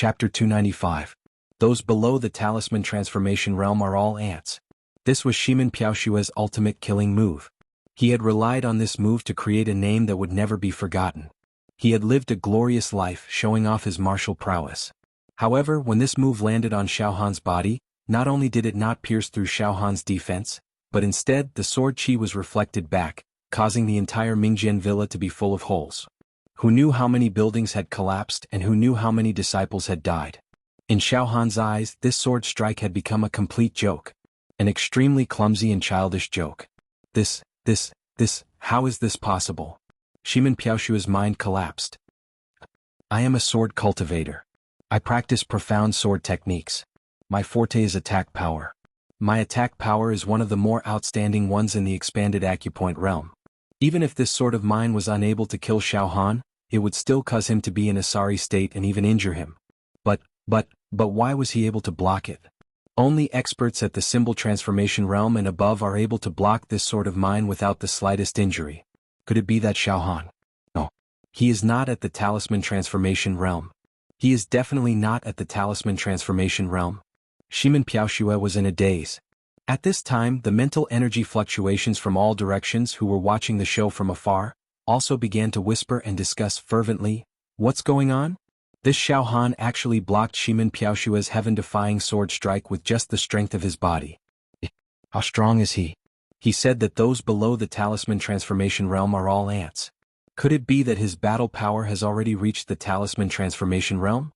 Chapter 295. Those below the talisman transformation realm are all ants. This was Shimin Piaoshua's ultimate killing move. He had relied on this move to create a name that would never be forgotten. He had lived a glorious life, showing off his martial prowess. However, when this move landed on Xiaohan's body, not only did it not pierce through Xiaohan's defense, but instead the sword qi was reflected back, causing the entire Mingjian villa to be full of holes. Who knew how many buildings had collapsed and who knew how many disciples had died? In Xiaohan's eyes, this sword strike had become a complete joke. An extremely clumsy and childish joke. How is this possible? Shimin Piaoshua's mind collapsed. I am a sword cultivator. I practice profound sword techniques. My forte is attack power. My attack power is one of the more outstanding ones in the expanded acupoint realm. Even if this sword of mine was unable to kill Xiaohan, it would still cause him to be in a sorry state and even injure him. But why was he able to block it? Only experts at the symbol transformation realm and above are able to block this sword of mine without the slightest injury. Could it be that Xiaohan? No. He is not at the talisman transformation realm. He is definitely not at the talisman transformation realm. Shimin Piaoshua was in a daze. At this time, the mental energy fluctuations from all directions who were watching the show from afar also began to whisper and discuss fervently, "What's going on?" This Xiaohan actually blocked Shimin Piaoshua's heaven-defying sword strike with just the strength of his body. How strong is he? He said that those below the talisman transformation realm are all ants. Could it be that his battle power has already reached the talisman transformation realm?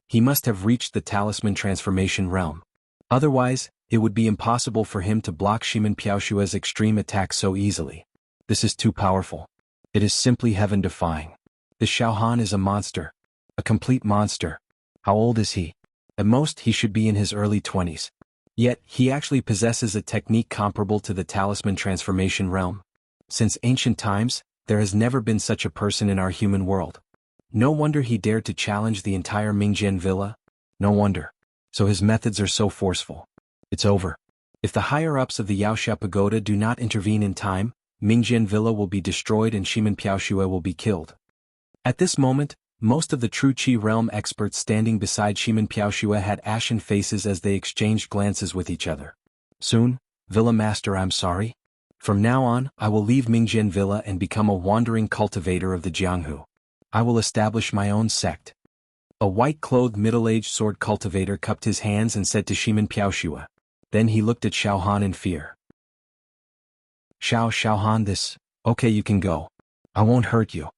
He must have reached the talisman transformation realm. Otherwise, it would be impossible for him to block Shimin Piaoshua's extreme attack so easily. This is too powerful. It is simply heaven-defying. This Xiaohan is a monster. A complete monster. How old is he? At most he should be in his early 20s. Yet, he actually possesses a technique comparable to the talisman transformation realm. Since ancient times, there has never been such a person in our human world. No wonder he dared to challenge the entire Mingjian villa. No wonder. So his methods are so forceful. It's over. If the higher-ups of the Yaoxia Pagoda do not intervene in time, Mingjian villa will be destroyed and Shimin Piaoshua will be killed. At this moment, most of the true Qi realm experts standing beside Shimin Piaoshua had ashen faces as they exchanged glances with each other. Soon, Villa Master, I'm sorry. From now on, I will leave Mingjian Villa and become a wandering cultivator of the Jianghu. I will establish my own sect. A white-clothed middle-aged sword cultivator cupped his hands and said to Shimin Piaoshua. Then he looked at Xiaohan in fear. Xiaohan, okay, you can go. I won't hurt you.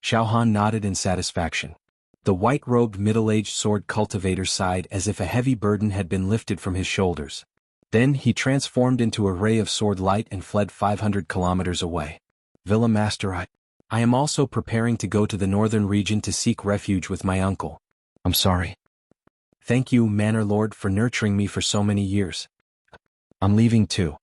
Xiaohan nodded in satisfaction. The white-robed middle-aged sword cultivator sighed as if a heavy burden had been lifted from his shoulders. Then he transformed into a ray of sword light and fled 500 kilometers away. Villa Master, I am also preparing to go to the northern region to seek refuge with my uncle. I'm sorry. Thank you, Manor Lord, for nurturing me for so many years. I'm leaving too.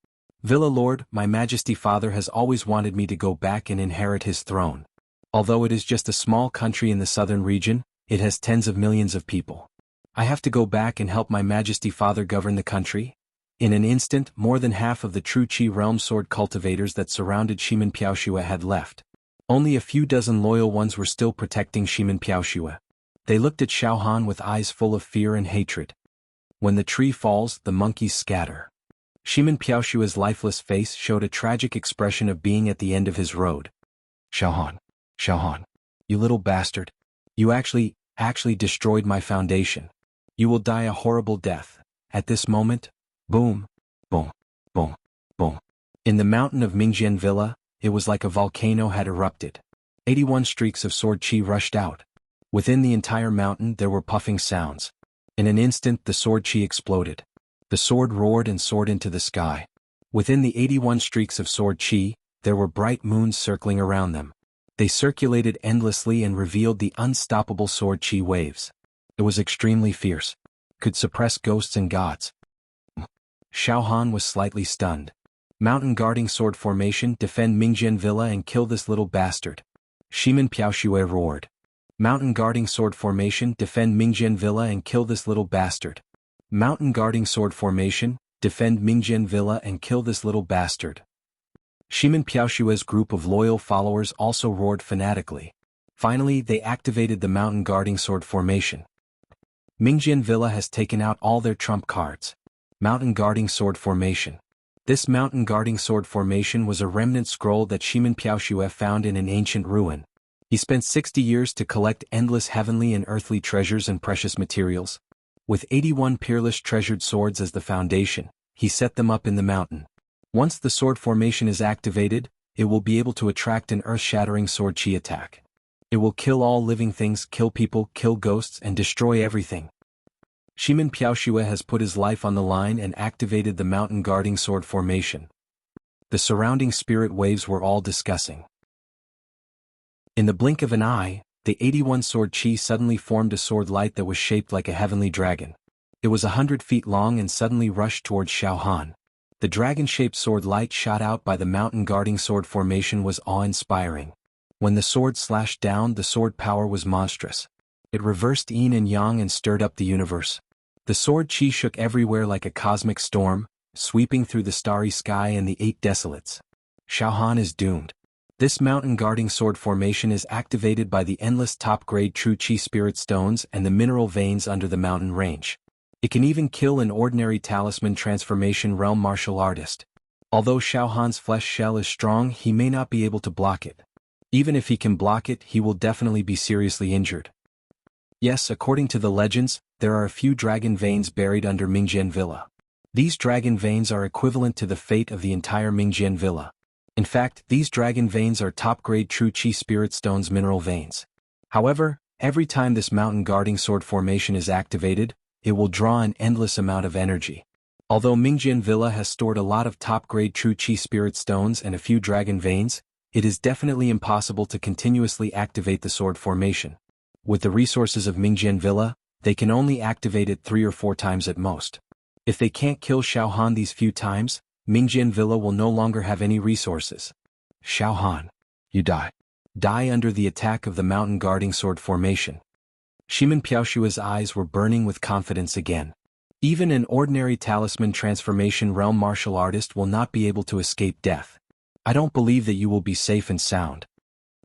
Villa Lord, my Majesty Father has always wanted me to go back and inherit his throne. Although it is just a small country in the southern region, it has tens of millions of people. I have to go back and help my Majesty Father govern the country. In an instant, more than half of the true Qi realm sword cultivators that surrounded Shimin Piaoshua had left. Only a few dozen loyal ones were still protecting Shimin Piaoshua. They looked at Xiaohan with eyes full of fear and hatred. When the tree falls, the monkeys scatter. Shimin Piaoshua's lifeless face showed a tragic expression of being at the end of his road. Xiaohan, you little bastard. You actually destroyed my foundation. You will die a horrible death. At this moment, boom, boom, boom, boom. In the mountain of Mingjian Villa, it was like a volcano had erupted. 81 streaks of sword qi rushed out. Within the entire mountain there were puffing sounds. In an instant the sword qi exploded. The sword roared and soared into the sky. Within the 81 streaks of sword qi, there were bright moons circling around them. They circulated endlessly and revealed the unstoppable sword qi waves. It was extremely fierce. Could suppress ghosts and gods. Xiaohan was slightly stunned. Mountain guarding sword formation, defend Mingjian Villa and kill this little bastard. Shimin Piaoshua roared. Mountain guarding sword formation, defend Mingjian Villa and kill this little bastard. Mountain guarding sword formation, defend Mingjian Villa and kill this little bastard. Shimin Piaoshua's group of loyal followers also roared fanatically. Finally, they activated the mountain guarding sword formation. Mingjian Villa has taken out all their trump cards. Mountain Guarding Sword Formation. This Mountain Guarding Sword Formation was a remnant scroll that Shimin Piaoxue found in an ancient ruin. He spent 60 years to collect endless heavenly and earthly treasures and precious materials. With 81 peerless treasured swords as the foundation, he set them up in the mountain. Once the sword formation is activated, it will be able to attract an earth-shattering sword chi attack. It will kill all living things, kill people, kill ghosts, and destroy everything. Shimin Piaoxue has put his life on the line and activated the Mountain Guarding Sword Formation. The surrounding spirit waves were all discussing. In the blink of an eye, the 81 sword chi suddenly formed a sword light that was shaped like a heavenly dragon. It was 100 feet long and suddenly rushed towards Xiao Han. The dragon-shaped sword light shot out by the Mountain Guarding Sword Formation was awe-inspiring. When the sword slashed down, the sword power was monstrous. It reversed yin and yang and stirred up the universe. The sword chi shook everywhere like a cosmic storm, sweeping through the starry sky and the 8 desolates. Xiao Han is doomed. This Mountain Guarding Sword Formation is activated by the endless top-grade True Chi Spirit Stones and the mineral veins under the mountain range. It can even kill an ordinary Talisman Transformation Realm martial artist. Although Xiao Han's flesh shell is strong, he may not be able to block it. Even if he can block it, he will definitely be seriously injured. Yes, according to the legends, there are a few dragon veins buried under Mingjian Villa. These dragon veins are equivalent to the fate of the entire Mingjian Villa. In fact, these dragon veins are top-grade True Chi Spirit Stones mineral veins. However, every time this Mountain Guarding Sword Formation is activated, it will draw an endless amount of energy. Although Mingjian Villa has stored a lot of top-grade True Chi Spirit Stones and a few dragon veins, it is definitely impossible to continuously activate the sword formation. With the resources of Mingjian Villa, they can only activate it 3 or 4 times at most. If they can't kill Xiao Han these few times, Mingjian Villa will no longer have any resources. Xiao Han, you die. Die under the attack of the Mountain Guarding Sword Formation. Shimin Piaoxue's eyes were burning with confidence again. Even an ordinary Talisman Transformation Realm martial artist will not be able to escape death. I don't believe that you will be safe and sound.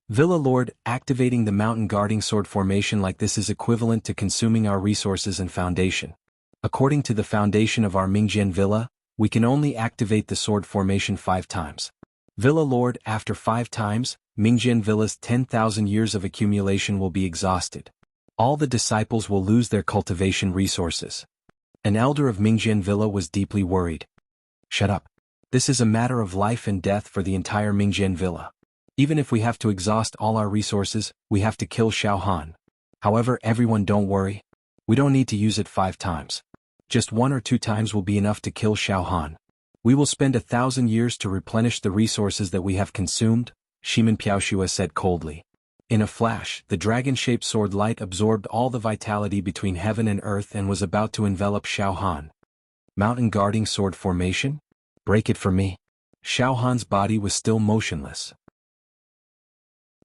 Villa Lord, activating the Mountain Guarding Sword Formation like this is equivalent to consuming our resources and foundation. According to the foundation of our Mingjian Villa, we can only activate the sword formation 5 times. Villa Lord, after 5 times, Mingjian Villa's 10,000 years of accumulation will be exhausted. All the disciples will lose their cultivation resources. An elder of Mingjian Villa was deeply worried. Shut up. This is a matter of life and death for the entire Mingjian Villa. Even if we have to exhaust all our resources, we have to kill Xiao Han. However, everyone don't worry. We don't need to use it 5 times. Just 1 or 2 times will be enough to kill Xiao Han. We will spend 1,000 years to replenish the resources that we have consumed, Shimin Piaoxue said coldly. In a flash, the dragon-shaped sword light absorbed all the vitality between heaven and earth and was about to envelop Xiao Han. Mountain Guarding Sword Formation? Break it for me. Xiao Han's body was still motionless.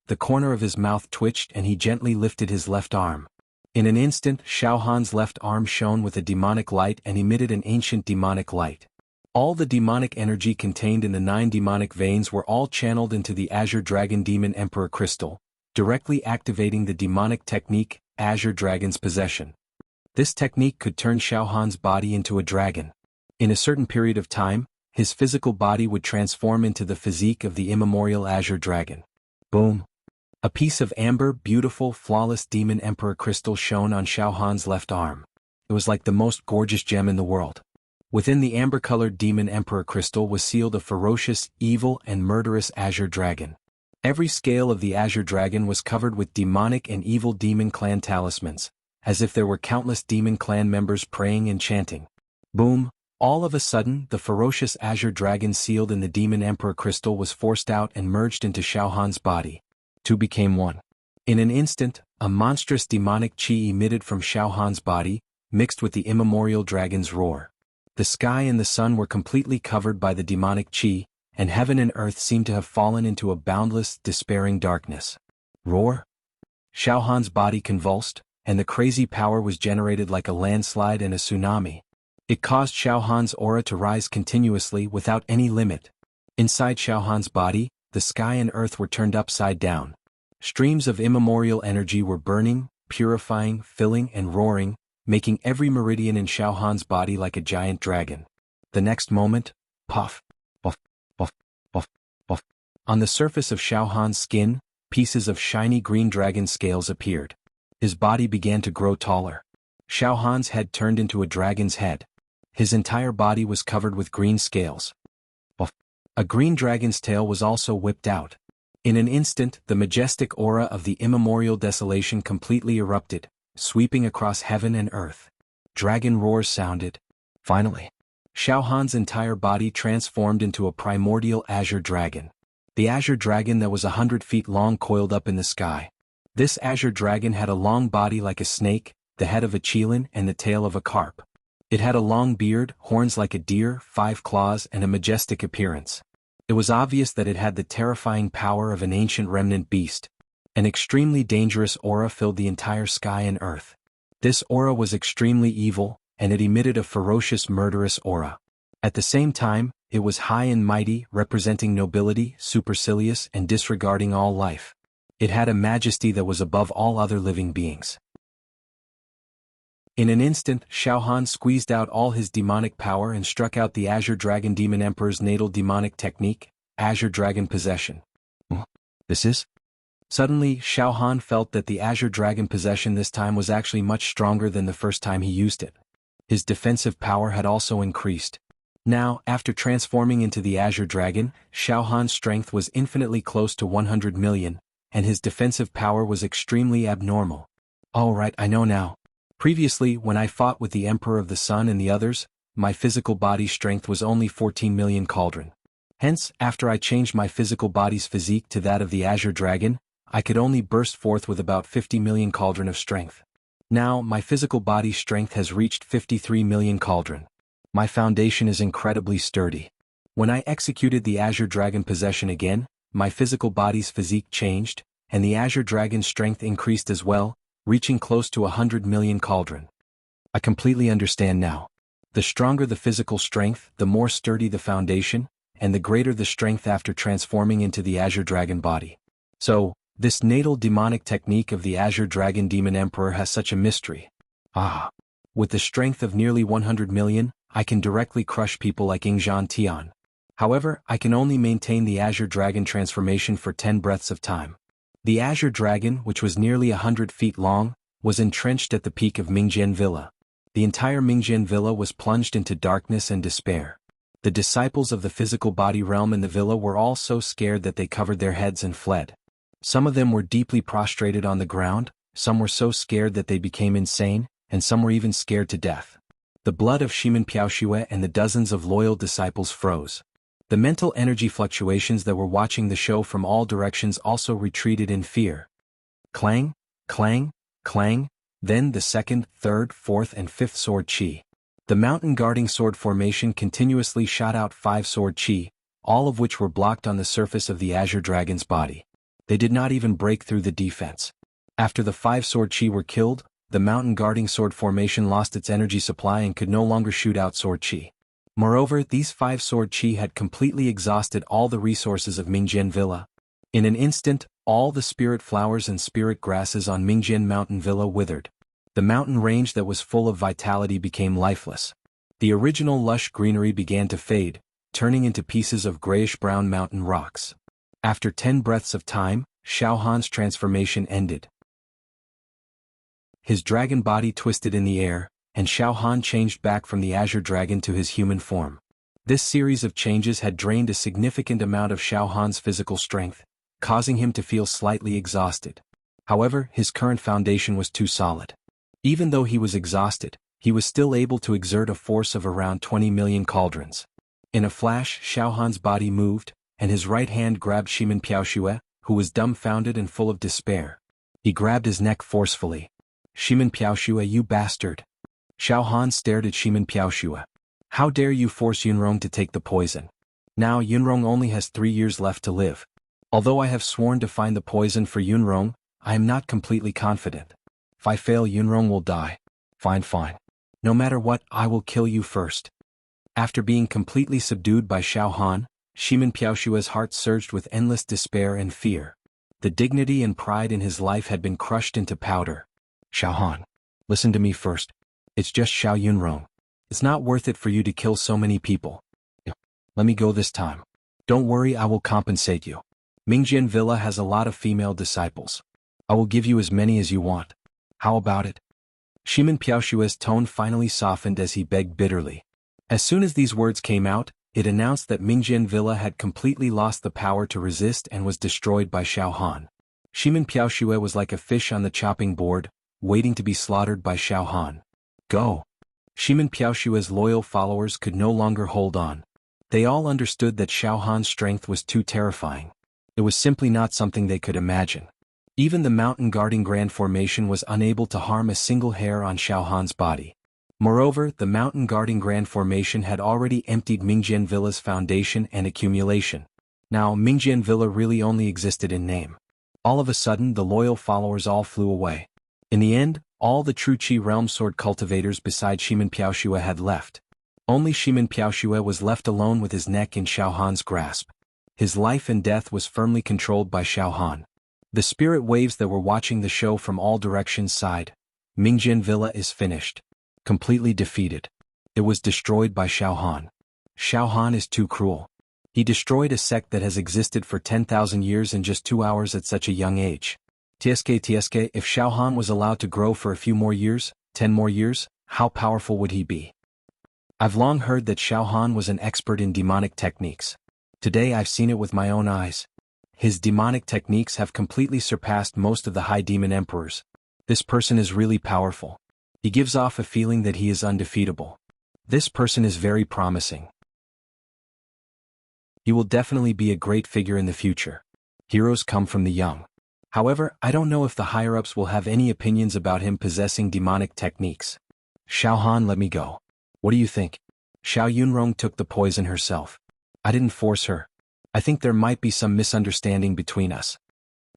The corner of his mouth twitched and he gently lifted his left arm. In an instant, Xiao Han's left arm shone with a demonic light and emitted an ancient demonic light. All the demonic energy contained in the 9 demonic veins were all channeled into the Azure Dragon Demon Emperor Crystal, directly activating the demonic technique, Azure Dragon's Possession. This technique could turn Xiao Han's body into a dragon. In a certain period of time, his physical body would transform into the physique of the immemorial Azure Dragon. Boom. A piece of amber, beautiful, flawless Demon Emperor Crystal shone on Xiao Han's left arm. It was like the most gorgeous gem in the world. Within the amber-colored Demon Emperor Crystal was sealed a ferocious, evil, and murderous Azure Dragon. Every scale of the Azure Dragon was covered with demonic and evil demon clan talismans, as if there were countless demon clan members praying and chanting. Boom. All of a sudden, the ferocious Azure Dragon sealed in the Demon Emperor Crystal was forced out and merged into Xiao Han's body. 2 became 1. In an instant, a monstrous demonic chi emitted from Xiao Han's body, mixed with the immemorial dragon's roar. The sky and the sun were completely covered by the demonic chi, and heaven and earth seemed to have fallen into a boundless, despairing darkness. Roar? Xiao Han's body convulsed, and the crazy power was generated like a landslide and a tsunami. It caused Xiao Han's aura to rise continuously without any limit. Inside Xiao Han's body, the sky and earth were turned upside down. Streams of immemorial energy were burning, purifying, filling, and roaring, making every meridian in Xiaohan's body like a giant dragon. The next moment, puff, puff, puff, puff, puff. On the surface of Xiaohan's skin, pieces of shiny green dragon scales appeared. His body began to grow taller. Xiaohan's head turned into a dragon's head. His entire body was covered with green scales. Puff. A green dragon's tail was also whipped out. In an instant, the majestic aura of the immemorial desolation completely erupted, sweeping across heaven and earth. Dragon roars sounded. Finally, Xiaohan's entire body transformed into a primordial azure dragon. The azure dragon that was 100 feet long coiled up in the sky. This azure dragon had a long body like a snake, the head of a qilin and the tail of a carp. It had a long beard, horns like a deer, 5 claws and a majestic appearance. It was obvious that it had the terrifying power of an ancient remnant beast. An extremely dangerous aura filled the entire sky and earth. This aura was extremely evil, and it emitted a ferocious murderous aura. At the same time, it was high and mighty, representing nobility, supercilious and disregarding all life. It had a majesty that was above all other living beings. In an instant, Xiaohan squeezed out all his demonic power and struck out the Azure Dragon Demon Emperor's natal demonic technique, Azure Dragon Possession. This is? Suddenly, Xiaohan felt that the Azure Dragon Possession this time was actually much stronger than the first time he used it. His defensive power had also increased. Now, after transforming into the Azure Dragon, Xiaohan's strength was infinitely close to 100 million, and his defensive power was extremely abnormal. All right, I know now. Previously, when I fought with the Emperor of the Sun and the others, my physical body strength was only 14 million cauldron. Hence, after I changed my physical body's physique to that of the Azure Dragon, I could only burst forth with about 50 million cauldron of strength. Now, my physical body's strength has reached 53 million cauldron. My foundation is incredibly sturdy. When I executed the Azure Dragon Possession again, my physical body's physique changed, and the Azure Dragon's strength increased as well, reaching close to 100 million cauldron. I completely understand now. The stronger the physical strength, the more sturdy the foundation, and the greater the strength after transforming into the Azure Dragon body. So, this natal demonic technique of the Azure Dragon Demon Emperor has such a mystery. With the strength of nearly 100 million, I can directly crush people like Ingzhan Tian. However, I can only maintain the Azure Dragon transformation for 10 breaths of time. The Azure Dragon, which was nearly 100 feet long, was entrenched at the peak of Mingjian Villa. The entire Mingjian Villa was plunged into darkness and despair. The disciples of the physical body realm in the villa were all so scared that they covered their heads and fled. Some of them were deeply prostrated on the ground, some were so scared that they became insane, and some were even scared to death. The blood of Shimin Piaoxue and the dozens of loyal disciples froze. The mental energy fluctuations that were watching the show from all directions also retreated in fear. Clang, clang, clang, then the second, third, fourth and fifth sword chi. The mountain guarding sword formation continuously shot out 5 sword chi, all of which were blocked on the surface of the Azure Dragon's body. They did not even break through the defense. After the 5 sword chi were killed, the mountain guarding sword formation lost its energy supply and could no longer shoot out sword chi. Moreover, these 5 sword chi had completely exhausted all the resources of Mingjian Villa. In an instant, all the spirit flowers and spirit grasses on Mingjian Mountain Villa withered. The mountain range that was full of vitality became lifeless. The original lush greenery began to fade, turning into pieces of grayish-brown mountain rocks. After 10 breaths of time, Xiaohan's transformation ended. His dragon body twisted in the air, and Xiaohan changed back from the Azure Dragon to his human form. This series of changes had drained a significant amount of Xiaohan's physical strength, causing him to feel slightly exhausted. However, his current foundation was too solid. Even though he was exhausted, he was still able to exert a force of around 20 million cauldrons. In a flash, Xiaohan's body moved, and his right hand grabbed Shimin Piaoxue, who was dumbfounded and full of despair. He grabbed his neck forcefully. "Shimin Piaoxue, you bastard!" Xiaohan stared at Shimin Piaoxue. "How dare you force Yunrong to take the poison? Now Yunrong only has 3 years left to live. Although I have sworn to find the poison for Yunrong, I am not completely confident. If I fail, Yunrong will die. Fine. No matter what, I will kill you first." After being completely subdued by Xiaohan, Shimin Piaoxue's heart surged with endless despair and fear. The dignity and pride in his life had been crushed into powder. "Xiaohan, listen to me first. It's just Xiao Yunrong. It's not worth it for you to kill so many people. Let me go this time. Don't worry, I will compensate you. Mingjian Villa has a lot of female disciples. I will give you as many as you want. How about it? Shimin Piaoshue's tone finally softened as he begged bitterly. As soon as these words came out, it announced that Mingjian Villa had completely lost the power to resist and was destroyed by Xiao Han. Shimin Piaoshue was like a fish on the chopping board, waiting to be slaughtered by Xiao Han. Go! Shimin Piaoshue's loyal followers could no longer hold on. They all understood that Xiao Han's strength was too terrifying. It was simply not something they could imagine. Even the mountain guarding Grand Formation was unable to harm a single hair on Xiao Han's body. Moreover, the mountain guarding Grand Formation had already emptied Mingjian Villa's foundation and accumulation. Now, Mingjian Villa really only existed in name. All of a sudden, the loyal followers all flew away. In the end, all the true Qi realm sword cultivators besides Shimin Piaoshue had left. Only Shimin Piaoshue was left alone with his neck in Xiao Han's grasp. His life and death was firmly controlled by Xiao Han. The spirit waves that were watching the show from all directions sighed. Mingjian Villa is finished. Completely defeated. It was destroyed by Xiao Han. Xiao Han is too cruel. He destroyed a sect that has existed for 10,000 years in just 2 hours at such a young age. TSK, if Xiao Han was allowed to grow for a few more years, 10 more years, how powerful would he be? I've long heard that Xiao Han was an expert in demonic techniques. Today I've seen it with my own eyes. His demonic techniques have completely surpassed most of the high demon emperors. This person is really powerful. He gives off a feeling that he is undefeatable. This person is very promising. He will definitely be a great figure in the future. Heroes come from the young. However, I don't know if the higher-ups will have any opinions about him possessing demonic techniques. Xiao Han let me go. What do you think? Xiao Yunrong took the poison herself. I didn't force her. I think there might be some misunderstanding between us.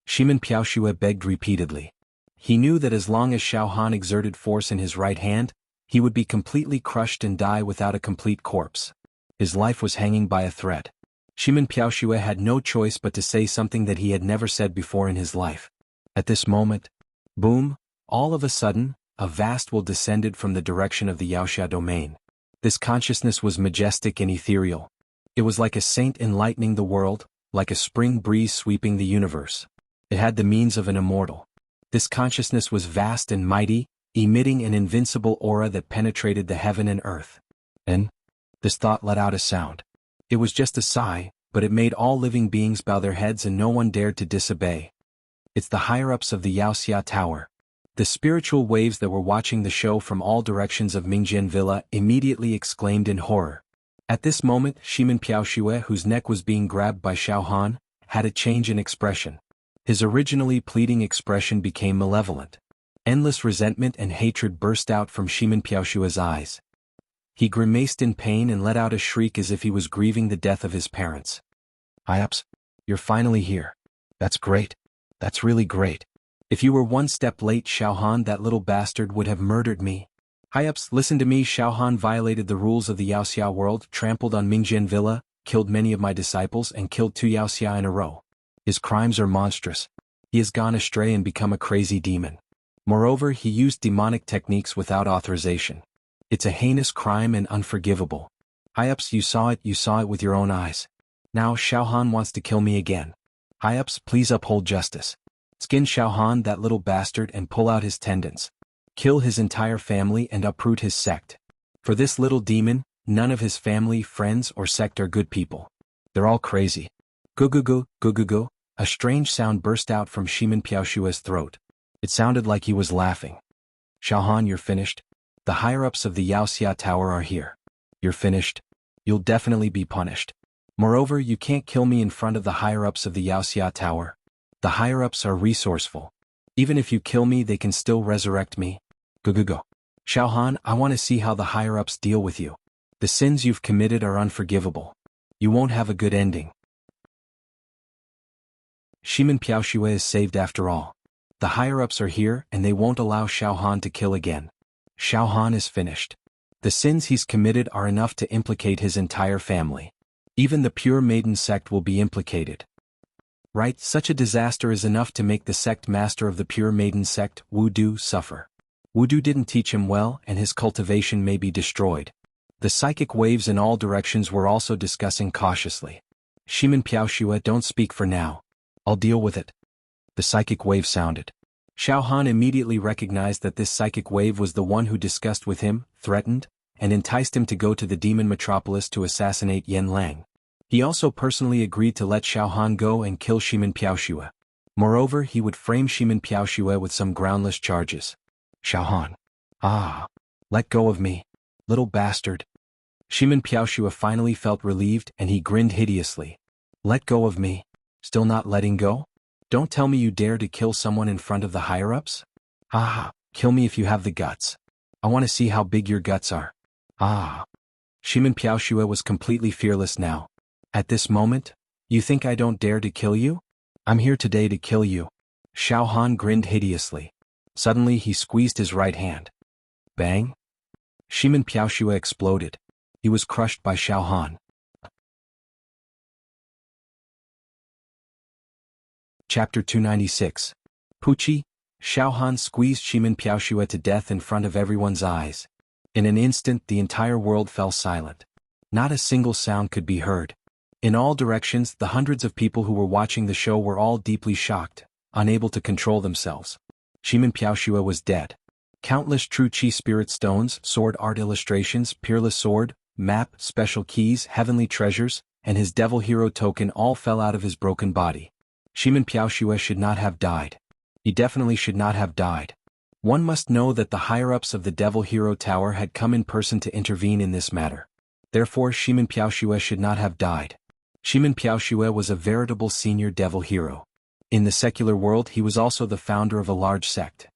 Shimin Piaoshue begged repeatedly. He knew that as long as Xiao Han exerted force in his right hand, he would be completely crushed and die without a complete corpse. His life was hanging by a thread. Shimin Piaoshue had no choice but to say something that he had never said before in his life. At this moment, boom, all of a sudden, a vast will descended from the direction of the Yaoxia domain. This consciousness was majestic and ethereal. It was like a saint enlightening the world, like a spring breeze sweeping the universe. It had the means of an immortal. This consciousness was vast and mighty, emitting an invincible aura that penetrated the heaven and earth. And this thought let out a sound. It was just a sigh, but it made all living beings bow their heads and no one dared to disobey. It's the higher-ups of the Yaoxia Tower. The spiritual waves that were watching the show from all directions of Mingjian Villa immediately exclaimed in horror. At this moment, Shimin Piaoshue, whose neck was being grabbed by Xiao Han, had a change in expression. His originally pleading expression became malevolent. Endless resentment and hatred burst out from Shimin Piaoshue's eyes. He grimaced in pain and let out a shriek as if he was grieving the death of his parents. High-ups, you're finally here. That's great. That's really great. If you were one step late, Xiao Han, that little bastard, would have murdered me. High-ups, listen to me. Xiao Han violated the rules of the Yaoxia world, trampled on Mingjian Villa, killed many of my disciples, and killed 2 Yaoxia in a row. His crimes are monstrous. He has gone astray and become a crazy demon. Moreover, he used demonic techniques without authorization. It's a heinous crime and unforgivable. High-ups, you saw it with your own eyes. Now Xiao Han wants to kill me again. High-ups, please uphold justice. Skin Xiao Han, that little bastard, and pull out his tendons. Kill his entire family and uproot his sect. For this little demon, none of his family, friends, or sect are good people. They're all crazy. Go. A strange sound burst out from Shimin Piaoshue's throat. It sounded like he was laughing. Xiao Han, you're finished. The higher-ups of the Yaoxia Tower are here. You're finished. You'll definitely be punished. Moreover, you can't kill me in front of the higher-ups of the Yaoxia Tower. The higher-ups are resourceful. Even if you kill me, they can still resurrect me. Go. Xiao Han, I want to see how the higher-ups deal with you. The sins you've committed are unforgivable. You won't have a good ending. Shimin Piaoshue is saved after all. The higher-ups are here and they won't allow Xiao Han to kill again. Xiao Han is finished. The sins he's committed are enough to implicate his entire family. Even the pure maiden sect will be implicated. Right, such a disaster is enough to make the sect master of the pure maiden sect, Wu Du, suffer. Wudu didn't teach him well and his cultivation may be destroyed. The psychic waves in all directions were also discussing cautiously. Shimin Piaoxue, don't speak for now. I'll deal with it. The psychic wave sounded. Xiao Han immediately recognized that this psychic wave was the one who discussed with him, threatened, and enticed him to go to the demon metropolis to assassinate Yen Lang. He also personally agreed to let Xiao Han go and kill Shimin Piaoxue. Moreover, he would frame Shimin Piaoxue with some groundless charges. Xiao Han. Ah. Let go of me. Little bastard. Shimin Piaoxue finally felt relieved and he grinned hideously. Let go of me. Still not letting go? Don't tell me you dare to kill someone in front of the higher-ups? Ah. Kill me if you have the guts. I want to see how big your guts are. Ah. Shimin Piaoxue was completely fearless now. At this moment, you think I don't dare to kill you? I'm here today to kill you. Xiao Han grinned hideously. Suddenly he squeezed his right hand. Bang! Shimin Piaoxue exploded. He was crushed by Xiao Han. Chapter 296. Puchi, Xiao Han squeezed Shimin Piaoxue to death in front of everyone's eyes. In an instant the entire world fell silent. Not a single sound could be heard. In all directions the hundreds of people who were watching the show were all deeply shocked, unable to control themselves. Shimin Piaoxue was dead. Countless true chi spirit stones, sword art illustrations, peerless sword, map, special keys, heavenly treasures, and his devil hero token all fell out of his broken body. Shimin Piaoxue should not have died. He definitely should not have died. One must know that the higher-ups of the Devil Hero Tower had come in person to intervene in this matter. Therefore Shimin Piaoxue should not have died. Shimin Piaoxue was a veritable senior devil hero. In the secular world he was also the founder of a large sect.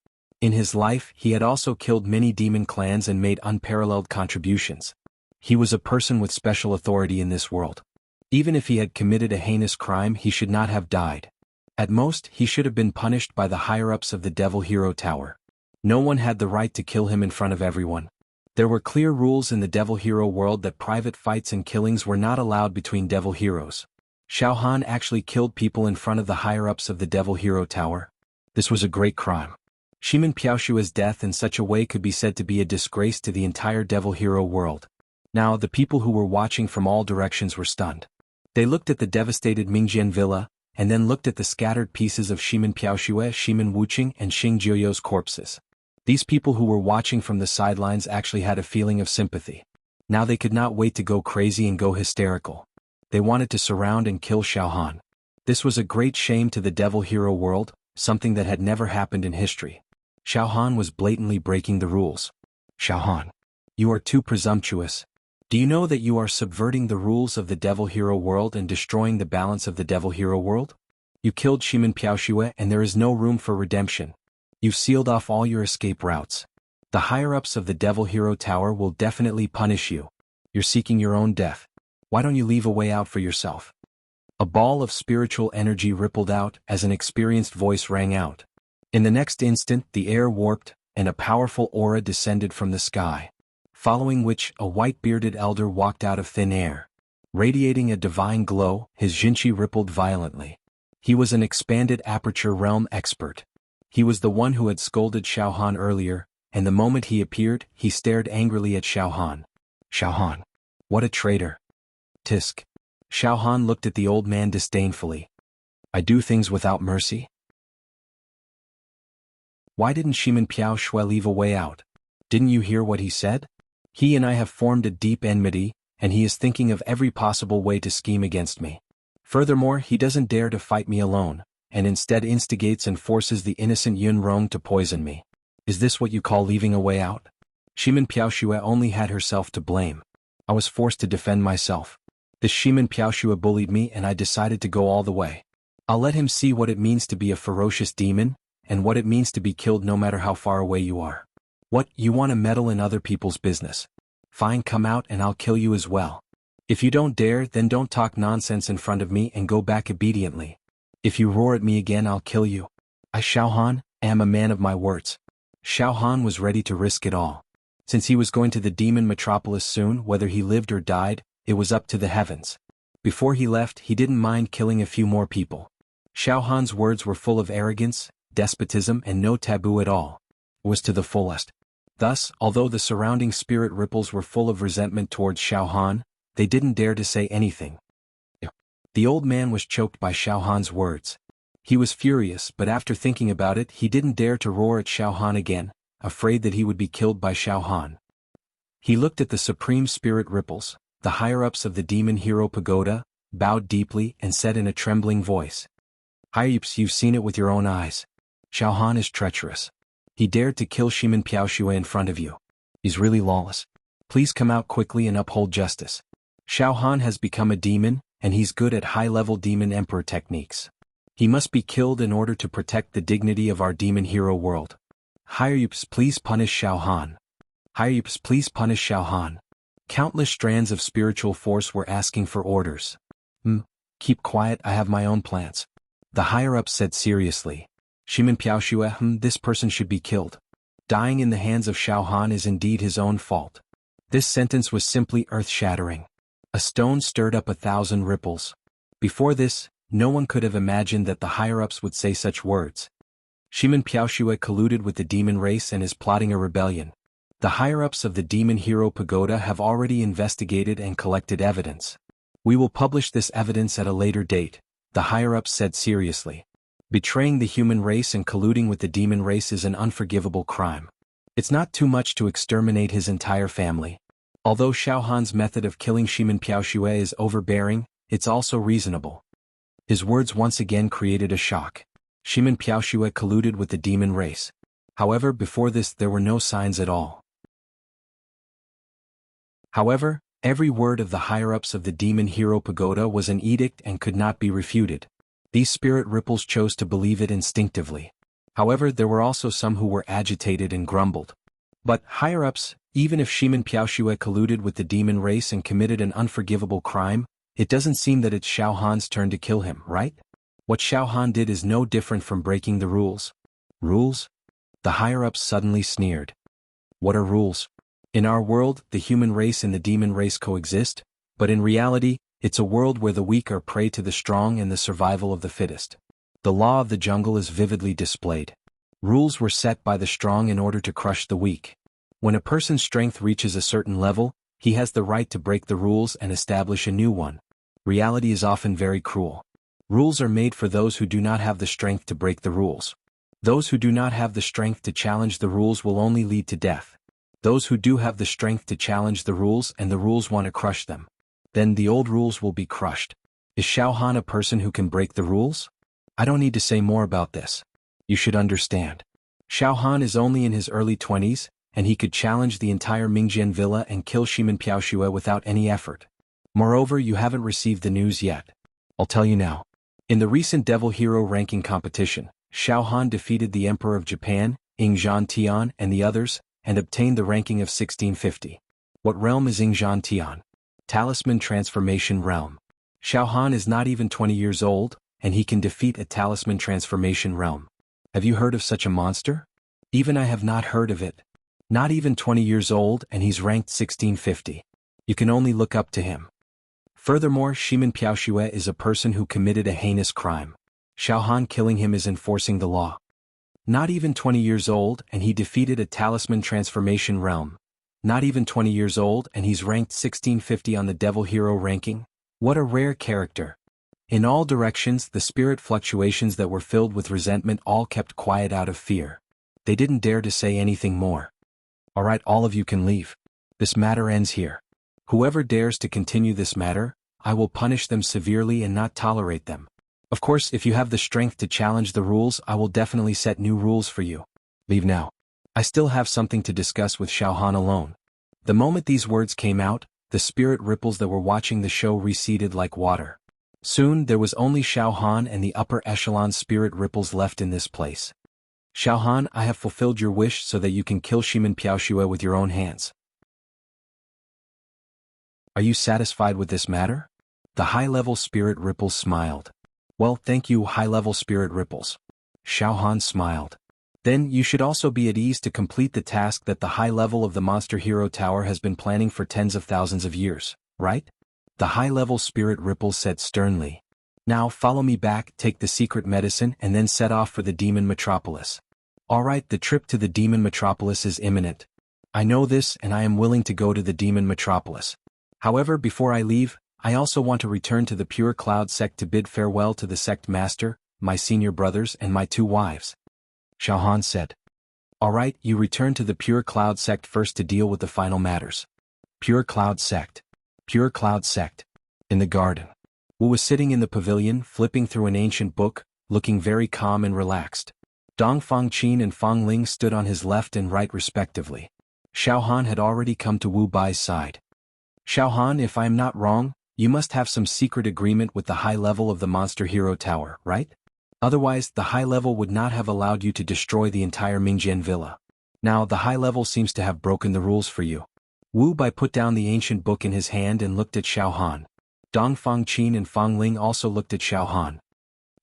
In his life he had also killed many demon clans and made unparalleled contributions. He was a person with special authority in this world. Even if he had committed a heinous crime he should not have died. At most he should have been punished by the higher-ups of the Devil Hero Tower. No one had the right to kill him in front of everyone. There were clear rules in the Devil Hero world that private fights and killings were not allowed between Devil Heroes. Xiao Han actually killed people in front of the higher-ups of the Devil Hero Tower. This was a great crime. Shimin Piaoxue's death in such a way could be said to be a disgrace to the entire Devil Hero world. Now the people who were watching from all directions were stunned. They looked at the devastated Mingjian villa, and then looked at the scattered pieces of Shimin Piaoxue, Shimin Wuqing, and Xing Jiuyo's corpses. These people who were watching from the sidelines actually had a feeling of sympathy. Now they could not wait to go crazy and go hysterical. They wanted to surround and kill Xiao Han. This was a great shame to the Devil Hero world, something that had never happened in history. Xiao Han was blatantly breaking the rules. Xiao Han, you are too presumptuous. Do you know that you are subverting the rules of the Devil Hero world and destroying the balance of the Devil Hero world? You killed Shimin Piaoxue and there is no room for redemption. You've sealed off all your escape routes. The higher-ups of the Devil Hero Tower will definitely punish you. You're seeking your own death. Why don't you leave a way out for yourself? A ball of spiritual energy rippled out as an experienced voice rang out. In the next instant the air warped, and a powerful aura descended from the sky. Following which a white-bearded elder walked out of thin air. Radiating a divine glow, his jinchi rippled violently. He was an expanded aperture realm expert. He was the one who had scolded Xiao Han earlier, and the moment he appeared, he stared angrily at Xiao Han. Xiao Han. What a traitor. Tisk. Xiao Han looked at the old man disdainfully. I do things without mercy? Why didn't Shimin Piaoxue leave a way out? Didn't you hear what he said? He and I have formed a deep enmity, and he is thinking of every possible way to scheme against me. Furthermore, he doesn't dare to fight me alone, and instead instigates and forces the innocent Yun Rong to poison me. Is this what you call leaving a way out? Shimin Piaoxue only had herself to blame. I was forced to defend myself. This Shimin Piaoxue bullied me and I decided to go all the way. I'll let him see what it means to be a ferocious demon, and what it means to be killed no matter how far away you are. What, you want to meddle in other people's business? Fine, come out and I'll kill you as well. If you don't dare, then don't talk nonsense in front of me and go back obediently. If you roar at me again, I'll kill you. I, Xiao Han, am a man of my words. Xiao Han was ready to risk it all. Since he was going to the demon metropolis soon, whether he lived or died, it was up to the heavens. Before he left, he didn't mind killing a few more people. Xiao Han's words were full of arrogance, despotism, and no taboo at all. was to the fullest. Thus, although the surrounding spirit ripples were full of resentment towards Xiao Han, they didn't dare to say anything. The old man was choked by Xiao Han's words. He was furious, but after thinking about it, he didn't dare to roar at Xiao Han again, afraid that he would be killed by Xiao Han. He looked at the supreme spirit ripples, the higher-ups of the demon hero pagoda, bowed deeply and said in a trembling voice, "Higher-ups, you've seen it with your own eyes. Xiao Han is treacherous. He dared to kill Shimin Piaoxue in front of you. He's really lawless. Please come out quickly and uphold justice. Xiao Han has become a demon, and he's good at high-level demon emperor techniques. He must be killed in order to protect the dignity of our demon hero world. Higher-ups, please punish Xiao Han. Higher-ups, please punish Xiao Han." Countless strands of spiritual force were asking for orders. Keep quiet, I have my own plans. The higher-ups said seriously. Shimin Piaoxue, this person should be killed. Dying in the hands of Xiao Han is indeed his own fault. This sentence was simply earth-shattering. A stone stirred up 1,000 ripples. Before this, no one could have imagined that the higher-ups would say such words. Shimin Piaoxue colluded with the demon race and is plotting a rebellion. The higher-ups of the demon hero pagoda have already investigated and collected evidence. We will publish this evidence at a later date, the higher-ups said seriously. Betraying the human race and colluding with the demon race is an unforgivable crime. It's not too much to exterminate his entire family. Although Xiao Han's method of killing Shimin Piaoxue is overbearing, it's also reasonable. His words once again created a shock. Shimin Piaoxue colluded with the demon race. However, before this there were no signs at all. However, every word of the higher-ups of the demon hero pagoda was an edict and could not be refuted. These spirit ripples chose to believe it instinctively. However, there were also some who were agitated and grumbled. But, higher-ups, even if Shimin Piaoxue colluded with the demon race and committed an unforgivable crime, it doesn't seem that it's Xiao Han's turn to kill him, right? What Xiao Han did is no different from breaking the rules. Rules? The higher-ups suddenly sneered. What are rules? In our world, the human race and the demon race coexist, but in reality, it's a world where the weak are prey to the strong and the survival of the fittest. The law of the jungle is vividly displayed. Rules were set by the strong in order to crush the weak. When a person's strength reaches a certain level, he has the right to break the rules and establish a new one. Reality is often very cruel. Rules are made for those who do not have the strength to break the rules. Those who do not have the strength to challenge the rules will only lead to death. Those who do have the strength to challenge the rules and the rules want to crush them. Then the old rules will be crushed. Is Xiao Han a person who can break the rules? I don't need to say more about this. You should understand. Xiao Han is only in his early 20s, and he could challenge the entire Mingjian villa and kill Shimin Piaoxue without any effort. Moreover, you haven't received the news yet. I'll tell you now. In the recent Devil Hero ranking competition, Xiao Han defeated the Emperor of Japan, Yingzhan Tian, and the others, and obtained the ranking of 1650. What realm is Yingzhan Tian? Talisman Transformation Realm. Xiao Han is not even 20 years old, and he can defeat a Talisman Transformation Realm. Have you heard of such a monster? Even I have not heard of it. Not even 20 years old, and he's ranked 1650. You can only look up to him. Furthermore, Shimin Piaoxue is a person who committed a heinous crime. Xiao Han killing him is enforcing the law. Not even 20 years old, and he defeated a Talisman Transformation Realm. Not even 20 years old, and he's ranked 1650 on the Devil Hero ranking. What a rare character. In all directions, the spirit fluctuations that were filled with resentment all kept quiet out of fear. They didn't dare to say anything more. Alright, all of you can leave. This matter ends here. Whoever dares to continue this matter, I will punish them severely and not tolerate them. Of course, if you have the strength to challenge the rules, I will definitely set new rules for you. Leave now. I still have something to discuss with Xiao Han alone. The moment these words came out, the spirit ripples that were watching the show receded like water. Soon there was only Xiao Han and the upper echelon spirit ripples left in this place. Xiao Han, I have fulfilled your wish so that you can kill Shimin Piaoxue with your own hands. Are you satisfied with this matter? The high-level spirit ripples smiled. Well, thank you, high-level spirit ripples. Xiao Han smiled. Then you should also be at ease to complete the task that the high level of the Monster Hero Tower has been planning for tens of thousands of years, right? The high-level spirit ripples said sternly. Now follow me back, take the secret medicine, and then set off for the demon metropolis. Alright, the trip to the demon metropolis is imminent. I know this and I am willing to go to the demon metropolis. However, before I leave, I also want to return to the Pure Cloud sect to bid farewell to the sect master, my senior brothers and my 2 wives. Xiao Han said. Alright, you return to the Pure Cloud sect first to deal with the final matters. Pure Cloud sect. Pure Cloud sect. In the garden. Wu was sitting in the pavilion, flipping through an ancient book, looking very calm and relaxed. Dong Fangqin and Fang Ling stood on his left and right respectively. Xiao Han had already come to Wu Bai's side. Xiao Han, if I am not wrong, you must have some secret agreement with the high level of the Monster Hero Tower, right? Otherwise, the high level would not have allowed you to destroy the entire Mingjian villa. Now, the high level seems to have broken the rules for you. Wu Bai put down the ancient book in his hand and looked at Xiao Han. Dong Fangqin and Fang Ling also looked at Xiao Han.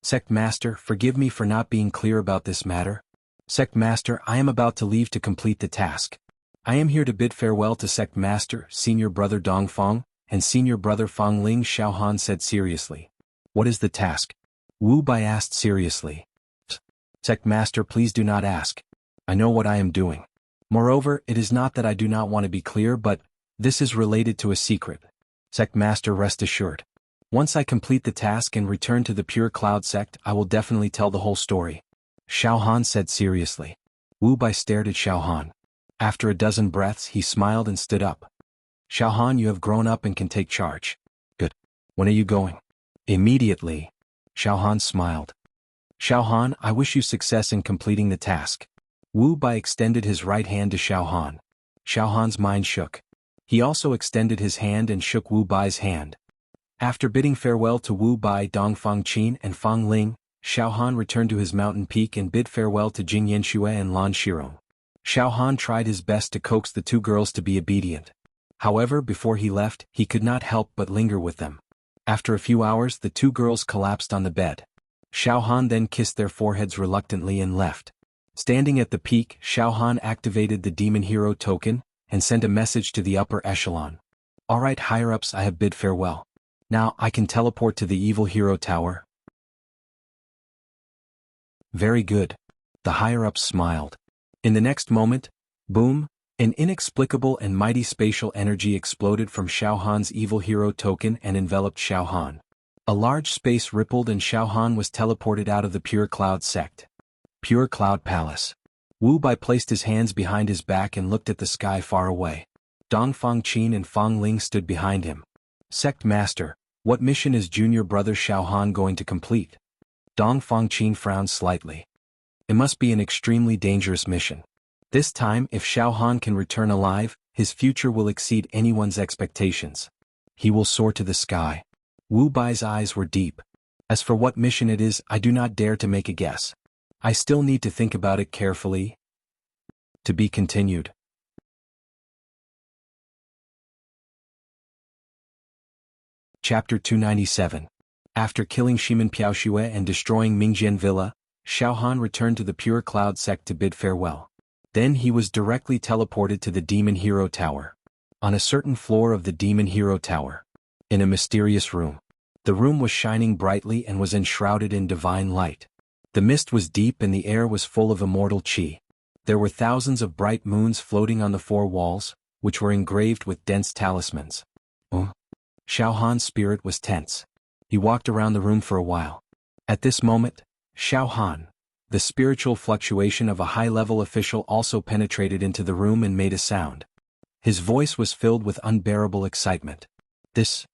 Sect Master, forgive me for not being clear about this matter. Sect Master, I am about to leave to complete the task. I am here to bid farewell to Sect Master, Senior Brother Dong Fang, and Senior Brother Fang Ling. Xiao Han said seriously. What is the task? Wu Bai asked seriously. Sect Master, please do not ask. I know what I am doing. Moreover, it is not that I do not want to be clear, but this is related to a secret. Sect Master, rest assured. Once I complete the task and return to the Pure Cloud sect, I will definitely tell the whole story. Xiao Han said seriously. Wu Bai stared at Xiao Han. After a dozen breaths, he smiled and stood up. Xiao Han, you have grown up and can take charge. Good. When are you going? Immediately. Xiao Han smiled. Xiao Han, I wish you success in completing the task. Wu Bai extended his right hand to Xiao Han. Xiao Han's mind shook. He also extended his hand and shook Wu Bai's hand. After bidding farewell to Wu Bai, Dong Fangqin and Fang Ling, Xiao Han returned to his mountain peak and bid farewell to Jing Yanxue and Lan Shirong. Xiao Han tried his best to coax the 2 girls to be obedient. However, before he left, he could not help but linger with them. After a few hours, the 2 girls collapsed on the bed. Xiao Han then kissed their foreheads reluctantly and left. Standing at the peak, Xiao Han activated the Demon Hero token and sent a message to the upper echelon. Alright, higher-ups, I have bid farewell. Now, I can teleport to the Evil Hero Tower. Very good. The higher-ups smiled. In the next moment, boom, an inexplicable and mighty spatial energy exploded from Xiao Han's Evil Hero token and enveloped Xiao Han. A large space rippled and Xiao Han was teleported out of the Pure Cloud sect. Pure Cloud Palace. Wu Bai placed his hands behind his back and looked at the sky far away. Dong Fangqin and Fang Ling stood behind him. Sect Master, what mission is junior brother Xiao Han going to complete? Dong Fangqin frowned slightly. It must be an extremely dangerous mission. This time, if Xiao Han can return alive, his future will exceed anyone's expectations. He will soar to the sky. Wu Bai's eyes were deep. As for what mission it is, I do not dare to make a guess. I still need to think about it carefully. To be continued. Chapter 297. After killing Shimen Piaoxue and destroying Mingjian Villa, Xiao Han returned to the Pure Cloud sect to bid farewell. Then he was directly teleported to the Demon Hero Tower. On a certain floor of the Demon Hero Tower. In a mysterious room. The room was shining brightly and was enshrouded in divine light. The mist was deep and the air was full of immortal qi. There were thousands of bright moons floating on the 4 walls, which were engraved with dense talismans. Xiao Han's spirit was tense. He walked around the room for a while. At this moment, Xiao Han, the spiritual fluctuation of a high-level official, also penetrated into the room and made a sound. His voice was filled with unbearable excitement. This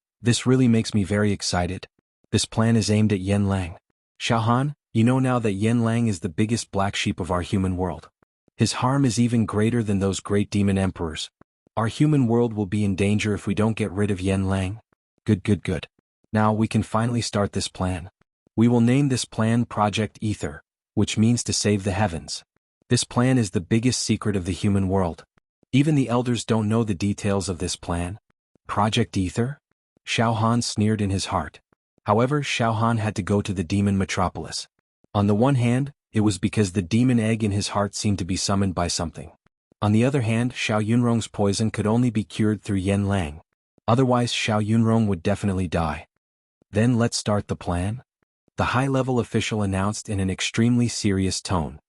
really makes me very excited. This plan is aimed at Yen Lang. Xiao Han, you know now that Yen Lang is the biggest black sheep of our human world. His harm is even greater than those great demon emperors. Our human world will be in danger if we don't get rid of Yen Lang. Good. Now we can finally start this plan. We will name this plan Project Ether, which means to save the heavens. This plan is the biggest secret of the human world. Even the elders don't know the details of this plan. Project Ether? Xiao Han sneered in his heart. However, Xiao Han had to go to the demon metropolis. On the one hand, it was because the demon egg in his heart seemed to be summoned by something. On the other hand, Xiao Yunrong's poison could only be cured through Yen Lang. Otherwise, Xiao Yunrong would definitely die. Then let's start the plan? The high-level official announced in an extremely serious tone.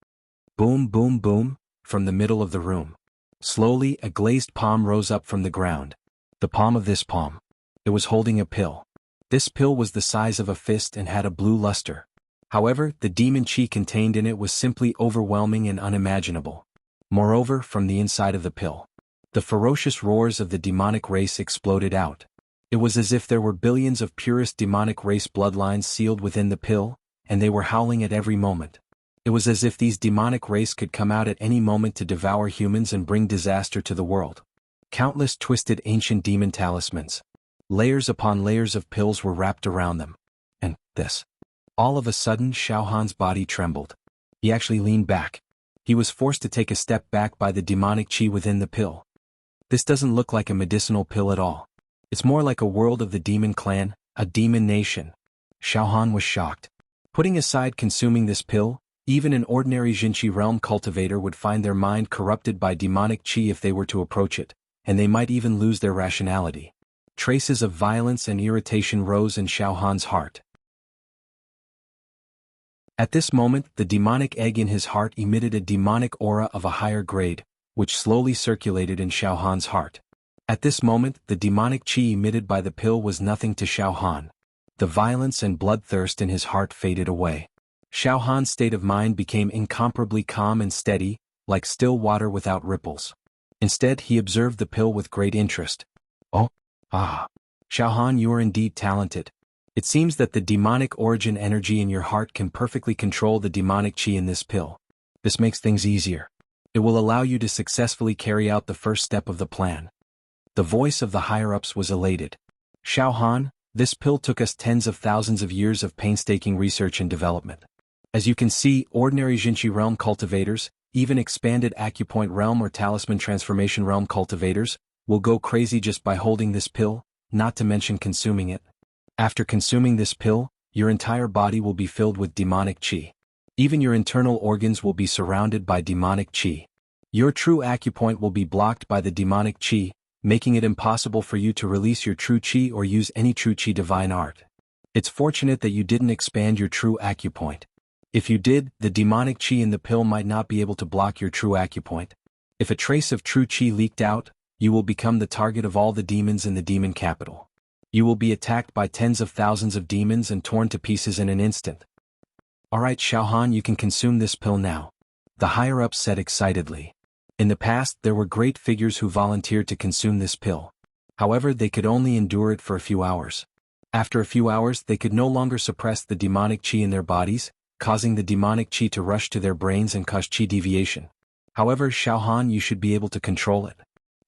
Boom, boom, boom, from the middle of the room. Slowly, a glazed palm rose up from the ground. The palm of this palm. It was holding a pill. This pill was the size of a fist and had a blue luster. However, the demon chi contained in it was simply overwhelming and unimaginable. Moreover, from the inside of the pill, the ferocious roars of the demonic race exploded out. It was as if there were billions of purest demonic race bloodlines sealed within the pill, and they were howling at every moment. It was as if these demonic race could come out at any moment to devour humans and bring disaster to the world. Countless twisted ancient demon talismans. Layers upon layers of pills were wrapped around them. And this. All of a sudden, Xiao Han's body trembled. He actually leaned back. He was forced to take a step back by the demonic chi within the pill. This doesn't look like a medicinal pill at all. It's more like a world of the demon clan, a demon nation. Xiao Han was shocked. Putting aside consuming this pill, even an ordinary Jinchi realm cultivator would find their mind corrupted by demonic chi if they were to approach it, and they might even lose their rationality. Traces of violence and irritation rose in Xiao Han's heart. At this moment, the demonic egg in his heart emitted a demonic aura of a higher grade, which slowly circulated in Xiao Han's heart. At this moment, the demonic chi emitted by the pill was nothing to Xiao Han. The violence and bloodthirst in his heart faded away. Xiao Han's state of mind became incomparably calm and steady, like still water without ripples. Instead, he observed the pill with great interest. Oh, ah. Xiao Han, you are indeed talented. It seems that the demonic origin energy in your heart can perfectly control the demonic chi in this pill. This makes things easier. It will allow you to successfully carry out the first step of the plan. The voice of the higher-ups was elated. Xiao Han, this pill took us tens of thousands of years of painstaking research and development. As you can see, ordinary Jinchi realm cultivators, even expanded acupoint realm or talisman transformation realm cultivators, will go crazy just by holding this pill, not to mention consuming it. After consuming this pill, your entire body will be filled with demonic chi. Even your internal organs will be surrounded by demonic chi. Your true acupoint will be blocked by the demonic chi, making it impossible for you to release your true chi or use any true chi divine art. It's fortunate that you didn't expand your true acupoint. If you did, the demonic chi in the pill might not be able to block your true acupoint. If a trace of true chi leaked out, you will become the target of all the demons in the demon capital. You will be attacked by tens of thousands of demons and torn to pieces in an instant. Alright Xiao Han, you can consume this pill now. The higher-ups said excitedly. In the past, there were great figures who volunteered to consume this pill. However, they could only endure it for a few hours. After a few hours, they could no longer suppress the demonic chi in their bodies, causing the demonic chi to rush to their brains and cause chi deviation. However, Xiao Han, you should be able to control it.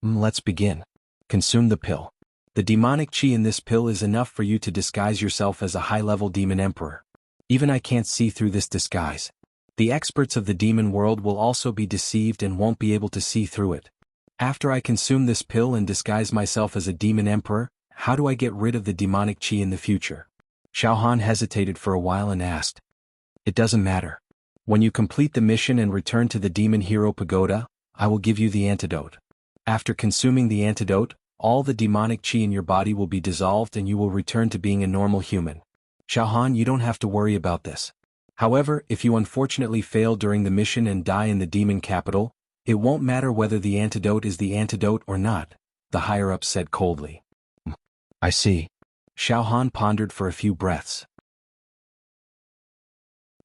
Let's begin. Consume the pill. The demonic chi in this pill is enough for you to disguise yourself as a high-level demon emperor. Even I can't see through this disguise. The experts of the demon world will also be deceived and won't be able to see through it. After I consume this pill and disguise myself as a demon emperor, how do I get rid of the demonic chi in the future? Xiao Han hesitated for a while and asked. It doesn't matter. When you complete the mission and return to the demon hero pagoda, I will give you the antidote. After consuming the antidote, all the demonic chi in your body will be dissolved and you will return to being a normal human. Xiao Han, you don't have to worry about this. However, if you unfortunately fail during the mission and die in the demon capital, it won't matter whether the antidote is the antidote or not, the higher-ups said coldly. I see. Xiao Han pondered for a few breaths.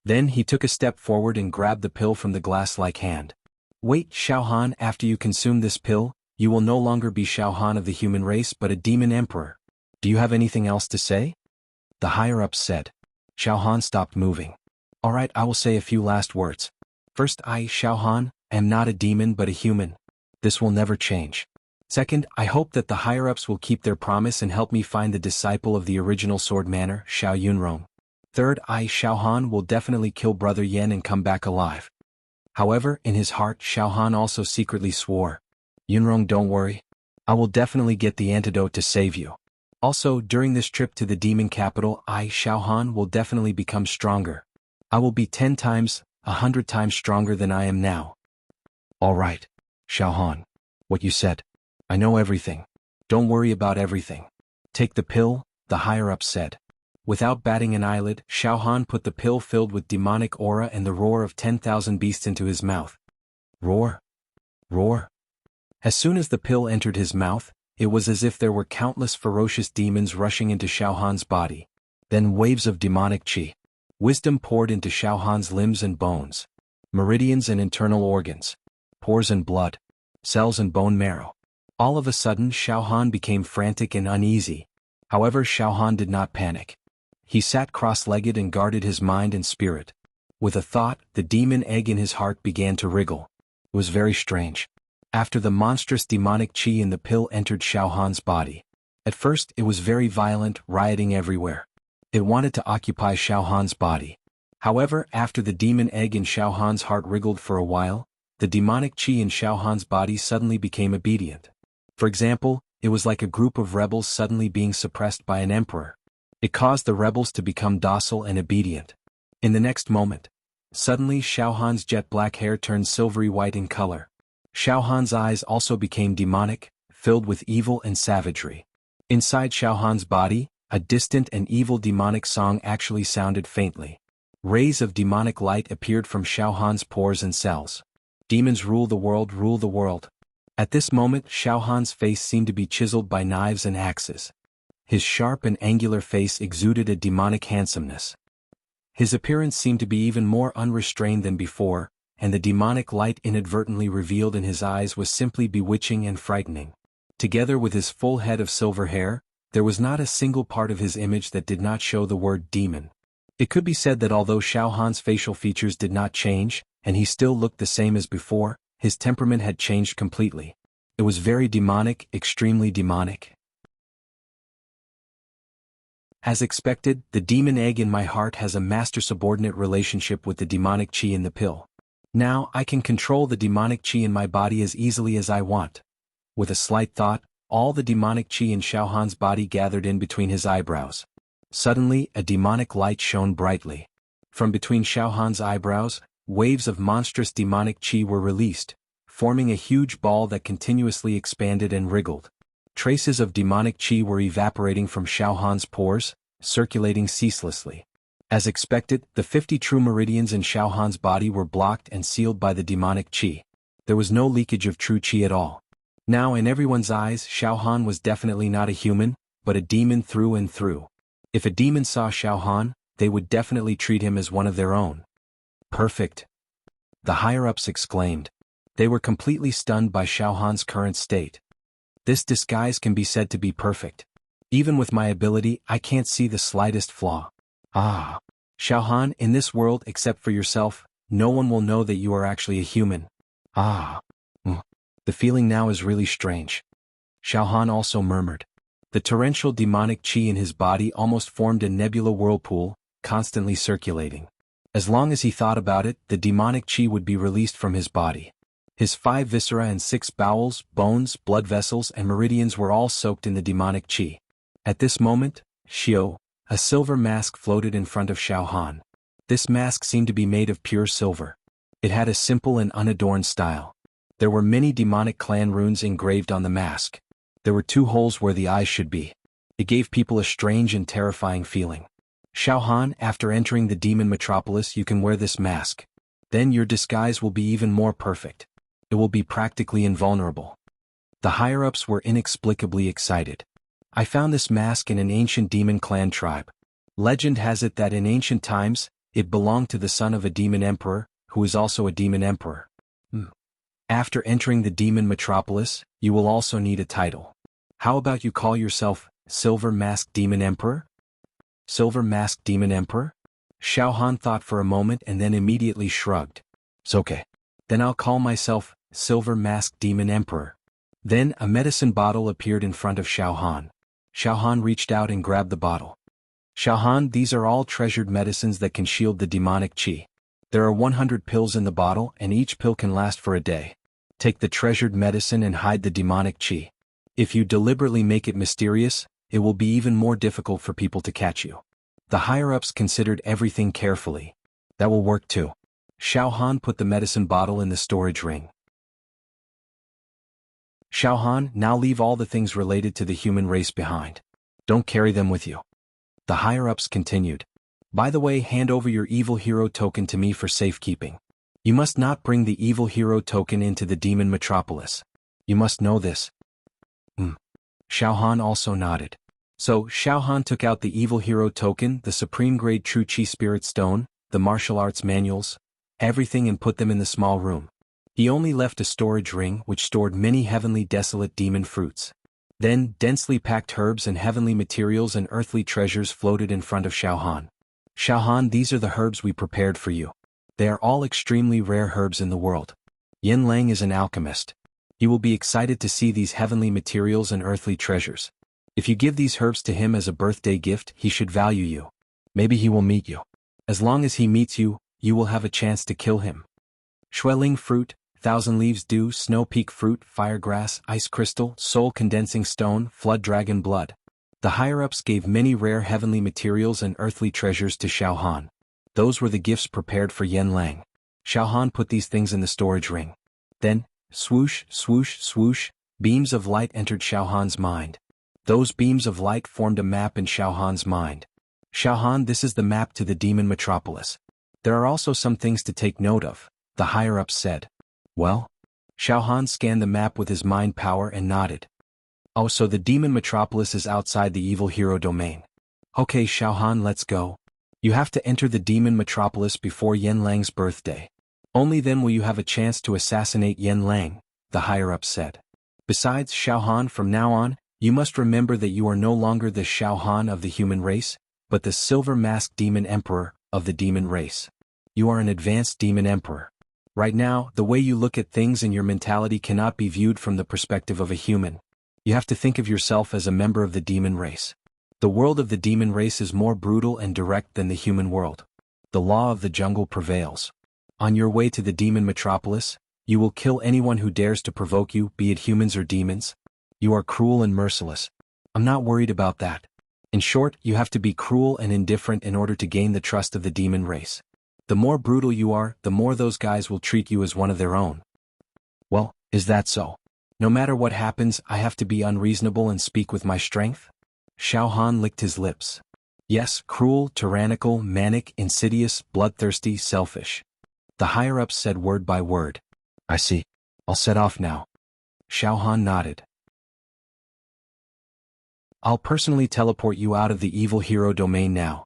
Then he took a step forward and grabbed the pill from the glass-like hand. Wait, Xiao Han, after you consume this pill, you will no longer be Xiao Han of the human race but a demon emperor. Do you have anything else to say? The higher-ups said. Xiao Han stopped moving. Alright, I will say a few last words. First, I, Xiao Han, am not a demon but a human. This will never change. Second, I hope that the higher-ups will keep their promise and help me find the disciple of the original sword manner, Xiao Yunrong. Third, I, Xiao Han, will definitely kill Brother Yan and come back alive. However, in his heart, Xiao Han also secretly swore. Yunrong, don't worry. I will definitely get the antidote to save you. Also, during this trip to the demon capital, I, Xiao Han, will definitely become stronger. I will be 10 times, 100 times stronger than I am now. All right, Xiao Han. What you said. I know everything. Don't worry about everything. Take the pill, the higher-up said. Without batting an eyelid, Xiao Han put the pill filled with demonic aura and the roar of 10,000 beasts into his mouth. Roar. Roar. As soon as the pill entered his mouth, it was as if there were countless ferocious demons rushing into Xiao Han's body. Then waves of demonic qi. Wisdom poured into Xiao Han's limbs and bones. Meridians and internal organs. Pores and blood. Cells and bone marrow. All of a sudden Xiao Han became frantic and uneasy. However, Xiao Han did not panic. He sat cross-legged and guarded his mind and spirit. With a thought, the demon egg in his heart began to wriggle. It was very strange. After the monstrous demonic qi in the pill entered Xiao Han's body. At first it was very violent, rioting everywhere. It wanted to occupy Xiao Han's body. However, after the demon egg in Xiao Han's heart wriggled for a while, the demonic qi in Xiao Han's body suddenly became obedient. For example, it was like a group of rebels suddenly being suppressed by an emperor. It caused the rebels to become docile and obedient. In the next moment, suddenly Xiao Han's jet black hair turned silvery white in color. Xiao Han's eyes also became demonic, filled with evil and savagery. Inside Xiao Han's body, a distant and evil demonic song actually sounded faintly. Rays of demonic light appeared from Xiao Han's pores and cells. Demons rule the world, rule the world. At this moment Xiao Han's face seemed to be chiseled by knives and axes. His sharp and angular face exuded a demonic handsomeness. His appearance seemed to be even more unrestrained than before, and the demonic light inadvertently revealed in his eyes was simply bewitching and frightening. Together with his full head of silver hair, there was not a single part of his image that did not show the word demon. It could be said that although Xiao Han's facial features did not change, and he still looked the same as before, his temperament had changed completely. It was very demonic, extremely demonic. As expected, the demon egg in my heart has a master-subordinate relationship with the demonic qi in the pill. Now I can control the demonic qi in my body as easily as I want. With a slight thought, all the demonic qi in Xiao Han's body gathered in between his eyebrows. Suddenly, a demonic light shone brightly. From between Xiao Han's eyebrows, waves of monstrous demonic qi were released, forming a huge ball that continuously expanded and wriggled. Traces of demonic qi were evaporating from Xiao Han's pores, circulating ceaselessly. As expected, the 50 true meridians in Xiao Han's body were blocked and sealed by the demonic qi. There was no leakage of true qi at all. Now in everyone's eyes, Xiao Han was definitely not a human, but a demon through and through. If a demon saw Xiao Han, they would definitely treat him as one of their own. Perfect. The higher-ups exclaimed. They were completely stunned by Xiao Han's current state. This disguise can be said to be perfect. Even with my ability, I can't see the slightest flaw. Ah. Xiao Han, in this world except for yourself, no one will know that you are actually a human. Ah. The feeling now is really strange. Xiao Han also murmured. The torrential demonic qi in his body almost formed a nebula whirlpool, constantly circulating. As long as he thought about it, the demonic qi would be released from his body. His 5 viscera and 6 bowels, bones, blood vessels and meridians were all soaked in the demonic qi. At this moment, Xiao, a silver mask floated in front of Xiao Han. This mask seemed to be made of pure silver. It had a simple and unadorned style. There were many demonic clan runes engraved on the mask. There were 2 holes where the eyes should be. It gave people a strange and terrifying feeling. Xiao Han, after entering the demon metropolis, you can wear this mask. Then your disguise will be even more perfect. It will be practically invulnerable. The higher-ups were inexplicably excited. I found this mask in an ancient demon clan tribe. Legend has it that in ancient times, it belonged to the son of a demon emperor, who is also a demon emperor. After entering the demon metropolis, you will also need a title. How about you call yourself Silver Masked Demon Emperor? Silver Masked Demon Emperor? Xiao Han thought for a moment and then immediately shrugged. It's okay. Then I'll call myself Silver Masked Demon Emperor. Then a medicine bottle appeared in front of Xiao Han. Xiao Han reached out and grabbed the bottle. Xiao Han, these are all treasured medicines that can shield the demonic qi. There are 100 pills in the bottle and each pill can last for a day. Take the treasured medicine and hide the demonic qi. If you deliberately make it mysterious, it will be even more difficult for people to catch you. The higher-ups considered everything carefully. That will work too. Xiao Han put the medicine bottle in the storage ring. Xiao Han, now leave all the things related to the human race behind. Don't carry them with you. The higher-ups continued. By the way, hand over your evil hero token to me for safekeeping. You must not bring the evil hero token into the demon metropolis. You must know this. Xiao Han also nodded. So, Xiao Han took out the evil hero token, the supreme grade true chi spirit stone, the martial arts manuals, everything, and put them in the small room. He only left a storage ring which stored many heavenly desolate demon fruits. Then, densely packed herbs and heavenly materials and earthly treasures floated in front of Xiao Han. Xiao Han, these are the herbs we prepared for you. They are all extremely rare herbs in the world. Yen Lang is an alchemist. He will be excited to see these heavenly materials and earthly treasures. If you give these herbs to him as a birthday gift, he should value you. Maybe he will meet you. As long as he meets you, you will have a chance to kill him. Xueling fruit, Thousand Leaves Dew, Snow Peak fruit, Firegrass, Ice Crystal, Soul Condensing Stone, Flood Dragon Blood. The higher-ups gave many rare heavenly materials and earthly treasures to Xiao Han. Those were the gifts prepared for Yen Lang. Xiao Han put these things in the storage ring. Then, swoosh, swoosh, swoosh, beams of light entered Xiao Han's mind. Those beams of light formed a map in Xiao Han's mind. Xiao Han, this is the map to the demon metropolis. There are also some things to take note of, the higher-ups said. Well? Xiao Han scanned the map with his mind power and nodded. Oh, so the demon metropolis is outside the evil hero domain. Okay, Xiao Han, let's go. You have to enter the demon metropolis before Yen Lang's birthday. Only then will you have a chance to assassinate Yen Lang, the higher-ups said. Besides, Xiao Han, from now on, you must remember that you are no longer the Xiao Han of the human race, but the silver-masked demon emperor of the demon race. You are an advanced demon emperor. Right now, the way you look at things and your mentality cannot be viewed from the perspective of a human. You have to think of yourself as a member of the demon race. The world of the demon race is more brutal and direct than the human world. The law of the jungle prevails. On your way to the demon metropolis, you will kill anyone who dares to provoke you, be it humans or demons. You are cruel and merciless. I'm not worried about that. In short, you have to be cruel and indifferent in order to gain the trust of the demon race. The more brutal you are, the more those guys will treat you as one of their own. Well, is that so? No matter what happens, I have to be unreasonable and speak with my strength? Xiao Han licked his lips. Yes, cruel, tyrannical, manic, insidious, bloodthirsty, selfish. The higher-ups said word by word. I see. I'll set off now. Xiao Han nodded. I'll personally teleport you out of the evil hero domain now.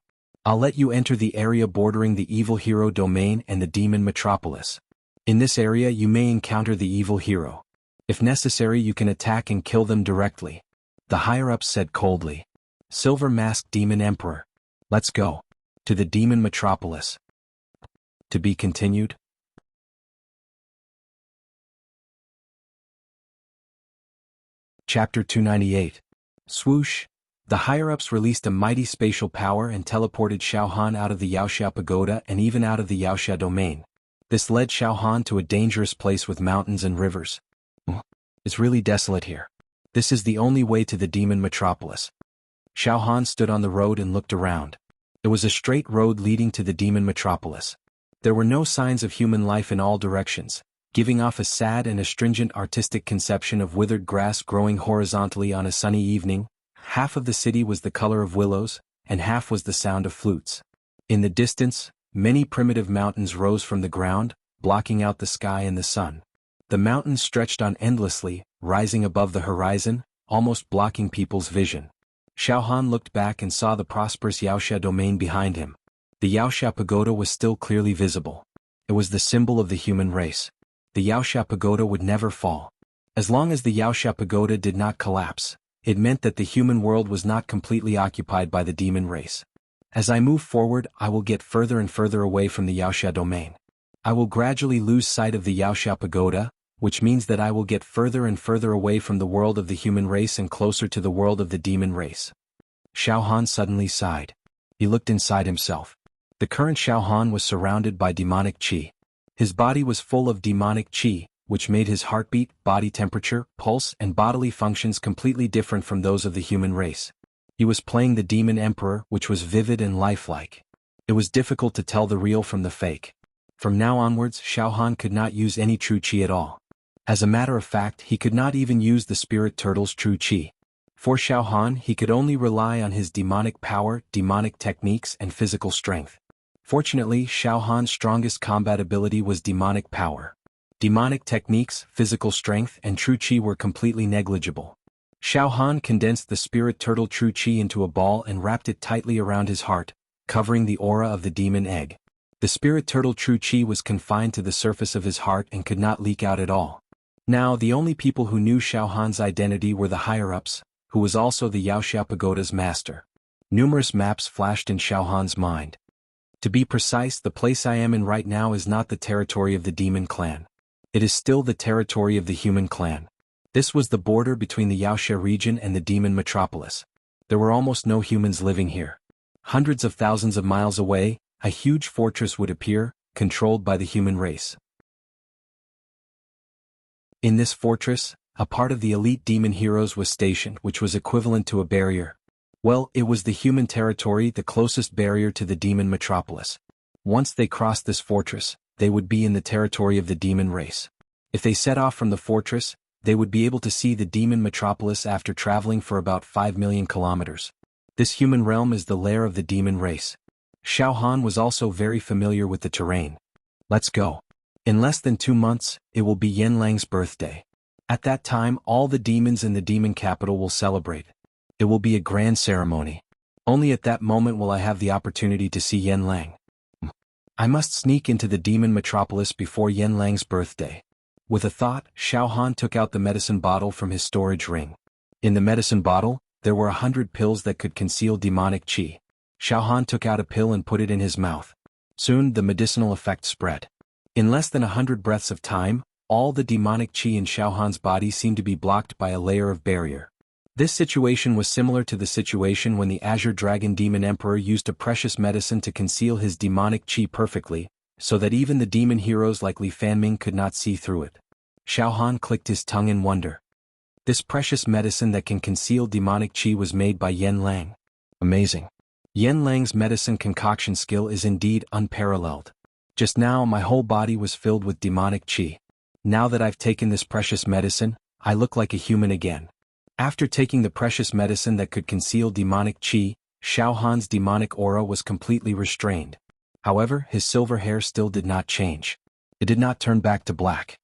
I'll let you enter the area bordering the evil hero domain and the demon metropolis. In this area you may encounter the evil hero. If necessary, you can attack and kill them directly. The higher-ups said coldly. Silver Masked Demon Emperor. Let's go. To the demon metropolis. To be continued. Chapter 298. Swoosh. The higher-ups released a mighty spatial power and teleported Xiao Han out of the Yaoxia Pagoda and even out of the Yaoxia domain. This led Xiao Han to a dangerous place with mountains and rivers. It's really desolate here. This is the only way to the demon metropolis. Xiao Han stood on the road and looked around. It was a straight road leading to the demon metropolis. There were no signs of human life in all directions, giving off a sad and astringent artistic conception of withered grass growing horizontally on a sunny evening. Half of the city was the color of willows, and half was the sound of flutes. In the distance, many primitive mountains rose from the ground, blocking out the sky and the sun. The mountains stretched on endlessly, rising above the horizon, almost blocking people's vision. Xiao Han looked back and saw the prosperous Yaoxia domain behind him. The Yaoxia Pagoda was still clearly visible. It was the symbol of the human race. The Yaoxia Pagoda would never fall. As long as the Yaoxia Pagoda did not collapse, it meant that the human world was not completely occupied by the demon race. As I move forward, I will get further and further away from the Yaoxia domain. I will gradually lose sight of the Yaoxia Pagoda, which means that I will get further and further away from the world of the human race and closer to the world of the demon race. Xiao Han suddenly sighed. He looked inside himself. The current Xiao Han was surrounded by demonic qi. His body was full of demonic qi, which made his heartbeat, body temperature, pulse, and bodily functions completely different from those of the human race. He was playing the demon emperor, which was vivid and lifelike. It was difficult to tell the real from the fake. From now onwards, Xiao Han could not use any true qi at all. As a matter of fact, he could not even use the spirit turtle's true qi. For Xiao Han, he could only rely on his demonic power, demonic techniques, and physical strength. Fortunately, Xiao Han's strongest combat ability was demonic power. Demonic techniques, physical strength, and true qi were completely negligible. Xiao Han condensed the spirit turtle true qi into a ball and wrapped it tightly around his heart, covering the aura of the demon egg. The spirit turtle true qi was confined to the surface of his heart and could not leak out at all. Now the only people who knew Xiao Han's identity were the higher-ups, who was also the Yaoxia Pagoda's master. Numerous maps flashed in Xiao Han's mind. To be precise, the place I am in right now is not the territory of the demon clan. It is still the territory of the human clan. This was the border between the Yaoxia region and the demon metropolis. There were almost no humans living here. Hundreds of thousands of miles away, a huge fortress would appear, controlled by the human race. In this fortress, a part of the elite demon heroes was stationed, which was equivalent to a barrier. Well, it was the human territory, the closest barrier to the demon metropolis. Once they crossed this fortress, they would be in the territory of the demon race. If they set off from the fortress, they would be able to see the demon metropolis after traveling for about 5 million kilometers. This human realm is the lair of the demon race. Xiao Han was also very familiar with the terrain. Let's go. In less than 2 months, it will be Yanlang's birthday. At that time, all the demons in the demon capital will celebrate. It will be a grand ceremony. Only at that moment will I have the opportunity to see Yanlang. I must sneak into the demon metropolis before Yanlang's birthday. With a thought, Xiao Han took out the medicine bottle from his storage ring. In the medicine bottle, there were 100 pills that could conceal demonic qi. Xiao Han took out a pill and put it in his mouth. Soon the medicinal effect spread. In less than 100 breaths of time, all the demonic qi in Xiao Han's body seemed to be blocked by a layer of barrier. This situation was similar to the situation when the Azure Dragon Demon Emperor used a precious medicine to conceal his demonic qi perfectly, so that even the demon heroes like Li Fanming could not see through it. Xiao Han clicked his tongue in wonder. This precious medicine that can conceal demonic qi was made by Yanlang. Amazing. Yanlang's medicine concoction skill is indeed unparalleled. Just now my whole body was filled with demonic qi. Now that I've taken this precious medicine, I look like a human again. After taking the precious medicine that could conceal demonic qi, Xiao Han's demonic aura was completely restrained. However, his silver hair still did not change. It did not turn back to black.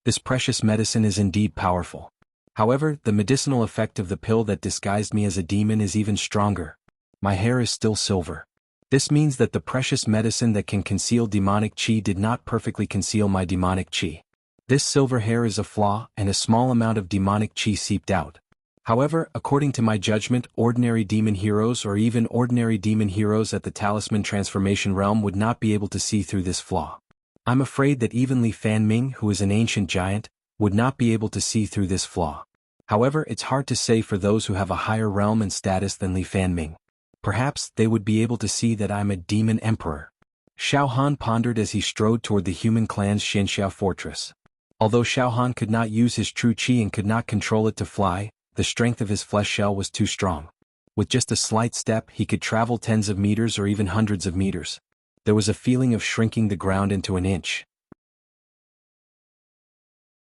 This precious medicine is indeed powerful. However, the medicinal effect of the pill that disguised me as a demon is even stronger. My hair is still silver. This means that the precious medicine that can conceal demonic qi did not perfectly conceal my demonic qi. This silver hair is a flaw, and a small amount of demonic qi seeped out. However, according to my judgment, ordinary demon heroes or even ordinary demon heroes at the Talisman Transformation Realm would not be able to see through this flaw. I'm afraid that even Li Fanming, who is an ancient giant, would not be able to see through this flaw. However, it's hard to say for those who have a higher realm and status than Li Fanming. Perhaps they would be able to see that I'm a demon emperor. Xiao Han pondered as he strode toward the human clan's Xianxia fortress. Although Xiao Han could not use his true qi and could not control it to fly, the strength of his flesh shell was too strong. With just a slight step, he could travel tens of meters or even hundreds of meters. There was a feeling of shrinking the ground into an inch.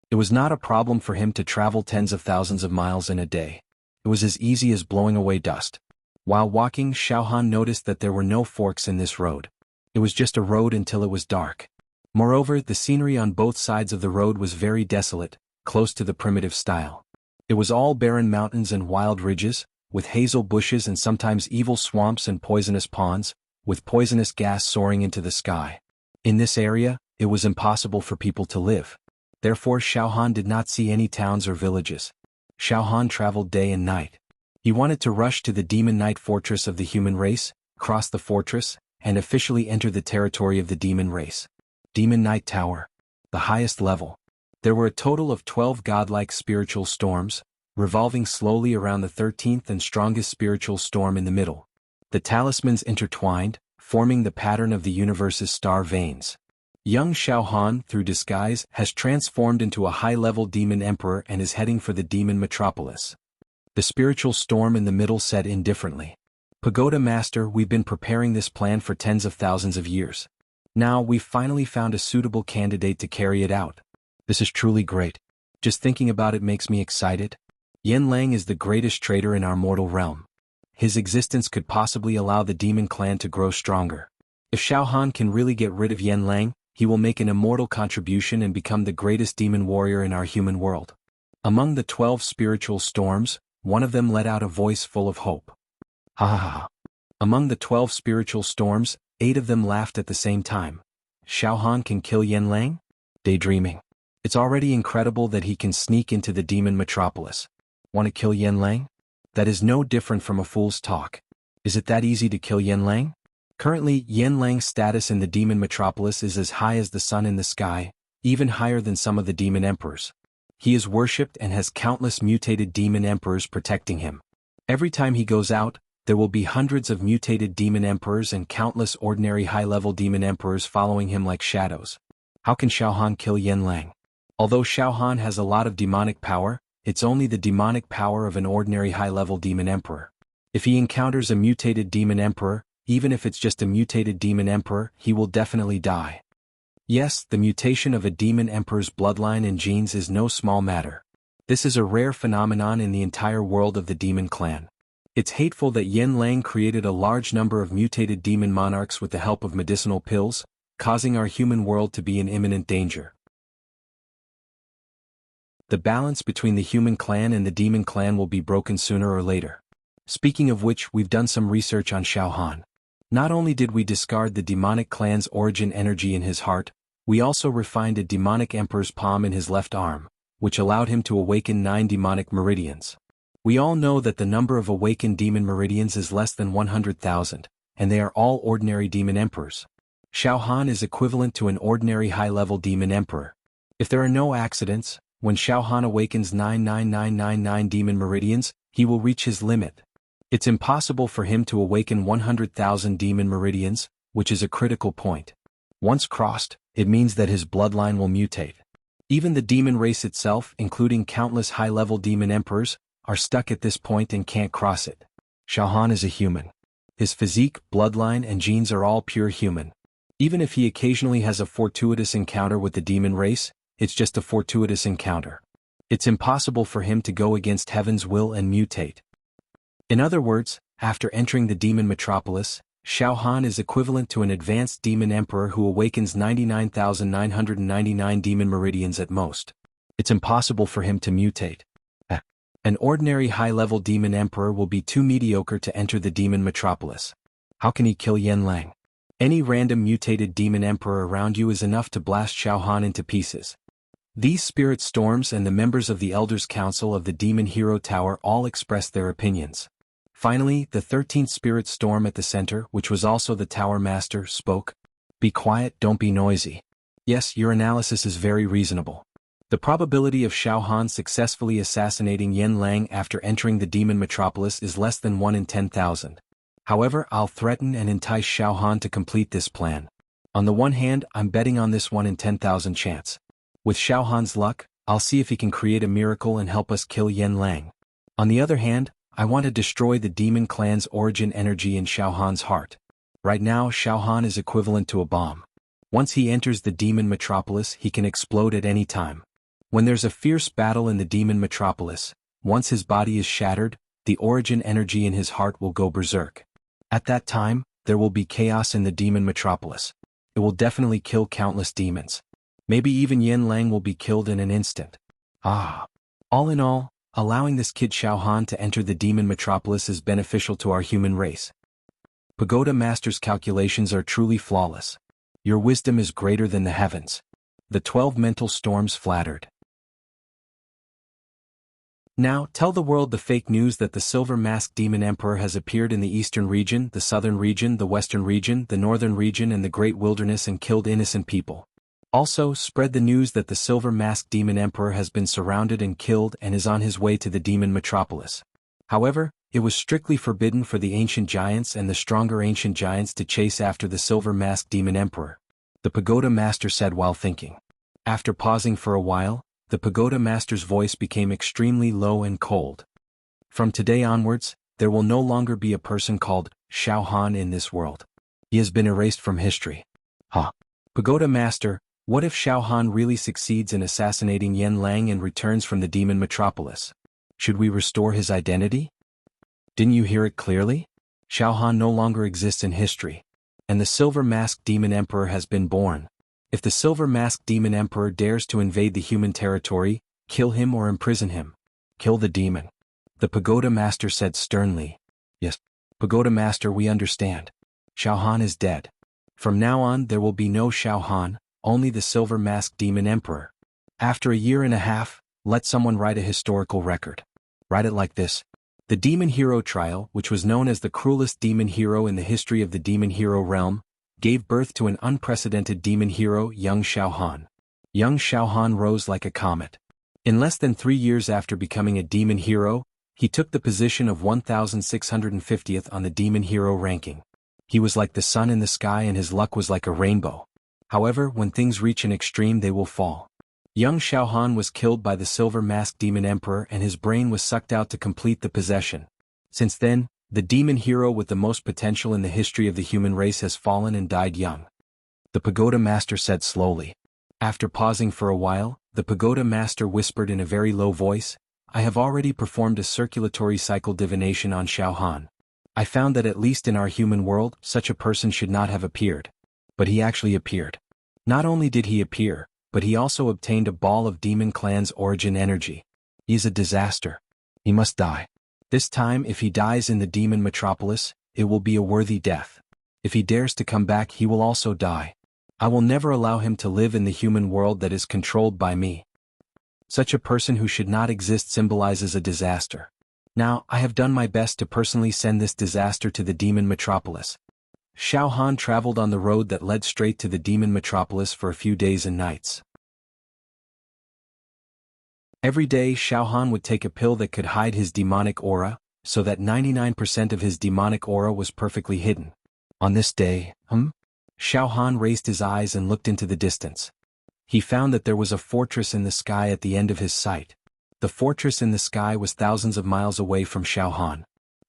It was not a problem for him to travel tens of thousands of miles in a day. It was as easy as blowing away dust. While walking, Xiao Han noticed that there were no forks in this road. It was just a road until it was dark. Moreover, the scenery on both sides of the road was very desolate, close to the primitive style. It was all barren mountains and wild ridges, with hazel bushes and sometimes evil swamps and poisonous ponds, with poisonous gas soaring into the sky. In this area, it was impossible for people to live. Therefore Xiao Han did not see any towns or villages. Xiao Han traveled day and night. He wanted to rush to the Demon Knight fortress of the human race, cross the fortress, and officially enter the territory of the demon race. Demon Knight Tower. The highest level. There were a total of 12 godlike spiritual storms, revolving slowly around the 13th and strongest spiritual storm in the middle. The talismans intertwined, forming the pattern of the universe's star veins. Young Xiao Han, through disguise, has transformed into a high-level demon emperor and is heading for the demon metropolis. The spiritual storm in the middle said indifferently. Pagoda Master, we've been preparing this plan for tens of thousands of years. Now we've finally found a suitable candidate to carry it out. This is truly great. Just thinking about it makes me excited. Yan Lang is the greatest traitor in our mortal realm. His existence could possibly allow the demon clan to grow stronger. If Xiao Han can really get rid of Yan Lang, he will make an immortal contribution and become the greatest demon warrior in our human world. Among the 12 spiritual storms, one of them let out a voice full of hope. Ha ha ha. Among the 12 spiritual storms, 8 of them laughed at the same time. Xiao Han can kill Yan Lang? Daydreaming. It's already incredible that he can sneak into the demon metropolis. Want to kill Yan Lang? That is no different from a fool's talk. Is it that easy to kill Yan Lang? Currently, Yan Lang's status in the demon metropolis is as high as the sun in the sky, even higher than some of the demon emperors. He is worshipped and has countless mutated demon emperors protecting him. Every time he goes out, there will be hundreds of mutated demon emperors and countless ordinary high-level demon emperors following him like shadows. How can Xiao Han kill Yan Lang? Although Xiao Han has a lot of demonic power, it's only the demonic power of an ordinary high-level demon emperor. If he encounters a mutated demon emperor, even if it's just a mutated demon emperor, he will definitely die. Yes, the mutation of a demon emperor's bloodline and genes is no small matter. This is a rare phenomenon in the entire world of the demon clan. It's hateful that Yan Lang created a large number of mutated demon monarchs with the help of medicinal pills, causing our human world to be in imminent danger. The balance between the human clan and the demon clan will be broken sooner or later. Speaking of which, we've done some research on Xiao Han. Not only did we discard the demonic clan's origin energy in his heart, we also refined a demonic emperor's palm in his left arm, which allowed him to awaken 9 demonic meridians. We all know that the number of awakened demon meridians is less than 100,000, and they are all ordinary demon emperors. Xiao Han is equivalent to an ordinary high-level demon emperor. If there are no accidents, when Xiao Han awakens 99999 demon meridians, he will reach his limit. It's impossible for him to awaken 100,000 demon meridians, which is a critical point. Once crossed, it means that his bloodline will mutate. Even the demon race itself, including countless high-level demon emperors, are stuck at this point and can't cross it. Xiao Han is a human. His physique, bloodline and genes are all pure human. Even if he occasionally has a fortuitous encounter with the demon race, it's just a fortuitous encounter. It's impossible for him to go against heaven's will and mutate. In other words, after entering the demon metropolis, Xiao Han is equivalent to an advanced demon emperor who awakens 99,999 demon meridians at most. It's impossible for him to mutate. An ordinary high-level demon emperor will be too mediocre to enter the demon metropolis. How can he kill Yan Lang? Any random mutated demon emperor around you is enough to blast Xiao Han into pieces. These spirit storms and the members of the Elders' Council of the Demon Hero Tower all expressed their opinions. Finally, the 13th spirit storm at the center, which was also the Tower Master, spoke. Be quiet, don't be noisy. Yes, your analysis is very reasonable. The probability of Xiao Han successfully assassinating Yan Lang after entering the demon metropolis is less than 1 in 10,000. However, I'll threaten and entice Xiao Han to complete this plan. On the one hand, I'm betting on this 1 in 10,000 chance. With Xiao Han's luck, I'll see if he can create a miracle and help us kill Yan Lang. On the other hand, I want to destroy the demon clan's origin energy in Xiao Han's heart. Right now, Xiao Han is equivalent to a bomb. Once he enters the demon metropolis, he can explode at any time. When there's a fierce battle in the demon metropolis, once his body is shattered, the origin energy in his heart will go berserk. At that time, there will be chaos in the demon metropolis. It will definitely kill countless demons. Maybe even Yan Lang will be killed in an instant. All in all, allowing this kid Xiao Han to enter the demon metropolis is beneficial to our human race. Pagoda Master's calculations are truly flawless. Your wisdom is greater than the heavens. The 12 mental storms flattered. Now, tell the world the fake news that the silver-masked demon emperor has appeared in the eastern region, the southern region, the western region, the northern region and the great wilderness and killed innocent people. Also, spread the news that the silver-masked demon emperor has been surrounded and killed and is on his way to the demon metropolis. However, it was strictly forbidden for the ancient giants and the stronger ancient giants to chase after the silver-masked demon emperor, the Pagoda Master said while thinking. After pausing for a while, the Pagoda Master's voice became extremely low and cold. From today onwards, there will no longer be a person called Xiao Han in this world. He has been erased from history. Pagoda Master, what if Xiao Han really succeeds in assassinating Yan Lang and returns from the demon metropolis? Should we restore his identity? Didn't you hear it clearly? Xiao Han no longer exists in history. And the silver-masked demon emperor has been born. If the silver-masked demon emperor dares to invade the human territory, kill him or imprison him. Kill the demon. The pagoda master said sternly. Yes, pagoda master, we understand. Xiao Han is dead. From now on there will be no Xiao Han, only the silver-masked demon emperor. After a year and a half, let someone write a historical record. Write it like this. The demon hero trial, which was known as the cruelest demon hero in the history of the demon hero realm, gave birth to an unprecedented demon hero, young Xiao Han. Young Xiao Han rose like a comet. In less than 3 years after becoming a demon hero, he took the position of 1650th on the demon hero ranking. He was like the sun in the sky and his luck was like a rainbow. However, when things reach an extreme they will fall. Young Xiao Han was killed by the silver-masked demon emperor and his brain was sucked out to complete the possession. Since then, the demon hero with the most potential in the history of the human race has fallen and died young. The pagoda master said slowly. After pausing for a while, the pagoda master whispered in a very low voice, I have already performed a circulatory cycle divination on Xiao Han. I found that at least in our human world, such a person should not have appeared. But he actually appeared. Not only did he appear, but he also obtained a ball of demon clan's origin energy. He is a disaster. He must die. This time if he dies in the demon metropolis, it will be a worthy death. If he dares to come back he will also die. I will never allow him to live in the human world that is controlled by me. Such a person who should not exist symbolizes a disaster. Now, I have done my best to personally send this disaster to the demon metropolis. Xiao Han traveled on the road that led straight to the demon metropolis for a few days and nights. Every day Xiao Han would take a pill that could hide his demonic aura, so that 99% of his demonic aura was perfectly hidden. On this day, Xiao Han raised his eyes and looked into the distance. He found that there was a fortress in the sky at the end of his sight. The fortress in the sky was thousands of miles away from Xiao Han.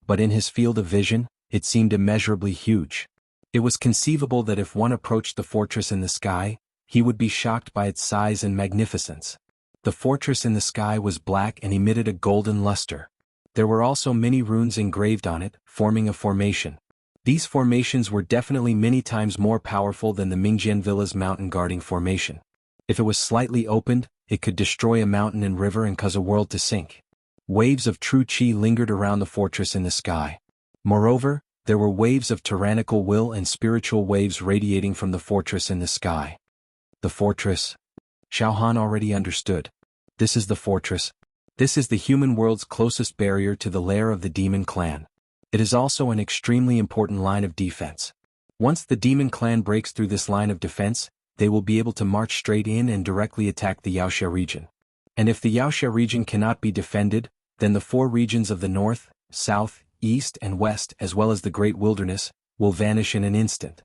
But in his field of vision, it seemed immeasurably huge. It was conceivable that if one approached the fortress in the sky, he would be shocked by its size and magnificence. The fortress in the sky was black and emitted a golden luster. There were also many runes engraved on it, forming a formation. These formations were definitely many times more powerful than the Mingjian Villa's mountain guarding formation. If it was slightly opened, it could destroy a mountain and river and cause a world to sink. Waves of true qi lingered around the fortress in the sky. Moreover, there were waves of tyrannical will and spiritual waves radiating from the fortress in the sky. The fortress? Xiao Han already understood. This is the fortress. This is the human world's closest barrier to the lair of the demon clan. It is also an extremely important line of defense. Once the demon clan breaks through this line of defense, they will be able to march straight in and directly attack the Yaoxia region. And if the Yaoxia region cannot be defended, then the 4 regions of the north, south, east and west as well as the great wilderness, will vanish in an instant.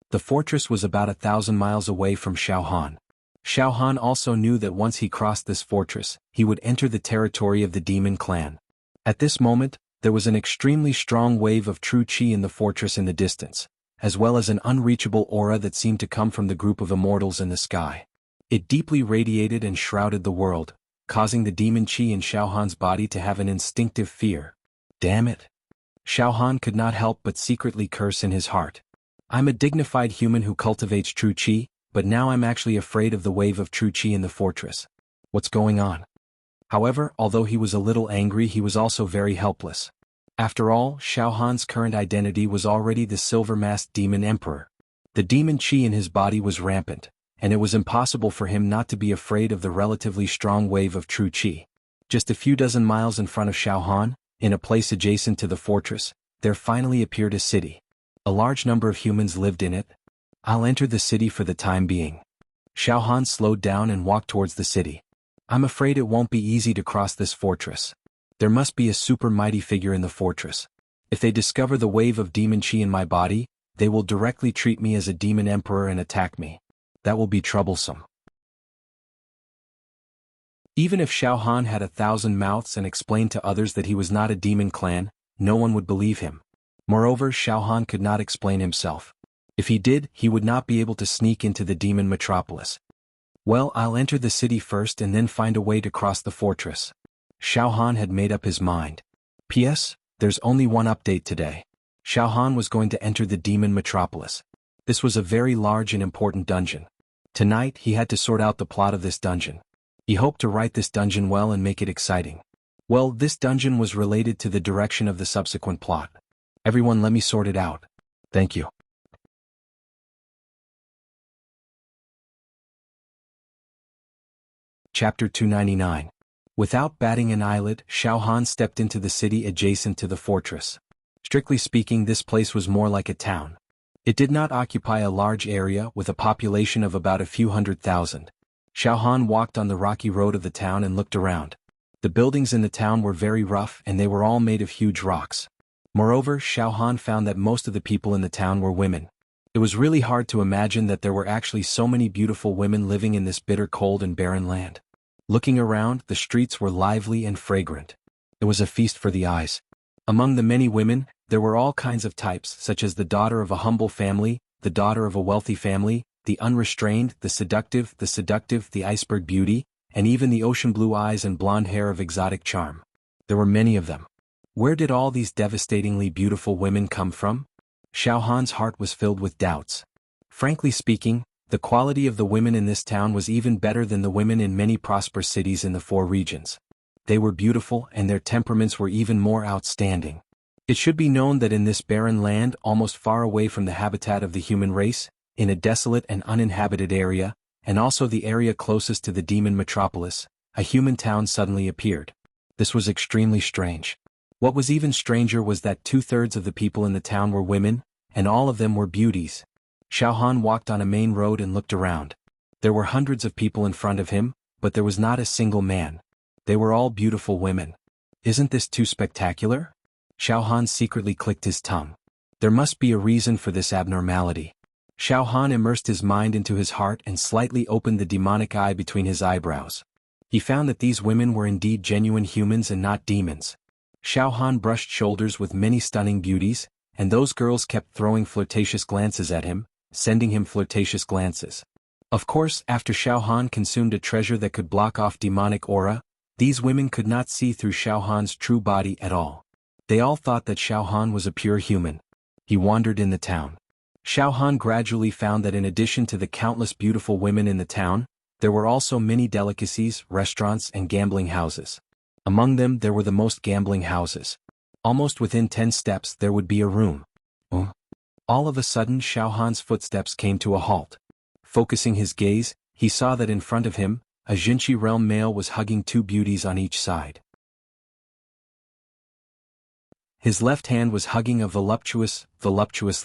The fortress was about 1,000 miles away from Xiao Han. Xiao Han also knew that once he crossed this fortress, he would enter the territory of the demon clan. At this moment, there was an extremely strong wave of true qi in the fortress in the distance, as well as an unreachable aura that seemed to come from the group of immortals in the sky. It deeply radiated and shrouded the world, causing the demon qi in Xiao Han's body to have an instinctive fear. Damn it! Xiao Han could not help but secretly curse in his heart. I'm a dignified human who cultivates true qi, but now I'm actually afraid of the wave of true qi in the fortress. What's going on? However, although he was a little angry, he was also very helpless. After all, Xiao Han's current identity was already the silver-masked demon emperor. The demon qi in his body was rampant, and it was impossible for him not to be afraid of the relatively strong wave of true qi. Just a few dozen miles in front of Xiao Han, in a place adjacent to the fortress, there finally appeared a city. A large number of humans lived in it. I'll enter the city for the time being. Xiao Han slowed down and walked towards the city. I'm afraid it won't be easy to cross this fortress. There must be a super mighty figure in the fortress. If they discover the wave of demon qi in my body, they will directly treat me as a demon emperor and attack me. That will be troublesome. Even if Xiao Han had 1,000 mouths and explained to others that he was not a demon clan, no one would believe him. Moreover, Xiao Han could not explain himself. If he did, he would not be able to sneak into the demon metropolis. Well, I'll enter the city first and then find a way to cross the fortress. Xiao Han had made up his mind. P.S. There's only one update today. Xiao Han was going to enter the demon metropolis. This was a very large and important dungeon. Tonight he had to sort out the plot of this dungeon. He hoped to write this dungeon well and make it exciting. Well, this dungeon was related to the direction of the subsequent plot. Everyone, let me sort it out. Thank you. Chapter 299. Without batting an eyelid, Xiao Han stepped into the city adjacent to the fortress. Strictly speaking, this place was more like a town. It did not occupy a large area with a population of about a few 100,000. Xiao Han walked on the rocky road of the town and looked around. The buildings in the town were very rough and they were all made of huge rocks. Moreover, Xiao Han found that most of the people in the town were women. It was really hard to imagine that there were actually so many beautiful women living in this bitter cold and barren land. Looking around, the streets were lively and fragrant. It was a feast for the eyes. Among the many women, there were all kinds of types, such as the daughter of a humble family, the daughter of a wealthy family, the unrestrained, the seductive, the iceberg beauty, and even the ocean blue eyes and blonde hair of exotic charm. There were many of them. Where did all these devastatingly beautiful women come from? Xiao Han's heart was filled with doubts. Frankly speaking, the quality of the women in this town was even better than the women in many prosperous cities in the 4 regions. They were beautiful and their temperaments were even more outstanding. It should be known that in this barren land, almost far away from the habitat of the human race, in a desolate and uninhabited area, and also the area closest to the demon metropolis, a human town suddenly appeared. This was extremely strange. What was even stranger was that 2/3 of the people in the town were women, and all of them were beauties. Xiao Han walked on a main road and looked around. There were hundreds of people in front of him, but there was not a single man. They were all beautiful women. Isn't this too spectacular? Xiao Han secretly clicked his tongue. There must be a reason for this abnormality. Xiao Han immersed his mind into his heart and slightly opened the demonic eye between his eyebrows. He found that these women were indeed genuine humans and not demons. Xiao Han brushed shoulders with many stunning beauties, and those girls kept throwing flirtatious glances at him, sending him flirtatious glances. Of course, after Xiao Han consumed a treasure that could block off demonic aura, these women could not see through Xiao Han's true body at all. They all thought that Xiao Han was a pure human. He wandered in the town. Xiao Han gradually found that in addition to the countless beautiful women in the town, there were also many delicacies, restaurants, and gambling houses. Among them there were the most gambling houses. Almost within 10 steps there would be a room. All of a sudden Xiao Han's footsteps came to a halt. Focusing his gaze, he saw that in front of him, a Jinchi realm male was hugging 2 beauties on each side. His left hand was hugging a voluptuous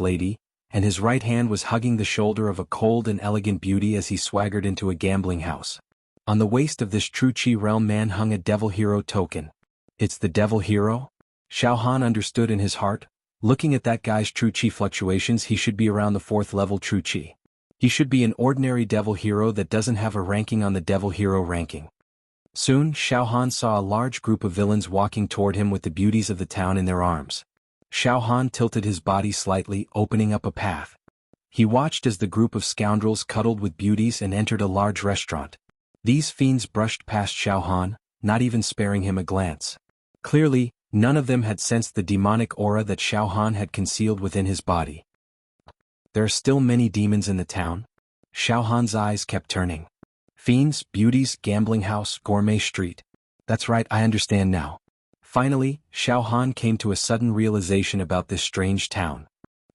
lady, and his right hand was hugging the shoulder of a cold and elegant beauty as he swaggered into a gambling house. On the waist of this true Qi realm man hung a devil hero token. It's the devil hero? Xiao Han understood in his heart. Looking at that guy's true Qi fluctuations, he should be around the 4th level true Qi. He should be an ordinary devil hero that doesn't have a ranking on the devil hero ranking. Soon, Xiao Han saw a large group of villains walking toward him with the beauties of the town in their arms. Xiao Han tilted his body slightly, opening up a path. He watched as the group of scoundrels cuddled with beauties and entered a large restaurant. These fiends brushed past Xiao Han, not even sparing him a glance. Clearly, none of them had sensed the demonic aura that Xiao Han had concealed within his body. There are still many demons in the town. Xiao Han's eyes kept turning. Fiends, beauties, gambling house, gourmet street. That's right, I understand now. Finally, Xiao Han came to a sudden realization about this strange town.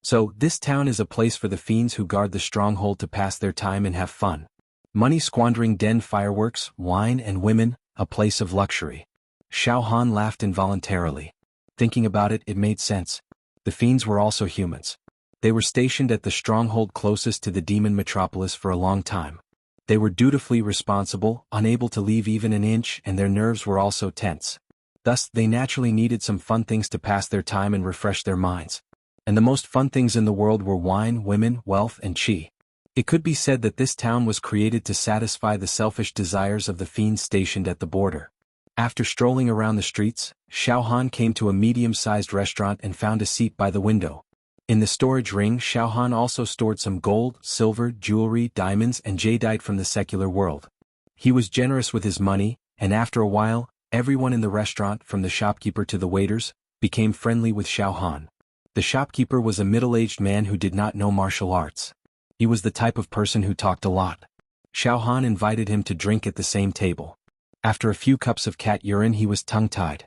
So, this town is a place for the fiends who guard the stronghold to pass their time and have fun. Money-squandering den, fireworks, wine and women, a place of luxury. Xiao Han laughed involuntarily. Thinking about it, it made sense. The fiends were also humans. They were stationed at the stronghold closest to the demon metropolis for a long time. They were dutifully responsible, unable to leave even an inch, and their nerves were also tense. Thus, they naturally needed some fun things to pass their time and refresh their minds. And the most fun things in the world were wine, women, wealth, and qi. It could be said that this town was created to satisfy the selfish desires of the fiends stationed at the border. After strolling around the streets, Xiao Han came to a medium-sized restaurant and found a seat by the window. In the storage ring, Xiao Han also stored some gold, silver, jewelry, diamonds, and jadeite from the secular world. He was generous with his money, and after a while, Everyone in the restaurant, from the shopkeeper to the waiters, became friendly with Xiao Han. The shopkeeper was a middle-aged man who did not know martial arts. He was the type of person who talked a lot. Xiao Han invited him to drink at the same table. After a few cups of cat urine, he was tongue-tied.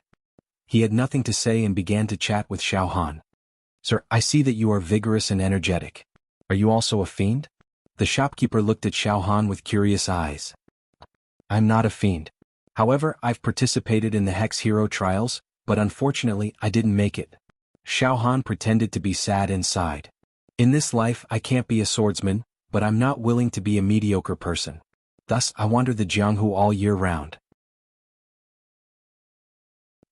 He had nothing to say and began to chat with Xiao Han. "Sir, I see that you are vigorous and energetic. Are you also a fiend?" The shopkeeper looked at Xiao Han with curious eyes. "I'm not a fiend. However, I've participated in the Hex Hero trials, but unfortunately I didn't make it." Xiao Han pretended to be sad inside. "In this life I can't be a swordsman, but I'm not willing to be a mediocre person. Thus I wander the Jianghu all year round.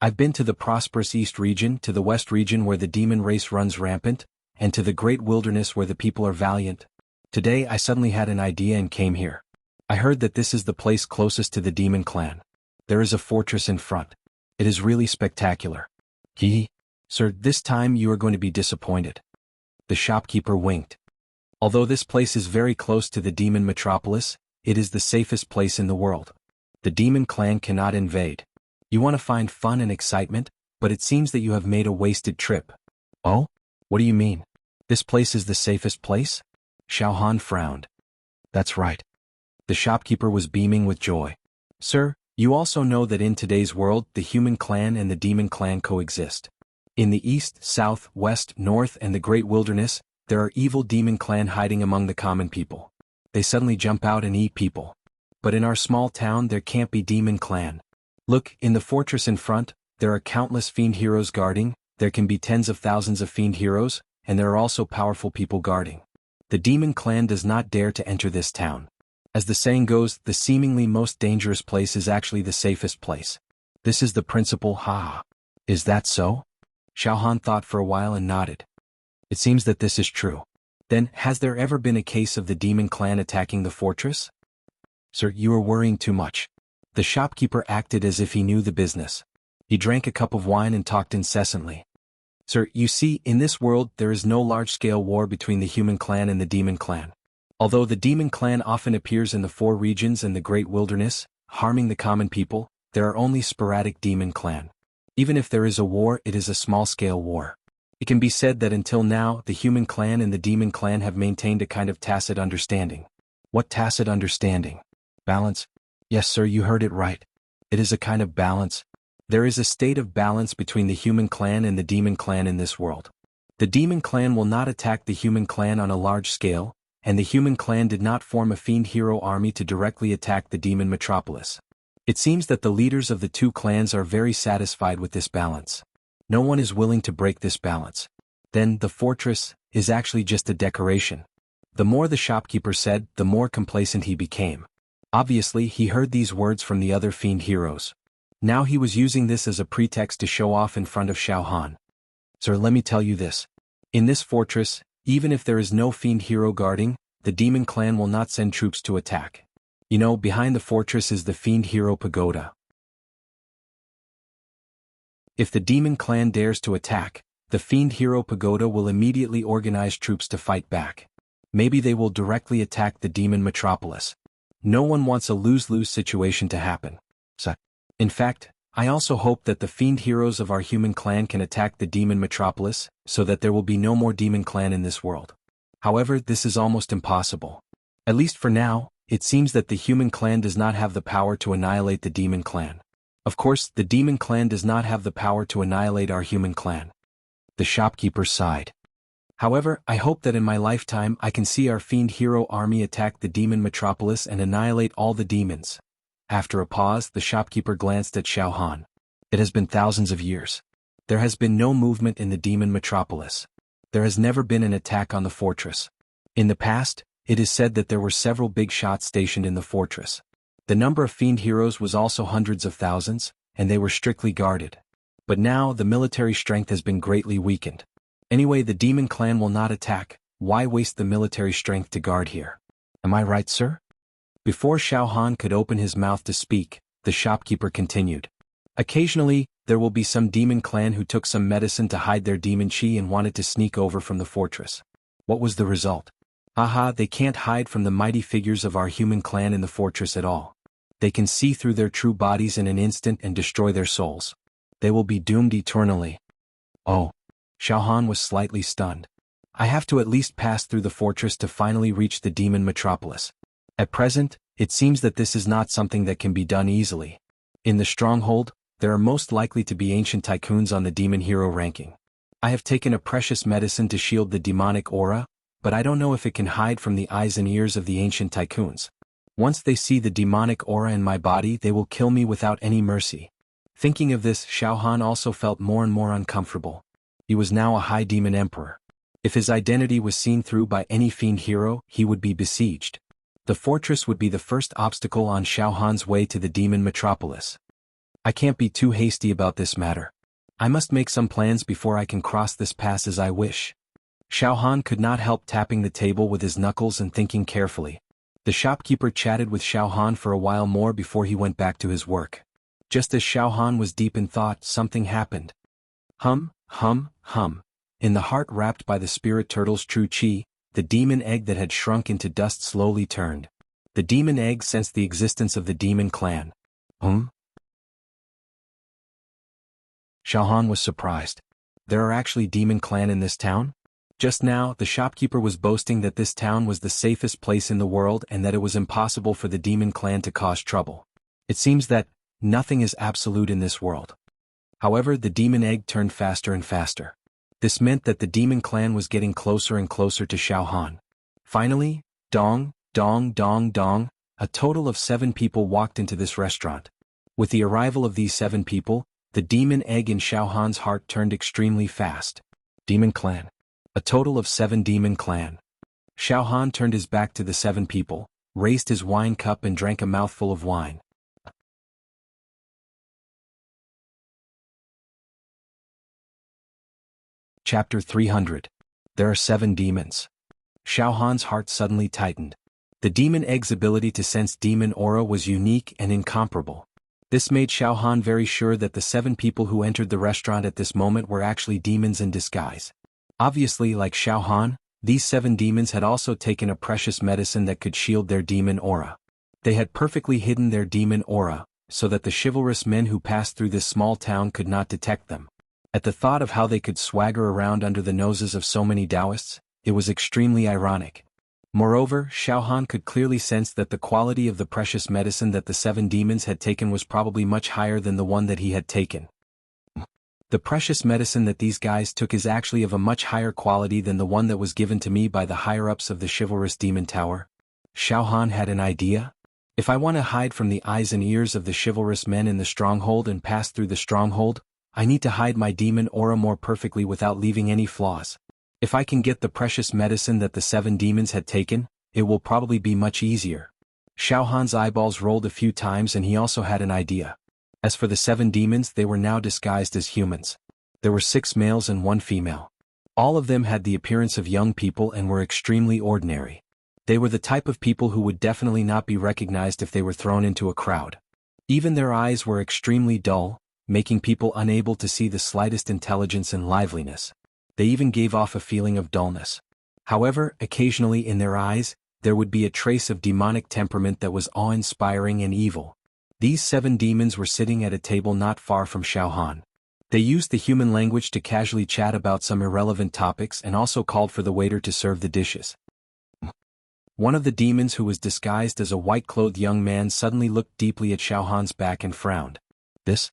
I've been to the prosperous East region, to the West region where the demon race runs rampant, and to the great wilderness where the people are valiant. Today I suddenly had an idea and came here. I heard that this is the place closest to the demon clan. There is a fortress in front. It is really spectacular. Sir, this time you are going to be disappointed." The shopkeeper winked. "Although this place is very close to the demon metropolis, it is the safest place in the world. The demon clan cannot invade. You want to find fun and excitement, but it seems that you have made a wasted trip." "Oh? What do you mean? This place is the safest place?" Xiao Han frowned. "That's right." The shopkeeper was beaming with joy. "Sir, you also know that in today's world the human clan and the demon clan coexist. In the east, south, west, north and the great wilderness, there are evil demon clan hiding among the common people. They suddenly jump out and eat people. But in our small town there can't be demon clan. Look, in the fortress in front, there are countless fiend heroes guarding, there can be tens of thousands of fiend heroes, and there are also powerful people guarding. The demon clan does not dare to enter this town. As the saying goes, the seemingly most dangerous place is actually the safest place. This is the principle, ha. Is that so?" Xiao Han thought for a while and nodded. "It seems that this is true. Then, has there ever been a case of the demon clan attacking the fortress?" "Sir, you are worrying too much." The shopkeeper acted as if he knew the business. He drank a cup of wine and talked incessantly. "Sir, you see, in this world there is no large-scale war between the human clan and the demon clan. Although the demon clan often appears in the four regions and the great wilderness, harming the common people, there are only sporadic demon clan. Even if there is a war, it is a small-scale war. It can be said that until now the human clan and the demon clan have maintained a kind of tacit understanding." "What tacit understanding? Balance?" "Yes, sir, you heard it right. It is a kind of balance. There is a state of balance between the human clan and the demon clan in this world. The demon clan will not attack the human clan on a large scale, and the human clan did not form a fiend hero army to directly attack the demon metropolis. It seems that the leaders of the two clans are very satisfied with this balance. No one is willing to break this balance. Then, the fortress is actually just a decoration." The more the shopkeeper said, the more complacent he became. Obviously, he heard these words from the other fiend heroes. Now he was using this as a pretext to show off in front of Xiao Han. "Sir, let me tell you this. In this fortress, even if there is no fiend hero guarding, the demon clan will not send troops to attack. You know, behind the fortress is the fiend hero pagoda. If the demon clan dares to attack, the fiend hero pagoda will immediately organize troops to fight back. Maybe they will directly attack the demon metropolis. No one wants a lose-lose situation to happen. So, in fact, I also hope that the fiend heroes of our human clan can attack the demon metropolis, so that there will be no more demon clan in this world. However, this is almost impossible. At least for now, it seems that the human clan does not have the power to annihilate the demon clan. Of course, the demon clan does not have the power to annihilate our human clan." The shopkeeper sighed. "However, I hope that in my lifetime I can see our fiend hero army attack the demon metropolis and annihilate all the demons." After a pause, the shopkeeper glanced at Xiao Han. "It has been thousands of years. There has been no movement in the demon metropolis. There has never been an attack on the fortress. In the past, it is said that there were several big shots stationed in the fortress. The number of fiend heroes was also hundreds of thousands, and they were strictly guarded. But now the military strength has been greatly weakened. Anyway, the demon clan will not attack. Why waste the military strength to guard here? Am I right, sir?" Before Xiao Han could open his mouth to speak, the shopkeeper continued. "Occasionally, there will be some demon clan who took some medicine to hide their demon chi and wanted to sneak over from the fortress. What was the result? Haha, they can't hide from the mighty figures of our human clan in the fortress at all. They can see through their true bodies in an instant and destroy their souls. They will be doomed eternally. Oh. Xiaohan was slightly stunned. I have to at least pass through the fortress to finally reach the demon metropolis. At present, it seems that this is not something that can be done easily. In the stronghold, there are most likely to be ancient tycoons on the demon hero ranking. I have taken a precious medicine to shield the demonic aura, but I don't know if it can hide from the eyes and ears of the ancient tycoons. Once they see the demonic aura in my body, they will kill me without any mercy. Thinking of this, Xiaohan also felt more and more uncomfortable. He was now a high demon emperor. If his identity was seen through by any fiend hero, he would be besieged. The fortress would be the first obstacle on Xiaohan's way to the demon metropolis. I can't be too hasty about this matter. I must make some plans before I can cross this pass as I wish. Xiaohan could not help tapping the table with his knuckles and thinking carefully. The shopkeeper chatted with Xiaohan for a while more before he went back to his work. Just as Xiaohan was deep in thought, something happened. Hum, hum, hum. In the heart wrapped by the spirit turtle's true chi, the demon egg that had shrunk into dust slowly turned. The demon egg sensed the existence of the demon clan. Xiaohan was surprised. There are actually demon clan in this town? Just now, the shopkeeper was boasting that this town was the safest place in the world and that it was impossible for the demon clan to cause trouble. It seems that nothing is absolute in this world. However, the demon egg turned faster and faster. This meant that the demon clan was getting closer and closer to Xiaohan. Finally, dong, dong, dong, dong, a total of 7 people walked into this restaurant. With the arrival of these 7 people, the demon egg in Xiaohan's heart turned extremely fast. Demon clan. A total of 7 demon clan. Xiaohan turned his back to the 7 people, raised his wine cup and drank a mouthful of wine. Chapter 300. There are 7 demons. Xiaohan's heart suddenly tightened. The demon egg's ability to sense demon aura was unique and incomparable. This made Xiaohan very sure that the 7 people who entered the restaurant at this moment were actually demons in disguise. Obviously, like Xiaohan, these 7 demons had also taken a precious medicine that could shield their demon aura. They had perfectly hidden their demon aura, so that the chivalrous men who passed through this small town could not detect them. At the thought of how they could swagger around under the noses of so many Taoists, it was extremely ironic. Moreover, Xiaohan could clearly sense that the quality of the precious medicine that the 7 demons had taken was probably much higher than the one that he had taken. The precious medicine that these guys took is actually of a much higher quality than the one that was given to me by the higher-ups of the chivalrous demon tower. Xiaohan had an idea. If I want to hide from the eyes and ears of the chivalrous men in the stronghold and pass through the stronghold, I need to hide my demon aura more perfectly without leaving any flaws. If I can get the precious medicine that the 7 demons had taken, it will probably be much easier. Xiaohan's eyeballs rolled a few times and he also had an idea. As for the 7 demons, they were now disguised as humans. There were 6 males and 1 female. All of them had the appearance of young people and were extremely ordinary. They were the type of people who would definitely not be recognized if they were thrown into a crowd. Even their eyes were extremely dull, making people unable to see the slightest intelligence and liveliness. They even gave off a feeling of dullness. However, occasionally in their eyes, there would be a trace of demonic temperament that was awe-inspiring and evil. These 7 demons were sitting at a table not far from Xiaohan. They used the human language to casually chat about some irrelevant topics and also called for the waiter to serve the dishes. One of the demons, who was disguised as a white-clothed young man, suddenly looked deeply at Xiaohan's back and frowned. This?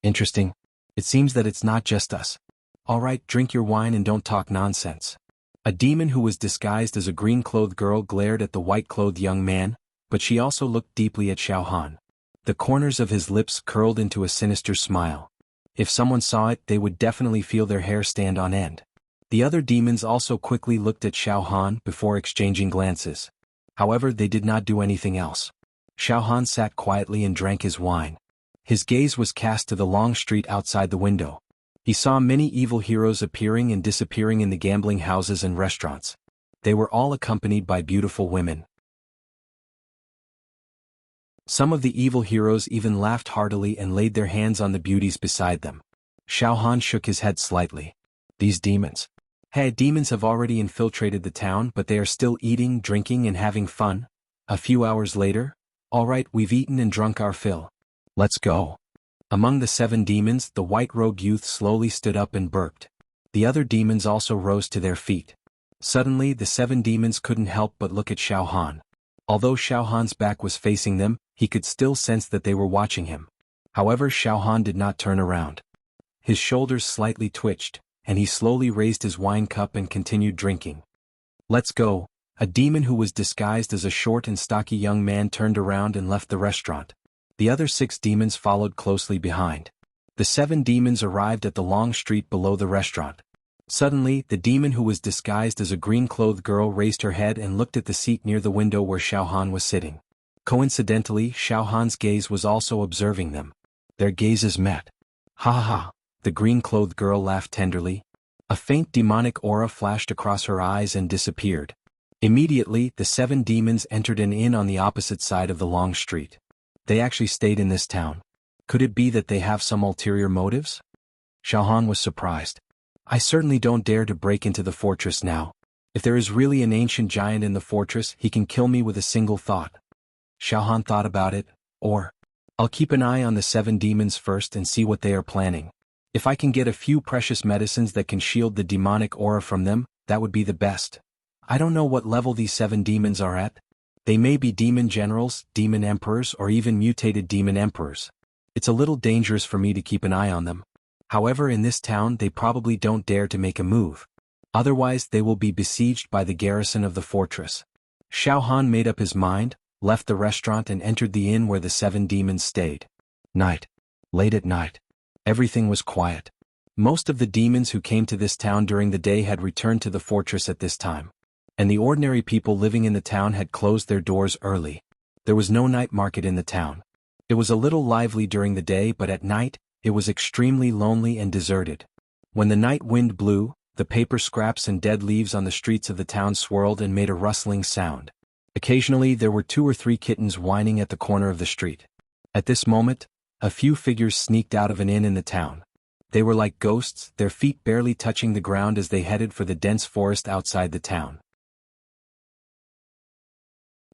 Interesting. It seems that it's not just us. All right, drink your wine and don't talk nonsense. A demon who was disguised as a green-clothed girl glared at the white-clothed young man, but she also looked deeply at Xiaohan. The corners of his lips curled into a sinister smile. If someone saw it, they would definitely feel their hair stand on end. The other demons also quickly looked at Xiaohan before exchanging glances. However, they did not do anything else. Xiaohan sat quietly and drank his wine. His gaze was cast to the long street outside the window. He saw many evil heroes appearing and disappearing in the gambling houses and restaurants. They were all accompanied by beautiful women. Some of the evil heroes even laughed heartily and laid their hands on the beauties beside them. Xiaohan shook his head slightly. These demons. Hey, demons have already infiltrated the town, but they are still eating, drinking and having fun. A few hours later, All right, we've eaten and drunk our fill. Let's go. Among the 7 demons, the white-robed youth slowly stood up and burped. The other demons also rose to their feet. Suddenly, the 7 demons couldn't help but look at Xiao Han. Although Xiao Han's back was facing them, he could still sense that they were watching him. However, Xiao Han did not turn around. His shoulders slightly twitched, and he slowly raised his wine cup and continued drinking. Let's go. A demon who was disguised as a short and stocky young man turned around and left the restaurant. The other 6 demons followed closely behind. The 7 demons arrived at the long street below the restaurant. Suddenly, the demon who was disguised as a green-clothed girl raised her head and looked at the seat near the window where Xiao Han was sitting. Coincidentally, Xiao Han's gaze was also observing them. Their gazes met. Ha ha ha, the green-clothed girl laughed tenderly. A faint demonic aura flashed across her eyes and disappeared. Immediately, the 7 demons entered an inn on the opposite side of the long street. They actually stayed in this town. Could it be that they have some ulterior motives? Xiao Han was surprised. I certainly don't dare to break into the fortress now. If there is really an ancient giant in the fortress, he can kill me with a single thought. Xiao Han thought about it, or, I'll keep an eye on the 7 demons first and see what they are planning. If I can get a few precious medicines that can shield the demonic aura from them, that would be the best. I don't know what level these 7 demons are at. They may be demon generals, demon emperors, or even mutated demon emperors. It's a little dangerous for me to keep an eye on them. However, in this town they probably don't dare to make a move. Otherwise they will be besieged by the garrison of the fortress. Xiao Han made up his mind, left the restaurant and entered the inn where the 7 demons stayed. Night. Late at night. Everything was quiet. Most of the demons who came to this town during the day had returned to the fortress at this time. And the ordinary people living in the town had closed their doors early. There was no night market in the town. It was a little lively during the day, but at night, it was extremely lonely and deserted. When the night wind blew, the paper scraps and dead leaves on the streets of the town swirled and made a rustling sound. Occasionally there were 2 or 3 kittens whining at the corner of the street. At this moment, a few figures sneaked out of an inn in the town. They were like ghosts, their feet barely touching the ground as they headed for the dense forest outside the town.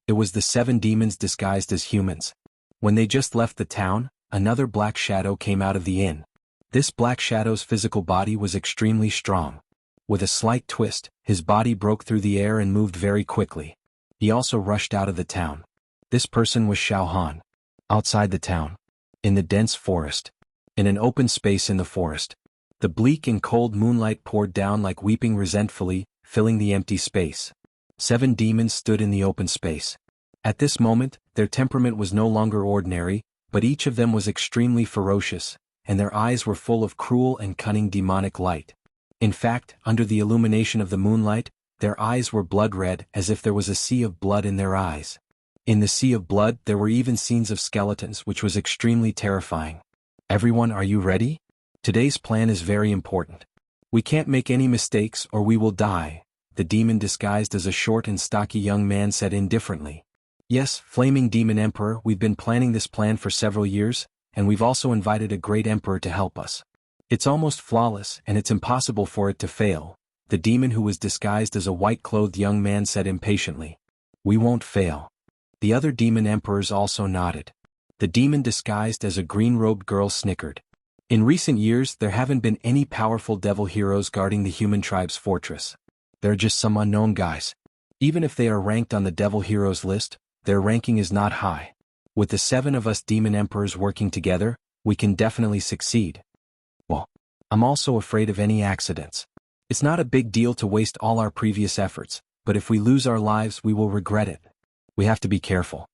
It was the 7 demons disguised as humans. When they just left the town, another black shadow came out of the inn. This black shadow's physical body was extremely strong. With a slight twist, his body broke through the air and moved very quickly. He also rushed out of the town. This person was Xiao Han. Outside the town. In the dense forest. In an open space in the forest. The bleak and cold moonlight poured down like weeping resentfully, filling the empty space. 7 demons stood in the open space. At this moment, their temperament was no longer ordinary, but each of them was extremely ferocious, and their eyes were full of cruel and cunning demonic light. In fact, under the illumination of the moonlight, their eyes were blood red as if there was a sea of blood in their eyes. In the sea of blood there were even scenes of skeletons, which was extremely terrifying. Everyone, are you ready? Today's plan is very important. We can't make any mistakes or we will die, the demon disguised as a short and stocky young man said indifferently. Yes, Flaming Demon Emperor, we've been planning this plan for several years, and we've also invited a great emperor to help us. It's almost flawless and it's impossible for it to fail, the demon who was disguised as a white-clothed young man said impatiently. We won't fail. The other demon emperors also nodded. The demon disguised as a green-robed girl snickered. In recent years there haven't been any powerful devil heroes guarding the human tribe's fortress. They're just some unknown guys. Even if they are ranked on the devil heroes list, their ranking is not high. With the 7 of us demon emperors working together, we can definitely succeed. Well, I'm also afraid of any accidents. It's not a big deal to waste all our previous efforts, but if we lose our lives we will regret it. We have to be careful.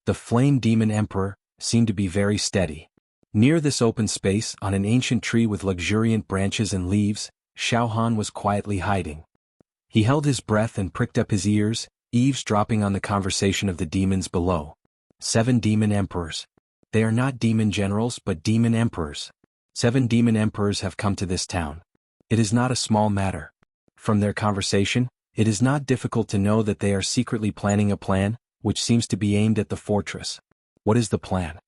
The Flame Demon Emperor seemed to be very steady. Near this open space, on an ancient tree with luxuriant branches and leaves, Xiao Han was quietly hiding. He held his breath and pricked up his ears, eavesdropping on the conversation of the demons below. 7 demon emperors. They are not demon generals but demon emperors. 7 demon emperors have come to this town. It is not a small matter. From their conversation, it is not difficult to know that they are secretly planning a plan, which seems to be aimed at the fortress. What is the plan?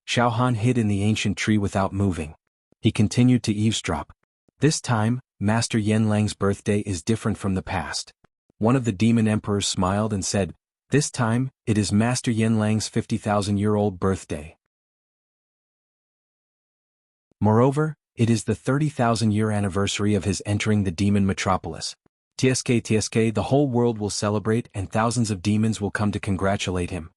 Xiao Han hid in the ancient tree without moving. He continued to eavesdrop. This time, Master Yan Lang's birthday is different from the past. One of the demon emperors smiled and said, This time, it is Master Yanlang's 50,000-year-old birthday. Moreover, it is the 30,000-year anniversary of his entering the demon metropolis. TSK, the whole world will celebrate and thousands of demons will come to congratulate him.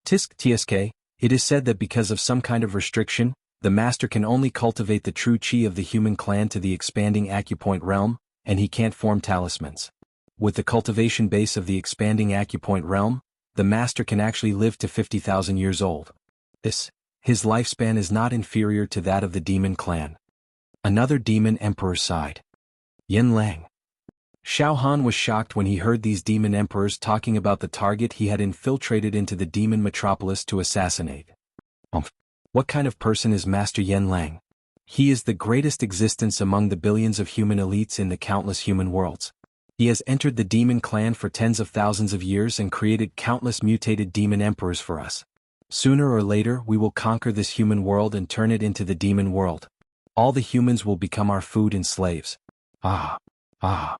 TSK, it is said that because of some kind of restriction, the master can only cultivate the true chi of the human clan to the expanding acupoint realm, and he can't form talismans. With the cultivation base of the expanding acupoint realm, the master can actually live to 50,000 years old. His lifespan is not inferior to that of the demon clan. Another demon emperor sighed. Yanlang. Xiao Han was shocked when he heard these demon emperors talking about the target he had infiltrated into the demon metropolis to assassinate. What kind of person is Master Yanlang? He is the greatest existence among the billions of human elites in the countless human worlds. He has entered the demon clan for tens of thousands of years and created countless mutated demon emperors for us. Sooner or later we will conquer this human world and turn it into the demon world. All the humans will become our food and slaves. Master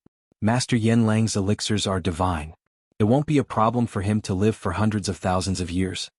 Yanlang's elixirs are divine. It won't be a problem for him to live for hundreds of thousands of years.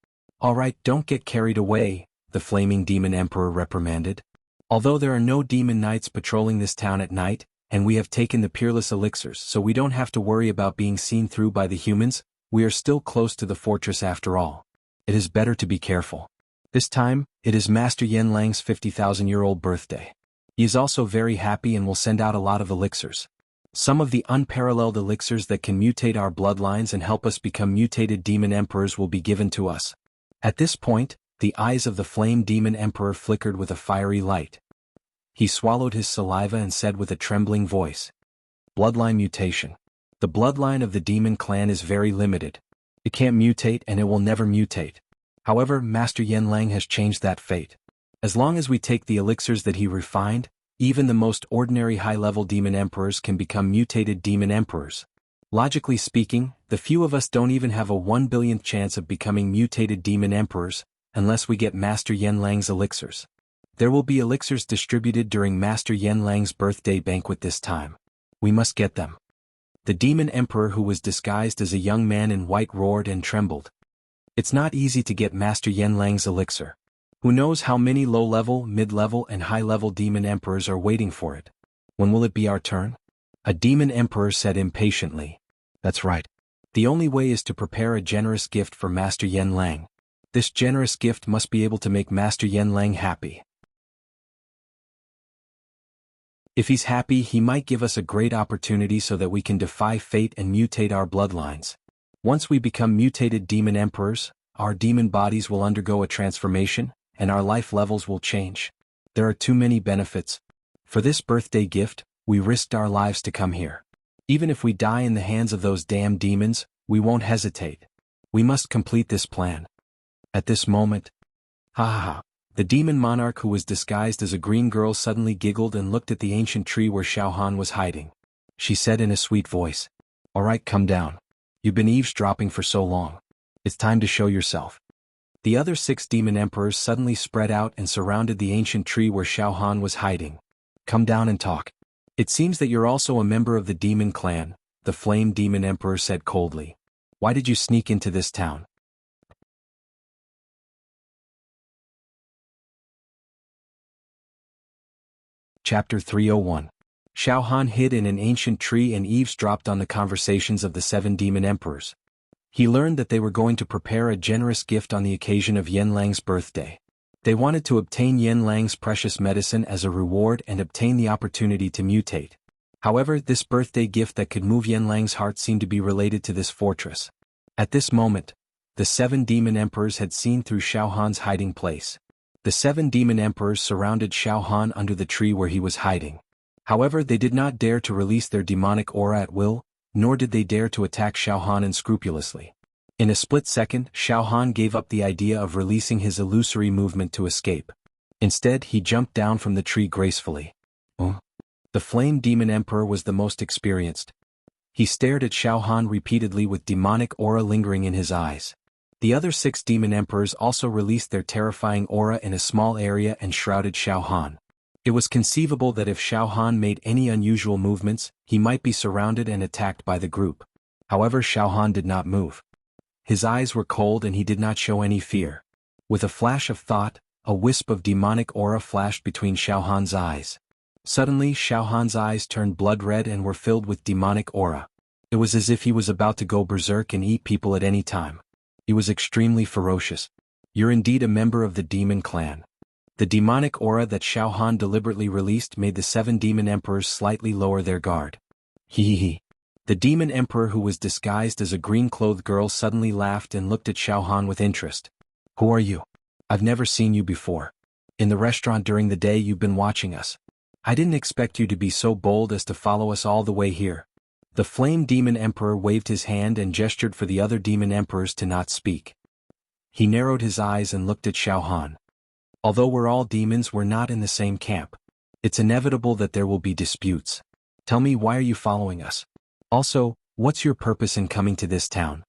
Alright, don't get carried away, the flaming demon emperor reprimanded. Although there are no demon knights patrolling this town at night, and we have taken the peerless elixirs so we don't have to worry about being seen through by the humans, we are still close to the fortress after all. It is better to be careful. This time, it is Master Yanlang's 50,000-year-old birthday. He is also very happy and will send out a lot of elixirs. Some of the unparalleled elixirs that can mutate our bloodlines and help us become mutated demon emperors will be given to us. At this point, the eyes of the flame demon emperor flickered with a fiery light. He swallowed his saliva and said with a trembling voice, "Bloodline mutation. The bloodline of the demon clan is very limited. It can't mutate and it will never mutate. However, Master Yanlang has changed that fate. As long as we take the elixirs that he refined, even the most ordinary high-level demon emperors can become mutated demon emperors. Logically speaking, the few of us don't even have a 1/billionth chance of becoming mutated demon emperors, unless we get Master Yanlang's elixirs. There will be elixirs distributed during Master Yanlang's birthday banquet this time. We must get them." The demon emperor who was disguised as a young man in white roared and trembled. It's not easy to get Master Yanlang's elixir. Who knows how many low-level, mid-level and high-level demon emperors are waiting for it? When will it be our turn? A demon emperor said impatiently. That's right. The only way is to prepare a generous gift for Master Yanlang. This generous gift must be able to make Master Yanlang happy. If he's happy, he might give us a great opportunity so that we can defy fate and mutate our bloodlines. Once we become mutated demon emperors, our demon bodies will undergo a transformation, and our life levels will change. There are too many benefits. For this birthday gift, we risked our lives to come here. Even if we die in the hands of those damn demons, we won't hesitate. We must complete this plan. At this moment, the demon monarch who was disguised as a green girl suddenly giggled and looked at the ancient tree where Xiao Han was hiding. She said in a sweet voice, "Alright, come down. You've been eavesdropping for so long. It's time to show yourself." The other 6 demon emperors suddenly spread out and surrounded the ancient tree where Xiao Han was hiding. "Come down and talk. It seems that you're also a member of the demon clan," the flame demon emperor said coldly. "Why did you sneak into this town?" Chapter 301. Xiao Han hid in an ancient tree and eavesdropped on the conversations of the 7 demon emperors. He learned that they were going to prepare a generous gift on the occasion of Yanlang's birthday. They wanted to obtain Yanlang's precious medicine as a reward and obtain the opportunity to mutate. However, this birthday gift that could move Yanlang's heart seemed to be related to this fortress. At this moment, the 7 demon emperors had seen through Xiao Han's hiding place. The 7 demon emperors surrounded Xiao Han under the tree where he was hiding. However, they did not dare to release their demonic aura at will, nor did they dare to attack Xiao Han unscrupulously. In a split second, Xiao Han gave up the idea of releasing his illusory movement to escape. Instead, he jumped down from the tree gracefully. The flame demon emperor was the most experienced. He stared at Xiao Han repeatedly with demonic aura lingering in his eyes. The other 6 demon emperors also released their terrifying aura in a small area and shrouded Xiao Han. It was conceivable that if Xiao Han made any unusual movements, he might be surrounded and attacked by the group. However, Xiao Han did not move. His eyes were cold and he did not show any fear. With a flash of thought, a wisp of demonic aura flashed between Xiaohan's eyes. Suddenly Xiaohan's eyes turned blood red and were filled with demonic aura. It was as if he was about to go berserk and eat people at any time. He was extremely ferocious. You're indeed a member of the demon clan. The demonic aura that Xiaohan deliberately released made the 7 demon emperors slightly lower their guard. Hee. The demon emperor, who was disguised as a green-clothed girl, suddenly laughed and looked at Xiaohan with interest. Who are you? I've never seen you before. In the restaurant during the day you've been watching us. I didn't expect you to be so bold as to follow us all the way here. The flame demon emperor waved his hand and gestured for the other demon emperors to not speak. He narrowed his eyes and looked at Xiaohan. Although we're all demons, we're not in the same camp. It's inevitable that there will be disputes. Tell me, why are you following us? Also, what's your purpose in coming to this town?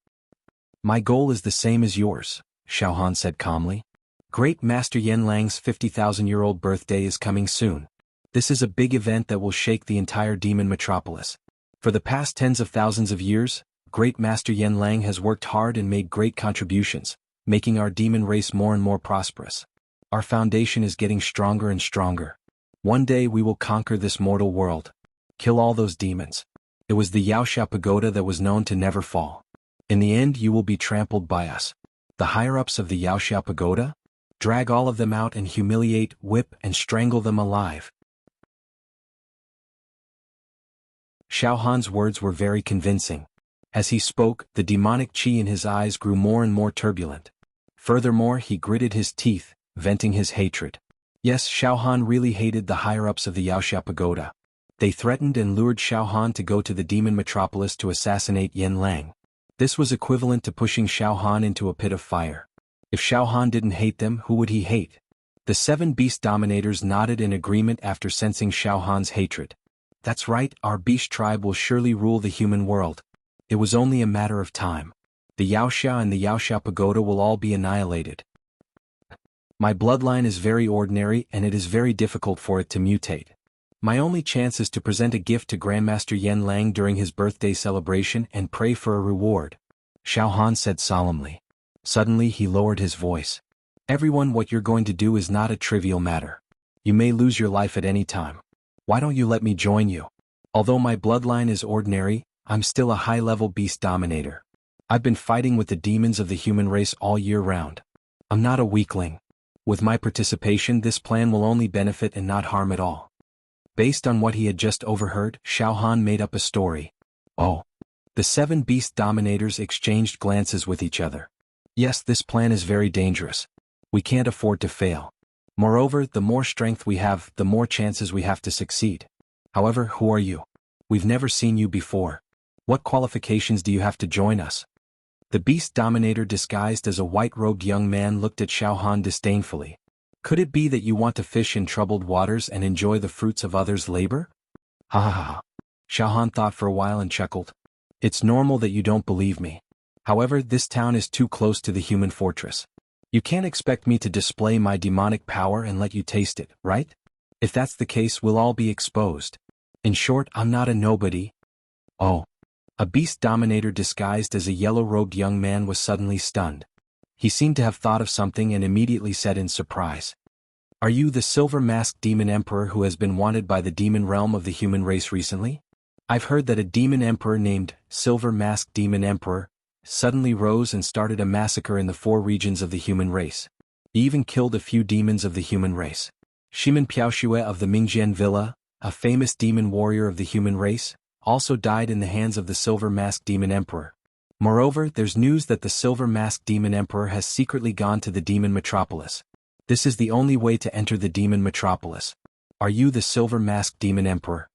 My goal is the same as yours, Xiaohan said calmly. Great Master Yanlang's 50,000-year-old birthday is coming soon. This is a big event that will shake the entire demon metropolis. For the past tens of thousands of years, Great Master Yanlang has worked hard and made great contributions, making our demon race more and more prosperous. Our foundation is getting stronger and stronger. One day we will conquer this mortal world. Kill all those demons. It was the Yaoxia Pagoda that was known to never fall. In the end you will be trampled by us. The higher-ups of the Yaoxia Pagoda? Drag all of them out and humiliate, whip, and strangle them alive. Xiaohan's words were very convincing. As he spoke, the demonic qi in his eyes grew more and more turbulent. Furthermore, he gritted his teeth, venting his hatred. Yes, Xiaohan really hated the higher-ups of the Yaoxia Pagoda. They threatened and lured Xiaohan to go to the demon metropolis to assassinate Yanlang. This was equivalent to pushing Xiaohan into a pit of fire. If Xiaohan didn't hate them, who would he hate? The 7 beast dominators nodded in agreement after sensing Xiaohan's hatred. That's right, our beast tribe will surely rule the human world. It was only a matter of time. The Yaoxia and the Yaoxia Pagoda will all be annihilated. My bloodline is very ordinary and it is very difficult for it to mutate. My only chance is to present a gift to Grandmaster Yanlang during his birthday celebration and pray for a reward, Xiaohan said solemnly. Suddenly he lowered his voice. Everyone, what you're going to do is not a trivial matter. You may lose your life at any time. Why don't you let me join you? Although my bloodline is ordinary, I'm still a high-level beast dominator. I've been fighting with the demons of the human race all year round. I'm not a weakling. With my participation, this plan will only benefit and not harm at all. Based on what he had just overheard, Xiaohan made up a story. Oh. The 7 beast dominators exchanged glances with each other. Yes, this plan is very dangerous. We can't afford to fail. Moreover, the more strength we have, the more chances we have to succeed. However, who are you? We've never seen you before. What qualifications do you have to join us? The beast dominator disguised as a white-robed young man looked at Xiaohan disdainfully. Could it be that you want to fish in troubled waters and enjoy the fruits of others' labor? Ha ha ha. Xiaohan thought for a while and chuckled. It's normal that you don't believe me. However, this town is too close to the human fortress. You can't expect me to display my demonic power and let you taste it, right? If that's the case, we'll all be exposed. In short, I'm not a nobody. Oh. A beast dominator disguised as a yellow-robed young man was suddenly stunned. He seemed to have thought of something and immediately said in surprise. Are you the silver-masked demon emperor who has been wanted by the demon realm of the human race recently? I've heard that a demon emperor named Silver-Masked Demon Emperor suddenly rose and started a massacre in the 4 regions of the human race. He even killed a few demons of the human race. Shimen Piaoxue of the Mingjian Villa, a famous demon warrior of the human race, also died in the hands of the Silver-Masked Demon Emperor. Moreover, there's news that the Silver-Masked Demon Emperor has secretly gone to the demon metropolis. This is the only way to enter the demon metropolis. Are you the Silver-Masked Demon Emperor?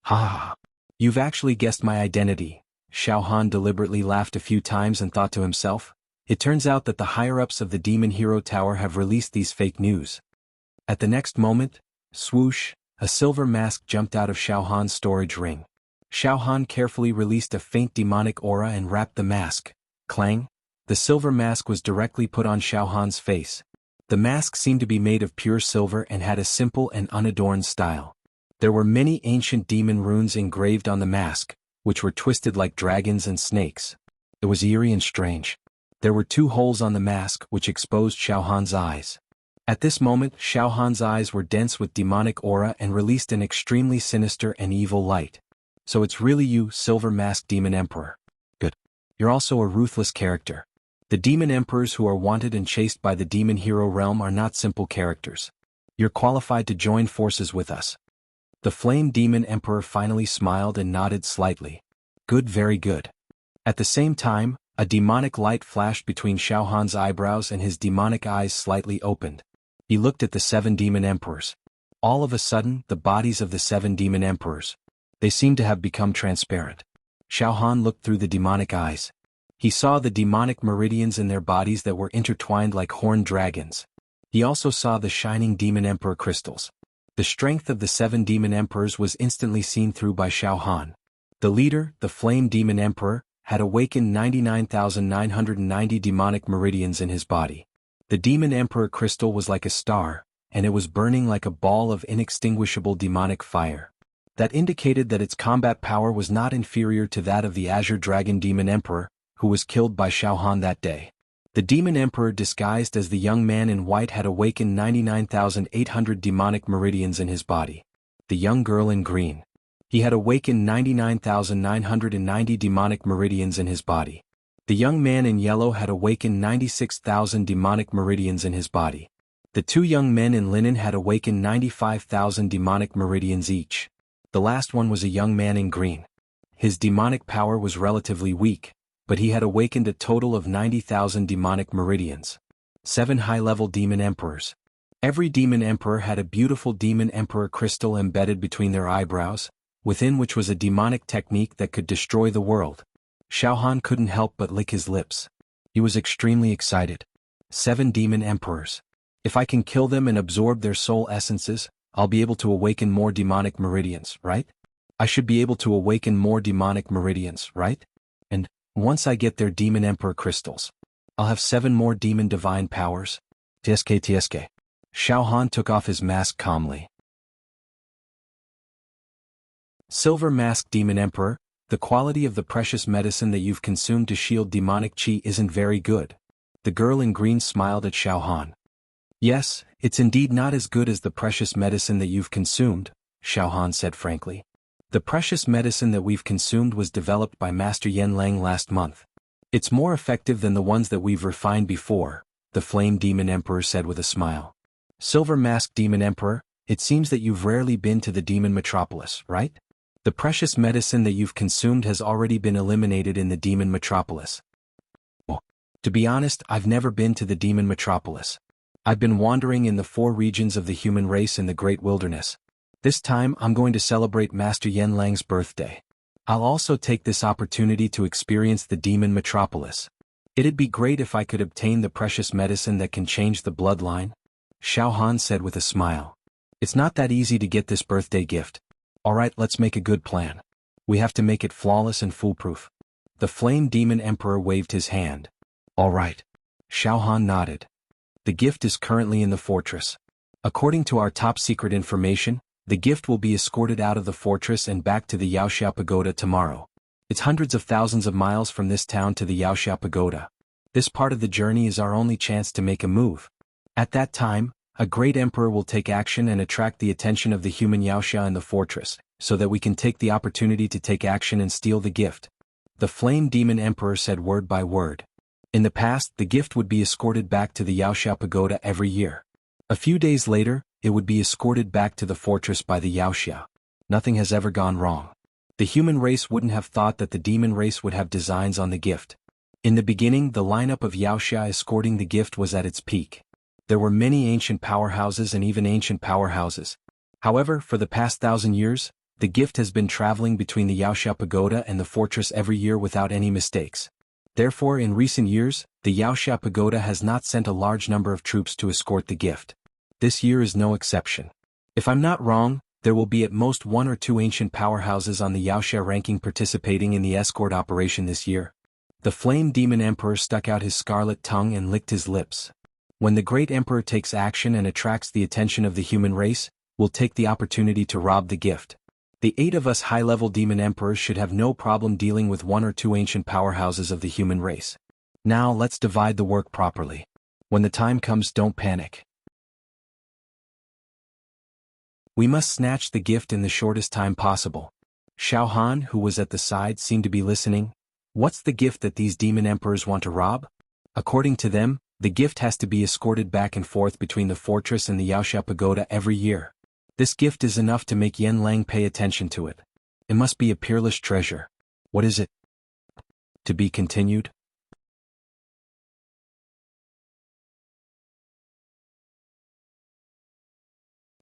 Ha ha ha. You've actually guessed my identity. Xiaohan deliberately laughed a few times and thought to himself. It turns out that the higher-ups of the Demon Hero Tower have released these fake news. At the next moment, swoosh, a silver mask jumped out of Xiaohan's storage ring. Xiaohan carefully released a faint demonic aura and wrapped the mask. Clang! The silver mask was directly put on Xiaohan's face. The mask seemed to be made of pure silver and had a simple and unadorned style. There were many ancient demon runes engraved on the mask, which were twisted like dragons and snakes. It was eerie and strange. There were 2 holes on the mask which exposed Xiao Han's eyes. At this moment, Xiao Han's eyes were dense with demonic aura and released an extremely sinister and evil light. So it's really you, Silver Mask Demon Emperor. Good. You're also a ruthless character. The demon emperors who are wanted and chased by the demon hero realm are not simple characters. You're qualified to join forces with us. The Flame Demon Emperor finally smiled and nodded slightly. Good, very good. At the same time, a demonic light flashed between Xiao Han's eyebrows and his demonic eyes slightly opened. He looked at the 7 demon emperors. All of a sudden, the bodies of the 7 demon emperors. They seemed to have become transparent. Xiao Han looked through the demonic eyes. He saw the demonic meridians in their bodies that were intertwined like horned dragons. He also saw the shining demon emperor crystals. The strength of the 7 demon emperors was instantly seen through by Xiao Han. The leader, the Flame Demon Emperor, had awakened 99,990 demonic meridians in his body. The Demon Emperor crystal was like a star, and it was burning like a ball of inextinguishable demonic fire. That indicated that its combat power was not inferior to that of the Azure Dragon Demon Emperor, who was killed by Xiao Han that day. The Demon Emperor disguised as the young man in white had awakened 99,800 demonic meridians in his body. The young girl in green. He had awakened 99,990 demonic meridians in his body. The young man in yellow had awakened 96,000 demonic meridians in his body. The 2 young men in linen had awakened 95,000 demonic meridians each. The last one was a young man in green. His demonic power was relatively weak, but he had awakened a total of 90,000 demonic meridians. 7 high-level demon emperors. Every demon emperor had a beautiful demon emperor crystal embedded between their eyebrows, within which was a demonic technique that could destroy the world. Xiao Han couldn't help but lick his lips. He was extremely excited. 7 demon emperors. If I can kill them and absorb their soul essences, I'll be able to awaken more demonic meridians, right? I should be able to awaken more demonic meridians, right? And, once I get their demon emperor crystals, I'll have 7 more demon divine powers. TSK. Xiao Han took off his mask calmly. Silver Mask Demon Emperor, the quality of the precious medicine that you've consumed to shield demonic chi isn't very good. The girl in green smiled at Xiao Han. Yes, it's indeed not as good as the precious medicine that you've consumed, Xiao Han said frankly. The precious medicine that we've consumed was developed by Master Yen Lang last month. It's more effective than the ones that we've refined before, the Flame Demon Emperor said with a smile. Silver Mask Demon Emperor, it seems that you've rarely been to the demon metropolis, right? The precious medicine that you've consumed has already been eliminated in the demon metropolis. Oh, to be honest, I've never been to the demon metropolis. I've been wandering in the 4 regions of the human race in the great wilderness. This time I'm going to celebrate Master Yen Lang's birthday. I'll also take this opportunity to experience the demon metropolis. It'd be great if I could obtain the precious medicine that can change the bloodline, Xiao Han said with a smile. It's not that easy to get this birthday gift. Alright, let's make a good plan. We have to make it flawless and foolproof. The Flame Demon Emperor waved his hand. Alright. Xiao Han nodded. The gift is currently in the fortress. According to our top-secret information, the gift will be escorted out of the fortress and back to the Yaoxia Pagoda tomorrow. It's hundreds of thousands of miles from this town to the Yaoxia Pagoda. This part of the journey is our only chance to make a move. At that time, a great emperor will take action and attract the attention of the human Yaoxia in the fortress, so that we can take the opportunity to take action and steal the gift. The Flame Demon Emperor said word by word. In the past, the gift would be escorted back to the Yaoxia Pagoda every year. A few days later, it would be escorted back to the fortress by the Yaoxia. Nothing has ever gone wrong. The human race wouldn't have thought that the demon race would have designs on the gift. In the beginning, the lineup of Yaoxia escorting the gift was at its peak. There were many ancient powerhouses and even ancient powerhouses. However, for the past 1,000 years, the gift has been traveling between the Yaoxia Pagoda and the fortress every year without any mistakes. Therefore, in recent years, the Yaoxia Pagoda has not sent a large number of troops to escort the gift. This year is no exception. If I'm not wrong, there will be at most 1 or 2 ancient powerhouses on the Yaoxia ranking participating in the escort operation this year. The Flame Demon Emperor stuck out his scarlet tongue and licked his lips. When the great emperor takes action and attracts the attention of the human race, we'll take the opportunity to rob the gift. The 8 of us high-level demon emperors should have no problem dealing with 1 or 2 ancient powerhouses of the human race. Now let's divide the work properly. When the time comes, don't panic. We must snatch the gift in the shortest time possible. Xiao Han, who was at the side, seemed to be listening. What's the gift that these demon emperors want to rob? According to them, the gift has to be escorted back and forth between the fortress and the Yaoxia Pagoda every year. This gift is enough to make Yan Lang pay attention to it. It must be a peerless treasure. What is it? To be continued?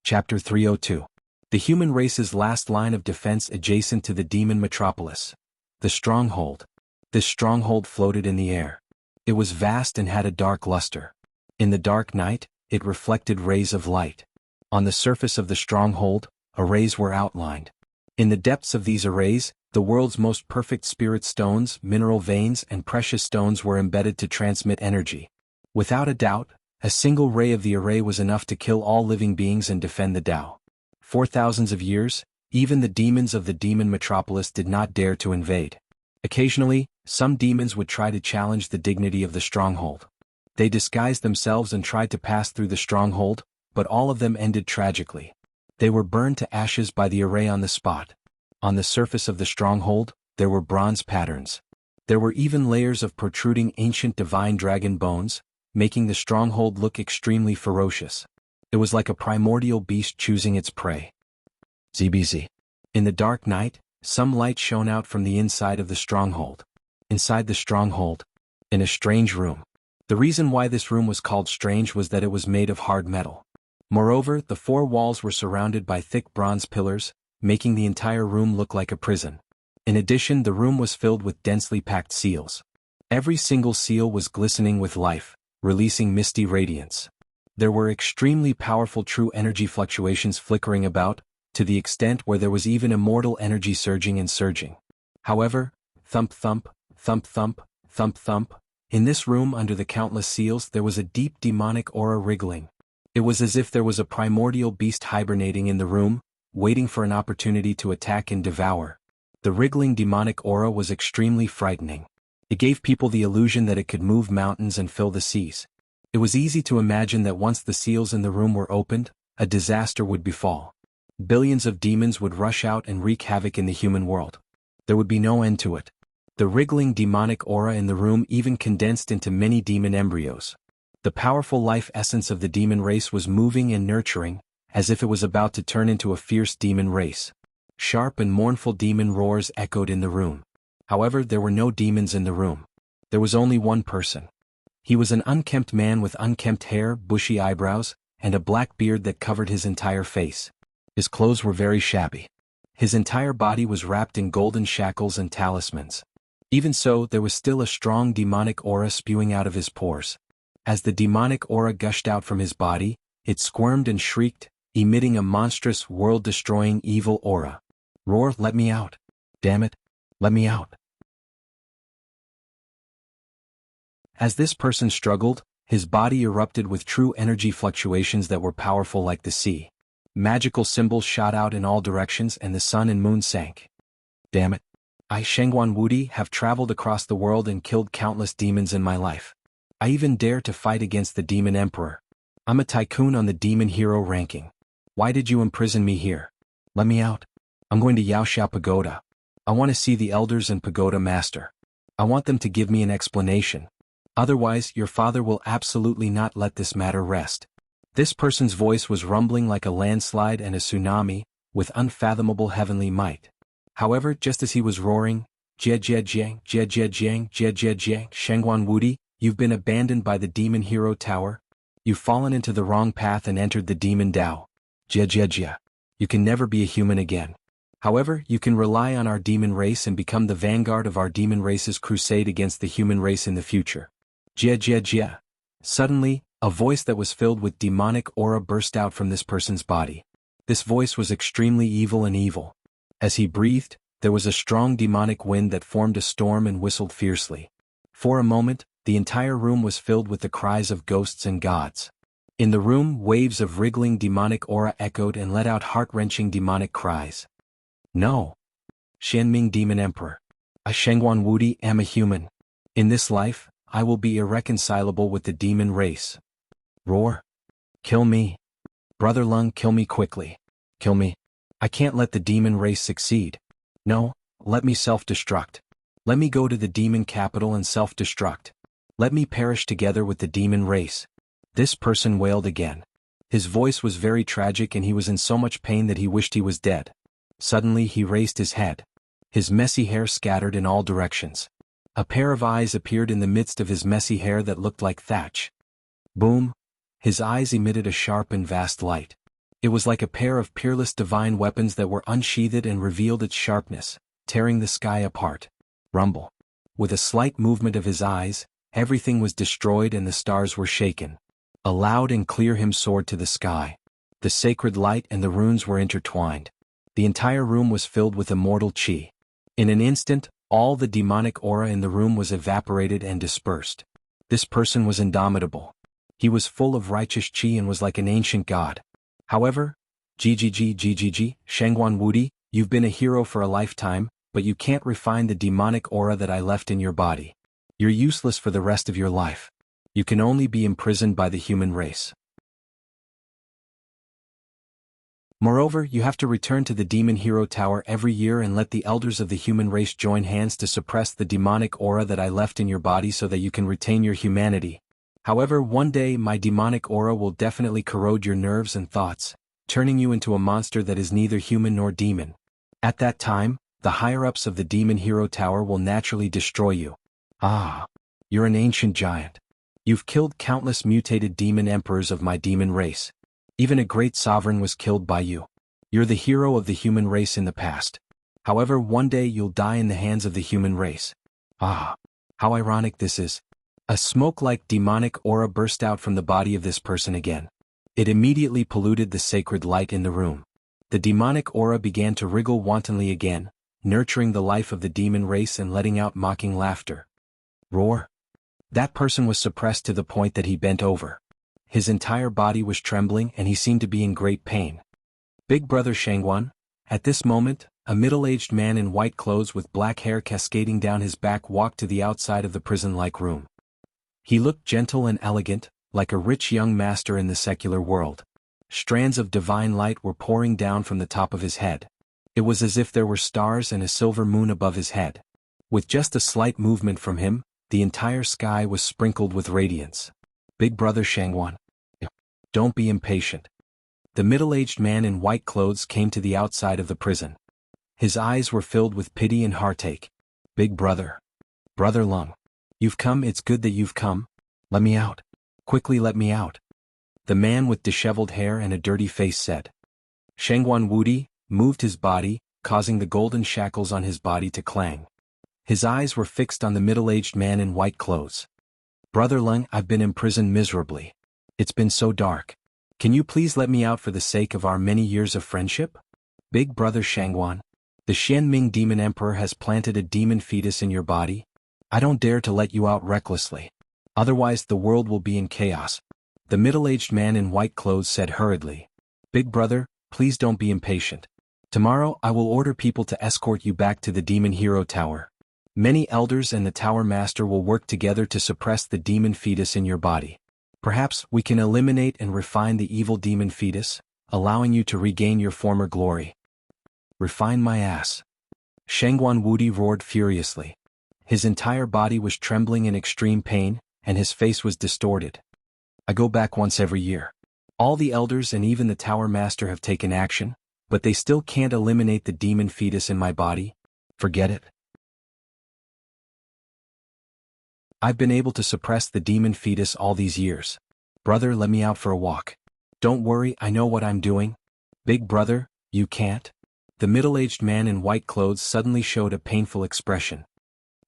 Chapter 302. The human race's last line of defense adjacent to the demon metropolis. The stronghold. This stronghold floated in the air. It was vast and had a dark luster. In the dark night, it reflected rays of light. On the surface of the stronghold, arrays were outlined. In the depths of these arrays, the world's most perfect spirit stones, mineral veins, and precious stones were embedded to transmit energy. Without a doubt, a single ray of the array was enough to kill all living beings and defend the Tao. For thousands of years, even the demons of the demon metropolis did not dare to invade. Occasionally, some demons would try to challenge the dignity of the stronghold. They disguised themselves and tried to pass through the stronghold, but all of them ended tragically. They were burned to ashes by the array on the spot. On the surface of the stronghold, there were bronze patterns. There were even layers of protruding ancient divine dragon bones, making the stronghold look extremely ferocious. It was like a primordial beast choosing its prey. ZBZ. In the dark night, some light shone out from the inside of the stronghold. Inside the stronghold, in a strange room. The reason why this room was called strange was that it was made of hard metal. Moreover, the 4 walls were surrounded by thick bronze pillars, making the entire room look like a prison. In addition, the room was filled with densely packed seals. Every single seal was glistening with life, releasing misty radiance. There were extremely powerful true energy fluctuations flickering about, to the extent where there was even immortal energy surging and surging. However, thump thump, thump thump, thump thump, in this room under the countless seals there was a deep demonic aura wriggling. It was as if there was a primordial beast hibernating in the room, waiting for an opportunity to attack and devour. The wriggling demonic aura was extremely frightening. It gave people the illusion that it could move mountains and fill the seas. It was easy to imagine that once the seals in the room were opened, a disaster would befall. Billions of demons would rush out and wreak havoc in the human world. There would be no end to it. The wriggling demonic aura in the room even condensed into many demon embryos. The powerful life essence of the demon race was moving and nurturing, as if it was about to turn into a fierce demon race. Sharp and mournful demon roars echoed in the room. However, there were no demons in the room. There was only one person. He was an unkempt man with unkempt hair, bushy eyebrows, and a black beard that covered his entire face. His clothes were very shabby. His entire body was wrapped in golden shackles and talismans. Even so, there was still a strong demonic aura spewing out of his pores. As the demonic aura gushed out from his body, it squirmed and shrieked, emitting a monstrous, world-destroying evil aura. Roar, let me out. Damn it, let me out. As this person struggled, his body erupted with true energy fluctuations that were powerful like the sea. Magical symbols shot out in all directions and the sun and moon sank. Damn it. I, Shengguan Wudi, have traveled across the world and killed countless demons in my life. I even dare to fight against the demon emperor. I'm a tycoon on the demon hero ranking. Why did you imprison me here? Let me out. I'm going to Yaoxia Pagoda. I want to see the elders and pagoda master. I want them to give me an explanation. Otherwise, your father will absolutely not let this matter rest. This person's voice was rumbling like a landslide and a tsunami, with unfathomable heavenly might. However, just as he was roaring, Jie Jie Jiang, Jie Jie Jiang, Jie Jie Jiang, Shengguan Wudi, you've been abandoned by the demon hero tower. You've fallen into the wrong path and entered the demon Tao. Jie Jie Jie. You can never be a human again. However, you can rely on our demon race and become the vanguard of our demon race's crusade against the human race in the future. Jie Jie Jie. Suddenly, a voice that was filled with demonic aura burst out from this person's body. This voice was extremely evil and evil. As he breathed, there was a strong demonic wind that formed a storm and whistled fiercely. For a moment, the entire room was filled with the cries of ghosts and gods. In the room, waves of wriggling demonic aura echoed and let out heart-wrenching demonic cries. No. Xianming Demon Emperor. I Shengguan Wudi am a human. In this life, I will be irreconcilable with the demon race. Roar. Kill me. Brother Lung, kill me quickly. Kill me. I can't let the demon race succeed. No, let me self-destruct. Let me go to the demon capital and self-destruct. Let me perish together with the demon race. This person wailed again. His voice was very tragic and he was in so much pain that he wished he was dead. Suddenly he raised his head. His messy hair scattered in all directions. A pair of eyes appeared in the midst of his messy hair that looked like thatch. Boom! His eyes emitted a sharp and vast light. It was like a pair of peerless divine weapons that were unsheathed and revealed its sharpness, tearing the sky apart. Rumble. With a slight movement of his eyes, everything was destroyed and the stars were shaken. A loud and clear hymn soared to the sky. The sacred light and the runes were intertwined. The entire room was filled with immortal chi. In an instant, all the demonic aura in the room was evaporated and dispersed. This person was indomitable. He was full of righteous chi and was like an ancient god. However, GGG, Shengguan Wudi, you've been a hero for a lifetime, but you can't refine the demonic aura that I left in your body. You're useless for the rest of your life. You can only be imprisoned by the human race. Moreover, you have to return to the Demon Hero Tower every year and let the elders of the human race join hands to suppress the demonic aura that I left in your body so that you can retain your humanity. However, one day my demonic aura will definitely corrode your nerves and thoughts, turning you into a monster that is neither human nor demon. At that time, the higher-ups of the Demon Hero Tower will naturally destroy you. Ah, you're an ancient giant. You've killed countless mutated demon emperors of my demon race. Even a great sovereign was killed by you. You're the hero of the human race in the past. However, one day you'll die in the hands of the human race. Ah, how ironic this is. A smoke-like demonic aura burst out from the body of this person again. It immediately polluted the sacred light in the room. The demonic aura began to wriggle wantonly again, nurturing the life of the demon race and letting out mocking laughter. Roar. That person was suppressed to the point that he bent over. His entire body was trembling and he seemed to be in great pain. Big Brother Shengguan. At this moment, a middle-aged man in white clothes with black hair cascading down his back walked to the outside of the prison-like room. He looked gentle and elegant, like a rich young master in the secular world. Strands of divine light were pouring down from the top of his head. It was as if there were stars and a silver moon above his head. With just a slight movement from him, the entire sky was sprinkled with radiance. Big Brother Shengguan. Don't be impatient. The middle-aged man in white clothes came to the outside of the prison. His eyes were filled with pity and heartache. Big Brother. Brother Lung. You've come, it's good that you've come. Let me out. Quickly let me out. The man with disheveled hair and a dirty face said. Shengguan Wudi moved his body, causing the golden shackles on his body to clang. His eyes were fixed on the middle-aged man in white clothes. Brother Lung, I've been imprisoned miserably. It's been so dark. Can you please let me out for the sake of our many years of friendship? Big Brother Shengguan. The Xianming Demon Emperor has planted a demon fetus in your body. I don't dare to let you out recklessly. Otherwise the world will be in chaos. The middle-aged man in white clothes said hurriedly. Big Brother, please don't be impatient. Tomorrow I will order people to escort you back to the Demon Hero Tower. Many elders and the Tower Master will work together to suppress the demon fetus in your body. Perhaps we can eliminate and refine the evil demon fetus, allowing you to regain your former glory. Refine my ass. Shengguan Wudi roared furiously. His entire body was trembling in extreme pain, and his face was distorted. I go back once every year. All the elders and even the Tower Master have taken action, but they still can't eliminate the demon fetus in my body. Forget it. I've been able to suppress the demon fetus all these years. Brother, let me out for a walk. Don't worry, I know what I'm doing. Big Brother, you can't. The middle-aged man in white clothes suddenly showed a painful expression.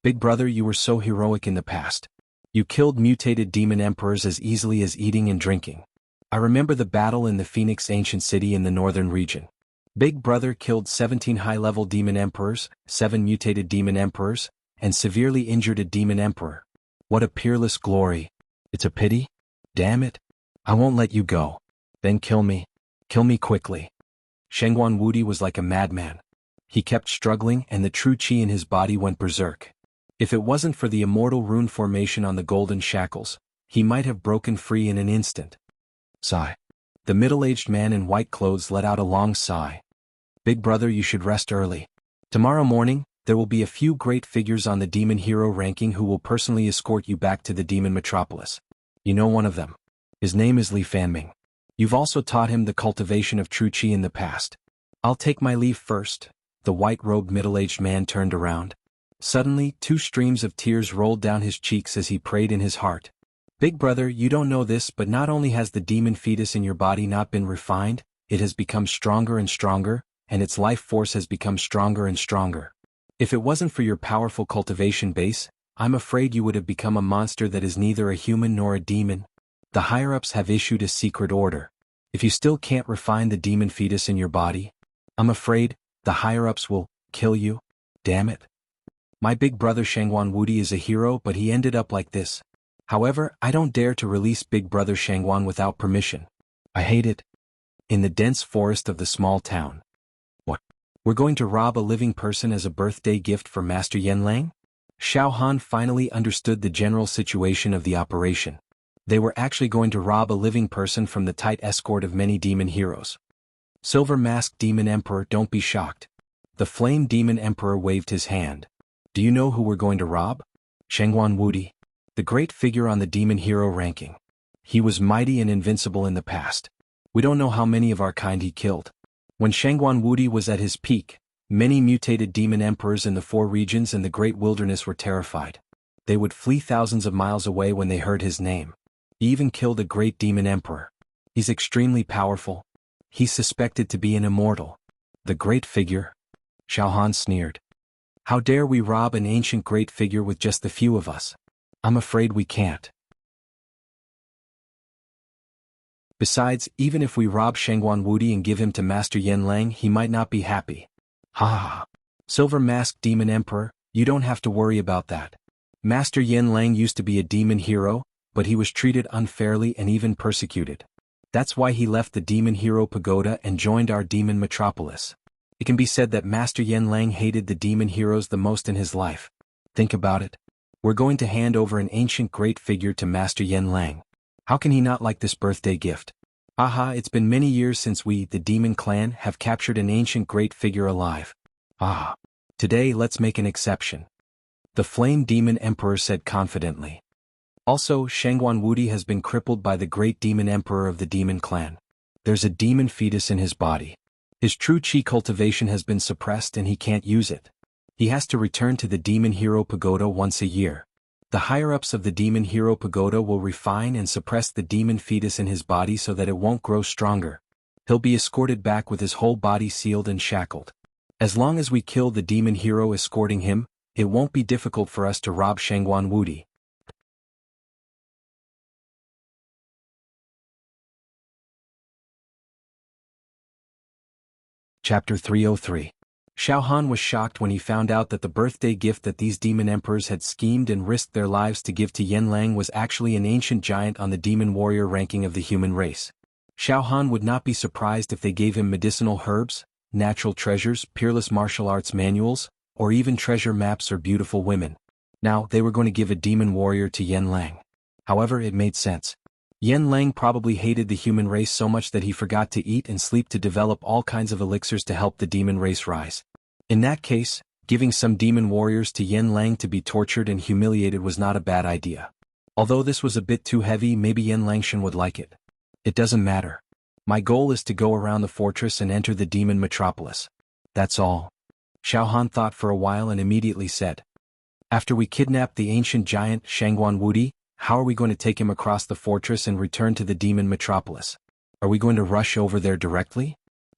Big Brother, you were so heroic in the past. You killed mutated demon emperors as easily as eating and drinking. I remember the battle in the Phoenix Ancient City in the northern region. Big Brother killed 17 high-level demon emperors, 7 mutated demon emperors, and severely injured a demon emperor. What a peerless glory. It's a pity? Damn it. I won't let you go. Then kill me. Kill me quickly. Shengguan Wudi was like a madman. He kept struggling and the true chi in his body went berserk. If it wasn't for the immortal rune formation on the golden shackles, he might have broken free in an instant. Sigh. The middle-aged man in white clothes let out a long sigh. Big brother, you should rest early. Tomorrow morning, there will be a few great figures on the demon hero ranking who will personally escort you back to the demon metropolis. You know one of them. His name is Li Fanming. You've also taught him the cultivation of true chi in the past. I'll take my leave first. The white-robed middle-aged man turned around. Suddenly, 2 streams of tears rolled down his cheeks as he prayed in his heart. Big brother, you don't know this, but not only has the demon fetus in your body not been refined, it has become stronger and stronger, and its life force has become stronger and stronger. If it wasn't for your powerful cultivation base, I'm afraid you would have become a monster that is neither a human nor a demon. The higher-ups have issued a secret order. If you still can't refine the demon fetus in your body, I'm afraid the higher-ups will kill you. Damn it. My big brother Shangwan Wudi is a hero, but he ended up like this. However, I don't dare to release big brother Shangwan without permission. I hate it. In the dense forest of the small town. What? We're going to rob a living person as a birthday gift for Master Yanlang? Xiao Han finally understood the general situation of the operation. They were actually going to rob a living person from the tight escort of many demon heroes. Silver-masked Demon Emperor, don't be shocked. The Flame Demon Emperor waved his hand. Do you know who we're going to rob? Shangwan Wudi, the great figure on the demon hero ranking. He was mighty and invincible in the past. We don't know how many of our kind he killed. When Shangwan Wudi was at his peak, many mutated demon emperors in the 4 regions and the great wilderness were terrified. They would flee thousands of miles away when they heard his name. He even killed a great demon emperor. He's extremely powerful. He's suspected to be an immortal. The great figure? Xiao Han sneered. How dare we rob an ancient great figure with just the few of us? I'm afraid we can't. Besides, even if we rob Shangwan Wudi and give him to Master Yanlang, he might not be happy. Ha ha ha. Silver-masked Demon Emperor, you don't have to worry about that. Master Yanlang used to be a demon hero, but he was treated unfairly and even persecuted. That's why he left the Demon Hero Pagoda and joined our demon metropolis. It can be said that Master Yanlang hated the demon heroes the most in his life. Think about it. We're going to hand over an ancient great figure to Master Yanlang. How can he not like this birthday gift? Aha, it's been many years since we, the Demon Clan, have captured an ancient great figure alive. Ah. Today let's make an exception. The Flame Demon Emperor said confidently. Also, Shangwan Wudi has been crippled by the great Demon Emperor of the Demon Clan. There's a demon fetus in his body. His true chi cultivation has been suppressed and he can't use it. He has to return to the Demon Hero Pagoda once a year. The higher-ups of the Demon Hero Pagoda will refine and suppress the demon fetus in his body so that it won't grow stronger. He'll be escorted back with his whole body sealed and shackled. As long as we kill the demon hero escorting him, it won't be difficult for us to rob Shangwan Wudi. Chapter 303. Xiao Han was shocked when he found out that the birthday gift that these demon emperors had schemed and risked their lives to give to Yanlang was actually an ancient giant on the demon warrior ranking of the human race. Xiao Han would not be surprised if they gave him medicinal herbs, natural treasures, peerless martial arts manuals, or even treasure maps or beautiful women. Now, they were going to give a demon warrior to Yanlang. However, it made sense. Yanlang probably hated the human race so much that he forgot to eat and sleep to develop all kinds of elixirs to help the demon race rise. In that case, giving some demon warriors to Yanlang to be tortured and humiliated was not a bad idea. Although this was a bit too heavy, maybe Yanlangshan would like it. It doesn't matter. My goal is to go around the fortress and enter the demon metropolis. That's all. Xiao Han thought for a while and immediately said. After we kidnap the ancient giant Shangwan Wudi, how are we going to take him across the fortress and return to the demon metropolis? Are we going to rush over there directly?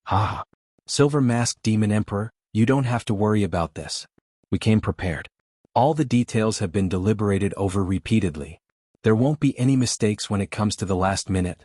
Ha! Silver-masked Demon Emperor, you don't have to worry about this. We came prepared. All the details have been deliberated over repeatedly. There won't be any mistakes when it comes to the last minute.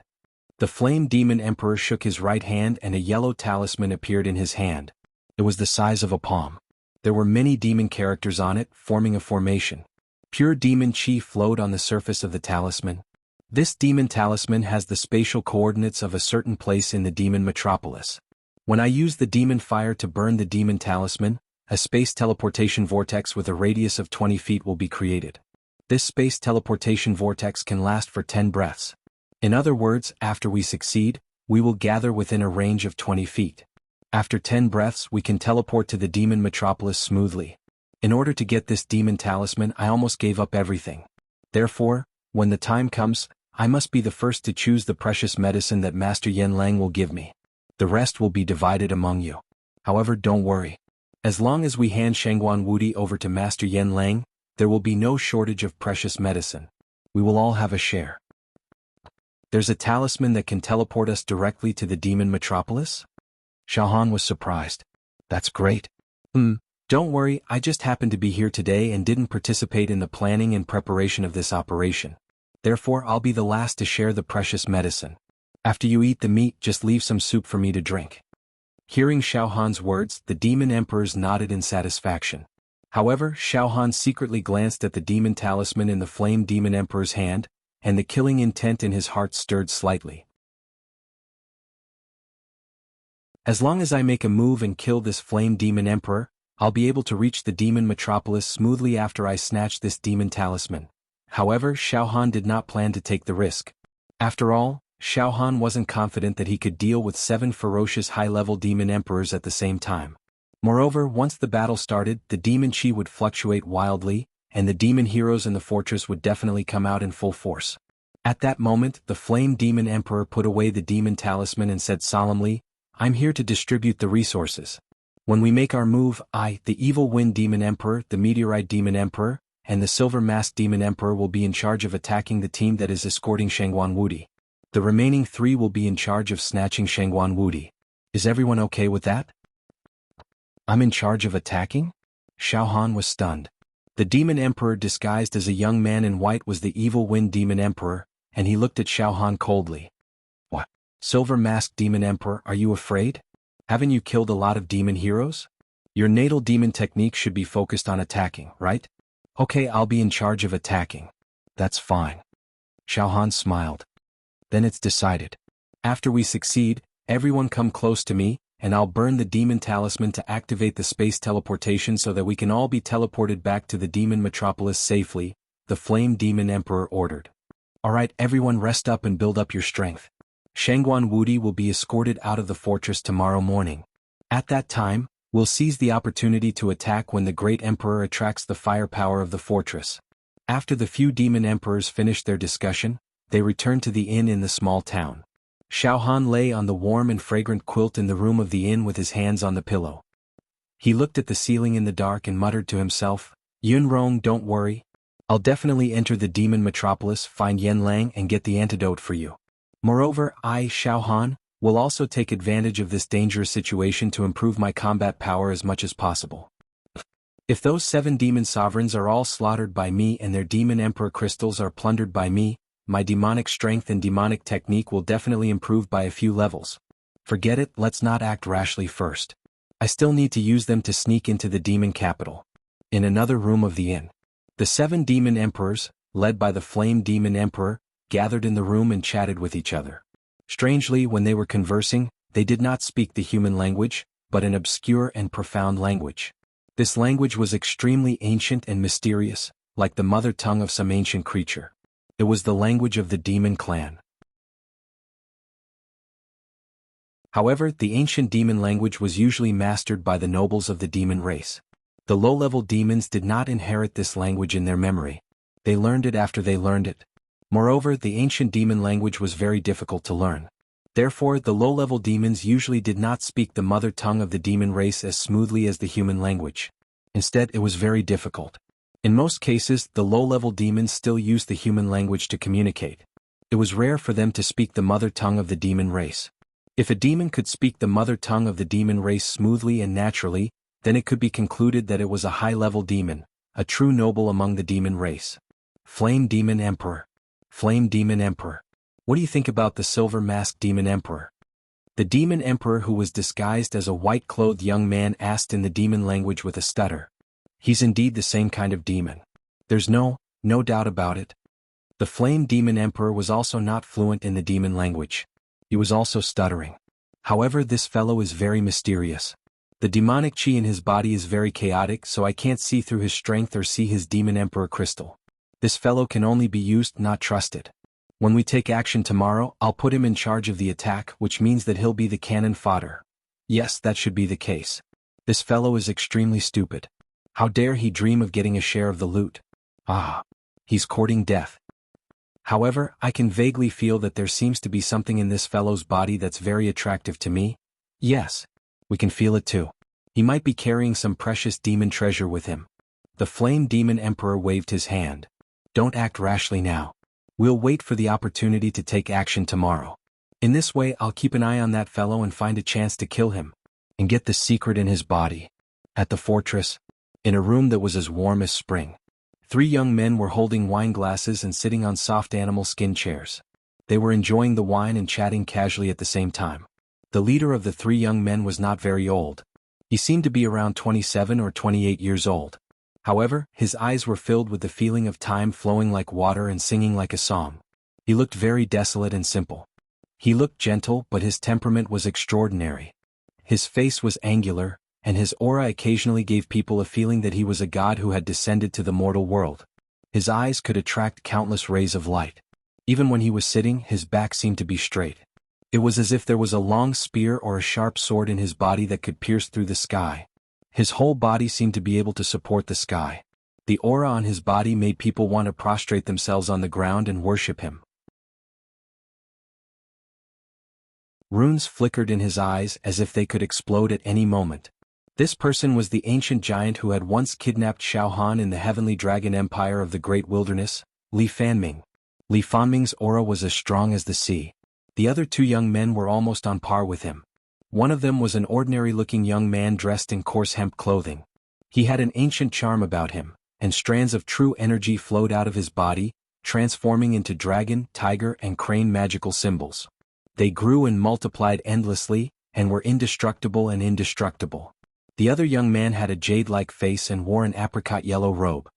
The Flame Demon Emperor shook his right hand and a yellow talisman appeared in his hand. It was the size of a palm. There were many demon characters on it, forming a formation. Pure demon chi flowed on the surface of the talisman. This demon talisman has the spatial coordinates of a certain place in the demon metropolis. When I use the demon fire to burn the demon talisman, a space teleportation vortex with a radius of 20 feet will be created. This space teleportation vortex can last for 10 breaths. In other words, after we succeed, we will gather within a range of 20 feet. After 10 breaths, we can teleport to the demon metropolis smoothly. In order to get this demon talisman, I almost gave up everything. Therefore, when the time comes, I must be the first to choose the precious medicine that Master Yen Lang will give me. The rest will be divided among you. However, don't worry. As long as we hand Shangguan Wudi over to Master Yen Lang, there will be no shortage of precious medicine. We will all have a share. There's a talisman that can teleport us directly to the demon metropolis? Xiaohan was surprised. That's great. Don't worry, I just happened to be here today and didn't participate in the planning and preparation of this operation. Therefore, I'll be the last to share the precious medicine. After you eat the meat, just leave some soup for me to drink. Hearing Xiaohan's words, the demon emperors nodded in satisfaction. However, Xiaohan secretly glanced at the demon talisman in the flame demon emperor's hand, and the killing intent in his heart stirred slightly. As long as I make a move and kill this flame demon emperor, I'll be able to reach the demon metropolis smoothly after I snatch this demon talisman. However, Xiaohan did not plan to take the risk. After all, Xiaohan wasn't confident that he could deal with 7 ferocious high-level demon emperors at the same time. Moreover, once the battle started, the demon chi would fluctuate wildly, and the demon heroes in the fortress would definitely come out in full force. At that moment, the flame demon emperor put away the demon talisman and said solemnly, "I'm here to distribute the resources. When we make our move, I, the evil wind demon emperor, the meteorite demon emperor, and the silver mask demon emperor will be in charge of attacking the team that is escorting Shangguan Wudi. The remaining 3 will be in charge of snatching Shangguan Wudi. Is everyone okay with that?" "I'm in charge of attacking?" Xiaohan was stunned. The demon emperor disguised as a young man in white was the evil wind demon emperor, and he looked at Xiaohan coldly. "What? Silver masked demon emperor, are you afraid? Haven't you killed a lot of demon heroes? Your natal demon technique should be focused on attacking, right? Okay, I'll be in charge of attacking. That's fine." Xiaohan smiled. "Then it's decided. After we succeed, everyone come close to me, and I'll burn the demon talisman to activate the space teleportation so that we can all be teleported back to the demon metropolis safely," the flame demon emperor ordered. "Alright, everyone rest up and build up your strength. Shangguan Wudi will be escorted out of the fortress tomorrow morning. At that time, we'll seize the opportunity to attack when the great emperor attracts the firepower of the fortress." After the few demon emperors finished their discussion, they returned to the inn in the small town. Xiaohan lay on the warm and fragrant quilt in the room of the inn with his hands on the pillow. He looked at the ceiling in the dark and muttered to himself, "Yunrong, don't worry. I'll definitely enter the demon metropolis, find Yen Lang and get the antidote for you. Moreover, I, Xiaohan, will also take advantage of this dangerous situation to improve my combat power as much as possible. If those 7 demon sovereigns are all slaughtered by me and their demon emperor crystals are plundered by me, my demonic strength and demonic technique will definitely improve by a few levels. Forget it, let's not act rashly first. I still need to use them to sneak into the demon capital." In another room of the inn, the 7 demon emperors, led by the flame demon emperor, gathered in the room and chatted with each other. Strangely, when they were conversing, they did not speak the human language, but an obscure and profound language. This language was extremely ancient and mysterious, like the mother tongue of some ancient creature. It was the language of the demon clan. However, the ancient demon language was usually mastered by the nobles of the demon race. The low-level demons did not inherit this language in their memory. They learned it after they learned it. Moreover, the ancient demon language was very difficult to learn. Therefore, the low-level demons usually did not speak the mother tongue of the demon race as smoothly as the human language. Instead, it was very difficult. In most cases, the low-level demons still used the human language to communicate. It was rare for them to speak the mother tongue of the demon race. If a demon could speak the mother tongue of the demon race smoothly and naturally, then it could be concluded that it was a high-level demon, a true noble among the demon race. Flame Demon Emperor. Flame Demon Emperor. What do you think about the silver-masked Demon Emperor? The Demon Emperor, who was disguised as a white-clothed young man, asked in the demon language with a stutter. He's indeed the same kind of demon. There's no doubt about it. The Flame Demon Emperor was also not fluent in the demon language. He was also stuttering. However, this fellow is very mysterious. The demonic chi in his body is very chaotic, so I can't see through his strength or see his demon emperor crystal. This fellow can only be used, not trusted. When we take action tomorrow, I'll put him in charge of the attack, which means that he'll be the cannon fodder. Yes, that should be the case. This fellow is extremely stupid. How dare he dream of getting a share of the loot? Ah, he's courting death. However, I can vaguely feel that there seems to be something in this fellow's body that's very attractive to me. Yes, we can feel it too. He might be carrying some precious demon treasure with him. The flame demon emperor waved his hand. Don't act rashly now. We'll wait for the opportunity to take action tomorrow. In this way, I'll keep an eye on that fellow and find a chance to kill him, and get the secret in his body. At the fortress, in a room that was as warm as spring, 3 young men were holding wine glasses and sitting on soft animal skin chairs. They were enjoying the wine and chatting casually at the same time. The leader of the 3 young men was not very old. He seemed to be around 27 or 28 years old. However, his eyes were filled with the feeling of time flowing like water and singing like a song. He looked very desolate and simple. He looked gentle, but his temperament was extraordinary. His face was angular, and his aura occasionally gave people a feeling that he was a god who had descended to the mortal world. His eyes could attract countless rays of light. Even when he was sitting, his back seemed to be straight. It was as if there was a long spear or a sharp sword in his body that could pierce through the sky. His whole body seemed to be able to support the sky. The aura on his body made people want to prostrate themselves on the ground and worship him. Runes flickered in his eyes as if they could explode at any moment. This person was the ancient giant who had once kidnapped Xiao Han in the heavenly dragon empire of the great wilderness, Li Fanming. Li Fanming's aura was as strong as the sea. The other 2 young men were almost on par with him. One of them was an ordinary-looking young man dressed in coarse hemp clothing. He had an ancient charm about him, and strands of true energy flowed out of his body, transforming into dragon, tiger, and crane magical symbols. They grew and multiplied endlessly, and were indestructible and indestructible. The other young man had a jade-like face and wore an apricot yellow robe.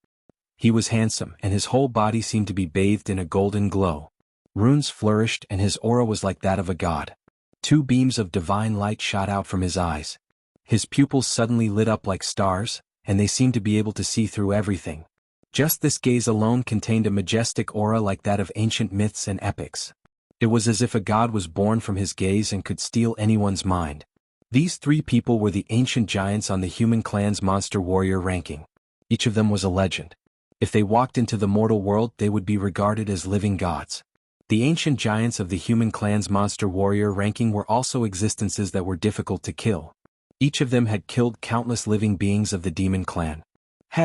He was handsome, and his whole body seemed to be bathed in a golden glow. Runes flourished, and his aura was like that of a god. 2 beams of divine light shot out from his eyes. His pupils suddenly lit up like stars, and they seemed to be able to see through everything. Just this gaze alone contained a majestic aura like that of ancient myths and epics. It was as if a god was born from his gaze and could steal anyone's mind. These 3 people were the ancient giants on the human clan's monster warrior ranking. Each of them was a legend. If they walked into the mortal world, they would be regarded as living gods. The ancient giants of the human clan's monster warrior ranking were also existences that were difficult to kill. Each of them had killed countless living beings of the demon clan.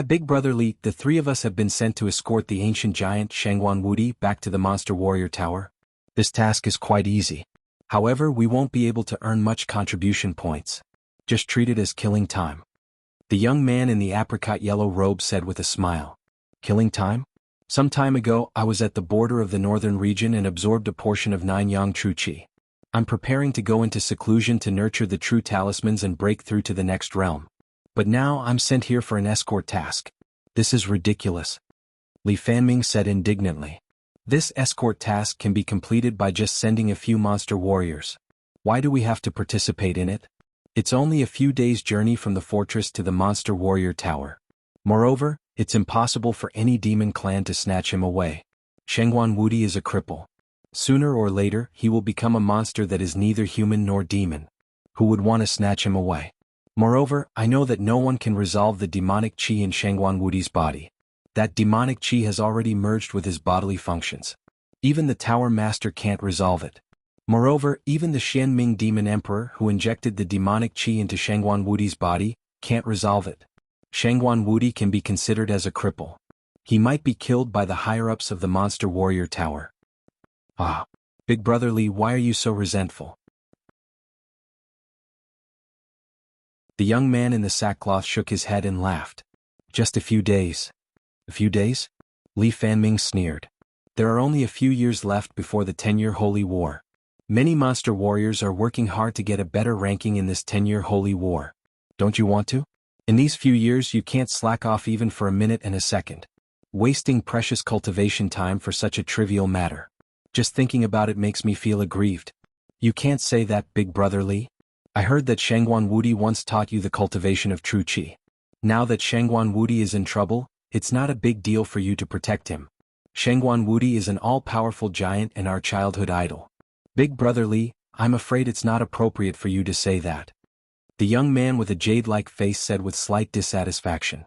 Big Brother Li, the 3 of us have been sent to escort the ancient giant Shangguan Wudi back to the monster warrior tower. This task is quite easy. However, we won't be able to earn much contribution points. Just treat it as killing time. The young man in the apricot yellow robe said with a smile. Killing time? Some time ago, I was at the border of the northern region and absorbed a portion of 9 yang true qi. I'm preparing to go into seclusion to nurture the true talismans and break through to the next realm. But now I'm sent here for an escort task. This is ridiculous. Li Fanming said indignantly. This escort task can be completed by just sending a few monster warriors. Why do we have to participate in it? It's only a few days' journey from the fortress to the monster warrior tower. Moreover, it's impossible for any demon clan to snatch him away. Shangguan Wudi is a cripple. Sooner or later, he will become a monster that is neither human nor demon. Who would want to snatch him away? Moreover, I know that no one can resolve the demonic qi in Shangguan Wudi's body. That demonic qi has already merged with his bodily functions. Even the Tower Master can't resolve it. Moreover, even the Xianming Demon Emperor who injected the demonic qi into Shangguan Wudi's body can't resolve it. Shangguan Wudi can be considered as a cripple. He might be killed by the higher-ups of the Monster Warrior Tower. Ah, Big Brother Li, why are you so resentful? The young man in the sackcloth shook his head and laughed. Just a few days. A few days? Li Fanming sneered. There are only a few years left before the 10-year Holy War. Many monster warriors are working hard to get a better ranking in this 10-year Holy War. Don't you want to? In these few years you can't slack off even for a minute and a second. Wasting precious cultivation time for such a trivial matter. Just thinking about it makes me feel aggrieved. You can't say that, Big Brother Li. I heard that Shangguan Wudi once taught you the cultivation of true qi. Now that Shangguan Wudi is in trouble, it's not a big deal for you to protect him. Shangguan Wudi is an all-powerful giant and our childhood idol. Big Brother Li, I'm afraid it's not appropriate for you to say that. The young man with a jade-like face said with slight dissatisfaction.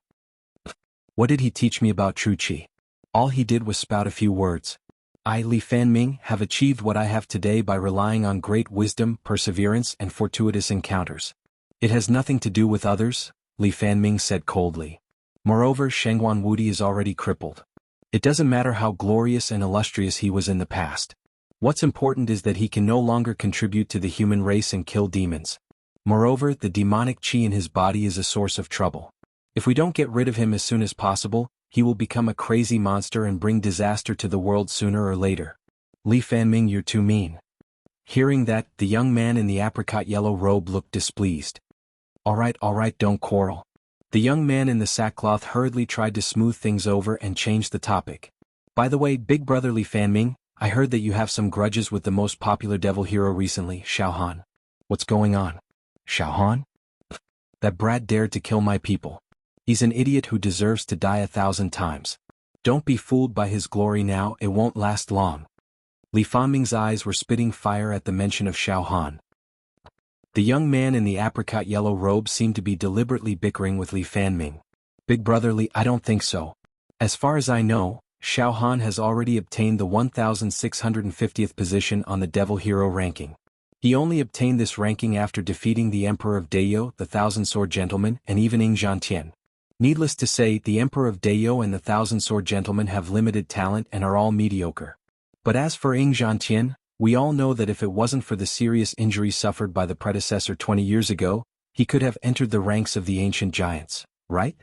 What did he teach me about true qi? All he did was spout a few words. I, Li Fanming, have achieved what I have today by relying on great wisdom, perseverance, and fortuitous encounters. It has nothing to do with others, Li Fanming said coldly. Moreover, Shangguan Wudi is already crippled. It doesn't matter how glorious and illustrious he was in the past. What's important is that he can no longer contribute to the human race and kill demons. Moreover, the demonic qi in his body is a source of trouble. If we don't get rid of him as soon as possible, he will become a crazy monster and bring disaster to the world sooner or later. Li Fanming, you're too mean. Hearing that, the young man in the apricot yellow robe looked displeased. All right, don't quarrel. The young man in the sackcloth hurriedly tried to smooth things over and change the topic. By the way, Big Brother Li Fanming, I heard that you have some grudges with the most popular devil hero recently, Xiao Han. What's going on? Xiao Han? That brat dared to kill my people. He's an idiot who deserves to die 1,000 times. Don't be fooled by his glory now, it won't last long. Li Fanming's eyes were spitting fire at the mention of Xiao Han. The young man in the apricot yellow robe seemed to be deliberately bickering with Li Fanming. Big Brother Li, I don't think so. As far as I know, Xiao Han has already obtained the 1650th position on the devil hero ranking. He only obtained this ranking after defeating the Emperor of Deyo, the Thousand Sword Gentleman, and even Ying Zhantian. Needless to say, the Emperor of Deyo and the Thousand Sword Gentleman have limited talent and are all mediocre. But as for Ying Zhantian, we all know that if it wasn't for the serious injury suffered by the predecessor 20 years ago, he could have entered the ranks of the ancient giants, right?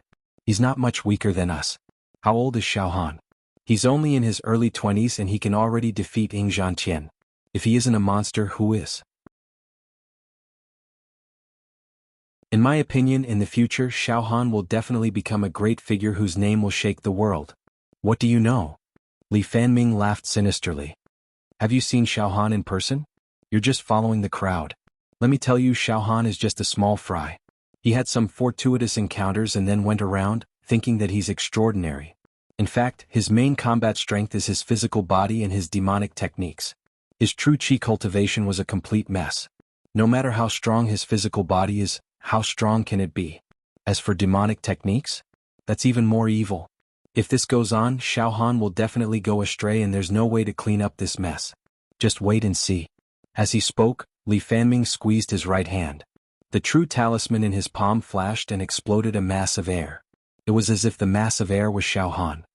He's not much weaker than us. How old is Xiao Han? He's only in his early 20s and he can already defeat Ying Zhantian. If he isn't a monster, who is? In my opinion, in the future, Xiao Han will definitely become a great figure whose name will shake the world. What do you know? Li Fanming laughed sinisterly. Have you seen Xiao Han in person? You're just following the crowd. Let me tell you, Xiao Han is just a small fry. He had some fortuitous encounters and then went around, thinking that he's extraordinary. In fact, his main combat strength is his physical body and his demonic techniques. His true qi cultivation was a complete mess. No matter how strong his physical body is, how strong can it be? As for demonic techniques? That's even more evil. If this goes on, Xiao Han will definitely go astray and there's no way to clean up this mess. Just wait and see. As he spoke, Li Fanming squeezed his right hand. The true talisman in his palm flashed and exploded a mass of air. It was as if the mass of air was Xiao Han.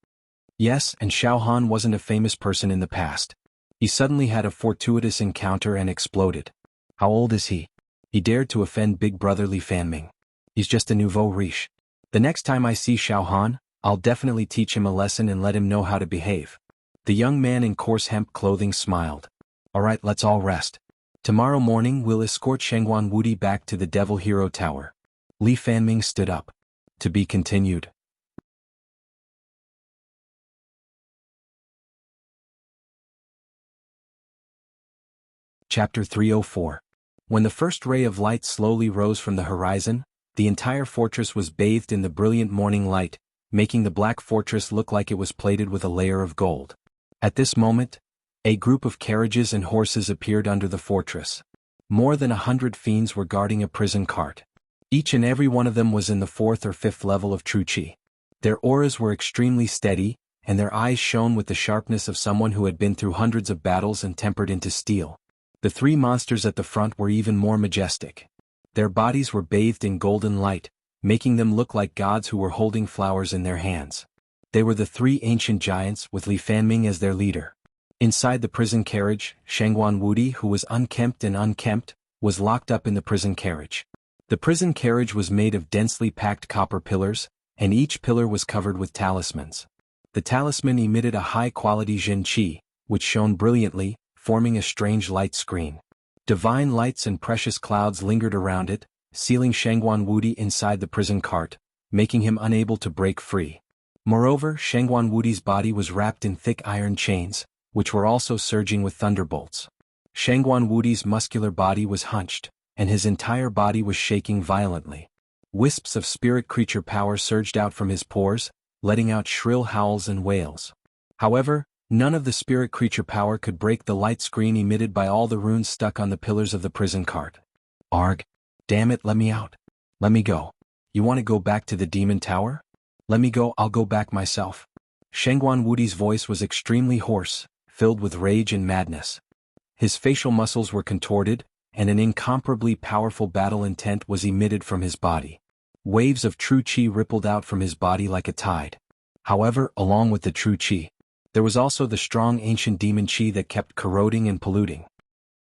Yes, and Xiao Han wasn't a famous person in the past. He suddenly had a fortuitous encounter and exploded. How old is he? He dared to offend Big Brother Li Fanming. He's just a nouveau riche. The next time I see Xiao Han, I'll definitely teach him a lesson and let him know how to behave. The young man in coarse hemp clothing smiled. Alright, let's all rest. Tomorrow morning we'll escort Shangguan Wudi back to the Devil Hero Tower. Li Fanming stood up. To be continued. Chapter 304. When the first ray of light slowly rose from the horizon, the entire fortress was bathed in the brilliant morning light, making the black fortress look like it was plated with a layer of gold. At this moment, a group of carriages and horses appeared under the fortress. More than 100 fiends were guarding a prison cart. Each and every one of them was in the 4th or 5th level of true qi. Their auras were extremely steady, and their eyes shone with the sharpness of someone who had been through hundreds of battles and tempered into steel. The 3 monsters at the front were even more majestic. Their bodies were bathed in golden light, making them look like gods who were holding flowers in their hands. They were the 3 ancient giants, with Li Fanming as their leader. Inside the prison carriage, Shangguan Wudi, who was unkempt, was locked up in the prison carriage. The prison carriage was made of densely packed copper pillars, and each pillar was covered with talismans. The talisman emitted a high-quality Jin Qi, which shone brilliantly, forming a strange light screen. Divine lights and precious clouds lingered around it, sealing Shangguan Wudi inside the prison cart, making him unable to break free. Moreover, Shangguan Wudi's body was wrapped in thick iron chains, which were also surging with thunderbolts. Shangguan Wudi's muscular body was hunched, and his entire body was shaking violently. Wisps of spirit creature power surged out from his pores, letting out shrill howls and wails. However, none of the spirit creature power could break the light screen emitted by all the runes stuck on the pillars of the prison cart. Arg! Damn it, let me out. Let me go. You want to go back to the demon tower? Let me go, I'll go back myself. Shangguan Wudi's voice was extremely hoarse, filled with rage and madness. His facial muscles were contorted, and an incomparably powerful battle intent was emitted from his body. Waves of true qi rippled out from his body like a tide. However, along with the true qi, there was also the strong ancient demon qi that kept corroding and polluting.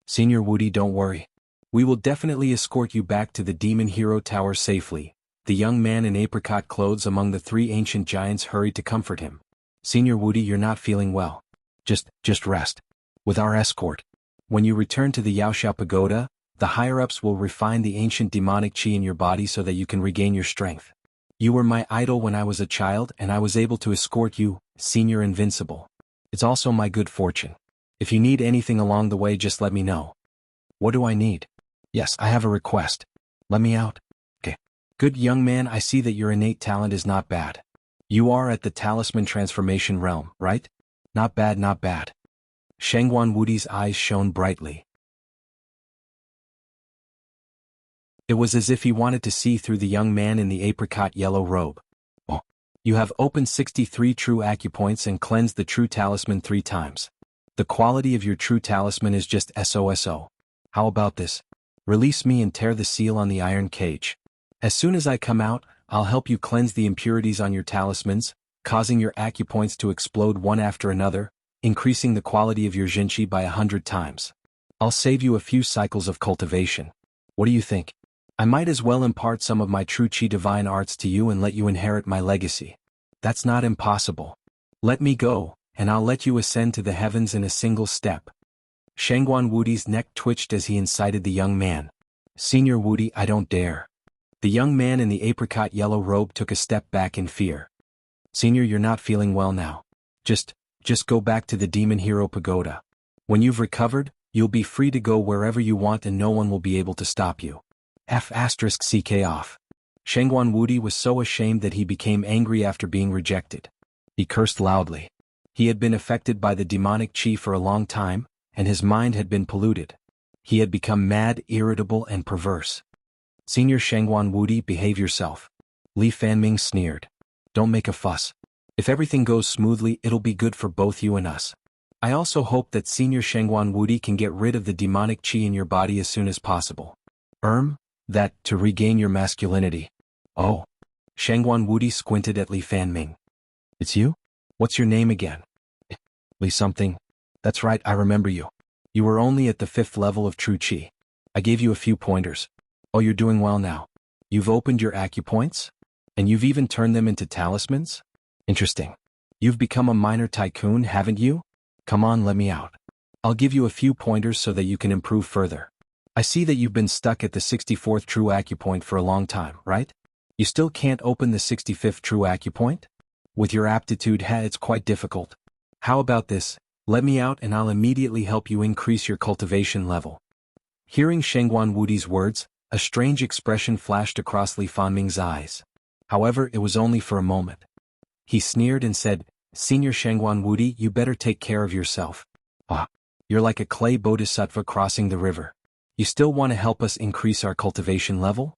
Senior Wudi, don't worry. We will definitely escort you back to the Demon Hero Tower safely. The young man in apricot clothes among the three ancient giants hurried to comfort him. Senior Wudi, you're not feeling well. Just rest. With our escort. When you return to the Yaoxiao Pagoda, the higher-ups will refine the ancient demonic qi in your body so that you can regain your strength. You were my idol when I was a child and I was able to escort you, Senior Invincible. It's also my good fortune. If you need anything along the way, just let me know. What do I need? Yes, I have a request. Let me out. Okay. Good young man, I see that your innate talent is not bad. You are at the talisman transformation realm, right? Not bad, not bad. Shangguan Wudi's eyes shone brightly. It was as if he wanted to see through the young man in the apricot yellow robe. Oh. You have opened 63 true acupoints and cleansed the true talisman 3 times. The quality of your true talisman is just SOSO. How about this? Release me and tear the seal on the iron cage. As soon as I come out, I'll help you cleanse the impurities on your talismans, causing your acupoints to explode one after another, increasing the quality of your Jinqi by 100 times. I'll save you a few cycles of cultivation. What do you think? I might as well impart some of my true Qi divine arts to you and let you inherit my legacy. That's not impossible. Let me go, and I'll let you ascend to the heavens in a single step. Shangguan Wudi's neck twitched as he incited the young man. Senior Wudi, I don't dare. The young man in the apricot yellow robe took a step back in fear. Senior, you're not feeling well now. Just go back to the Demon Hero Pagoda. When you've recovered, you'll be free to go wherever you want and no one will be able to stop you. F***ck off. Shangguan Wudi was so ashamed that he became angry after being rejected. He cursed loudly. He had been affected by the demonic qi for a long time, and his mind had been polluted. He had become mad, irritable, and perverse. Senior Shangguan Wudi, behave yourself. Li Fanming sneered. Don't make a fuss. If everything goes smoothly, it'll be good for both you and us. I also hope that Senior Shangguan Wudi can get rid of the demonic qi in your body as soon as possible. That, to regain your masculinity. Oh. Shangguan Wudi squinted at Li Fanming. It's you? What's your name again? Li something. That's right, I remember you. You were only at the 5th level of true qi. I gave you a few pointers. Oh, you're doing well now. You've opened your acupoints? And you've even turned them into talismans? Interesting. You've become a minor tycoon, haven't you? Come on, let me out. I'll give you a few pointers so that you can improve further. I see that you've been stuck at the 64th true acupoint for a long time, right? You still can't open the 65th true acupoint? With your aptitude, it's quite difficult. How about this? Let me out and I'll immediately help you increase your cultivation level. Hearing Shangguan Wudi's words, a strange expression flashed across Li Fanming's eyes. However, it was only for a moment. He sneered and said, Senior Shangguan Wudi, you better take care of yourself. You're like a clay bodhisattva crossing the river. You still want to help us increase our cultivation level?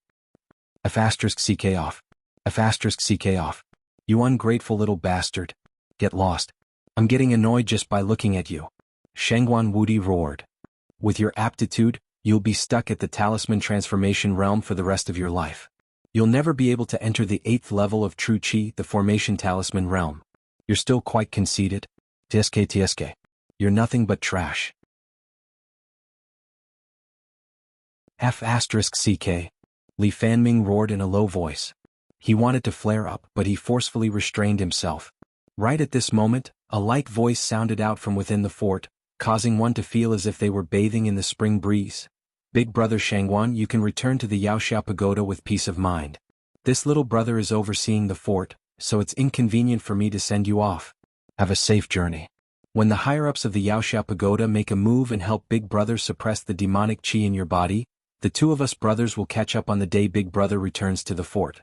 F***ck off. F***ck off. You ungrateful little bastard. Get lost. I'm getting annoyed just by looking at you. Shangguan Wudi roared. With your aptitude, you'll be stuck at the talisman transformation realm for the rest of your life. You'll never be able to enter the 8th level of true qi, the formation talisman realm. You're still quite conceited. Tsk. You're nothing but trash. F***ck. Li Fanming roared in a low voice. He wanted to flare up, but he forcefully restrained himself. Right at this moment, a light voice sounded out from within the fort, causing one to feel as if they were bathing in the spring breeze. Big brother Shangguan, you can return to the Yaoxiao Pagoda with peace of mind. This little brother is overseeing the fort, so it's inconvenient for me to send you off. Have a safe journey. When the higher-ups of the Yaoxia Pagoda make a move and help Big Brother suppress the demonic qi in your body, the two of us brothers will catch up on the day Big Brother returns to the fort.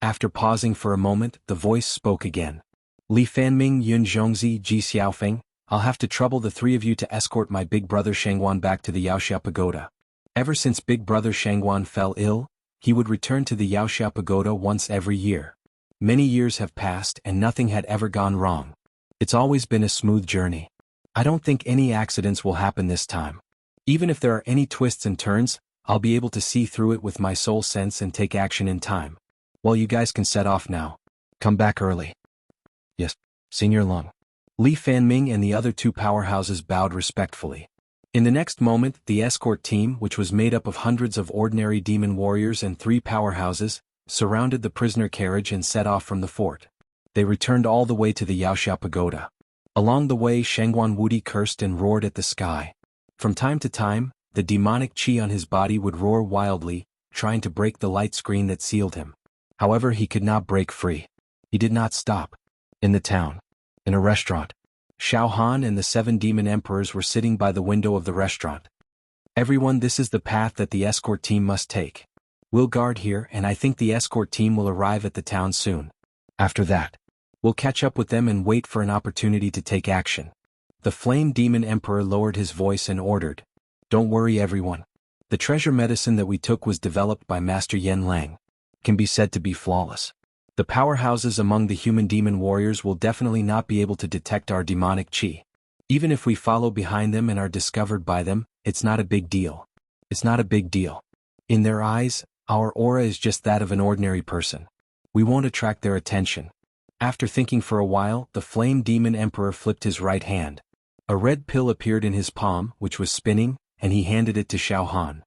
After pausing for a moment, the voice spoke again. Li Fanming Yun Zhongzi Ji Xiaofeng, I'll have to trouble the three of you to escort my big brother Shangguan back to the Yaoxia Pagoda. Ever since Big Brother Shangguan fell ill, he would return to the Yaoxia Pagoda once every year. Many years have passed and nothing had ever gone wrong. It's always been a smooth journey. I don't think any accidents will happen this time. Even if there are any twists and turns, I'll be able to see through it with my soul sense and take action in time. Well, you guys can set off now. Come back early. Yes, Senior Lung. Li Fanming and the other two powerhouses bowed respectfully. In the next moment, the escort team, which was made up of hundreds of ordinary demon warriors and 3 powerhouses, surrounded the prisoner carriage and set off from the fort. They returned all the way to the Yaoxia Pagoda. Along the way, Shangguan Wudi cursed and roared at the sky. From time to time, the demonic qi on his body would roar wildly, trying to break the light screen that sealed him. However, he could not break free. He did not stop. In the town. In a restaurant. Xiao Han and the 7 demon emperors were sitting by the window of the restaurant. Everyone, this is the path that the escort team must take. We'll guard here, and I think the escort team will arrive at the town soon. After that, we'll catch up with them and wait for an opportunity to take action. The Flame Demon Emperor lowered his voice and ordered, "Don't worry everyone. The treasure medicine that we took was developed by Master Yen Lang. Can be said to be flawless. The powerhouses among the human demon warriors will definitely not be able to detect our demonic qi. Even if we follow behind them and are discovered by them, it's not a big deal. It's not a big deal. In their eyes, our aura is just that of an ordinary person. We won't attract their attention." After thinking for a while, the Flame Demon Emperor flipped his right hand. A red pill appeared in his palm, which was spinning, and he handed it to Xiao Han.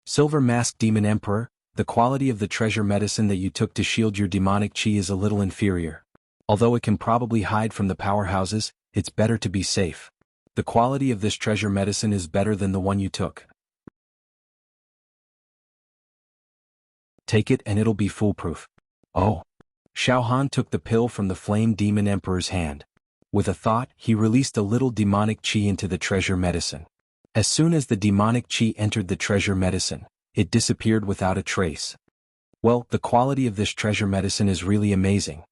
"Silver Masked Demon Emperor, the quality of the treasure medicine that you took to shield your demonic qi is a little inferior. Although it can probably hide from the powerhouses, it's better to be safe. The quality of this treasure medicine is better than the one you took. Take it and it'll be foolproof." Oh. Xiao Han took the pill from the Flame Demon Emperor's hand. With a thought, he released a little demonic qi into the treasure medicine. As soon as the demonic qi entered the treasure medicine, it disappeared without a trace. "Well, the quality of this treasure medicine is really amazing."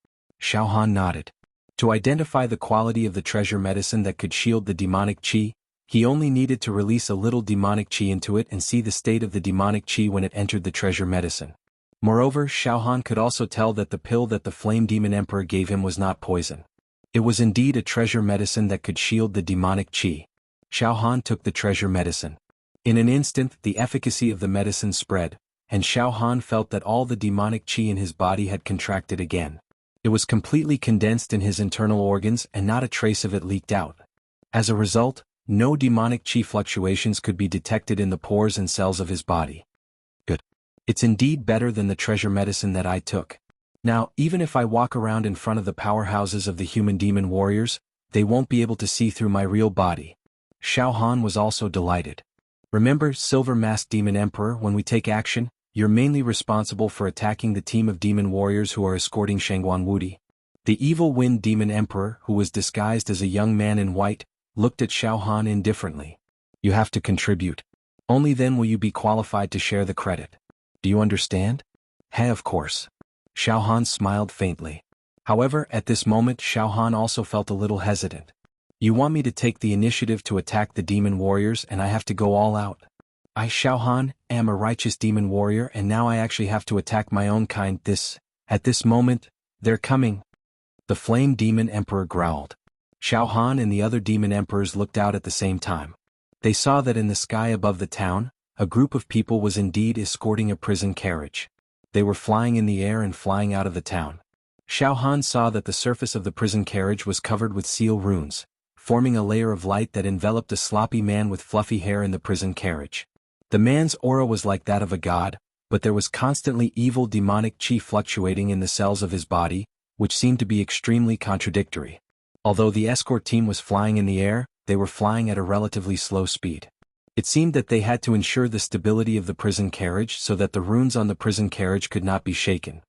Xiao Han nodded. To identify the quality of the treasure medicine that could shield the demonic qi, he only needed to release a little demonic qi into it and see the state of the demonic qi when it entered the treasure medicine. Moreover, Xiao Han could also tell that the pill that the Flame Demon Emperor gave him was not poison. It was indeed a treasure medicine that could shield the demonic qi. Xiao Han took the treasure medicine. In an instant, the efficacy of the medicine spread, and Xiao Han felt that all the demonic qi in his body had contracted again. It was completely condensed in his internal organs and not a trace of it leaked out. As a result, no demonic qi fluctuations could be detected in the pores and cells of his body. Good. It's indeed better than the treasure medicine that I took. Now, even if I walk around in front of the powerhouses of the human demon warriors, they won't be able to see through my real body." Xiao Han was also delighted. "Remember, Silver Masked Demon Emperor, when we take action, you're mainly responsible for attacking the team of demon warriors who are escorting Shangguan Wudi." The Evil Wind Demon Emperor, who was disguised as a young man in white, looked at Xiao Han indifferently. "You have to contribute. Only then will you be qualified to share the credit. Do you understand?" "Hey, of course." Xiao Han smiled faintly. However, at this moment Xiao Han also felt a little hesitant. "You want me to take the initiative to attack the demon warriors and I have to go all out? I, Xiao Han, am a righteous demon warrior and now I actually have to attack my own kind at this moment, they're coming." The Flame Demon Emperor growled. Xiao Han and the other demon emperors looked out at the same time. They saw that in the sky above the town, a group of people was indeed escorting a prison carriage. They were flying in the air and flying out of the town. Xiao Han saw that the surface of the prison carriage was covered with seal runes, forming a layer of light that enveloped a sloppy man with fluffy hair in the prison carriage. The man's aura was like that of a god, but there was constantly evil demonic qi fluctuating in the cells of his body, which seemed to be extremely contradictory. Although the escort team was flying in the air, they were flying at a relatively slow speed. It seemed that they had to ensure the stability of the prison carriage so that the runes on the prison carriage could not be shaken.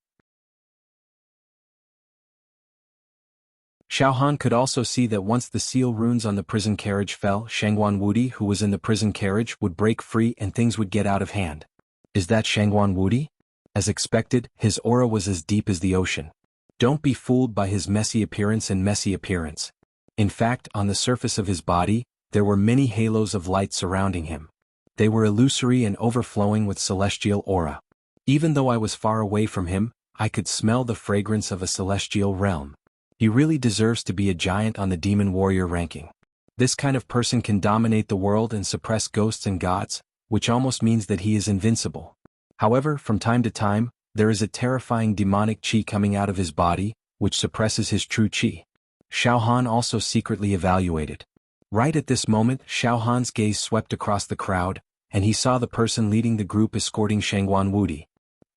Xiaohan could also see that once the seal runes on the prison carriage fell, Shangguan Wudi, who was in the prison carriage, would break free and things would get out of hand. Is that Shangguan Wudi? As expected, his aura was as deep as the ocean. Don't be fooled by his messy appearance and messy appearance. In fact, on the surface of his body, there were many halos of light surrounding him. They were illusory and overflowing with celestial aura. Even though I was far away from him, I could smell the fragrance of a celestial realm. He really deserves to be a giant on the demon warrior ranking. This kind of person can dominate the world and suppress ghosts and gods, which almost means that he is invincible. However, from time to time, there is a terrifying demonic chi coming out of his body, which suppresses his true chi. Xiaohan also secretly evaluated. Right at this moment, Xiaohan's gaze swept across the crowd, and he saw the person leading the group escorting Shangguan Wudi.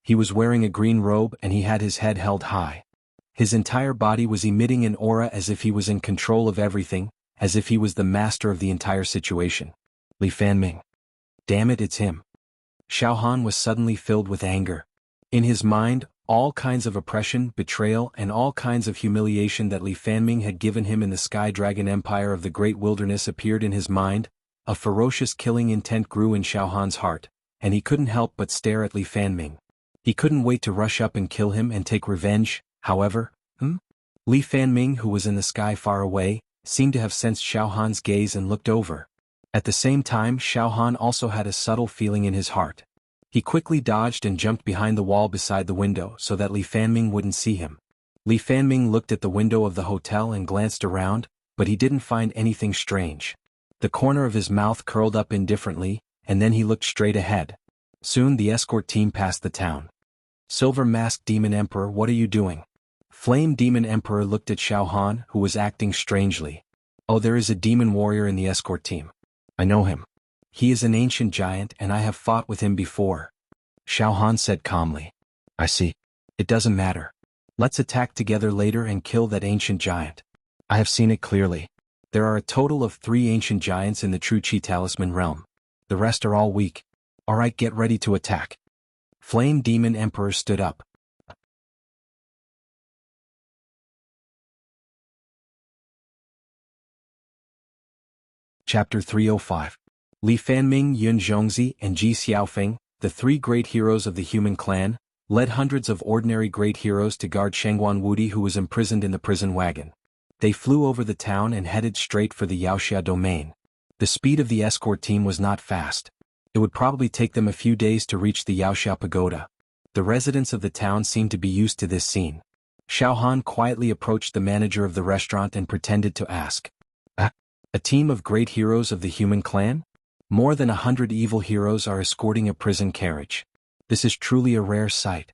He was wearing a green robe and he had his head held high. His entire body was emitting an aura as if he was in control of everything, as if he was the master of the entire situation. Li Fanming. Damn it, it's him. Xiaohan was suddenly filled with anger. In his mind, all kinds of oppression, betrayal, and all kinds of humiliation that Li Fanming had given him in the Sky Dragon Empire of the Great Wilderness appeared in his mind. A ferocious killing intent grew in Xiaohan's heart, and he couldn't help but stare at Li Fanming. He couldn't wait to rush up and kill him and take revenge. However, Li Fanming, who was in the sky far away, seemed to have sensed Xiaohan's gaze and looked over. At the same time, Xiaohan also had a subtle feeling in his heart. He quickly dodged and jumped behind the wall beside the window so that Li Fanming wouldn't see him. Li Fanming looked at the window of the hotel and glanced around, but he didn't find anything strange. The corner of his mouth curled up indifferently, and then he looked straight ahead. Soon the escort team passed the town. Silver-masked Demon Emperor, what are you doing? Flame Demon Emperor looked at Xiaohan, who was acting strangely. Oh, there is a demon warrior in the escort team. I know him. He is an ancient giant and I have fought with him before. Xiaohan said calmly. I see. It doesn't matter. Let's attack together later and kill that ancient giant. I have seen it clearly. There are a total of 3 ancient giants in the True Chi Talisman realm. The rest are all weak. Alright, get ready to attack. Flame Demon Emperor stood up. Chapter 305. Li Fanming, Yun Zhongzi, and Ji Xiaofeng, the 3 great heroes of the human clan, led hundreds of ordinary great heroes to guard Shangguan Wudi, who was imprisoned in the prison wagon. They flew over the town and headed straight for the Wuxia domain. The speed of the escort team was not fast. It would probably take them a few days to reach the Wuxia pagoda. The residents of the town seemed to be used to this scene. Xiaohan quietly approached the manager of the restaurant and pretended to ask. A team of great heroes of the human clan? More than 100 evil heroes are escorting a prison carriage. This is truly a rare sight.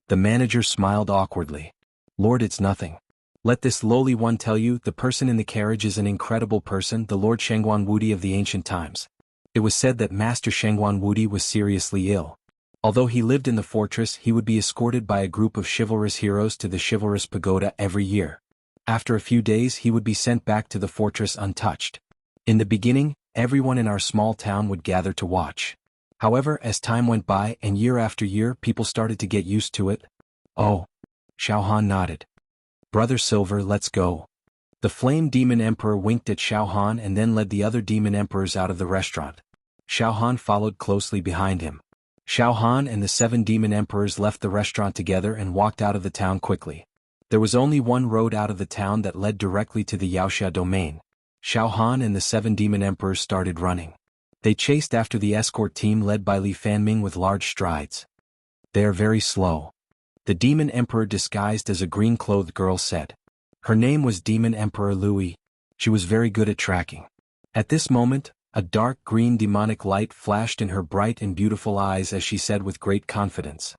The manager smiled awkwardly. Lord, it's nothing. Let this lowly one tell you, the person in the carriage is an incredible person, the Lord Shangguan Wudi of the ancient times. It was said that Master Shangguan Wudi was seriously ill. Although he lived in the fortress, he would be escorted by a group of chivalrous heroes to the chivalrous pagoda every year. After a few days he would be sent back to the fortress untouched. In the beginning, everyone in our small town would gather to watch. However, as time went by and year after year, people started to get used to it. Oh. Xiaohan nodded. Brother Silver, let's go. The Flame Demon Emperor winked at Xiaohan and then led the other demon emperors out of the restaurant. Xiaohan followed closely behind him. Xiaohan and the 7 demon emperors left the restaurant together and walked out of the town quickly. There was only one road out of the town that led directly to the Wuxia domain. Xiaohan and the 7 demon emperors started running. They chased after the escort team led by Li Fanming with large strides. They are very slow. The demon emperor disguised as a green-clothed girl said. Her name was Demon Emperor Louis. She was very good at tracking. At this moment, a dark green demonic light flashed in her bright and beautiful eyes as she said with great confidence.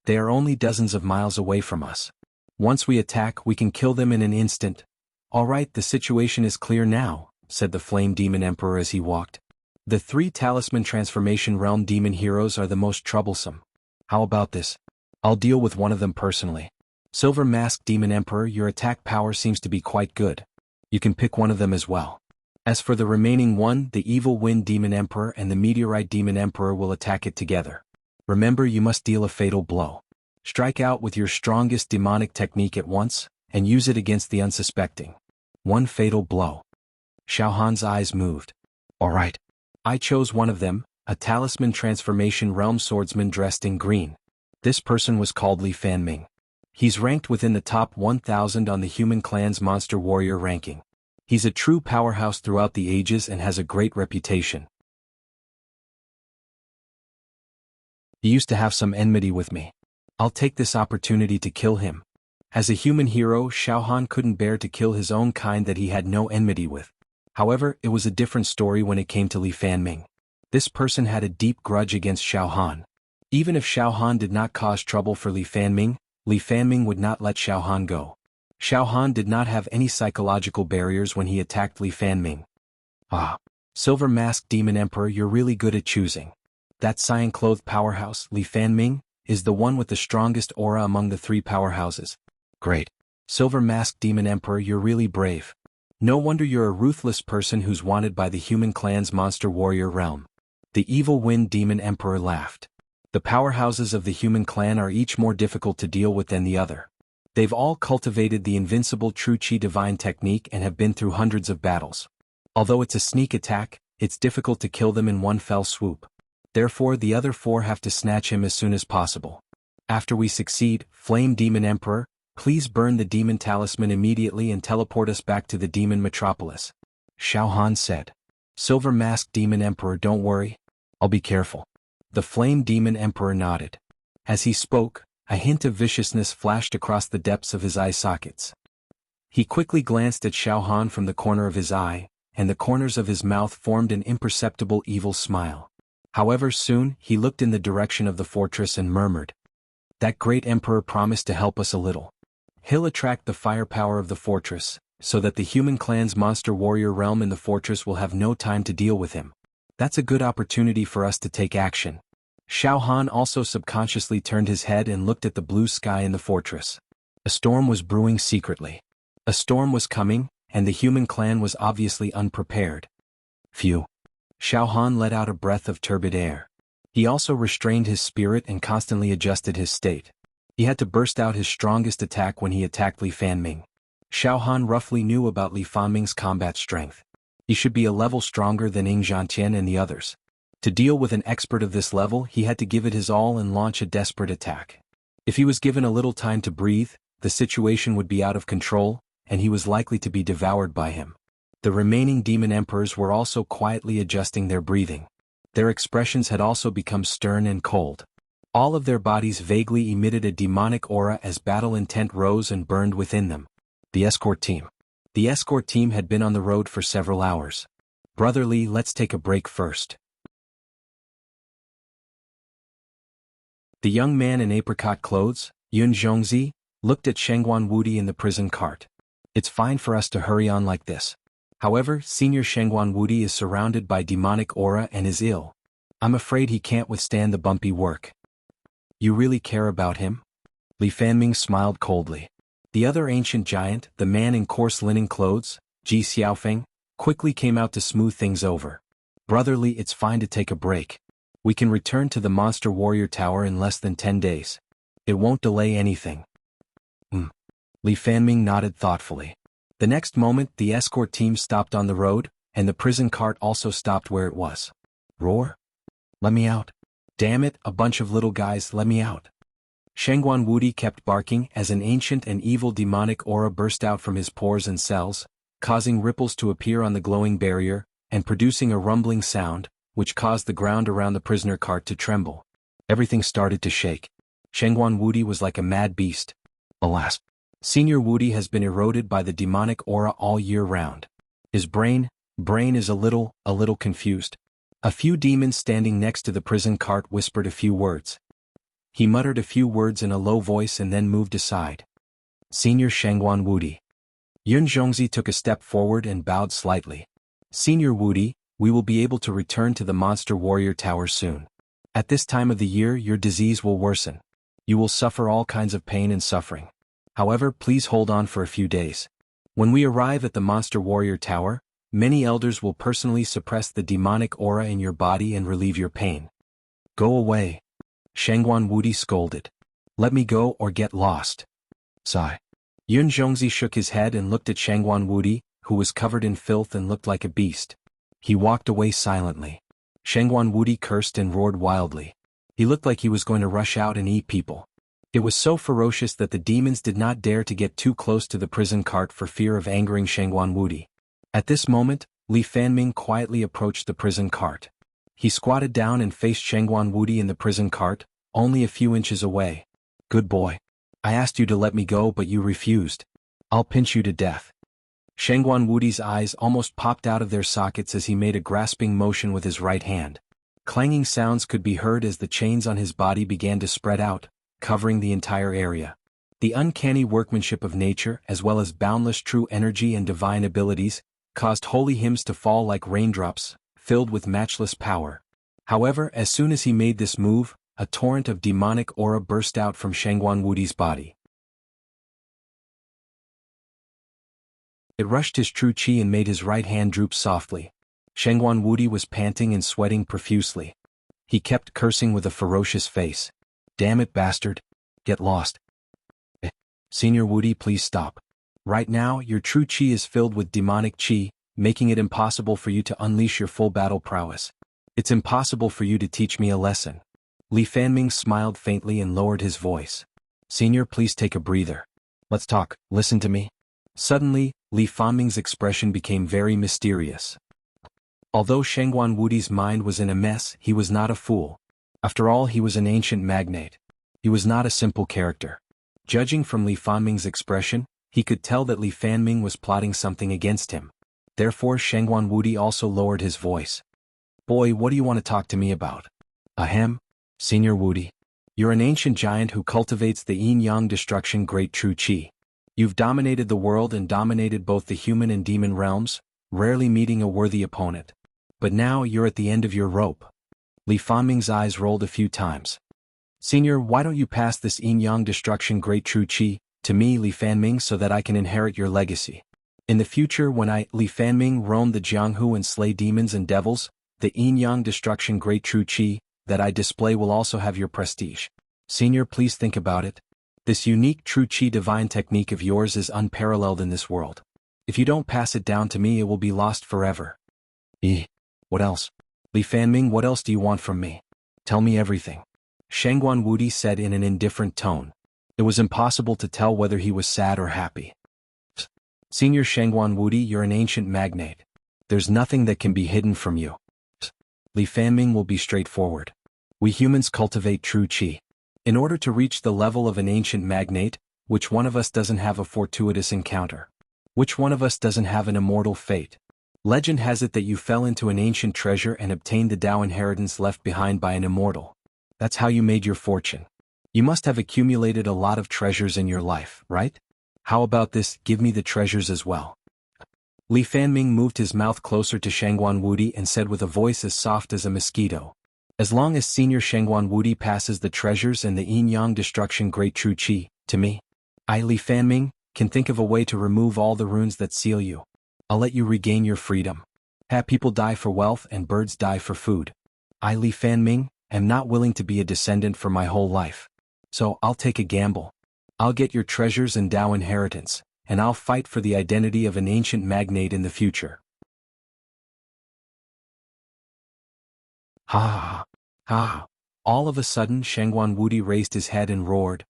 They are only dozens of miles away from us. Once we attack, we can kill them in an instant. All right, the situation is clear now, said the Flame Demon Emperor as he walked. The 3 Talisman Transformation Realm demon heroes are the most troublesome. How about this? I'll deal with one of them personally. Silver Masked Demon Emperor, your attack power seems to be quite good. You can pick one of them as well. As for the remaining one, the Evil Wind Demon Emperor and the Meteorite Demon Emperor will attack it together. Remember, you must deal a fatal blow. Strike out with your strongest demonic technique at once, and use it against the unsuspecting. One fatal blow. Xiaohan's eyes moved. All right. I chose one of them, a talisman transformation realm swordsman dressed in green. This person was called Li Fanming. He's ranked within the top 1,000 on the human clan's monster warrior ranking. He's a true powerhouse throughout the ages and has a great reputation. He used to have some enmity with me. I'll take this opportunity to kill him. As a human hero, Xiaohan couldn't bear to kill his own kind that he had no enmity with. However, it was a different story when it came to Li Fanming. This person had a deep grudge against Xiaohan. Even if Xiaohan did not cause trouble for Li Fanming would not let Xiaohan go. Xiaohan did not have any psychological barriers when he attacked Li Fanming. Ah, Silver Masked Demon Emperor, you're really good at choosing. That cyan-clothed powerhouse, Li Fanming, is the one with the strongest aura among the three powerhouses. Great. Silver Masked Demon Emperor, you're really brave. No wonder you're a ruthless person who's wanted by the human clan's monster warrior realm. The evil Wind Demon Emperor laughed. The powerhouses of the human clan are each more difficult to deal with than the other. They've all cultivated the invincible True Qi Divine technique and have been through hundreds of battles. Although it's a sneak attack, it's difficult to kill them in one fell swoop. Therefore the other four have to snatch him as soon as possible. After we succeed, Flame Demon Emperor, please burn the demon talisman immediately and teleport us back to the demon metropolis. Xiaohan said. Silver Masked Demon Emperor, don't worry. I'll be careful. The Flame Demon Emperor nodded. As he spoke, a hint of viciousness flashed across the depths of his eye sockets. He quickly glanced at Xiaohan from the corner of his eye, and the corners of his mouth formed an imperceptible evil smile. However, soon he looked in the direction of the fortress and murmured. That great emperor promised to help us a little. He'll attract the firepower of the fortress, so that the human clan's monster warrior realm in the fortress will have no time to deal with him. That's a good opportunity for us to take action. Xiaohan also subconsciously turned his head and looked at the blue sky in the fortress. A storm was brewing secretly. A storm was coming, and the human clan was obviously unprepared. Phew. Xiaohan let out a breath of turbid air. He also restrained his spirit and constantly adjusted his state. He had to burst out his strongest attack when he attacked Li Fanming. Xiaohan roughly knew about Li Fanming's combat strength. He should be a level stronger than Ying Zhantian and the others. To deal with an expert of this level, he had to give it his all and launch a desperate attack. If he was given a little time to breathe, the situation would be out of control, and he was likely to be devoured by him. The remaining demon emperors were also quietly adjusting their breathing. Their expressions had also become stern and cold. All of their bodies vaguely emitted a demonic aura as battle intent rose and burned within them. The escort team. The escort team had been on the road for several hours. Brother Li, let's take a break first. The young man in apricot clothes, Yun Zhongzi, looked at Shengguan Wudi in the prison cart. It's fine for us to hurry on like this. However, Senior Shengguan Wudi is surrounded by demonic aura and is ill. I'm afraid he can't withstand the bumpy work. You really care about him? Li Fanming smiled coldly. The other ancient giant, the man in coarse linen clothes, Ji Xiaofeng, quickly came out to smooth things over. Brother Li, it's fine to take a break. We can return to the Monster Warrior Tower in less than 10 days. It won't delay anything. Li Fanming nodded thoughtfully. The next moment, the escort team stopped on the road, and the prison cart also stopped where it was. Roar? Let me out. Damn it, a bunch of little guys, let me out. Shengguan Wudi kept barking as an ancient and evil demonic aura burst out from his pores and cells, causing ripples to appear on the glowing barrier, and producing a rumbling sound, which caused the ground around the prisoner cart to tremble. Everything started to shake. Shengguan Wudi was like a mad beast. Alas, Senior Wudi has been eroded by the demonic aura all year round. His brain is a little confused. A few demons standing next to the prison cart whispered a few words. He muttered a few words in a low voice and then moved aside. Senior Shengguan Wudi. Yun Zhongzi took a step forward and bowed slightly. Senior Wudi, we will be able to return to the Monster Warrior Tower soon. At this time of the year your disease will worsen. You will suffer all kinds of pain and suffering. However, please hold on for a few days. When we arrive at the Monster Warrior Tower, many elders will personally suppress the demonic aura in your body and relieve your pain. Go away. Shengguan Wudi scolded. Let me go or get lost. Sigh. Yun Zhongzi shook his head and looked at Shangguan Wudi, who was covered in filth and looked like a beast. He walked away silently. Shangguan Wudi cursed and roared wildly. He looked like he was going to rush out and eat people. It was so ferocious that the demons did not dare to get too close to the prison cart for fear of angering Shangguan Wudi. At this moment, Li Fanming quietly approached the prison cart. He squatted down and faced Shangguan Wudi in the prison cart, only a few inches away. "Good boy. I asked you to let me go but you refused. I'll pinch you to death." Shangguan Wudi's eyes almost popped out of their sockets as he made a grasping motion with his right hand. Clanging sounds could be heard as the chains on his body began to spread out, covering the entire area. The uncanny workmanship of nature, as well as boundless true energy and divine abilities, caused holy hymns to fall like raindrops, filled with matchless power. However, as soon as he made this move, a torrent of demonic aura burst out from Shangguan Wudi's body. It rushed his true chi and made his right hand droop softly. Shangguan Wudi was panting and sweating profusely. He kept cursing with a ferocious face. "Damn it, bastard. Get lost." "Senior Wudi, please stop. Right now, your true chi is filled with demonic chi, making it impossible for you to unleash your full battle prowess. It's impossible for you to teach me a lesson." Li Fanming smiled faintly and lowered his voice. "Senior, please take a breather. Let's talk, listen to me." Suddenly, Li Fanming's expression became very mysterious. Although Shangguan Wudi's mind was in a mess, he was not a fool. After all, he was an ancient magnate. He was not a simple character. Judging from Li Fanming's expression, he could tell that Li Fanming was plotting something against him. Therefore Shangguan Wudi also lowered his voice. "Boy, what do you want to talk to me about?" "Ahem, Senior Wudi. You're an ancient giant who cultivates the yin-yang destruction great true chi. You've dominated the world and dominated both the human and demon realms, rarely meeting a worthy opponent. But now you're at the end of your rope." Li Fanming's eyes rolled a few times. "Senior, why don't you pass this yin-yang destruction great true chi to me, Li Fanming, so that I can inherit your legacy? In the future, when I, Li Fanming, roam the Jianghu and slay demons and devils, the yin-yang destruction great true chi that I display will also have your prestige. Senior, please think about it. This unique true chi divine technique of yours is unparalleled in this world. If you don't pass it down to me, it will be lost forever." What else? Li Fanming, what else do you want from me? Tell me everything." Shangguan Wudi said in an indifferent tone. It was impossible to tell whether he was sad or happy. "Senior Shangguan Wudi, you're an ancient magnate. There's nothing that can be hidden from you. Li Fanming will be straightforward. We humans cultivate true chi. In order to reach the level of an ancient magnate, which one of us doesn't have a fortuitous encounter? Which one of us doesn't have an immortal fate? Legend has it that you fell into an ancient treasure and obtained the Tao inheritance left behind by an immortal. That's how you made your fortune. You must have accumulated a lot of treasures in your life, right? How about this, give me the treasures as well." Li Fanming moved his mouth closer to Shangguan Wudi and said with a voice as soft as a mosquito. "As long as Senior Shangguan Wudi passes the treasures and the yin-yang destruction great true chi to me, I, Li Fanming, can think of a way to remove all the runes that seal you. I'll let you regain your freedom. People die for wealth and birds die for food. I, Li Fanming, am not willing to be a descendant for my whole life. So I'll take a gamble. I'll get your treasures and Tao inheritance, and I'll fight for the identity of an ancient magnate in the future." Ha ha ha. All of a sudden Shangguan Wudi raised his head and roared.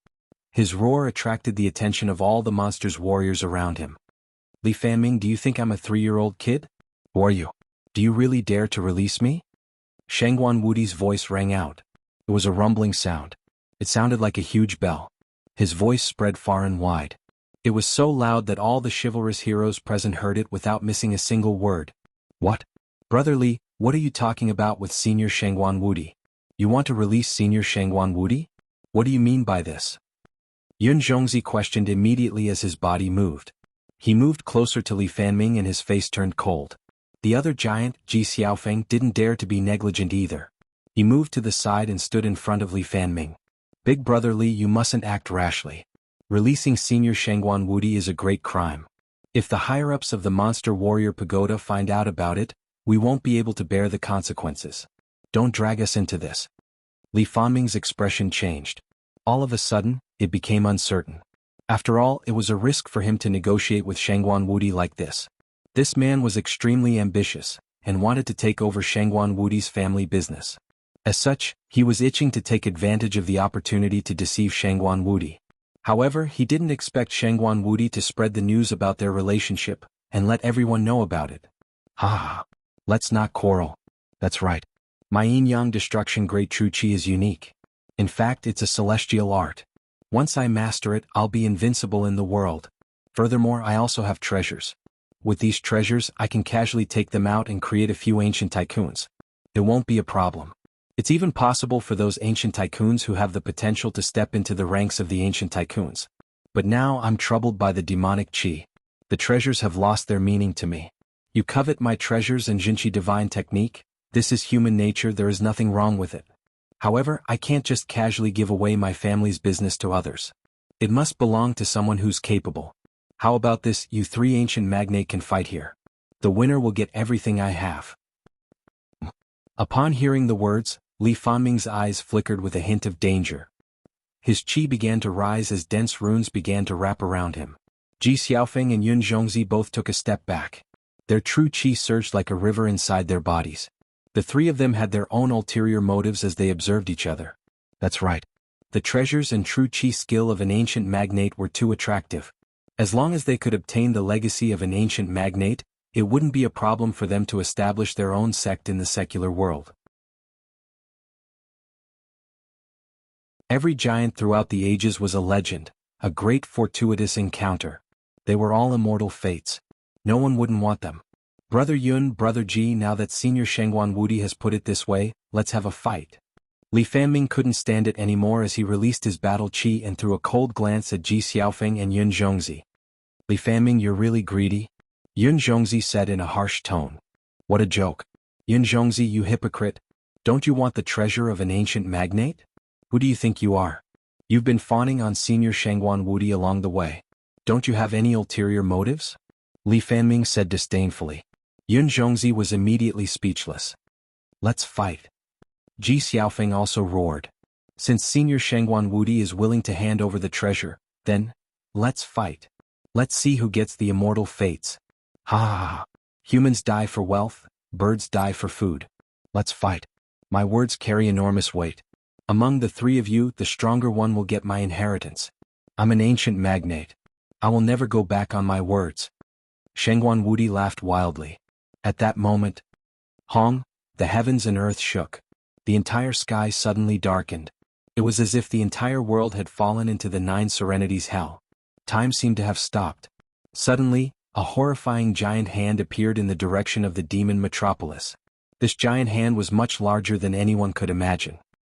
His roar attracted the attention of all the monster's warriors around him. "Li Fanming, do you think I'm a 3-year-old kid? Who are you? Do you really dare to release me?" Shangguan Wudi's voice rang out. It was a rumbling sound. It sounded like a huge bell. His voice spread far and wide. It was so loud that all the chivalrous heroes present heard it without missing a single word. "What? Brother Li, what are you talking about with Senior Shangguan Wudi? You want to release Senior Shangguan Wudi? What do you mean by this?" Yun Zhongzi questioned immediately as his body moved. He moved closer to Li Fanming and his face turned cold. The other giant, Ji Xiaofeng, didn't dare to be negligent either. He moved to the side and stood in front of Li Fanming. "Big brother Li, you mustn't act rashly. Releasing Senior Shangguan Wudi is a great crime. If the higher-ups of the Monster Warrior Pagoda find out about it, we won't be able to bear the consequences. Don't drag us into this." Li Fanming's expression changed. All of a sudden, it became uncertain. After all, it was a risk for him to negotiate with Shangguan Wudi like this. This man was extremely ambitious, and wanted to take over Shangguan Wudi's family business. As such, he was itching to take advantage of the opportunity to deceive Shangguan Wudi. However, he didn't expect Shangguan Wudi to spread the news about their relationship, and let everyone know about it. Ha! Let's not quarrel. That's right. My yin-yang destruction great true chi is unique. In fact, it's a celestial art. Once I master it, I'll be invincible in the world. Furthermore, I also have treasures. With these treasures, I can casually take them out and create a few ancient tycoons. It won't be a problem. It's even possible for those ancient tycoons who have the potential to step into the ranks of the ancient tycoons. But now I'm troubled by the demonic chi. The treasures have lost their meaning to me. You covet my treasures and Jinchi divine technique? This is human nature, there is nothing wrong with it. However, I can't just casually give away my family's business to others. It must belong to someone who's capable. How about this, you three ancient magnate can fight here. The winner will get everything I have. Upon hearing the words, Li Fanming's eyes flickered with a hint of danger. His chi began to rise as dense runes began to wrap around him. Ji Xiaofeng and Yun Zhongzi both took a step back. Their true chi surged like a river inside their bodies. The three of them had their own ulterior motives as they observed each other. That's right. The treasures and true chi skill of an ancient magnate were too attractive. As long as they could obtain the legacy of an ancient magnate, it wouldn't be a problem for them to establish their own sect in the secular world. Every giant throughout the ages was a legend, a great fortuitous encounter. They were all immortal fates. No one wouldn't want them. Brother Yun, Brother Ji, now that Senior Shangguan Wudi has put it this way, let's have a fight. Li Fanming couldn't stand it anymore as he released his battle chi and threw a cold glance at Ji Xiaofeng and Yun Zhongzi. Li Fanming, you're really greedy? Yun Zhongzi said in a harsh tone. What a joke. Yun Zhongzi, you hypocrite. Don't you want the treasure of an ancient magnate? Who do you think you are? You've been fawning on Senior Shangguan Wudi along the way. Don't you have any ulterior motives? Li Fanming said disdainfully. Yun Zhongzi was immediately speechless. Let's fight. Ji Xiaofeng also roared. Since Senior Shangguan Wudi is willing to hand over the treasure, then, let's fight. Let's see who gets the immortal fates. Ha ha ha. Humans die for wealth, birds die for food. Let's fight. My words carry enormous weight. Among the three of you, the stronger one will get my inheritance. I'm an ancient magnate. I will never go back on my words. Shangguan Wudi laughed wildly. At that moment, Hong, the heavens and earth shook. The entire sky suddenly darkened. It was as if the entire world had fallen into the Nine Serenities hell. Time seemed to have stopped. Suddenly, a horrifying giant hand appeared in the direction of the demon metropolis. This giant hand was much larger than anyone could imagine.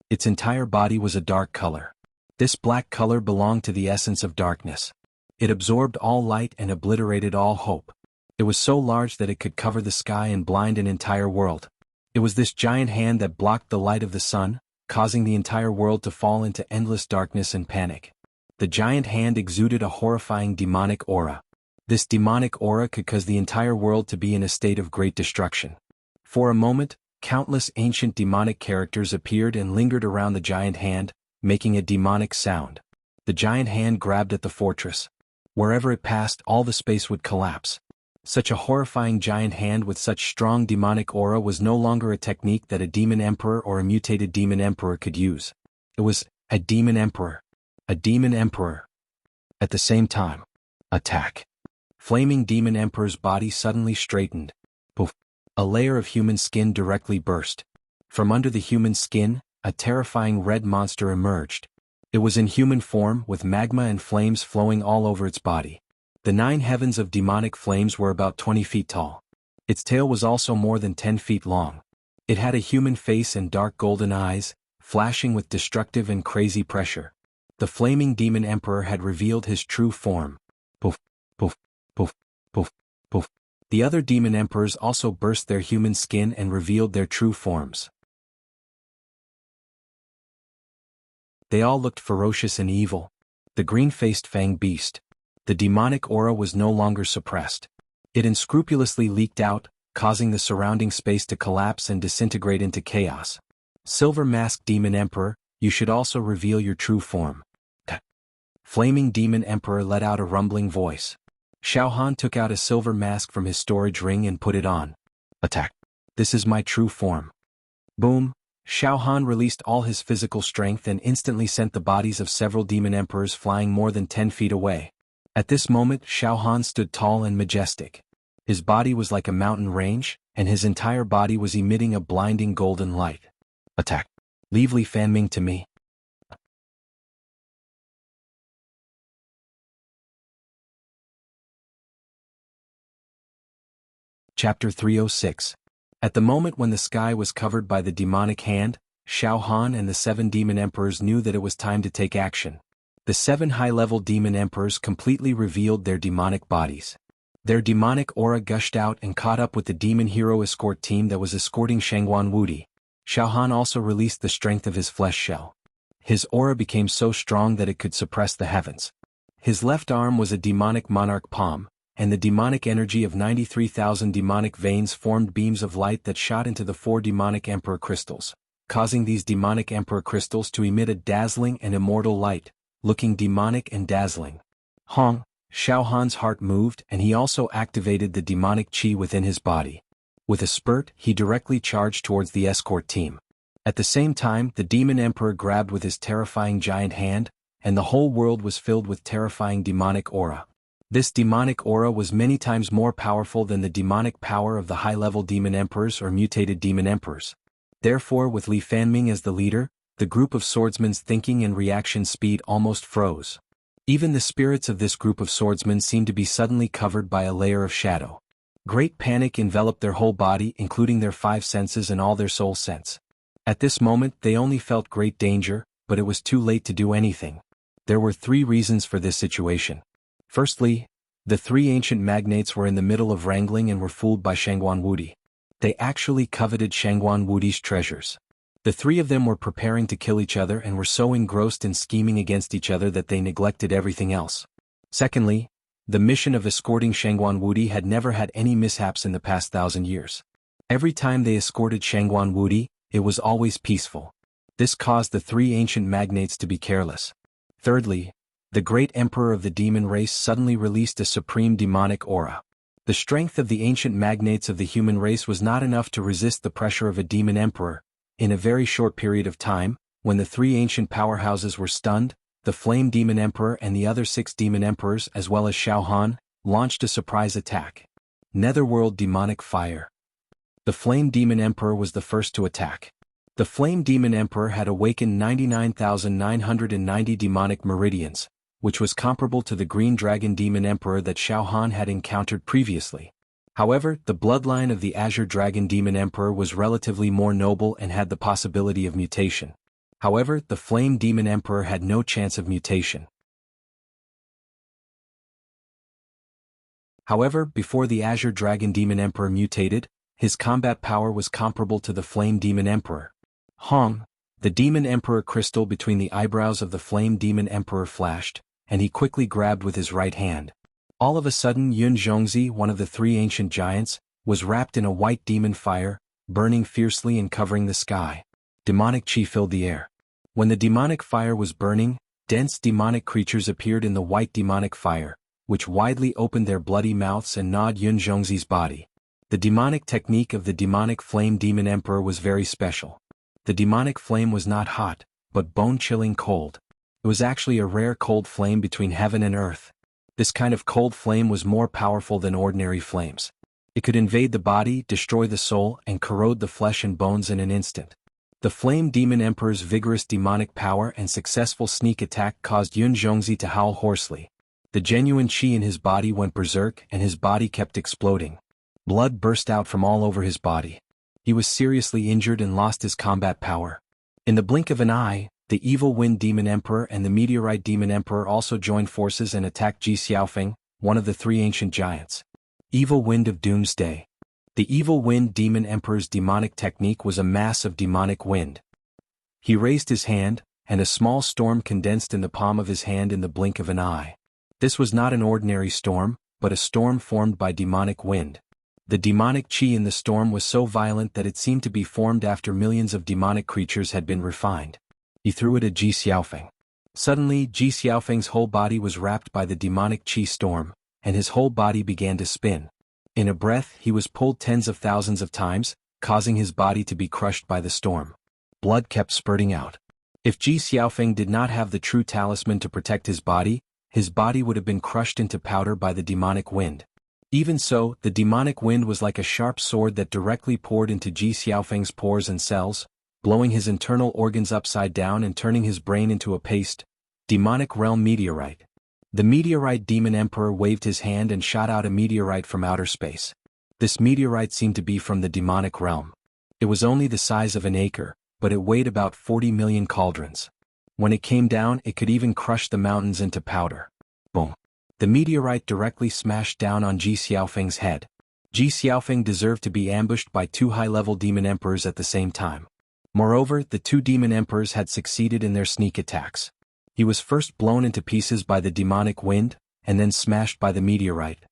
Its entire body was a dark color. This black color belonged to the essence of darkness. It absorbed all light and obliterated all hope. It was so large that it could cover the sky and blind an entire world. It was this giant hand that blocked the light of the sun, causing the entire world to fall into endless darkness and panic. The giant hand exuded a horrifying demonic aura. This demonic aura could cause the entire world to be in a state of great destruction. For a moment, countless ancient demonic characters appeared and lingered around the giant hand, making a demonic sound. The giant hand grabbed at the fortress. Wherever it passed, all the space would collapse. Such a horrifying giant hand with such strong demonic aura was no longer a technique that a demon emperor or a mutated demon emperor could use. It was a demon emperor. A demon emperor. At the same time, attack. Flaming demon emperor's body suddenly straightened. Poof. A layer of human skin directly burst. From under the human skin, a terrifying red monster emerged. It was in human form with magma and flames flowing all over its body. The 9 heavens of demonic flames were about 20 feet tall. Its tail was also more than 10 feet long. It had a human face and dark golden eyes, flashing with destructive and crazy pressure. The flaming demon emperor had revealed his true form. Poof, poof, poof, poof, poof. The other demon emperors also burst their human skin and revealed their true forms. They all looked ferocious and evil. The green-faced fang beast. The demonic aura was no longer suppressed. It unscrupulously leaked out, causing the surrounding space to collapse and disintegrate into chaos. Silver-masked demon emperor, you should also reveal your true form. flaming demon emperor let out a rumbling voice. Xiao Han took out a silver mask from his storage ring and put it on. Attack. This is my true form. Boom. Xiao Han released all his physical strength and instantly sent the bodies of several demon emperors flying more than 10 feet away. At this moment Xiao Han stood tall and majestic. His body was like a mountain range, and his entire body was emitting a blinding golden light. Attack. Leave Li Fanming to me. Chapter 306. At the moment when the sky was covered by the demonic hand, Xiao Han and the 7 demon emperors knew that it was time to take action. The 7 high-level demon emperors completely revealed their demonic bodies. Their demonic aura gushed out and caught up with the demon hero escort team that was escorting Shangguan Wudi. Xiao Han also released the strength of his flesh shell. His aura became so strong that it could suppress the heavens. His left arm was a demonic monarch palm, and the demonic energy of 93,000 demonic veins formed beams of light that shot into the 4 demonic emperor crystals, causing these demonic emperor crystals to emit a dazzling and immortal light, looking demonic and dazzling. Hong, Xiao Han's heart moved and he also activated the demonic chi within his body. With a spurt, he directly charged towards the escort team. At the same time, the demon emperor grabbed with his terrifying giant hand, and the whole world was filled with terrifying demonic aura. This demonic aura was many times more powerful than the demonic power of the high-level demon emperors or mutated demon emperors. Therefore, with Li Fanming as the leader, the group of swordsmen's thinking and reaction speed almost froze. Even the spirits of this group of swordsmen seemed to be suddenly covered by a layer of shadow. Great panic enveloped their whole body, including their 5 senses and all their soul sense. At this moment they only felt great danger, but it was too late to do anything. There were 3 reasons for this situation. Firstly, the 3 ancient magnates were in the middle of wrangling and were fooled by Shangguan Wudi. They actually coveted Shangguan Wudi's treasures. The 3 of them were preparing to kill each other and were so engrossed in scheming against each other that they neglected everything else. Secondly, the mission of escorting Shangguan Wudi had never had any mishaps in the past 1,000 years. Every time they escorted Shangguan Wudi, it was always peaceful. This caused the 3 ancient magnates to be careless. Thirdly, the great emperor of the demon race suddenly released a supreme demonic aura. The strength of the ancient magnates of the human race was not enough to resist the pressure of a demon emperor. In a very short period of time, when the 3 ancient powerhouses were stunned, the flame demon emperor and the other 6 demon emperors as well as Xiao Han launched a surprise attack. Netherworld demonic fire. The flame demon emperor was the first to attack. The flame demon emperor had awakened 99,990 demonic meridians, which was comparable to the green dragon demon emperor that Xiao Han had encountered previously. However, the bloodline of the azure dragon demon emperor was relatively more noble and had the possibility of mutation. However, the flame demon emperor had no chance of mutation. However, before the azure dragon demon emperor mutated, his combat power was comparable to the flame demon emperor. Hong, the demon emperor crystal between the eyebrows of the flame demon emperor flashed, and he quickly grabbed with his right hand. All of a sudden Yun Zhongzi, one of the 3 ancient giants, was wrapped in a white demon fire, burning fiercely and covering the sky. Demonic chi filled the air. When the demonic fire was burning, dense demonic creatures appeared in the white demonic fire, which widely opened their bloody mouths and gnawed Yun Zhongzi's body. The demonic technique of the demonic flame demon emperor was very special. The demonic flame was not hot, but bone-chilling cold. It was actually a rare cold flame between heaven and earth. This kind of cold flame was more powerful than ordinary flames. It could invade the body, destroy the soul, and corrode the flesh and bones in an instant. The flame demon emperor's vigorous demonic power and successful sneak attack caused Yun Zhongzi to howl hoarsely. The genuine chi in his body went berserk and his body kept exploding. Blood burst out from all over his body. He was seriously injured and lost his combat power. In the blink of an eye, the evil wind demon emperor and the meteorite demon emperor also joined forces and attacked Ji Xiaofeng, one of the 3 ancient giants. Evil wind of doomsday. The evil wind demon emperor's demonic technique was a mass of demonic wind. He raised his hand, and a small storm condensed in the palm of his hand in the blink of an eye. This was not an ordinary storm, but a storm formed by demonic wind. The demonic chi in the storm was so violent that it seemed to be formed after millions of demonic creatures had been refined. He threw it at Ji Xiaofeng. Suddenly, Ji Xiaofeng's whole body was wrapped by the demonic qi storm, and his whole body began to spin. In a breath, he was pulled tens of thousands of times, causing his body to be crushed by the storm. Blood kept spurting out. If Ji Xiaofeng did not have the true talisman to protect his body would have been crushed into powder by the demonic wind. Even so, the demonic wind was like a sharp sword that directly poured into Ji Xiaofeng's pores and cells, blowing his internal organs upside down and turning his brain into a paste. Demonic realm meteorite. The meteorite demon emperor waved his hand and shot out a meteorite from outer space. This meteorite seemed to be from the demonic realm. It was only the size of an acre, but it weighed about 40 million cauldrons. When it came down, it could even crush the mountains into powder. Boom. The meteorite directly smashed down on Ji Xiaofeng's head. Ji Xiaofeng deserved to be ambushed by two high-level demon emperors at the same time. Moreover, the two demon emperors had succeeded in their sneak attacks. He was first blown into pieces by the demonic wind, and then smashed by the meteorite.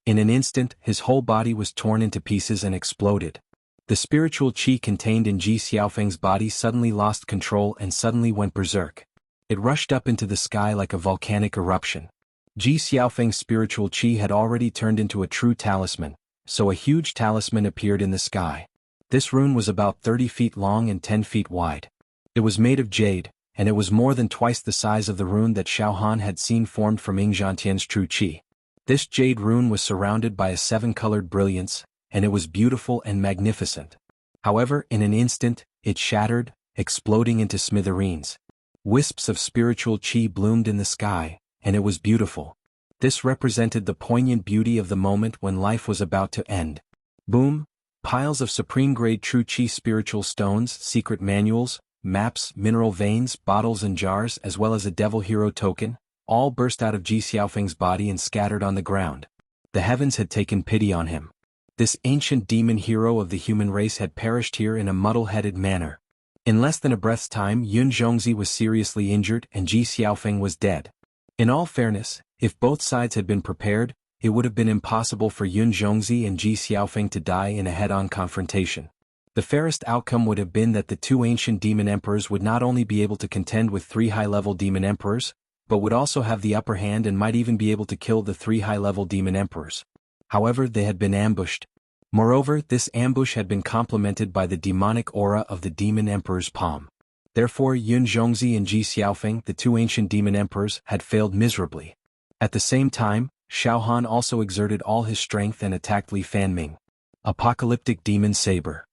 In an instant, his whole body was torn into pieces and exploded. The spiritual qi contained in Ji Xiaofeng's body suddenly lost control and suddenly went berserk. It rushed up into the sky like a volcanic eruption. Ji Xiaofeng's spiritual qi had already turned into a true talisman, so a huge talisman appeared in the sky. This rune was about 30 feet long and 10 feet wide. It was made of jade, and it was more than twice the size of the rune that Xiao Han had seen formed from Ying Zhantian's true qi. This jade rune was surrounded by a seven-colored brilliance, and it was beautiful and magnificent. However, in an instant, it shattered, exploding into smithereens. Wisps of spiritual qi bloomed in the sky, and it was beautiful. This represented the poignant beauty of the moment when life was about to end. Boom! Piles of supreme-grade true qi spiritual stones, secret manuals, maps, mineral veins, bottles and jars, as well as a devil hero token, all burst out of Ji Xiaofeng's body and scattered on the ground. The heavens had taken pity on him. This ancient demon hero of the human race had perished here in a muddle-headed manner. In less than a breath's time, Yun Zhongzi was seriously injured and Ji Xiaofeng was dead. In all fairness, if both sides had been prepared, it would have been impossible for Yun Zhongzi and Ji Xiaofeng to die in a head-on confrontation. The fairest outcome would have been that the two ancient demon emperors would not only be able to contend with three high-level demon emperors, but would also have the upper hand and might even be able to kill the three high-level demon emperors. However, they had been ambushed. Moreover, this ambush had been complemented by the demonic aura of the demon emperor's palm. Therefore, Yun Zhongzi and Ji Xiaofeng, the two ancient demon emperors, had failed miserably. At the same time, Xiao Han also exerted all his strength and attacked Li Fanming. Apocalyptic Demon Saber.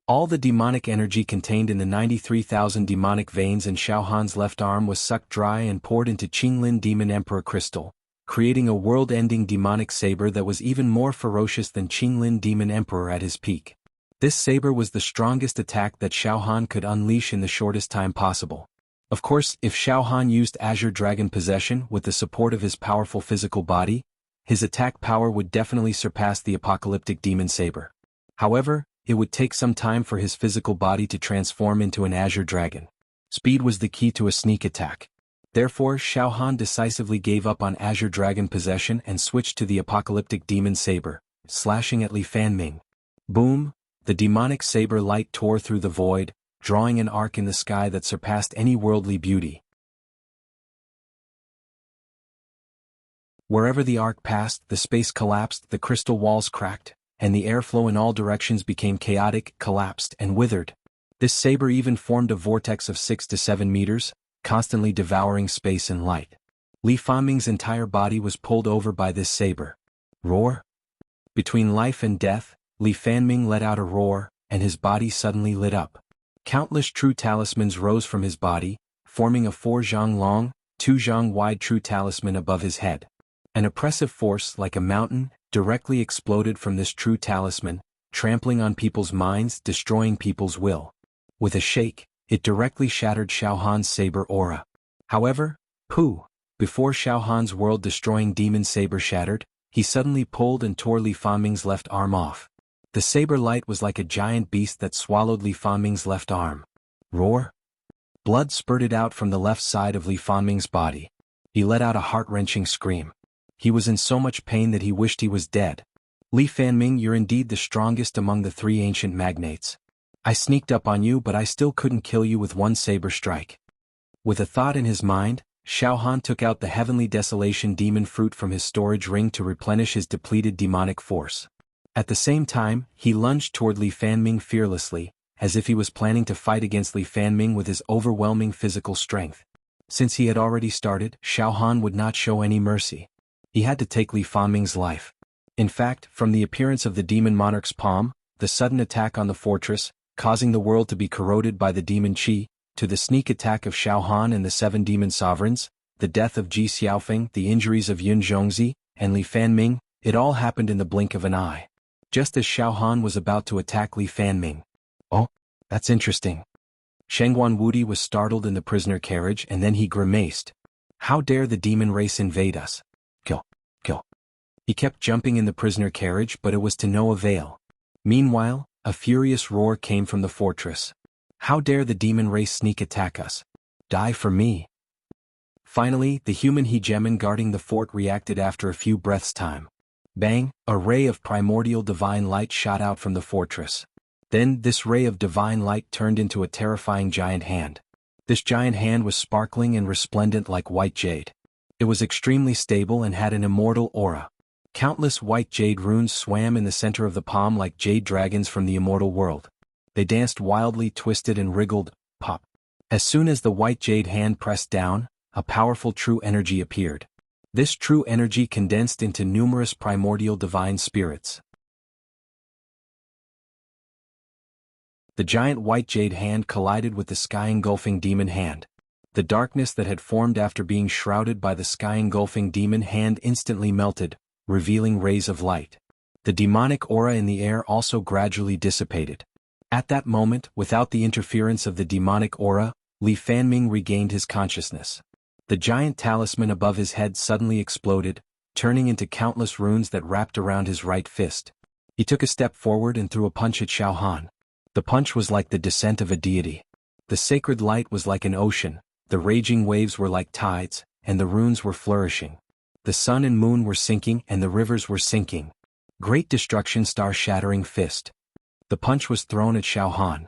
All the demonic energy contained in the 93,000 demonic veins in Xiao Han's left arm was sucked dry and poured into Qinglin Demon Emperor Crystal, creating a world-ending demonic saber that was even more ferocious than Qinglin Demon Emperor at his peak. This saber was the strongest attack that Xiao Han could unleash in the shortest time possible. Of course, if Xiao Han used Azure Dragon Possession with the support of his powerful physical body, his attack power would definitely surpass the Apocalyptic Demon Saber. However, it would take some time for his physical body to transform into an Azure Dragon. Speed was the key to a sneak attack. Therefore, Xiao Han decisively gave up on Azure Dragon Possession and switched to the Apocalyptic Demon Saber, slashing at Li Fanming. Boom! The demonic saber light tore through the void, drawing an arc in the sky that surpassed any worldly beauty. Wherever the arc passed, the space collapsed, the crystal walls cracked, and the airflow in all directions became chaotic, collapsed, and withered. This saber even formed a vortex of 6 to 7 meters, constantly devouring space and light. Li Fanming's entire body was pulled over by this saber. Roar! Between life and death, Li Fanming let out a roar, and his body suddenly lit up. Countless true talismans rose from his body, forming a 4 zhang long, 2 zhang wide true talisman above his head. An oppressive force like a mountain directly exploded from this true talisman, trampling on people's minds, destroying people's will. With a shake, it directly shattered Xiao Han's saber aura. However, before Xiao Han's world-destroying demon saber shattered, he suddenly pulled and tore Li Fanming's left arm off. The saber light was like a giant beast that swallowed Li Fanming's left arm. Roar! Blood spurted out from the left side of Li Fanming's body. He let out a heart-wrenching scream. He was in so much pain that he wished he was dead. Li Fanming, you're indeed the strongest among the three ancient magnates. I sneaked up on you, but I still couldn't kill you with one saber strike. With a thought in his mind, Xiao Han took out the Heavenly Desolation demon fruit from his storage ring to replenish his depleted demonic force. At the same time, he lunged toward Li Fanming fearlessly, as if he was planning to fight against Li Fanming with his overwhelming physical strength. Since he had already started, Xiao Han would not show any mercy. He had to take Li Fanming's life. In fact, from the appearance of the demon monarch's palm, the sudden attack on the fortress, causing the world to be corroded by the demon qi, to the sneak attack of Xiao Han and the 7 demon sovereigns, the death of Ji Xiaofeng, the injuries of Yun Zhongzi, and Li Fanming, it all happened in the blink of an eye. Just as Xiao Han was about to attack Li Fanming. Oh, that's interesting. Shengguan Wudi was startled in the prisoner carriage, and then he grimaced. How dare the demon race invade us? Kill, kill. He kept jumping in the prisoner carriage, but it was to no avail. Meanwhile, a furious roar came from the fortress. How dare the demon race sneak attack us? Die for me. Finally, the human hegemon guarding the fort reacted after a few breaths' time. Bang, a ray of primordial divine light shot out from the fortress. Then, this ray of divine light turned into a terrifying giant hand. This giant hand was sparkling and resplendent like white jade. It was extremely stable and had an immortal aura. Countless white jade runes swam in the center of the palm like jade dragons from the immortal world. They danced wildly, twisted and wriggled, pop. As soon as the white jade hand pressed down, a powerful true energy appeared. This true energy condensed into numerous primordial divine spirits. The giant white jade hand collided with the sky-engulfing demon hand. The darkness that had formed after being shrouded by the sky-engulfing demon hand instantly melted, revealing rays of light. The demonic aura in the air also gradually dissipated. At that moment, without the interference of the demonic aura, Li Fanming regained his consciousness. The giant talisman above his head suddenly exploded, turning into countless runes that wrapped around his right fist. He took a step forward and threw a punch at Xiao Han. The punch was like the descent of a deity. The sacred light was like an ocean, the raging waves were like tides, and the runes were flourishing. The sun and moon were sinking and the rivers were sinking. Great destruction, star-shattering fist. The punch was thrown at Xiao Han.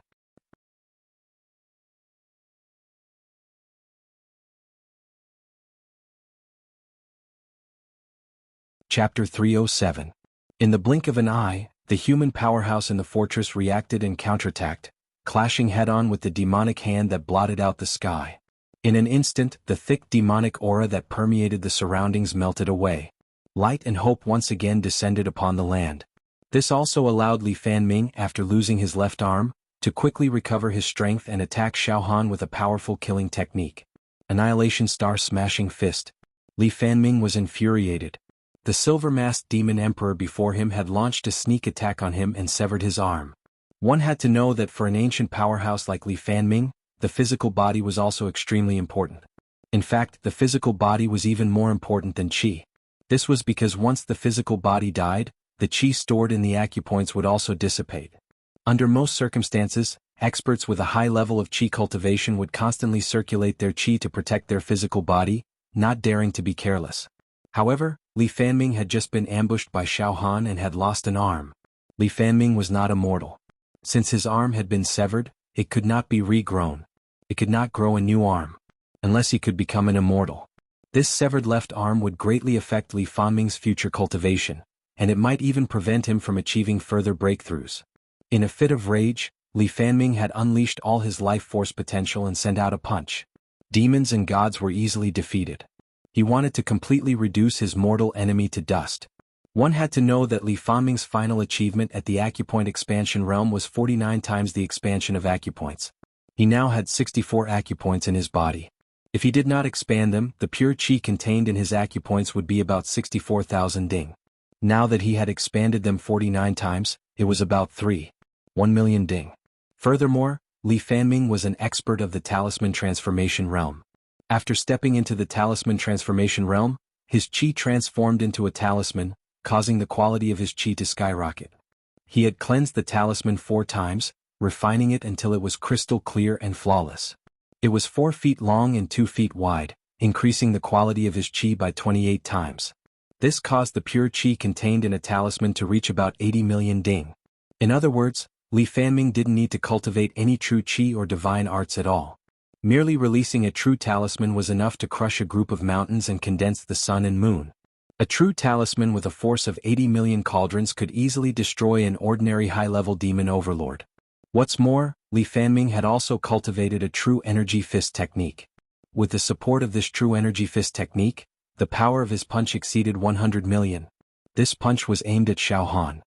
Chapter 307. In the blink of an eye, the human powerhouse in the fortress reacted and counterattacked, clashing head-on with the demonic hand that blotted out the sky. In an instant, the thick demonic aura that permeated the surroundings melted away. Light and hope once again descended upon the land. This also allowed Li Fanming, after losing his left arm, to quickly recover his strength and attack Xiao Han with a powerful killing technique. Annihilation Star-Smashing Fist. Li Fanming was infuriated. The silver-masked demon emperor before him had launched a sneak attack on him and severed his arm. One had to know that for an ancient powerhouse like Li Fanming, the physical body was also extremely important. In fact, the physical body was even more important than qi. This was because once the physical body died, the qi stored in the acupoints would also dissipate. Under most circumstances, experts with a high level of qi cultivation would constantly circulate their qi to protect their physical body, not daring to be careless. However, Li Fanming had just been ambushed by Xiao Han and had lost an arm. Li Fanming was not immortal. Since his arm had been severed, it could not be regrown. It could not grow a new arm. Unless he could become an immortal. This severed left arm would greatly affect Li Fanming's future cultivation, and it might even prevent him from achieving further breakthroughs. In a fit of rage, Li Fanming had unleashed all his life force potential and sent out a punch. Demons and gods were easily defeated. He wanted to completely reduce his mortal enemy to dust. One had to know that Li Fanming's final achievement at the acupoint expansion realm was 49 times the expansion of acupoints. He now had 64 acupoints in his body. If he did not expand them, the pure qi contained in his acupoints would be about 64,000 ding. Now that he had expanded them 49 times, it was about 1 million ding. Furthermore, Li Fanming was an expert of the talisman transformation realm. After stepping into the talisman transformation realm, his qi transformed into a talisman, causing the quality of his qi to skyrocket. He had cleansed the talisman 4 times, refining it until it was crystal clear and flawless. It was 4 feet long and 2 feet wide, increasing the quality of his qi by 28 times. This caused the pure qi contained in a talisman to reach about 80 million ding. In other words, Li Fanming didn't need to cultivate any true qi or divine arts at all. Merely releasing a true talisman was enough to crush a group of mountains and condense the sun and moon. A true talisman with a force of 80 million cauldrons could easily destroy an ordinary high-level demon overlord. What's more, Li Fanming had also cultivated a true energy fist technique. With the support of this true energy fist technique, the power of his punch exceeded 100 million. This punch was aimed at Xiao Han.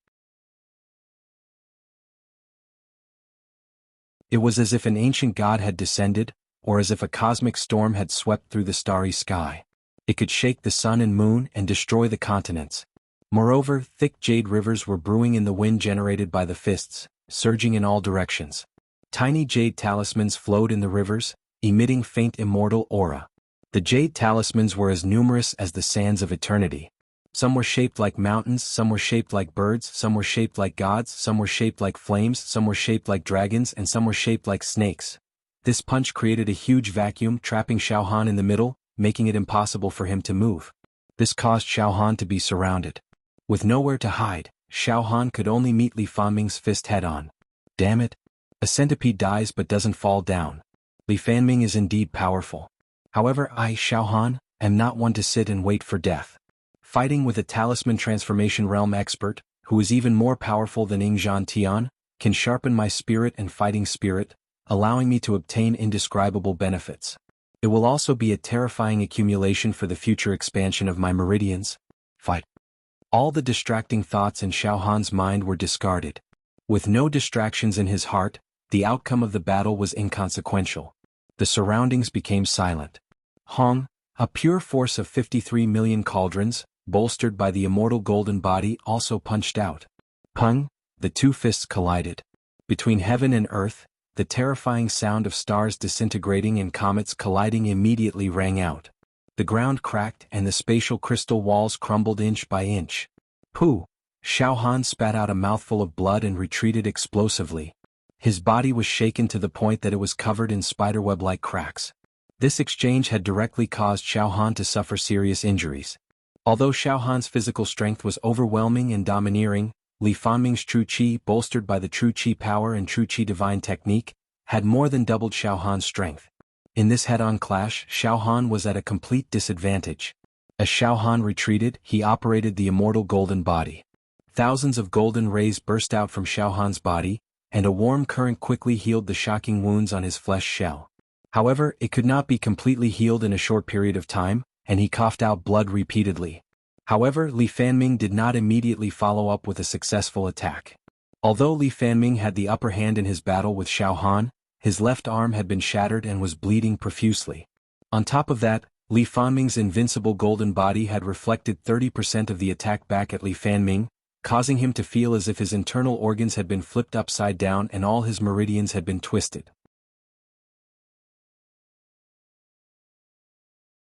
It was as if an ancient god had descended, or as if a cosmic storm had swept through the starry sky. It could shake the sun and moon and destroy the continents. Moreover, thick jade rivers were brewing in the wind generated by the fists, surging in all directions. Tiny jade talismans flowed in the rivers, emitting faint immortal aura. The jade talismans were as numerous as the sands of eternity. Some were shaped like mountains, some were shaped like birds, some were shaped like gods, some were shaped like flames, some were shaped like dragons, and some were shaped like snakes. This punch created a huge vacuum, trapping Xiao Han in the middle, making it impossible for him to move. This caused Xiao Han to be surrounded. With nowhere to hide, Xiao Han could only meet Li Fanming's fist head-on. Damn it! A centipede dies but doesn't fall down. Li Fanming is indeed powerful. However, I, Xiao Han, am not one to sit and wait for death. Fighting with a talisman transformation realm expert, who is even more powerful than Yingzhan Tian, can sharpen my spirit and fighting spirit, allowing me to obtain indescribable benefits. It will also be a terrifying accumulation for the future expansion of my meridians. Fight. All the distracting thoughts in Xiao Han's mind were discarded. With no distractions in his heart, the outcome of the battle was inconsequential. The surroundings became silent. Hong, a pure force of 53 million cauldrons, bolstered by the immortal golden body, also punched out. Pung, the two fists collided. Between heaven and earth, the terrifying sound of stars disintegrating and comets colliding immediately rang out. The ground cracked and the spatial crystal walls crumbled inch by inch. Pooh! Xiao Han spat out a mouthful of blood and retreated explosively. His body was shaken to the point that it was covered in spiderweb-like cracks. This exchange had directly caused Xiao Han to suffer serious injuries. Although Xiao Han's physical strength was overwhelming and domineering, Li Fanming's true qi, bolstered by the true qi power and true qi divine technique, had more than doubled Xiao Han's strength. In this head-on clash, Xiao Han was at a complete disadvantage. As Xiao Han retreated, he operated the immortal golden body. Thousands of golden rays burst out from Xiao Han's body, and a warm current quickly healed the shocking wounds on his flesh shell. However, it could not be completely healed in a short period of time, and he coughed out blood repeatedly. However, Li Fanming did not immediately follow up with a successful attack. Although Li Fanming had the upper hand in his battle with Xiao Han, his left arm had been shattered and was bleeding profusely. On top of that, Li Fanming's invincible golden body had reflected 30% of the attack back at Li Fanming, causing him to feel as if his internal organs had been flipped upside down and all his meridians had been twisted.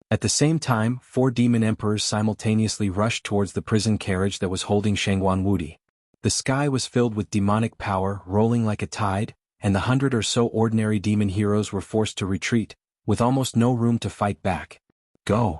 At the same time, 4 demon emperors simultaneously rushed towards the prison carriage that was holding Shangguan Wudi. The sky was filled with demonic power rolling like a tide, and the 100 or so ordinary demon heroes were forced to retreat, with almost no room to fight back. Go!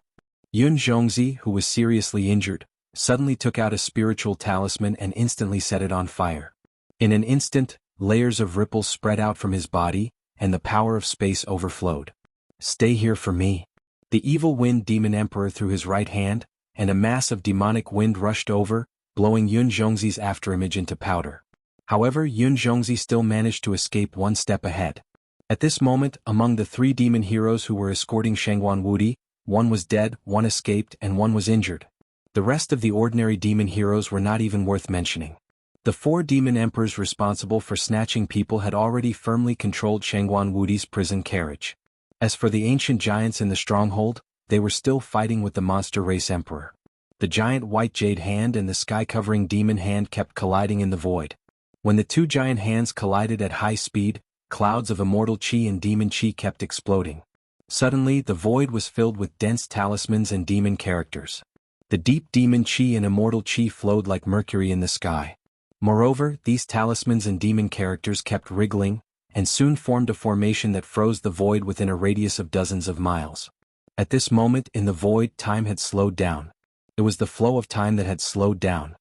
Yun Zhongzi, who was seriously injured, suddenly took out a spiritual talisman and instantly set it on fire. In an instant, layers of ripples spread out from his body, and the power of space overflowed. Stay here for me. The evil wind demon emperor threw his right hand, and a mass of demonic wind rushed over, blowing Yun Zhongzi's afterimage into powder. However, Yun Zhongzi still managed to escape one step ahead. At this moment, among the 3 demon heroes who were escorting Shangguan Wudi, one was dead, one escaped, and one was injured. The rest of the ordinary demon heroes were not even worth mentioning. The 4 demon emperors responsible for snatching people had already firmly controlled Shangguan Wudi's prison carriage. As for the ancient giants in the stronghold, they were still fighting with the monster race emperor. The giant white jade hand and the sky-covering demon hand kept colliding in the void. When the 2 giant hands collided at high speed, clouds of immortal qi and demon qi kept exploding. Suddenly, the void was filled with dense talismans and demon characters. The deep demon qi and immortal qi flowed like mercury in the sky. Moreover, these talismans and demon characters kept wriggling, and soon formed a formation that froze the void within a radius of dozens of miles. At this moment in the void, time had slowed down. It was the flow of time that had slowed down.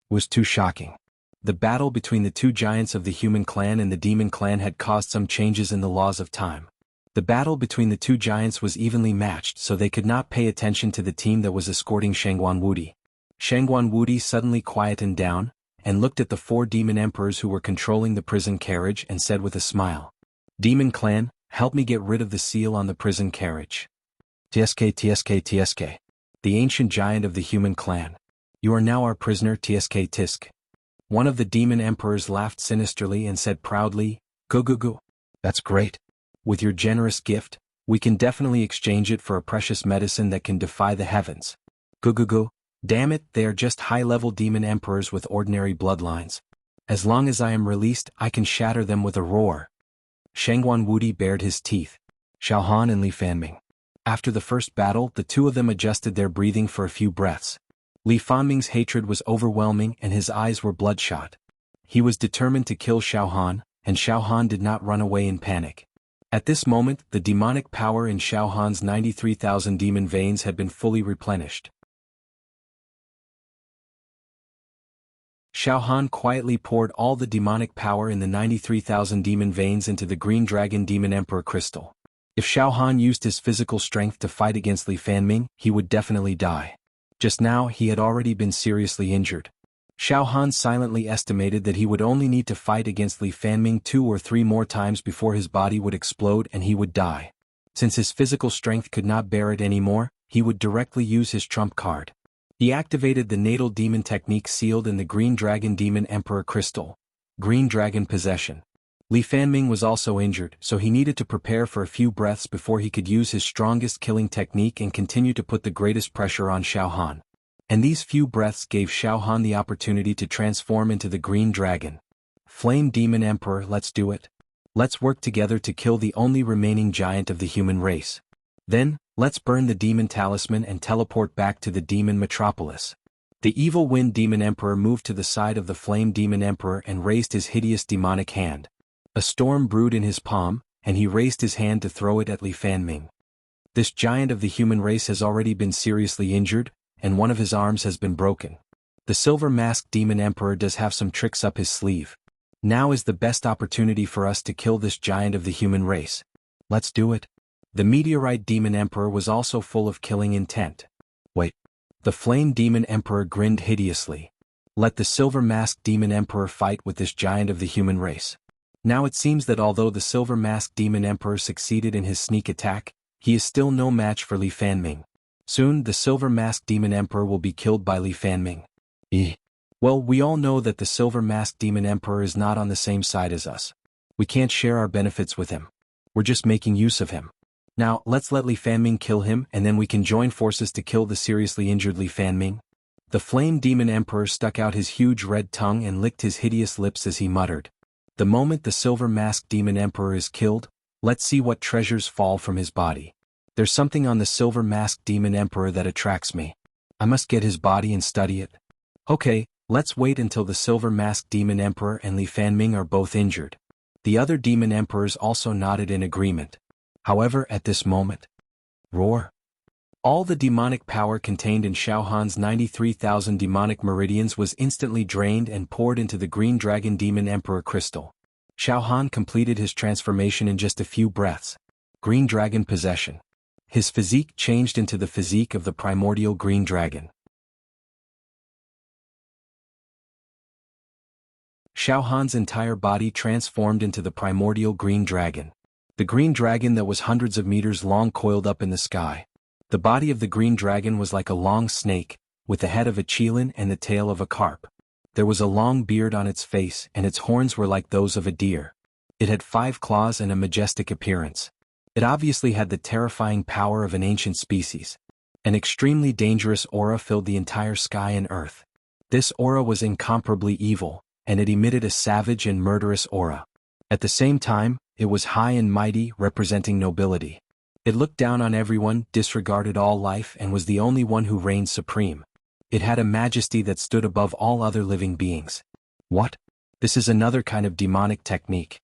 It was too shocking. The battle between the two giants of the human clan and the demon clan had caused some changes in the laws of time. The battle between the two giants was evenly matched, so they could not pay attention to the team that was escorting Shangguan Wudi. Shangguan Wudi suddenly quietened down, and looked at the 4 demon emperors who were controlling the prison carriage and said with a smile, "Demon clan, help me get rid of the seal on the prison carriage." "TSK TSK TSK. The ancient giant of the human clan. You are now our prisoner TSK Tisk." One of the demon emperors laughed sinisterly and said proudly, "Go go go. That's great. With your generous gift, we can definitely exchange it for a precious medicine that can defy the heavens. Go go go. Damn it, they are just high-level demon emperors with ordinary bloodlines. As long as I am released, I can shatter them with a roar." Shangguan Wudi bared his teeth. Xiao Han and Li Fanming. After the first battle, the two of them adjusted their breathing for a few breaths. Li Fanming's hatred was overwhelming and his eyes were bloodshot. He was determined to kill Xiao Han, and Xiao Han did not run away in panic. At this moment, the demonic power in Xiao Han's 93,000 demon veins had been fully replenished. Xiao Han quietly poured all the demonic power in the 93,000 demon veins into the Green Dragon Demon Emperor crystal. If Xiao Han used his physical strength to fight against Li Fanming, he would definitely die. Just now he had already been seriously injured. Xiao Han silently estimated that he would only need to fight against Li Fanming 2 or 3 more times before his body would explode and he would die. Since his physical strength could not bear it anymore, he would directly use his trump card. He activated the natal demon technique sealed in the Green Dragon Demon Emperor crystal. Green Dragon Possession. Li Fanming was also injured, so he needed to prepare for a few breaths before he could use his strongest killing technique and continue to put the greatest pressure on Xiao Han. And these few breaths gave Xiao Han the opportunity to transform into the Green Dragon. Flame Demon Emperor, let's do it. Let's work together to kill the only remaining giant of the human race. Then, let's burn the demon talisman and teleport back to the demon metropolis. The evil Wind Demon Emperor moved to the side of the Flame Demon Emperor and raised his hideous demonic hand. A storm brewed in his palm, and he raised his hand to throw it at Li Fanming. This giant of the human race has already been seriously injured, and one of his arms has been broken. The Silver Masked Demon Emperor does have some tricks up his sleeve. Now is the best opportunity for us to kill this giant of the human race. Let's do it. The Meteorite Demon Emperor was also full of killing intent. Wait. The Flame Demon Emperor grinned hideously. Let the Silver Masked Demon Emperor fight with this giant of the human race. Now it seems that although the Silver Masked Demon Emperor succeeded in his sneak attack, he is still no match for Li Fanming. Soon the Silver Masked Demon Emperor will be killed by Li Fanming. Well, we all know that the Silver Masked Demon Emperor is not on the same side as us. We can't share our benefits with him. We're just making use of him. Now, let's let Li Fanming kill him and then we can join forces to kill the seriously injured Li Fanming. The Flame Demon Emperor stuck out his huge red tongue and licked his hideous lips as he muttered. The moment the Silver Masked Demon Emperor is killed, let's see what treasures fall from his body. There's something on the Silver Masked Demon Emperor that attracts me. I must get his body and study it. Okay, let's wait until the Silver Masked Demon Emperor and Li Fanming are both injured. The other demon emperors also nodded in agreement. However, at this moment, roar. All the demonic power contained in Xiao Han's 93,000 demonic meridians was instantly drained and poured into the Green Dragon Demon Emperor crystal. Xiao Han completed his transformation in just a few breaths. Green Dragon Possession. His physique changed into the physique of the primordial Green Dragon. Xiao Han's entire body transformed into the primordial Green Dragon. The Green Dragon that was hundreds of meters long coiled up in the sky. The body of the Green Dragon was like a long snake, with the head of a qilin and the tail of a carp. There was a long beard on its face and its horns were like those of a deer. It had 5 claws and a majestic appearance. It obviously had the terrifying power of an ancient species. An extremely dangerous aura filled the entire sky and earth. This aura was incomparably evil, and it emitted a savage and murderous aura. At the same time, it was high and mighty, representing nobility. It looked down on everyone, disregarded all life, and was the only one who reigned supreme. It had a majesty that stood above all other living beings. What? This is another kind of demonic technique.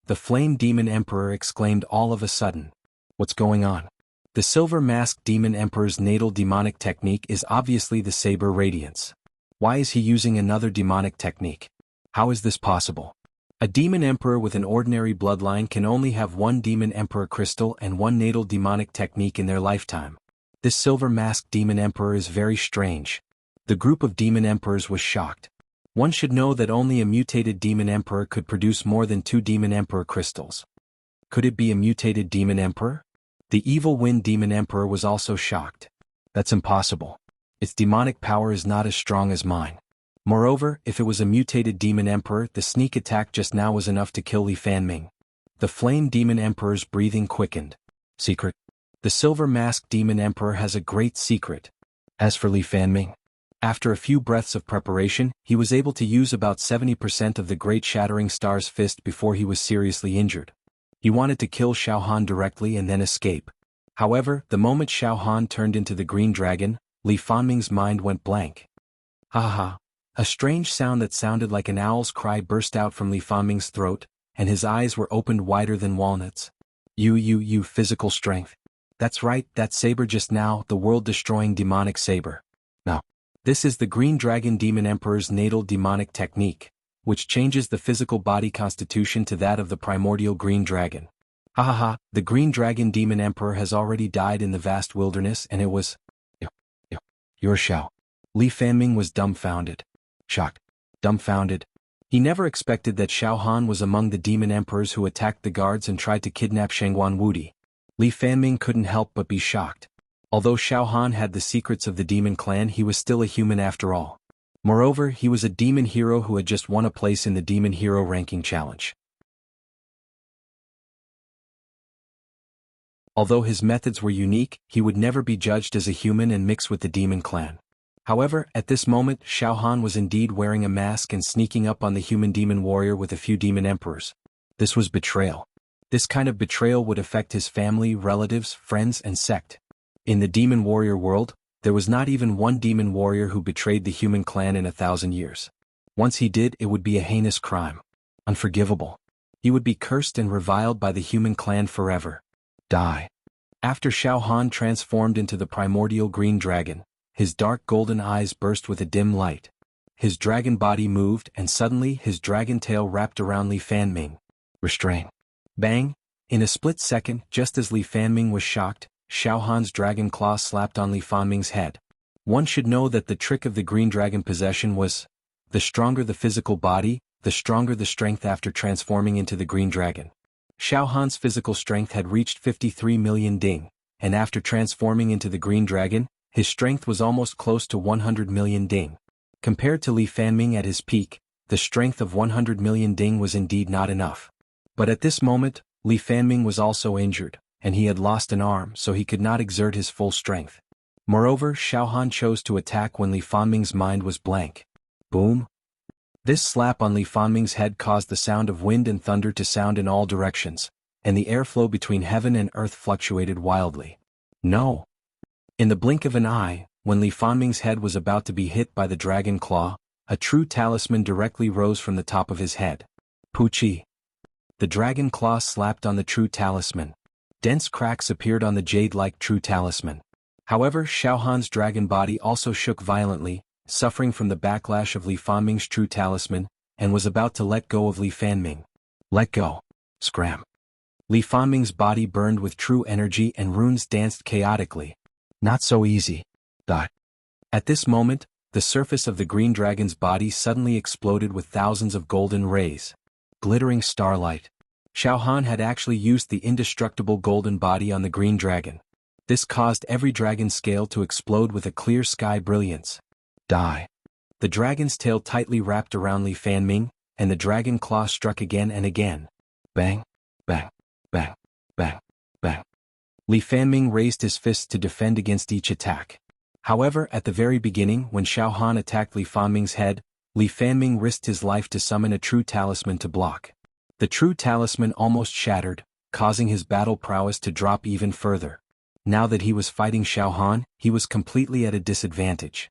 The Flame Demon Emperor exclaimed all of a sudden. What's going on? The Silver Masked Demon Emperor's natal demonic technique is obviously the Saber Radiance. Why is he using another demonic technique? How is this possible? A demon emperor with an ordinary bloodline can only have one demon emperor crystal and one natal demonic technique in their lifetime. This silver-masked demon emperor is very strange. The group of demon emperors was shocked. One should know that only a mutated demon emperor could produce more than 2 demon emperor crystals. Could it be a mutated demon emperor? The evil wind demon emperor was also shocked. That's impossible. Its demonic power is not as strong as mine. Moreover, if it was a mutated demon emperor, the sneak attack just now was enough to kill Li Fanming. The flame demon emperor's breathing quickened. Secret. The silver-masked demon emperor has a great secret. As for Li Fanming, after a few breaths of preparation, he was able to use about 70% of the Great Shattering Star's fist before he was seriously injured. He wanted to kill Xiao Han directly and then escape. However, the moment Xiao Han turned into the green dragon, Li Fanming's mind went blank. Ha ha. A strange sound that sounded like an owl's cry burst out from Li Fanming's throat, and his eyes were opened wider than walnuts. You physical strength. That's right, that saber just now, the world-destroying demonic saber. Now, this is the Green Dragon Demon Emperor's natal demonic technique, which changes the physical body constitution to that of the primordial green dragon. Ha ha ha, the Green Dragon Demon Emperor has already died in the vast wilderness and it was... Your Xiao. Li Fanming was dumbfounded. Shocked. Dumbfounded. He never expected that Xiao Han was among the demon emperors who attacked the guards and tried to kidnap Shengguan Wudi. Li Fanming couldn't help but be shocked. Although Xiao Han had the secrets of the demon clan, he was still a human after all. Moreover, he was a demon hero who had just won a place in the Demon Hero Ranking Challenge. Although his methods were unique, he would never be judged as a human and mix with the demon clan. However, at this moment, Xiao Han was indeed wearing a mask and sneaking up on the human demon warrior with a few demon emperors. This was betrayal. This kind of betrayal would affect his family, relatives, friends, and sect. In the demon warrior world, there was not even one demon warrior who betrayed the human clan in 1,000 years. Once he did, it would be a heinous crime. Unforgivable. He would be cursed and reviled by the human clan forever. Die. After Xiao Han transformed into the primordial green dragon, his dark golden eyes burst with a dim light. His dragon body moved and suddenly his dragon tail wrapped around Li Fanming. Restrain. Bang! In a split second, just as Li Fanming was shocked, Xiao Han's dragon claw slapped on Li Fanming's head. One should know that the trick of the green dragon possession was, the stronger the physical body, the stronger the strength after transforming into the green dragon. Xiao Han's physical strength had reached 53 million ding, and after transforming into the green dragon, his strength was almost close to 100 million ding. Compared to Li Fanming at his peak, the strength of 100 million ding was indeed not enough. But at this moment, Li Fanming was also injured, and he had lost an arm so he could not exert his full strength. Moreover, Xiao Han chose to attack when Li Fanming's mind was blank. Boom! This slap on Li Fanming's head caused the sound of wind and thunder to sound in all directions, and the airflow between heaven and earth fluctuated wildly. No! In the blink of an eye, when Li Fanming's head was about to be hit by the dragon claw, a true talisman directly rose from the top of his head. Puchi! The dragon claw slapped on the true talisman. Dense cracks appeared on the jade-like true talisman. However, Xiao Han's dragon body also shook violently, suffering from the backlash of Li Fanming's true talisman, and was about to let go of Li Fanming. Let go. Scram. Li Fanming's body burned with true energy and runes danced chaotically. Not so easy. At this moment, the surface of the green dragon's body suddenly exploded with thousands of golden rays. Glittering starlight. Xiao Han had actually used the indestructible golden body on the green dragon. This caused every dragon scale to explode with a clear sky brilliance. Die. The dragon's tail tightly wrapped around Li Fanming, and the dragon claw struck again and again. Bang, bang, bang, bang, bang. Li Fanming raised his fists to defend against each attack. However, at the very beginning, when Xiao Han attacked Li Fanming's head, Li Fanming risked his life to summon a true talisman to block. The true talisman almost shattered, causing his battle prowess to drop even further. Now that he was fighting Xiao Han, he was completely at a disadvantage.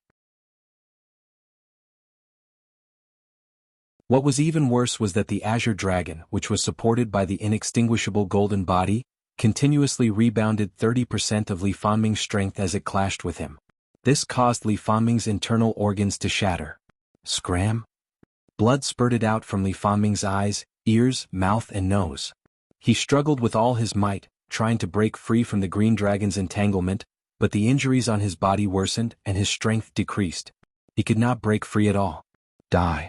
What was even worse was that the Azure Dragon, which was supported by the inextinguishable golden body, continuously rebounded 30% of Li Fanming's strength as it clashed with him. This caused Li Fanming's internal organs to shatter. Scram! Blood spurted out from Li Fanming's eyes, ears, mouth and nose. He struggled with all his might, trying to break free from the green dragon's entanglement, but the injuries on his body worsened and his strength decreased. He could not break free at all. Die.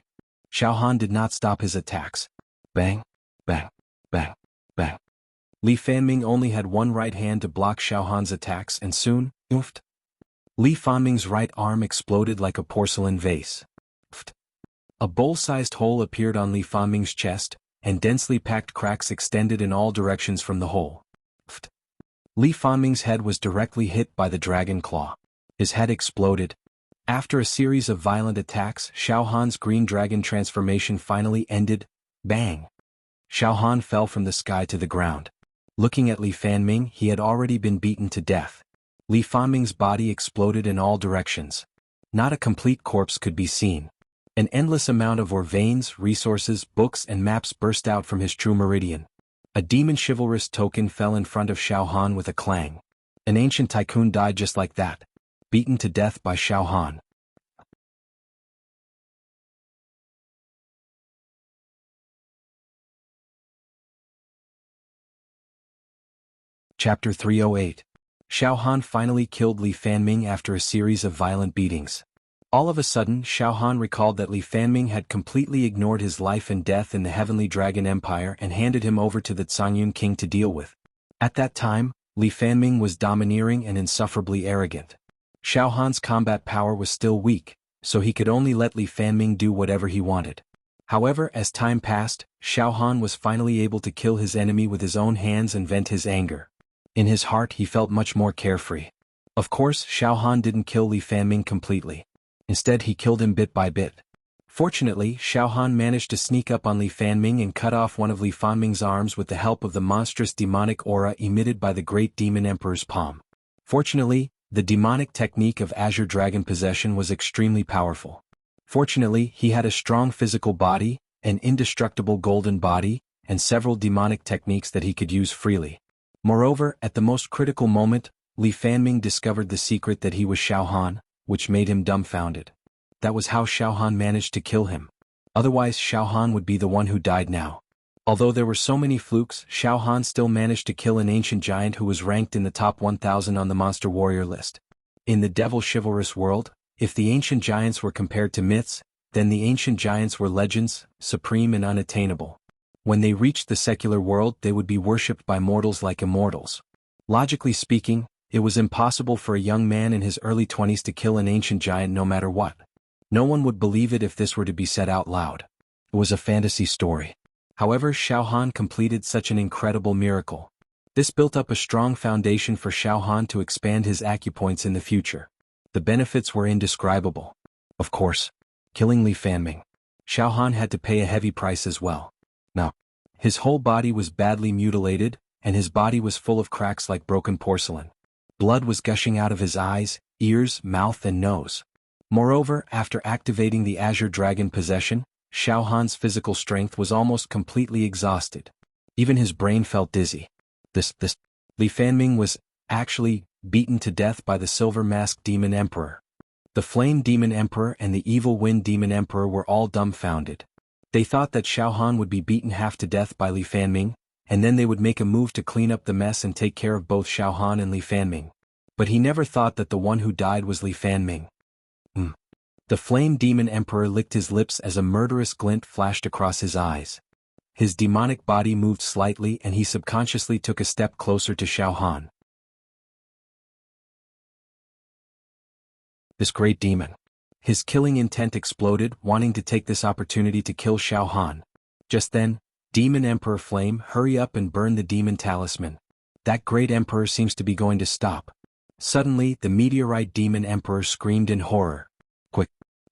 Xiaohan did not stop his attacks. Bang, bang, bang, bang. Li Fanming only had one right hand to block Xiaohan's attacks and soon, oofed. Li Fanming's right arm exploded like a porcelain vase. Oofed. A bowl-sized hole appeared on Li Fanming's chest, and densely packed cracks extended in all directions from the hole. Oofed. Li Fanming's head was directly hit by the dragon claw. His head exploded. After a series of violent attacks, Xiaohan's green dragon transformation finally ended. Bang! Xiaohan fell from the sky to the ground. Looking at Li Fanming, he had already been beaten to death. Li Fanming's body exploded in all directions. Not a complete corpse could be seen. An endless amount of veins, resources, books and maps burst out from his true meridian. A demon chivalrous token fell in front of Xiaohan with a clang. An ancient tycoon died just like that. Beaten to death by Xiaohan. Chapter 308. Xiaohan finally killed Li Fanming after a series of violent beatings. All of a sudden, Xiaohan recalled that Li Fanming had completely ignored his life and death in the Heavenly Dragon Empire and handed him over to the Zhongyun King to deal with. At that time, Li Fanming was domineering and insufferably arrogant. Xiaohan's combat power was still weak, so he could only let Li Fanming do whatever he wanted. However, as time passed, Xiaohan was finally able to kill his enemy with his own hands and vent his anger. In his heart he felt much more carefree. Of course, Xiaohan didn't kill Li Fanming completely. Instead he killed him bit by bit. Fortunately, Xiaohan managed to sneak up on Li Fanming and cut off one of Li Fanming's arms with the help of the monstrous demonic aura emitted by the Great Demon Emperor's palm. Fortunately, the demonic technique of Azure Dragon Possession was extremely powerful. Fortunately, he had a strong physical body, an indestructible golden body, and several demonic techniques that he could use freely. Moreover, at the most critical moment, Li Fanming discovered the secret that he was Xiaohan, which made him dumbfounded. That was how Xiaohan managed to kill him. Otherwise Xiaohan would be the one who died now. Although there were so many flukes, Xiaohan still managed to kill an ancient giant who was ranked in the top 1000 on the monster warrior list. In the devil chivalrous world, if the ancient giants were compared to myths, then the ancient giants were legends, supreme and unattainable. When they reached the secular world they would be worshipped by mortals like immortals. Logically speaking, it was impossible for a young man in his early 20s to kill an ancient giant no matter what. No one would believe it if this were to be said out loud. It was a fantasy story. However, Xiaohan completed such an incredible miracle. This built up a strong foundation for Xiaohan to expand his acupoints in the future. The benefits were indescribable. Of course, killing Li Fanming. Xiaohan had to pay a heavy price as well. Now, his whole body was badly mutilated, and his body was full of cracks like broken porcelain. Blood was gushing out of his eyes, ears, mouth and nose. Moreover, after activating the Azure Dragon Possession, Xiaohan's physical strength was almost completely exhausted. Even his brain felt dizzy. Li Fanming was, actually, beaten to death by the Silver-Masked Demon Emperor. The Flame Demon Emperor and the Evil Wind Demon Emperor were all dumbfounded. They thought that Xiaohan would be beaten half to death by Li Fanming, and then they would make a move to clean up the mess and take care of both Xiaohan and Li Fanming. But he never thought that the one who died was Li Fanming. The Flame Demon Emperor licked his lips as a murderous glint flashed across his eyes. His demonic body moved slightly and he subconsciously took a step closer to Xiaohan. This great demon. His killing intent exploded, wanting to take this opportunity to kill Xiaohan. Just then, Demon Emperor Flame, hurry up and burn the demon talisman. That great emperor seems to be going to stop. Suddenly, the meteorite demon emperor screamed in horror.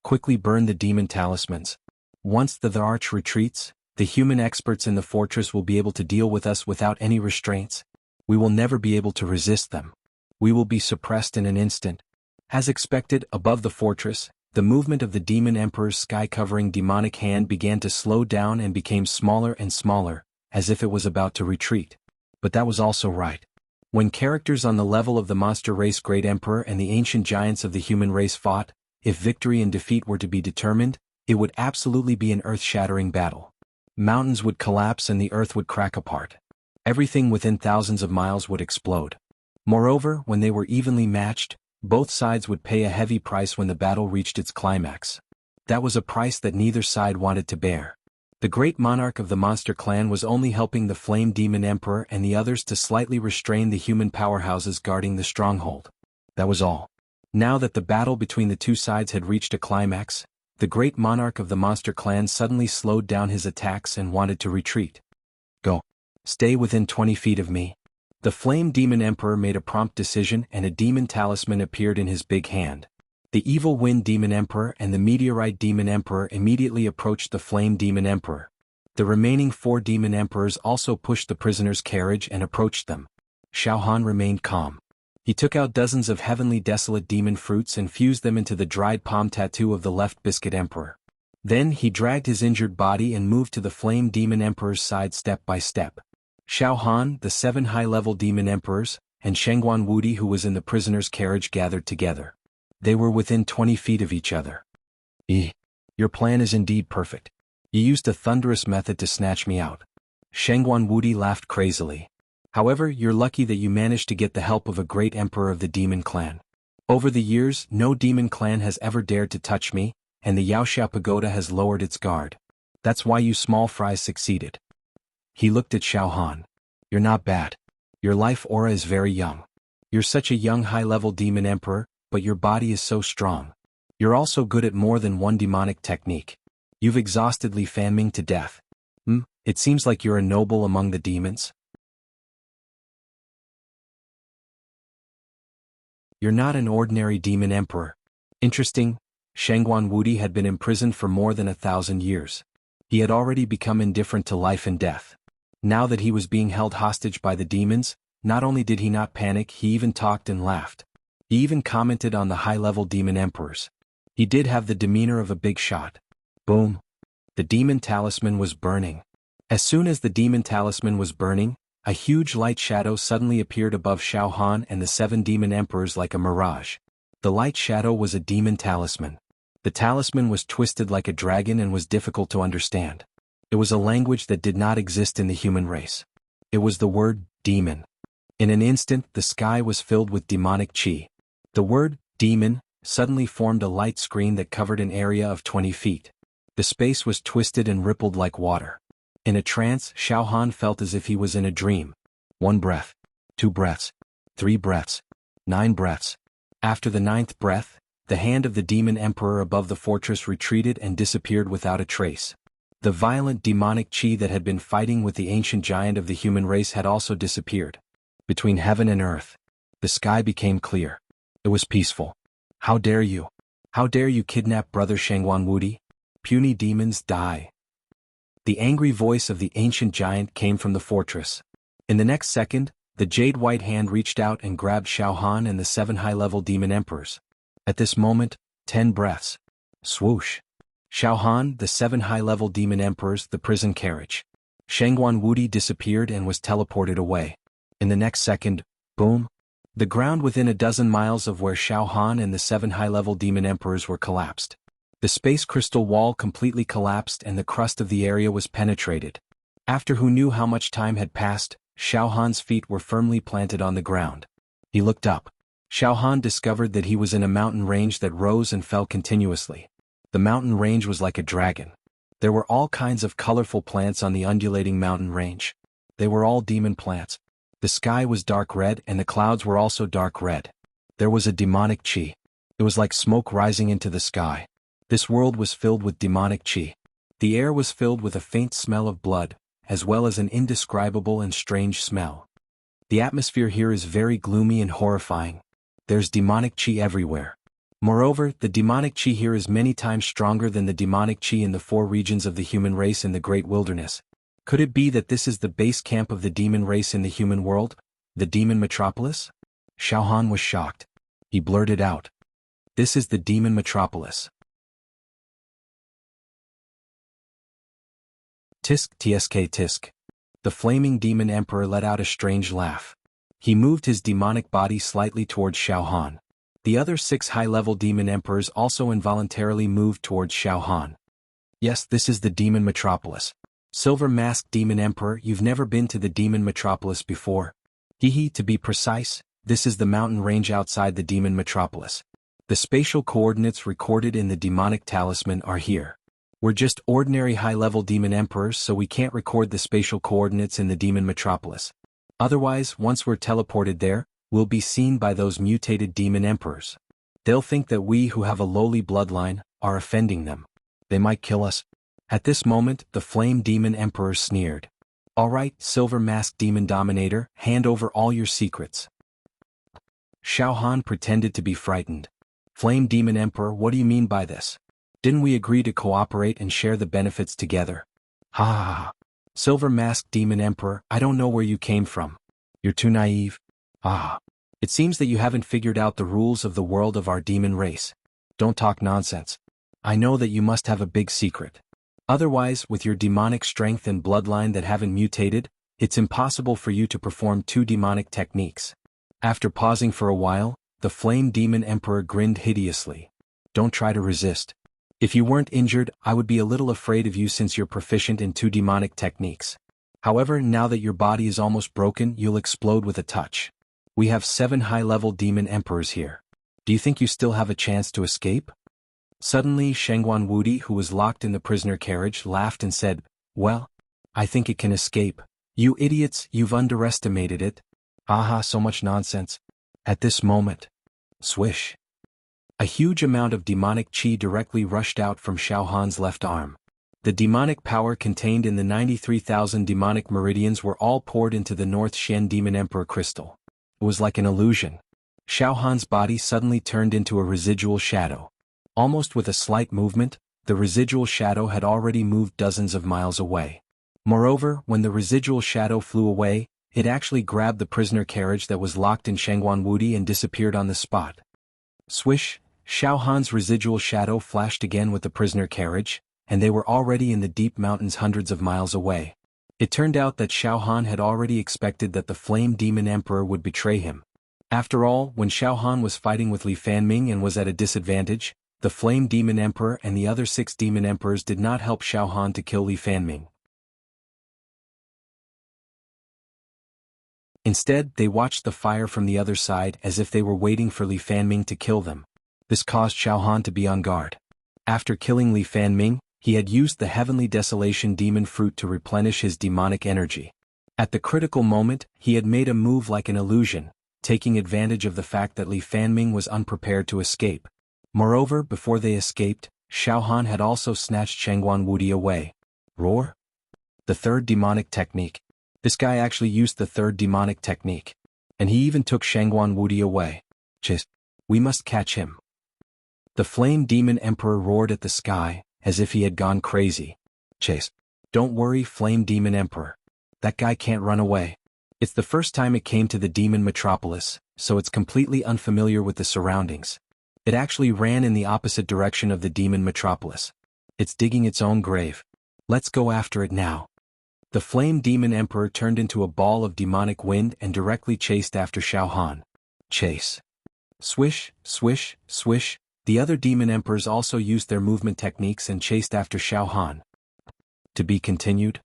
Quickly burn the demon talismans. Once the arch retreats, the human experts in the fortress will be able to deal with us without any restraints. We will never be able to resist them. We will be suppressed in an instant. As expected, above the fortress, the movement of the demon emperor's sky-covering demonic hand began to slow down and became smaller and smaller, as if it was about to retreat. But that was also right. When characters on the level of the monster race Great Emperor and the ancient giants of the human race fought, if victory and defeat were to be determined, It would absolutely be an earth-shattering battle. Mountains would collapse and the earth would crack apart. Everything within thousands of miles would explode. Moreover, when they were evenly matched, both sides would pay a heavy price when the battle reached its climax. That was a price that neither side wanted to bear. The great monarch of the monster clan was only helping the flame demon emperor and the others to slightly restrain the human powerhouses guarding the stronghold. That was all. Now that the battle between the two sides had reached a climax, the great monarch of the monster clan suddenly slowed down his attacks and wanted to retreat. Go. Stay within 20 feet of me. The flame demon emperor made a prompt decision and a demon talisman appeared in his big hand. The evil wind demon emperor and the meteorite demon emperor immediately approached the flame demon emperor. The remaining 4 demon emperors also pushed the prisoner's carriage and approached them. Xiao Han remained calm. He took out dozens of heavenly desolate demon fruits and fused them into the dried palm tattoo of the left biscuit emperor. Then he dragged his injured body and moved to the flame demon emperor's side step by step. Xiao Han, the 7 high-level demon emperors, and Shengguan Wudi who was in the prisoner's carriage gathered together. They were within 20 feet of each other. Your plan is indeed perfect. You used a thunderous method to snatch me out. Shengguan Wudi laughed crazily. However, you're lucky that you managed to get the help of a great emperor of the demon clan. Over the years, no demon clan has ever dared to touch me, and the Yaoxia Pagoda has lowered its guard. That's why you small fries succeeded. He looked at Xiao Han. You're not bad. Your life aura is very young. You're such a young high-level demon emperor, but your body is so strong. You're also good at more than one demonic technique. You've exhausted Li Fanming to death. It seems like you're a noble among the demons. You're not an ordinary demon emperor. Interesting, Shengguan Wudi had been imprisoned for more than 1,000 years. He had already become indifferent to life and death. Now that he was being held hostage by the demons, not only did he not panic, he even talked and laughed. He even commented on the high-level demon emperors. He did have the demeanor of a big shot. Boom. The demon talisman was burning. As soon as the demon talisman was burning, a huge light shadow suddenly appeared above Xiao Han and the 7 demon emperors like a mirage. The light shadow was a demon talisman. The talisman was twisted like a dragon and was difficult to understand. It was a language that did not exist in the human race. It was the word, demon. In an instant, the sky was filled with demonic chi. The word, demon, suddenly formed a light screen that covered an area of 20 feet. The space was twisted and rippled like water. In a trance, Xiao Han felt as if he was in a dream. 1 breath. 2 breaths. 3 breaths. 9 breaths. After the 9th breath, the hand of the demon emperor above the fortress retreated and disappeared without a trace. The violent demonic chi that had been fighting with the ancient giant of the human race had also disappeared. Between heaven and earth, the sky became clear. It was peaceful. How dare you? How dare you kidnap brother Shengguan Wudi? Puny demons, die. The angry voice of the ancient giant came from the fortress. In the next second, the jade white hand reached out and grabbed Xiao Han and the 7 high-level demon emperors. At this moment, 10 breaths. Swoosh. Xiao Han, the 7 high-level demon emperors, the prison carriage. Shengguan Wudi disappeared and was teleported away. In the next second, boom. The ground within a dozen miles of where Xiao Han and the 7 high-level demon emperors were collapsed. The space crystal wall completely collapsed and the crust of the area was penetrated. After who knew how much time had passed, Xiao Han's feet were firmly planted on the ground. He looked up. Xiao Han discovered that he was in a mountain range that rose and fell continuously. The mountain range was like a dragon. There were all kinds of colorful plants on the undulating mountain range. They were all demon plants. The sky was dark red and the clouds were also dark red. There was a demonic chi. It was like smoke rising into the sky. This world was filled with demonic chi. The air was filled with a faint smell of blood, as well as an indescribable and strange smell. The atmosphere here is very gloomy and horrifying. There's demonic chi everywhere. Moreover, the demonic chi here is many times stronger than the demonic chi in the 4 regions of the human race in the great wilderness. Could it be that this is the base camp of the demon race in the human world, the demon metropolis? Xiao Han was shocked. He blurted out. This is the demon metropolis. Tisk tsk tisk. The flaming demon emperor let out a strange laugh. He moved his demonic body slightly towards Xiao Han. The other 6 high-level demon emperors also involuntarily moved towards Xiao Han. Yes, this is the Demon Metropolis. Silver Masked Demon Emperor, you've never been to the Demon Metropolis before. Hehe, to be precise, this is the mountain range outside the Demon Metropolis. The spatial coordinates recorded in the demonic talisman are here. We're just ordinary high-level demon emperors, so we can't record the spatial coordinates in the Demon Metropolis. Otherwise, once we're teleported there, we'll be seen by those mutated demon emperors. They'll think that we who have a lowly bloodline are offending them. They might kill us. At this moment, the Flame Demon Emperor sneered. All right, Silver Masked Demon Dominator, hand over all your secrets. Xiao Han pretended to be frightened. Flame Demon Emperor, what do you mean by this? Didn't we agree to cooperate and share the benefits together? Ha ha ha. Silver Masked Demon Emperor, I don't know where you came from. You're too naive. Ah. It seems that you haven't figured out the rules of the world of our demon race. Don't talk nonsense. I know that you must have a big secret. Otherwise, with your demonic strength and bloodline that haven't mutated, it's impossible for you to perform 2 demonic techniques. After pausing for a while, the Flame Demon Emperor grinned hideously. Don't try to resist. If you weren't injured, I would be a little afraid of you since you're proficient in 2 demonic techniques. However, now that your body is almost broken, you'll explode with a touch. We have 7 high-level demon emperors here. Do you think you still have a chance to escape? Suddenly, Shengguan Wudi, who was locked in the prisoner carriage, laughed and said, Well, I think it can escape. You idiots, you've underestimated it. Aha, so much nonsense. At this moment, swish. A huge amount of demonic qi directly rushed out from Xiao Han's left arm. The demonic power contained in the 93,000 demonic meridians were all poured into the North Shen Demon Emperor crystal. It was like an illusion. Xiao Han's body suddenly turned into a residual shadow. Almost with a slight movement, the residual shadow had already moved dozens of miles away. Moreover, when the residual shadow flew away, it actually grabbed the prisoner carriage that was locked in Shengguan Wudi and disappeared on the spot. Swish, Xiao Han's residual shadow flashed again with the prisoner carriage, and they were already in the deep mountains hundreds of miles away. It turned out that Xiao Han had already expected that the Flame Demon Emperor would betray him. After all, when Xiao Han was fighting with Li Fanming and was at a disadvantage, the Flame Demon Emperor and the other 6 Demon Emperors did not help Xiao Han to kill Li Fanming. Instead, they watched the fire from the other side as if they were waiting for Li Fanming to kill them. This caused Xiao Han to be on guard. After killing Li Fanming, he had used the Heavenly Desolation Demon Fruit to replenish his demonic energy. At the critical moment, he had made a move like an illusion, taking advantage of the fact that Li Fanming was unprepared to escape. Moreover, before they escaped, Xiao Han had also snatched Shengguan Wudi away. Roar? The 3rd demonic technique. This guy actually used the 3rd demonic technique. And he even took Shengguan Wudi away. Just, we must catch him. The Flame Demon Emperor roared at the sky, as if he had gone crazy. Chase. Don't worry, Flame Demon Emperor. That guy can't run away. It's the first time it came to the Demon Metropolis, so it's completely unfamiliar with the surroundings. It actually ran in the opposite direction of the Demon Metropolis. It's digging its own grave. Let's go after it now. The Flame Demon Emperor turned into a ball of demonic wind and directly chased after Xiao Han. Chase. Swish, swish, swish. The other demon emperors also used their movement techniques and chased after Xiao Han. To be continued.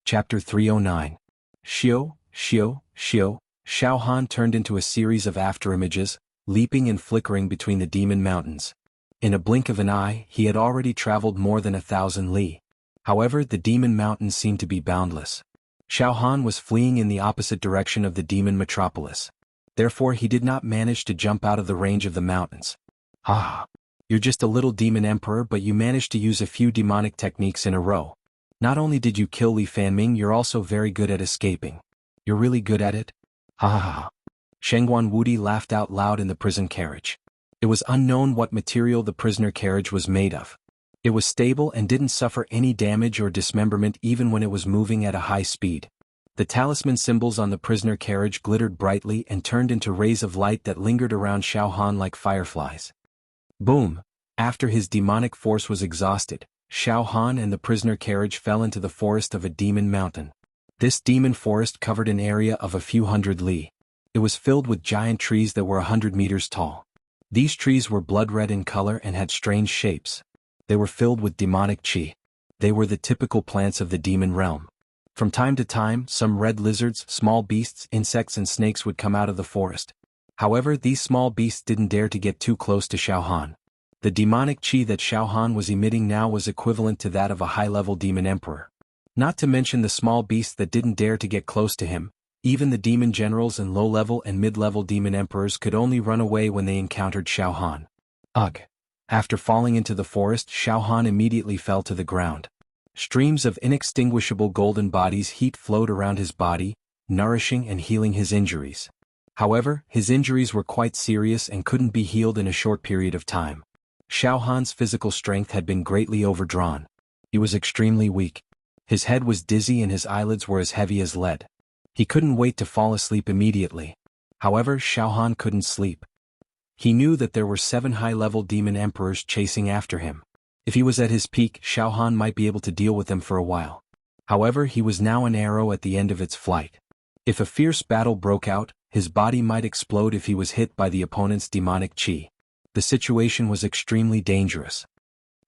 Chapter 309. Xiao, Xiao, Xiao. Xiao Han turned into a series of afterimages, leaping and flickering between the demon mountains. In a blink of an eye, he had already traveled more than 1,000 li. However, the demon mountains seemed to be boundless. Xiao Han was fleeing in the opposite direction of the demon metropolis. Therefore, he did not manage to jump out of the range of the mountains. Ah! You're just a little demon emperor, but you managed to use a few demonic techniques in a row. Not only did you kill Li Fanming, you're also very good at escaping. You're really good at it? Ha ha ha. Shengguan Wudi laughed out loud in the prison carriage. It was unknown what material the prisoner carriage was made of. It was stable and didn't suffer any damage or dismemberment even when it was moving at a high speed. The talisman symbols on the prisoner carriage glittered brightly and turned into rays of light that lingered around Xiao Han like fireflies. Boom! After his demonic force was exhausted, Xiao Han and the prisoner carriage fell into the forest of a demon mountain. This demon forest covered an area of a few hundred li. It was filled with giant trees that were 100 meters tall. These trees were blood red in color and had strange shapes. They were filled with demonic qi. They were the typical plants of the demon realm. From time to time, some red lizards, small beasts, insects and snakes would come out of the forest. However, these small beasts didn't dare to get too close to Xiao Han. The demonic qi that Xiao Han was emitting now was equivalent to that of a high-level demon emperor. Not to mention the small beasts that didn't dare to get close to him. Even the demon generals and low-level and mid-level demon emperors could only run away when they encountered Xiao Han. Ugh! After falling into the forest, Xiao Han immediately fell to the ground. Streams of inextinguishable golden bodies heat flowed around his body, nourishing and healing his injuries. However, his injuries were quite serious and couldn't be healed in a short period of time. Xiao Han's physical strength had been greatly overdrawn. He was extremely weak. His head was dizzy and his eyelids were as heavy as lead. He couldn't wait to fall asleep immediately. However, Xiao Han couldn't sleep. He knew that there were 7 high-level demon emperors chasing after him. If he was at his peak, Xiao Han might be able to deal with them for a while. However, he was now an arrow at the end of its flight. If a fierce battle broke out, his body might explode if he was hit by the opponent's demonic qi. The situation was extremely dangerous.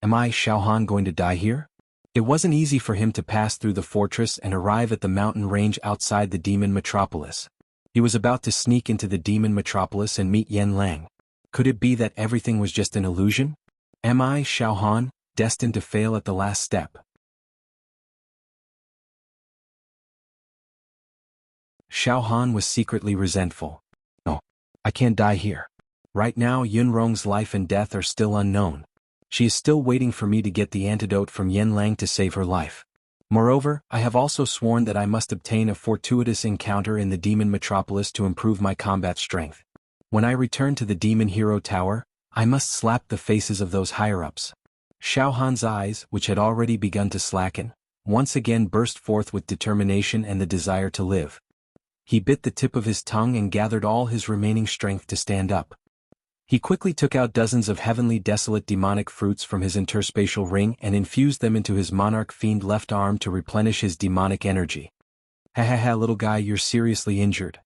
Am I, Xiao Han, going to die here? It wasn't easy for him to pass through the fortress and arrive at the mountain range outside the demon metropolis. He was about to sneak into the demon metropolis and meet Yan Lang. Could it be that everything was just an illusion? Am I, Xiao Han, destined to fail at the last step? Xiao Han was secretly resentful. Oh, I can't die here. Right now Yunrong's life and death are still unknown. She is still waiting for me to get the antidote from Yan Lang to save her life. Moreover, I have also sworn that I must obtain a fortuitous encounter in the demon metropolis to improve my combat strength. When I return to the demon hero tower, I must slap the faces of those higher-ups. Xiao Han's eyes, which had already begun to slacken, once again burst forth with determination and the desire to live. He bit the tip of his tongue and gathered all his remaining strength to stand up. He quickly took out dozens of heavenly desolate demonic fruits from his interspatial ring and infused them into his monarch fiend left arm to replenish his demonic energy. Ha ha ha, little guy, you're seriously injured.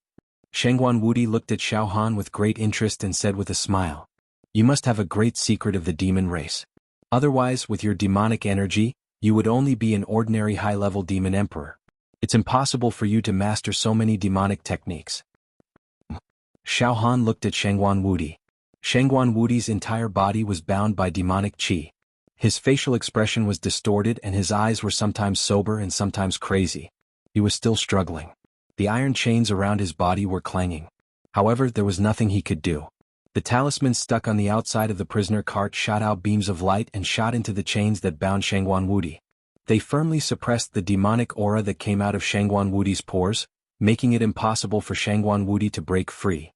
Shengguan Wudi looked at Xiao Han with great interest and said with a smile, "You must have a great secret of the demon race. Otherwise, with your demonic energy, you would only be an ordinary high-level demon emperor. It's impossible for you to master so many demonic techniques." Xiao Han looked at Shengguan Wudi. Shengguan Wudi's entire body was bound by demonic qi. His facial expression was distorted and his eyes were sometimes sober and sometimes crazy. He was still struggling. The iron chains around his body were clanging. However, there was nothing he could do. The talisman stuck on the outside of the prisoner cart shot out beams of light and shot into the chains that bound Shengguan Wudi. They firmly suppressed the demonic aura that came out of Shengguan Wudi's pores, making it impossible for Shengguan Wudi to break free.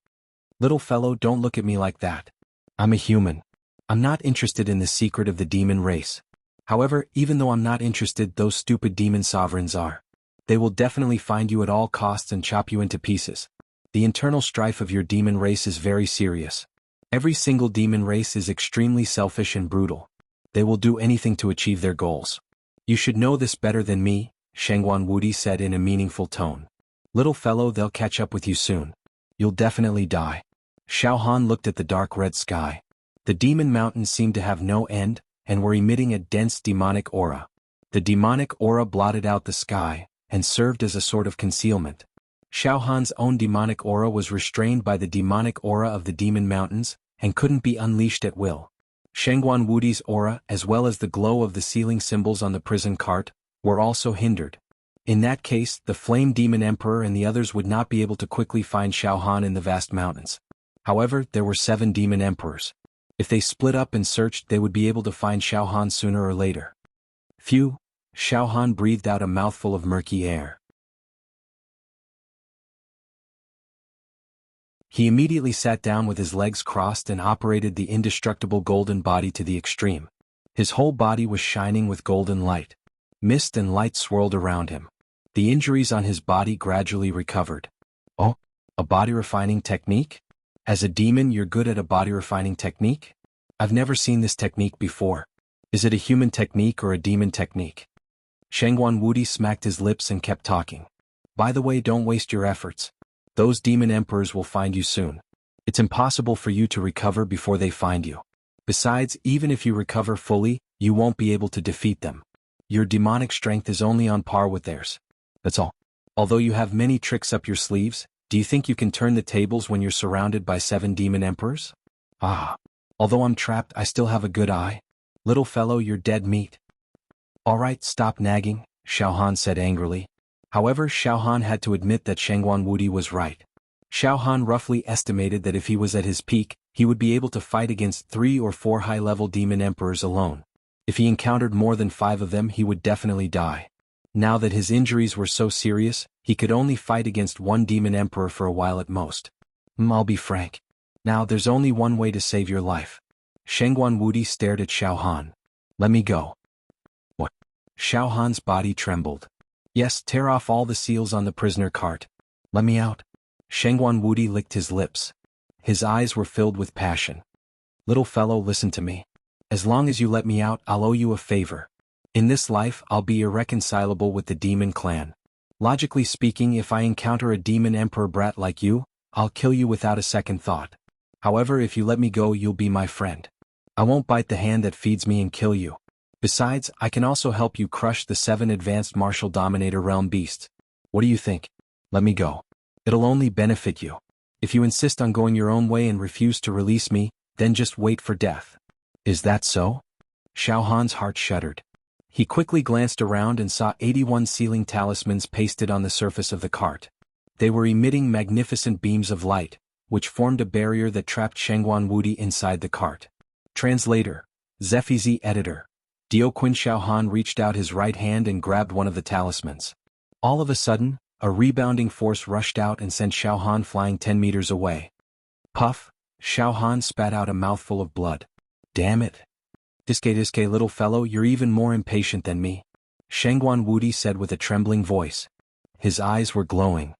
"Little fellow, don't look at me like that. I'm a human. I'm not interested in the secret of the demon race. However, even though I'm not interested, those stupid demon sovereigns are. They will definitely find you at all costs and chop you into pieces. The internal strife of your demon race is very serious. Every single demon race is extremely selfish and brutal. They will do anything to achieve their goals. You should know this better than me," Shengguan Wudi said in a meaningful tone. "Little fellow, they'll catch up with you soon. You'll definitely die." Xiao Han looked at the dark red sky. The demon mountains seemed to have no end, and were emitting a dense demonic aura. The demonic aura blotted out the sky, and served as a sort of concealment. Xiao Han's own demonic aura was restrained by the demonic aura of the demon mountains, and couldn't be unleashed at will. Shengguan Wudi's aura, as well as the glow of the ceiling symbols on the prison cart, were also hindered. In that case, the Flame Demon Emperor and the others would not be able to quickly find Xiao Han in the vast mountains. However, there were 7 demon emperors. If they split up and searched, they would be able to find Xiao Han sooner or later. Phew! Xiao Han breathed out a mouthful of murky air. He immediately sat down with his legs crossed and operated the indestructible golden body to the extreme. His whole body was shining with golden light. Mist and light swirled around him. The injuries on his body gradually recovered. Oh, a body refining technique? As a demon, you're good at a body refining technique? I've never seen this technique before. Is it a human technique or a demon technique? Shengguan Wudi smacked his lips and kept talking. By the way, don't waste your efforts. Those demon emperors will find you soon. It's impossible for you to recover before they find you. Besides, even if you recover fully, you won't be able to defeat them. Your demonic strength is only on par with theirs. That's all. Although you have many tricks up your sleeves, do you think you can turn the tables when you're surrounded by 7 demon emperors? Ah. Although I'm trapped, I still have a good eye. Little fellow, you're dead meat. Alright, stop nagging, Xiao Han said angrily. However, Xiao Han had to admit that Shengguan Wudi was right. Xiao Han roughly estimated that if he was at his peak, he would be able to fight against 3 or 4 high-level demon emperors alone. If he encountered more than 5 of them, he would definitely die. Now that his injuries were so serious, he could only fight against 1 demon emperor for a while at most. I'll be frank. Now there's only one way to save your life. Shengguan Wudi stared at Xiao Han. Let me go. What? Xiao Han's body trembled. Yes, tear off all the seals on the prisoner cart. Let me out. Shengguan Wudi licked his lips. His eyes were filled with passion. Little fellow, listen to me. As long as you let me out, I'll owe you a favor. In this life, I'll be irreconcilable with the demon clan. Logically speaking, if I encounter a demon emperor brat like you, I'll kill you without a second thought. However, if you let me go, you'll be my friend. I won't bite the hand that feeds me and kill you. Besides, I can also help you crush the 7 advanced martial dominator realm beasts. What do you think? Let me go. It'll only benefit you. If you insist on going your own way and refuse to release me, then just wait for death. Is that so? Xiao Han's heart shuddered. He quickly glanced around and saw 81 sealing talismans pasted on the surface of the cart. They were emitting magnificent beams of light, which formed a barrier that trapped Shengguan Wudi inside the cart. Translator, Zefizi editor. Dioquin Xiao Han reached out his right hand and grabbed one of the talismans. All of a sudden, a rebounding force rushed out and sent Xiao Han flying 10 meters away. Puff, Xiao Han spat out a mouthful of blood. Damn it. Diske little fellow, you're even more impatient than me. Shengguan Wudi said with a trembling voice. His eyes were glowing.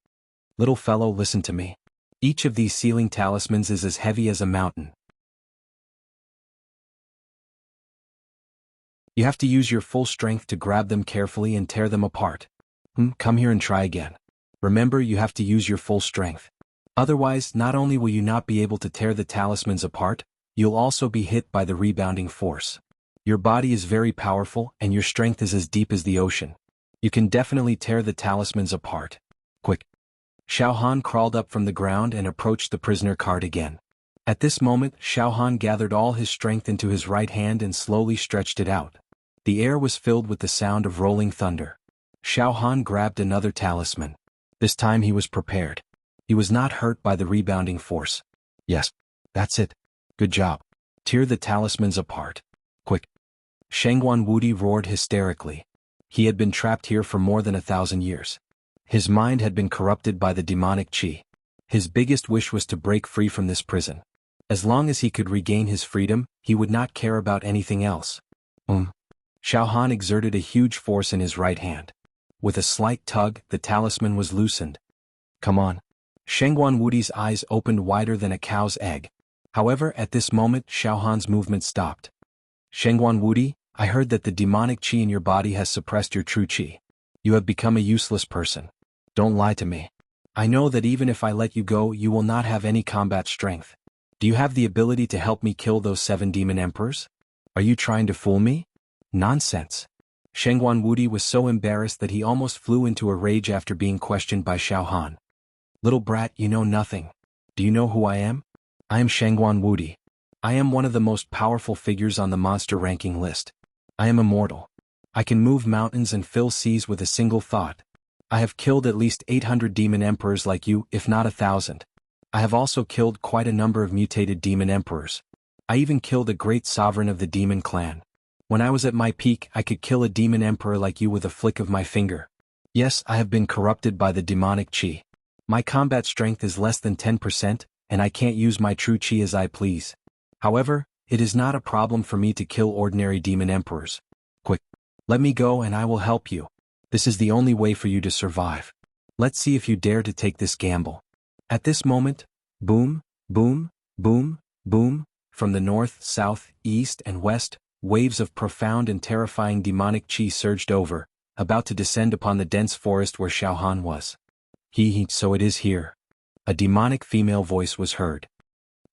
Little fellow, listen to me. Each of these sealing talismans is as heavy as a mountain. You have to use your full strength to grab them carefully and tear them apart. Come here and try again. Remember, you have to use your full strength. Otherwise, not only will you not be able to tear the talismans apart, you'll also be hit by the rebounding force. Your body is very powerful and your strength is as deep as the ocean. You can definitely tear the talismans apart. Quick. Xiao Han crawled up from the ground and approached the prisoner cart again. At this moment, Xiao Han gathered all his strength into his right hand and slowly stretched it out. The air was filled with the sound of rolling thunder. Xiao Han grabbed another talisman. This time he was prepared. He was not hurt by the rebounding force. Yes, that's it. Good job. Tear the talismans apart. Quick. Shengguan Wudi roared hysterically. He had been trapped here for more than 1,000 years. His mind had been corrupted by the demonic qi. His biggest wish was to break free from this prison. As long as he could regain his freedom, he would not care about anything else. Xiao Han exerted a huge force in his right hand. With a slight tug, the talisman was loosened. Come on. Shengguan Wudi's eyes opened wider than a cow's egg. However, at this moment, Xiao Han's movement stopped. Shengguan Wudi, I heard that the demonic qi in your body has suppressed your true qi. You have become a useless person. Don't lie to me. I know that even if I let you go, you will not have any combat strength. Do you have the ability to help me kill those 7 demon emperors? Are you trying to fool me? Nonsense. Shengguan Wudi was so embarrassed that he almost flew into a rage after being questioned by Xiao Han. Little brat, you know nothing. Do you know who I am? I am Shengguan Wudi. I am one of the most powerful figures on the monster ranking list. I am immortal. I can move mountains and fill seas with a single thought. I have killed at least 800 demon emperors like you, if not 1,000. I have also killed quite a number of mutated demon emperors. I even killed a great sovereign of the demon clan. When I was at my peak, I could kill a demon emperor like you with a flick of my finger. Yes, I have been corrupted by the demonic qi. My combat strength is less than 10%, and I can't use my true qi as I please. However, it is not a problem for me to kill ordinary demon emperors. Quick. Let me go and I will help you. This is the only way for you to survive. Let's see if you dare to take this gamble. At this moment, boom, boom, boom, boom, from the north, south, east, and west, waves of profound and terrifying demonic qi surged over, about to descend upon the dense forest where Xiao Han was. So it is here. A demonic female voice was heard.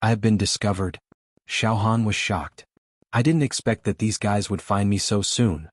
I have been discovered. Xiao Han was shocked. I didn't expect that these guys would find me so soon.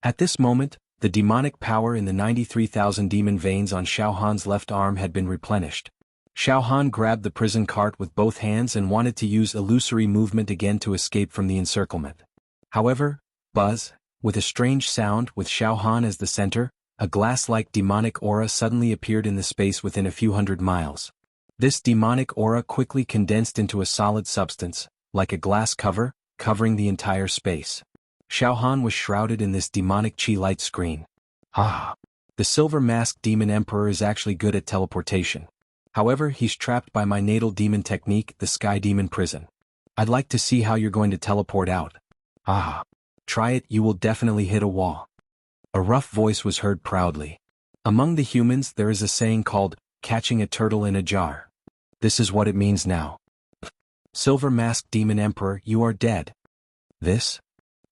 At this moment, the demonic power in the 93,000 demon veins on Xiao Han's left arm had been replenished. Xiao Han grabbed the prison cart with both hands and wanted to use illusory movement again to escape from the encirclement. However, buzz, with a strange sound with Xiao Han as the center, a glass-like demonic aura suddenly appeared in the space within a few hundred miles. This demonic aura quickly condensed into a solid substance, like a glass cover, covering the entire space. Xiao Han was shrouded in this demonic chi light screen. Ah! The silver-masked demon emperor is actually good at teleportation. However, he's trapped by my natal demon technique, the sky demon prison. I'd like to see how you're going to teleport out. Ah! Try it, you will definitely hit a wall. A rough voice was heard proudly. Among the humans there is a saying called, catching a turtle in a jar. This is what it means now. Silver-masked demon emperor, you are dead. This?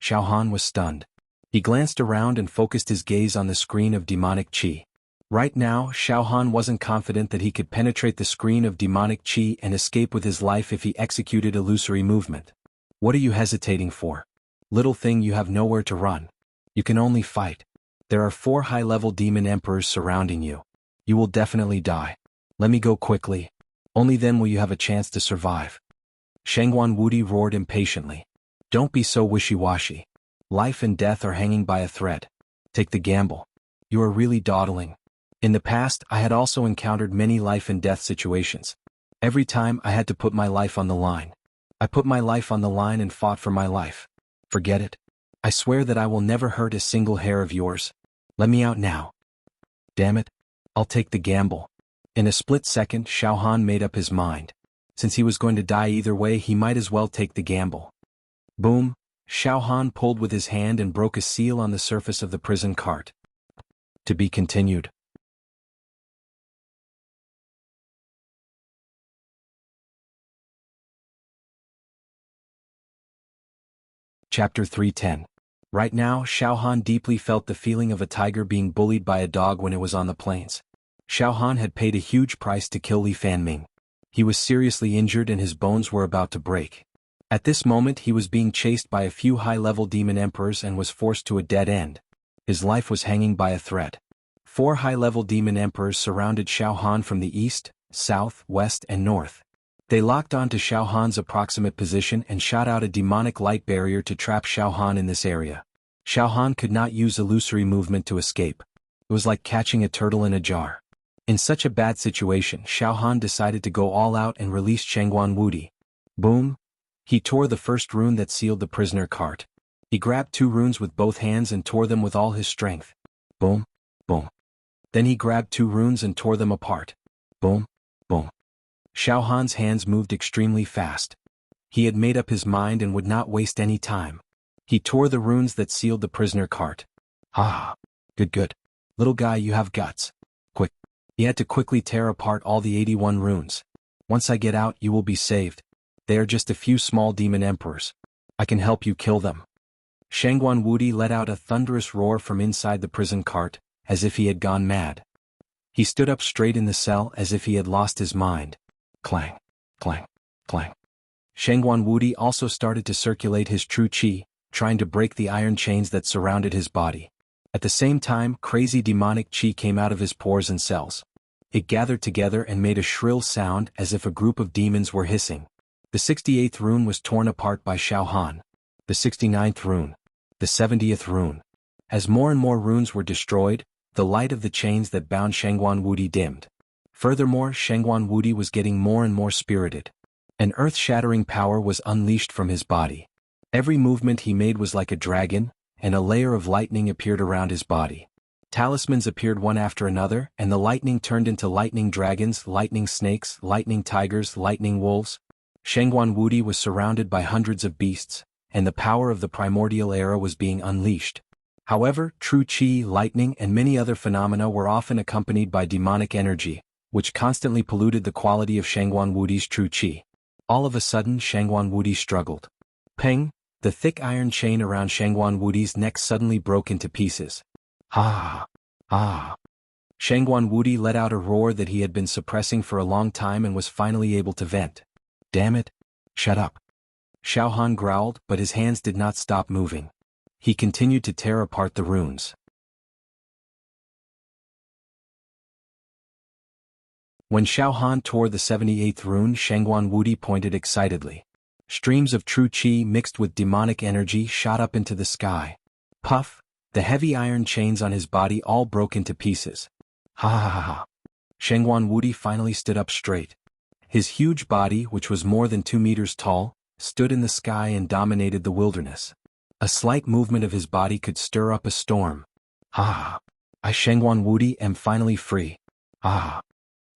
Xiao Han was stunned. He glanced around and focused his gaze on the screen of demonic chi. Right now, Xiao Han wasn't confident that he could penetrate the screen of demonic chi and escape with his life if he executed illusory movement. What are you hesitating for? Little thing, you have nowhere to run. You can only fight. There are 4 high-level demon emperors surrounding you. You will definitely die. Let me go quickly. Only then will you have a chance to survive. Shangguan Wudi roared impatiently. Don't be so wishy-washy. Life and death are hanging by a thread. Take the gamble. You are really dawdling. In the past, I had also encountered many life and death situations. Every time I had to put my life on the line. I put my life on the line and fought for my life. Forget it. I swear that I will never hurt a single hair of yours. Let me out now. Damn it. I'll take the gamble. In a split second, Xiao Han made up his mind. Since he was going to die either way, he might as well take the gamble. Boom! Xiao Han pulled with his hand and broke a seal on the surface of the prison cart. To be continued. Chapter 310. Right now, Xiao Han deeply felt the feeling of a tiger being bullied by a dog when it was on the plains. Xiao Han had paid a huge price to kill Li Fanming. He was seriously injured and his bones were about to break. At this moment he was being chased by a few high-level demon emperors and was forced to a dead end. His life was hanging by a thread. 4 high-level demon emperors surrounded Xiao Han from the east, south, west and north. They locked onto Xiao Han's approximate position and shot out a demonic light barrier to trap Xiao Han in this area. Xiao Han could not use illusory movement to escape. It was like catching a turtle in a jar. In such a bad situation, Xiao Han decided to go all out and release Shangguan Wudi. Boom! He tore the first rune that sealed the prisoner cart. He grabbed 2 runes with both hands and tore them with all his strength. Boom! Boom! Then he grabbed 2 runes and tore them apart. Boom! Boom! Xiao Han's hands moved extremely fast. He had made up his mind and would not waste any time. He tore the runes that sealed the prisoner cart. Ah! Good. Little guy, you have guts. Quick! He had to quickly tear apart all the 81 runes. Once I get out, you will be saved. They are just a few small demon emperors. I can help you kill them. Shangguan Wudi let out a thunderous roar from inside the prison cart, as if he had gone mad. He stood up straight in the cell as if he had lost his mind. Clang, clang, clang. Shangguan Wudi also started to circulate his true chi, trying to break the iron chains that surrounded his body. At the same time, crazy demonic chi came out of his pores and cells. It gathered together and made a shrill sound as if a group of demons were hissing. The 68th rune was torn apart by Xiao Han. The 69th rune. The 70th rune. As more and more runes were destroyed, the light of the chains that bound Shangguan Wudi dimmed. Furthermore, Shangguan Wudi was getting more and more spirited. An earth-shattering power was unleashed from his body. Every movement he made was like a dragon, and a layer of lightning appeared around his body. Talismans appeared one after another, and the lightning turned into lightning dragons, lightning snakes, lightning tigers, lightning wolves. Shangguan Wudi was surrounded by hundreds of beasts, and the power of the primordial era was being unleashed. However, true chi, lightning and many other phenomena were often accompanied by demonic energy, which constantly polluted the quality of Shangguan Wudi's true chi. All of a sudden Shangguan Wudi struggled. Peng! The thick iron chain around Shangguan Wudi's neck suddenly broke into pieces. Ah! Ah! Shangguan Wudi let out a roar that he had been suppressing for a long time and was finally able to vent. Damn it! Shut up! Xiao Han growled, but his hands did not stop moving. He continued to tear apart the runes. When Xiao Han tore the 78th rune, Shangguan Wudi pointed excitedly. Streams of true qi mixed with demonic energy shot up into the sky. Puff! The heavy iron chains on his body all broke into pieces. Ha ha ha ha! Shangguan Wudi finally stood up straight. His huge body, which was more than 2 meters tall, stood in the sky and dominated the wilderness. A slight movement of his body could stir up a storm. Ah! I Shangguan Wudi am finally free. Ah!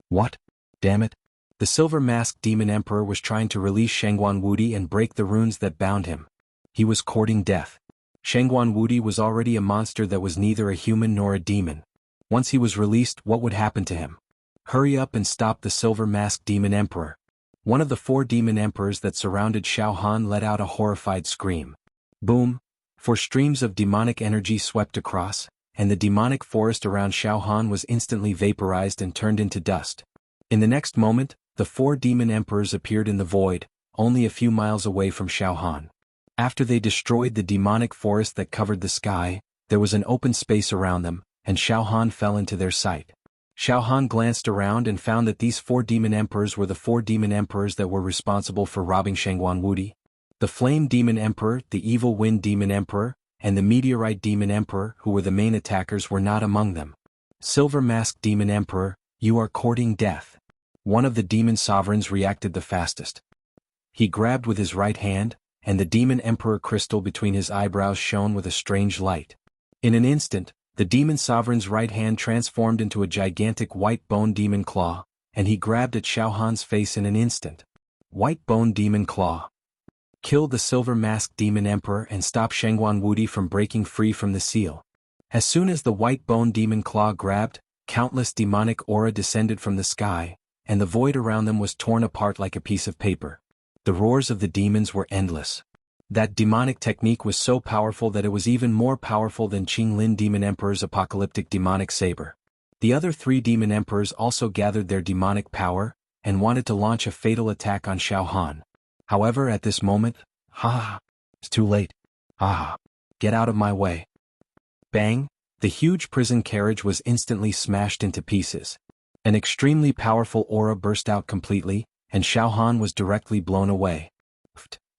What? Damn it! The silver-masked demon emperor was trying to release Shangguan Wudi and break the runes that bound him. He was courting death. Shangguan Wudi was already a monster that was neither a human nor a demon. Once he was released, what would happen to him? Hurry up and stop the silver-masked demon emperor. One of the 4 demon emperors that surrounded Xiao Han let out a horrified scream. Boom! 4 streams of demonic energy swept across, and the demonic forest around Xiao Han was instantly vaporized and turned into dust. In the next moment, the 4 demon emperors appeared in the void, only a few miles away from Xiao Han. After they destroyed the demonic forest that covered the sky, there was an open space around them, and Xiao Han fell into their sight. Xiao Han glanced around and found that these 4 demon emperors were the 4 demon emperors that were responsible for robbing Shangguan Wudi. The Flame Demon Emperor, the Evil Wind Demon Emperor, and the Meteorite Demon Emperor, who were the main attackers, were not among them. Silver Masked Demon Emperor, you are courting death. One of the demon sovereigns reacted the fastest. He grabbed with his right hand, and the demon emperor crystal between his eyebrows shone with a strange light. In an instant, the demon sovereign's right hand transformed into a gigantic white bone demon claw, and he grabbed at Xiao Han's face in an instant. White bone demon claw. Kill the silver-masked demon emperor and stop Shangguan Wudi from breaking free from the seal. As soon as the white bone demon claw grabbed, countless demonic aura descended from the sky, and the void around them was torn apart like a piece of paper. The roars of the demons were endless. That demonic technique was so powerful that it was even more powerful than Qinglin Demon Emperor's apocalyptic demonic saber. The other 3 demon emperors also gathered their demonic power, and wanted to launch a fatal attack on Xiao Han. However, at this moment, it's too late. Get out of my way. Bang! The huge prison carriage was instantly smashed into pieces. An extremely powerful aura burst out completely, and Xiao Han was directly blown away.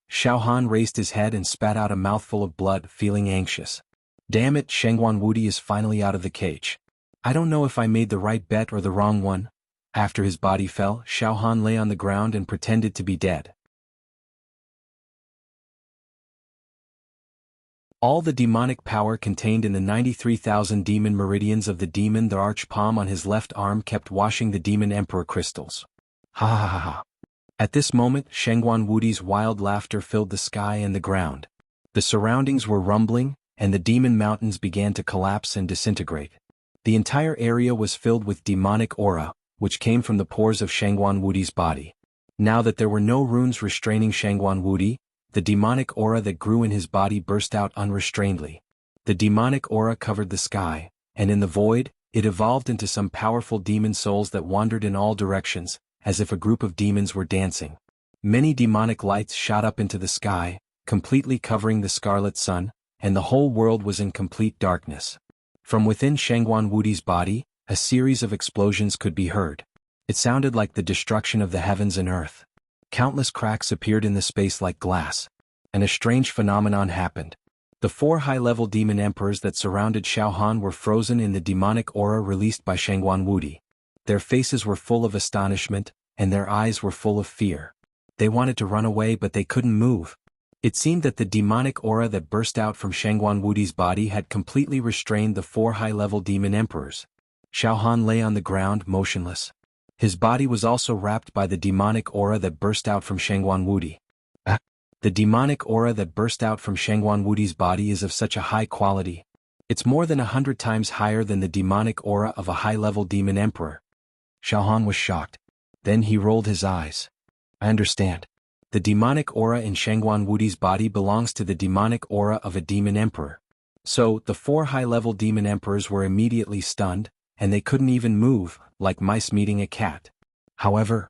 Xiao Han raised his head and spat out a mouthful of blood, feeling anxious. Damn it, Shangguan Wudi is finally out of the cage. I don't know if I made the right bet or the wrong one. After his body fell, Xiao Han lay on the ground and pretended to be dead. All the demonic power contained in the 93,000 demon meridians of the demon, the arch-palm on his left arm, kept washing the demon emperor crystals. Ha ha ha ha. At this moment, Shangguan Wudi's wild laughter filled the sky and the ground. The surroundings were rumbling, and the demon mountains began to collapse and disintegrate. The entire area was filled with demonic aura, which came from the pores of Shangguan Wudi's body. Now that there were no runes restraining Shangguan Wudi, the demonic aura that grew in his body burst out unrestrainedly. The demonic aura covered the sky, and in the void, it evolved into some powerful demon souls that wandered in all directions, as if a group of demons were dancing. Many demonic lights shot up into the sky, completely covering the scarlet sun, and the whole world was in complete darkness. From within Shangguan Wudi's body, a series of explosions could be heard. It sounded like the destruction of the heavens and earth. Countless cracks appeared in the space like glass. And a strange phenomenon happened. The 4 high-level demon emperors that surrounded Xiao Han were frozen in the demonic aura released by Shangguan Wudi. Their faces were full of astonishment, and their eyes were full of fear. They wanted to run away, but they couldn't move. It seemed that the demonic aura that burst out from Shangguan Wudi's body had completely restrained the 4 high-level demon emperors. Xiao Han lay on the ground motionless. His body was also wrapped by the demonic aura that burst out from Shangguan Wudi. The demonic aura that burst out from Shangguan Wudi's body is of such a high quality. It's more than 100 times higher than the demonic aura of a high-level demon emperor. Xiao Han was shocked. Then he rolled his eyes. I understand. The demonic aura in Shangguan Wudi's body belongs to the demonic aura of a demon emperor. So, the 4 high-level demon emperors were immediately stunned, and they couldn't even move, like mice meeting a cat. However,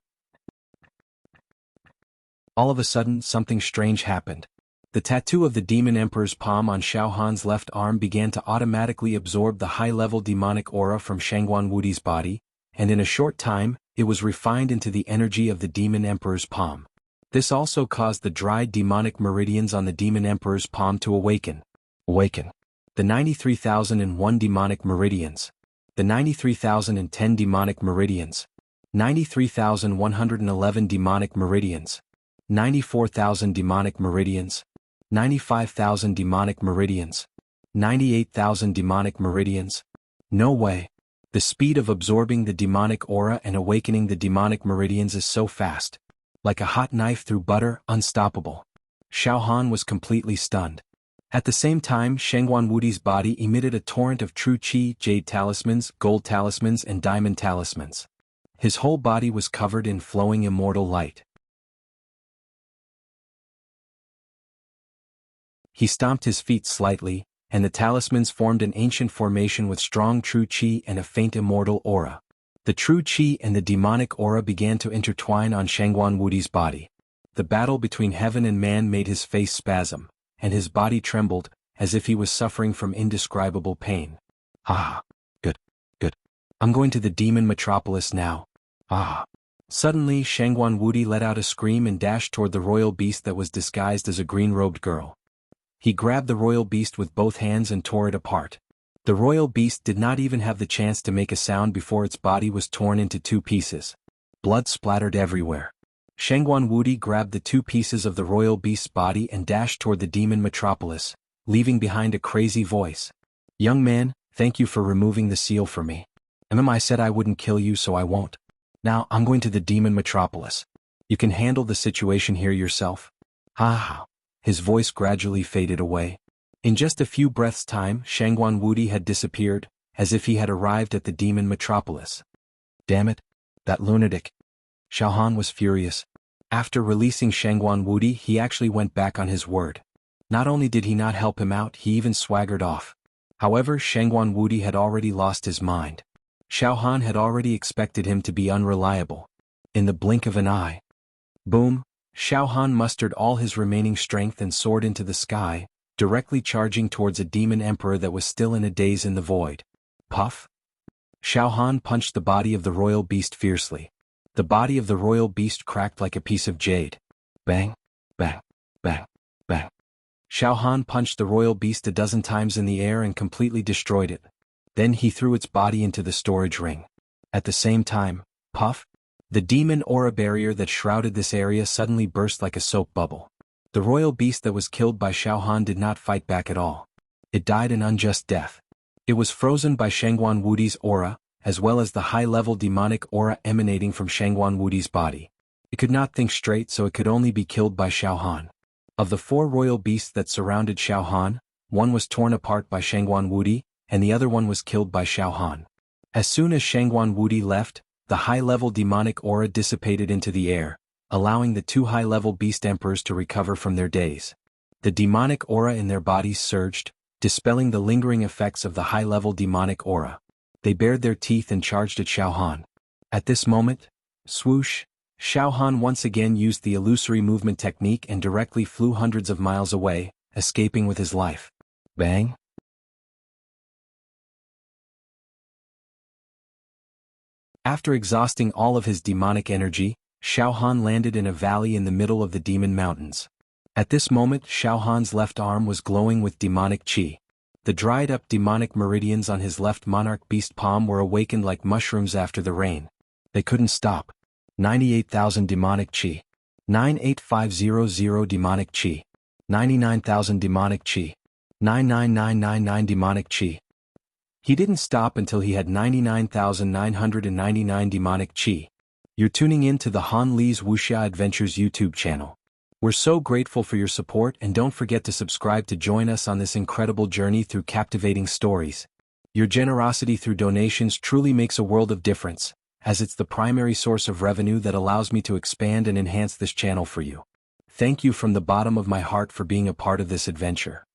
all of a sudden something strange happened. The tattoo of the demon emperor's palm on Xiao Han's left arm began to automatically absorb the high-level demonic aura from Shangguan Wudi's body, and in a short time, it was refined into the energy of the demon emperor's palm. This also caused the dried demonic meridians on the demon emperor's palm to awaken. The 93,001 demonic meridians. The 93,010 demonic meridians. 93,111 demonic meridians. 94,000 demonic meridians. 95,000 demonic meridians. 98,000 demonic meridians. No way. The speed of absorbing the demonic aura and awakening the demonic meridians is so fast. Like a hot knife through butter, unstoppable. Xiao Han was completely stunned. At the same time, Shangguan Wudi's body emitted a torrent of true qi, jade talismans, gold talismans and diamond talismans. His whole body was covered in flowing immortal light. He stomped his feet slightly, and the talismans formed an ancient formation with strong true qi and a faint immortal aura. The true qi and the demonic aura began to intertwine on Shangguan Wudi's body. The battle between heaven and man made his face spasm, and his body trembled, as if he was suffering from indescribable pain. Ah, good. I'm going to the demon metropolis now. Ah. Suddenly Shangguan Wudi let out a scream and dashed toward the royal beast that was disguised as a green-robed girl. He grabbed the royal beast with both hands and tore it apart. The royal beast did not even have the chance to make a sound before its body was torn into 2 pieces. Blood splattered everywhere. Shangguan Wudi grabbed the 2 pieces of the royal beast's body and dashed toward the demon metropolis, leaving behind a crazy voice. "Young man, thank you for removing the seal for me. I said I wouldn't kill you, so I won't. Now I'm going to the demon metropolis. You can handle the situation here yourself." Ha. His voice gradually faded away. In just a few breaths' time, Shangguan Wudi had disappeared, as if he had arrived at the demon metropolis. Damn it, that lunatic. Xiao Han was furious. After releasing Shangguan Wudi, he actually went back on his word. Not only did he not help him out, he even swaggered off. However, Shangguan Wudi had already lost his mind. Xiao Han had already expected him to be unreliable. In the blink of an eye. Boom! Xiao Han mustered all his remaining strength and soared into the sky, directly charging towards a demon emperor that was still in a daze in the void. Puff! Xiao Han punched the body of the royal beast fiercely. The body of the royal beast cracked like a piece of jade. Bang! Bang! Bang! Bang! Xiao Han punched the royal beast a dozen times in the air and completely destroyed it. Then he threw its body into the storage ring. At the same time, puff! The demon aura barrier that shrouded this area suddenly burst like a soap bubble. The royal beast that was killed by Xiao Han did not fight back at all. It died an unjust death. It was frozen by Shangguan Wudi's aura, as well as the high-level demonic aura emanating from Shangguan Wudi's body. It could not think straight, so it could only be killed by Xiao Han. Of the 4 royal beasts that surrounded Xiao Han, one was torn apart by Shangguan Wudi, and the other one was killed by Xiao Han. As soon as Shangguan Wudi left, the high-level demonic aura dissipated into the air, allowing the 2 high-level beast emperors to recover from their daze. The demonic aura in their bodies surged, dispelling the lingering effects of the high-level demonic aura. They bared their teeth and charged at Xiao Han. At this moment, swoosh, Xiao Han once again used the illusory movement technique and directly flew hundreds of miles away, escaping with his life. Bang! After exhausting all of his demonic energy, Xiao Han landed in a valley in the middle of the demon mountains. At this moment, Xiao Han's left arm was glowing with demonic qi. The dried-up demonic meridians on his left monarch beast palm were awakened like mushrooms after the rain. They couldn't stop. 98,000 demonic qi. 98500 demonic qi. 99,000 demonic qi. 99999 demonic qi. He didn't stop until he had 99,999 demonic qi. You're tuning in to the Han Li's Wuxia Adventures YouTube channel. We're so grateful for your support, and don't forget to subscribe to join us on this incredible journey through captivating stories. Your generosity through donations truly makes a world of difference, as it's the primary source of revenue that allows me to expand and enhance this channel for you. Thank you from the bottom of my heart for being a part of this adventure.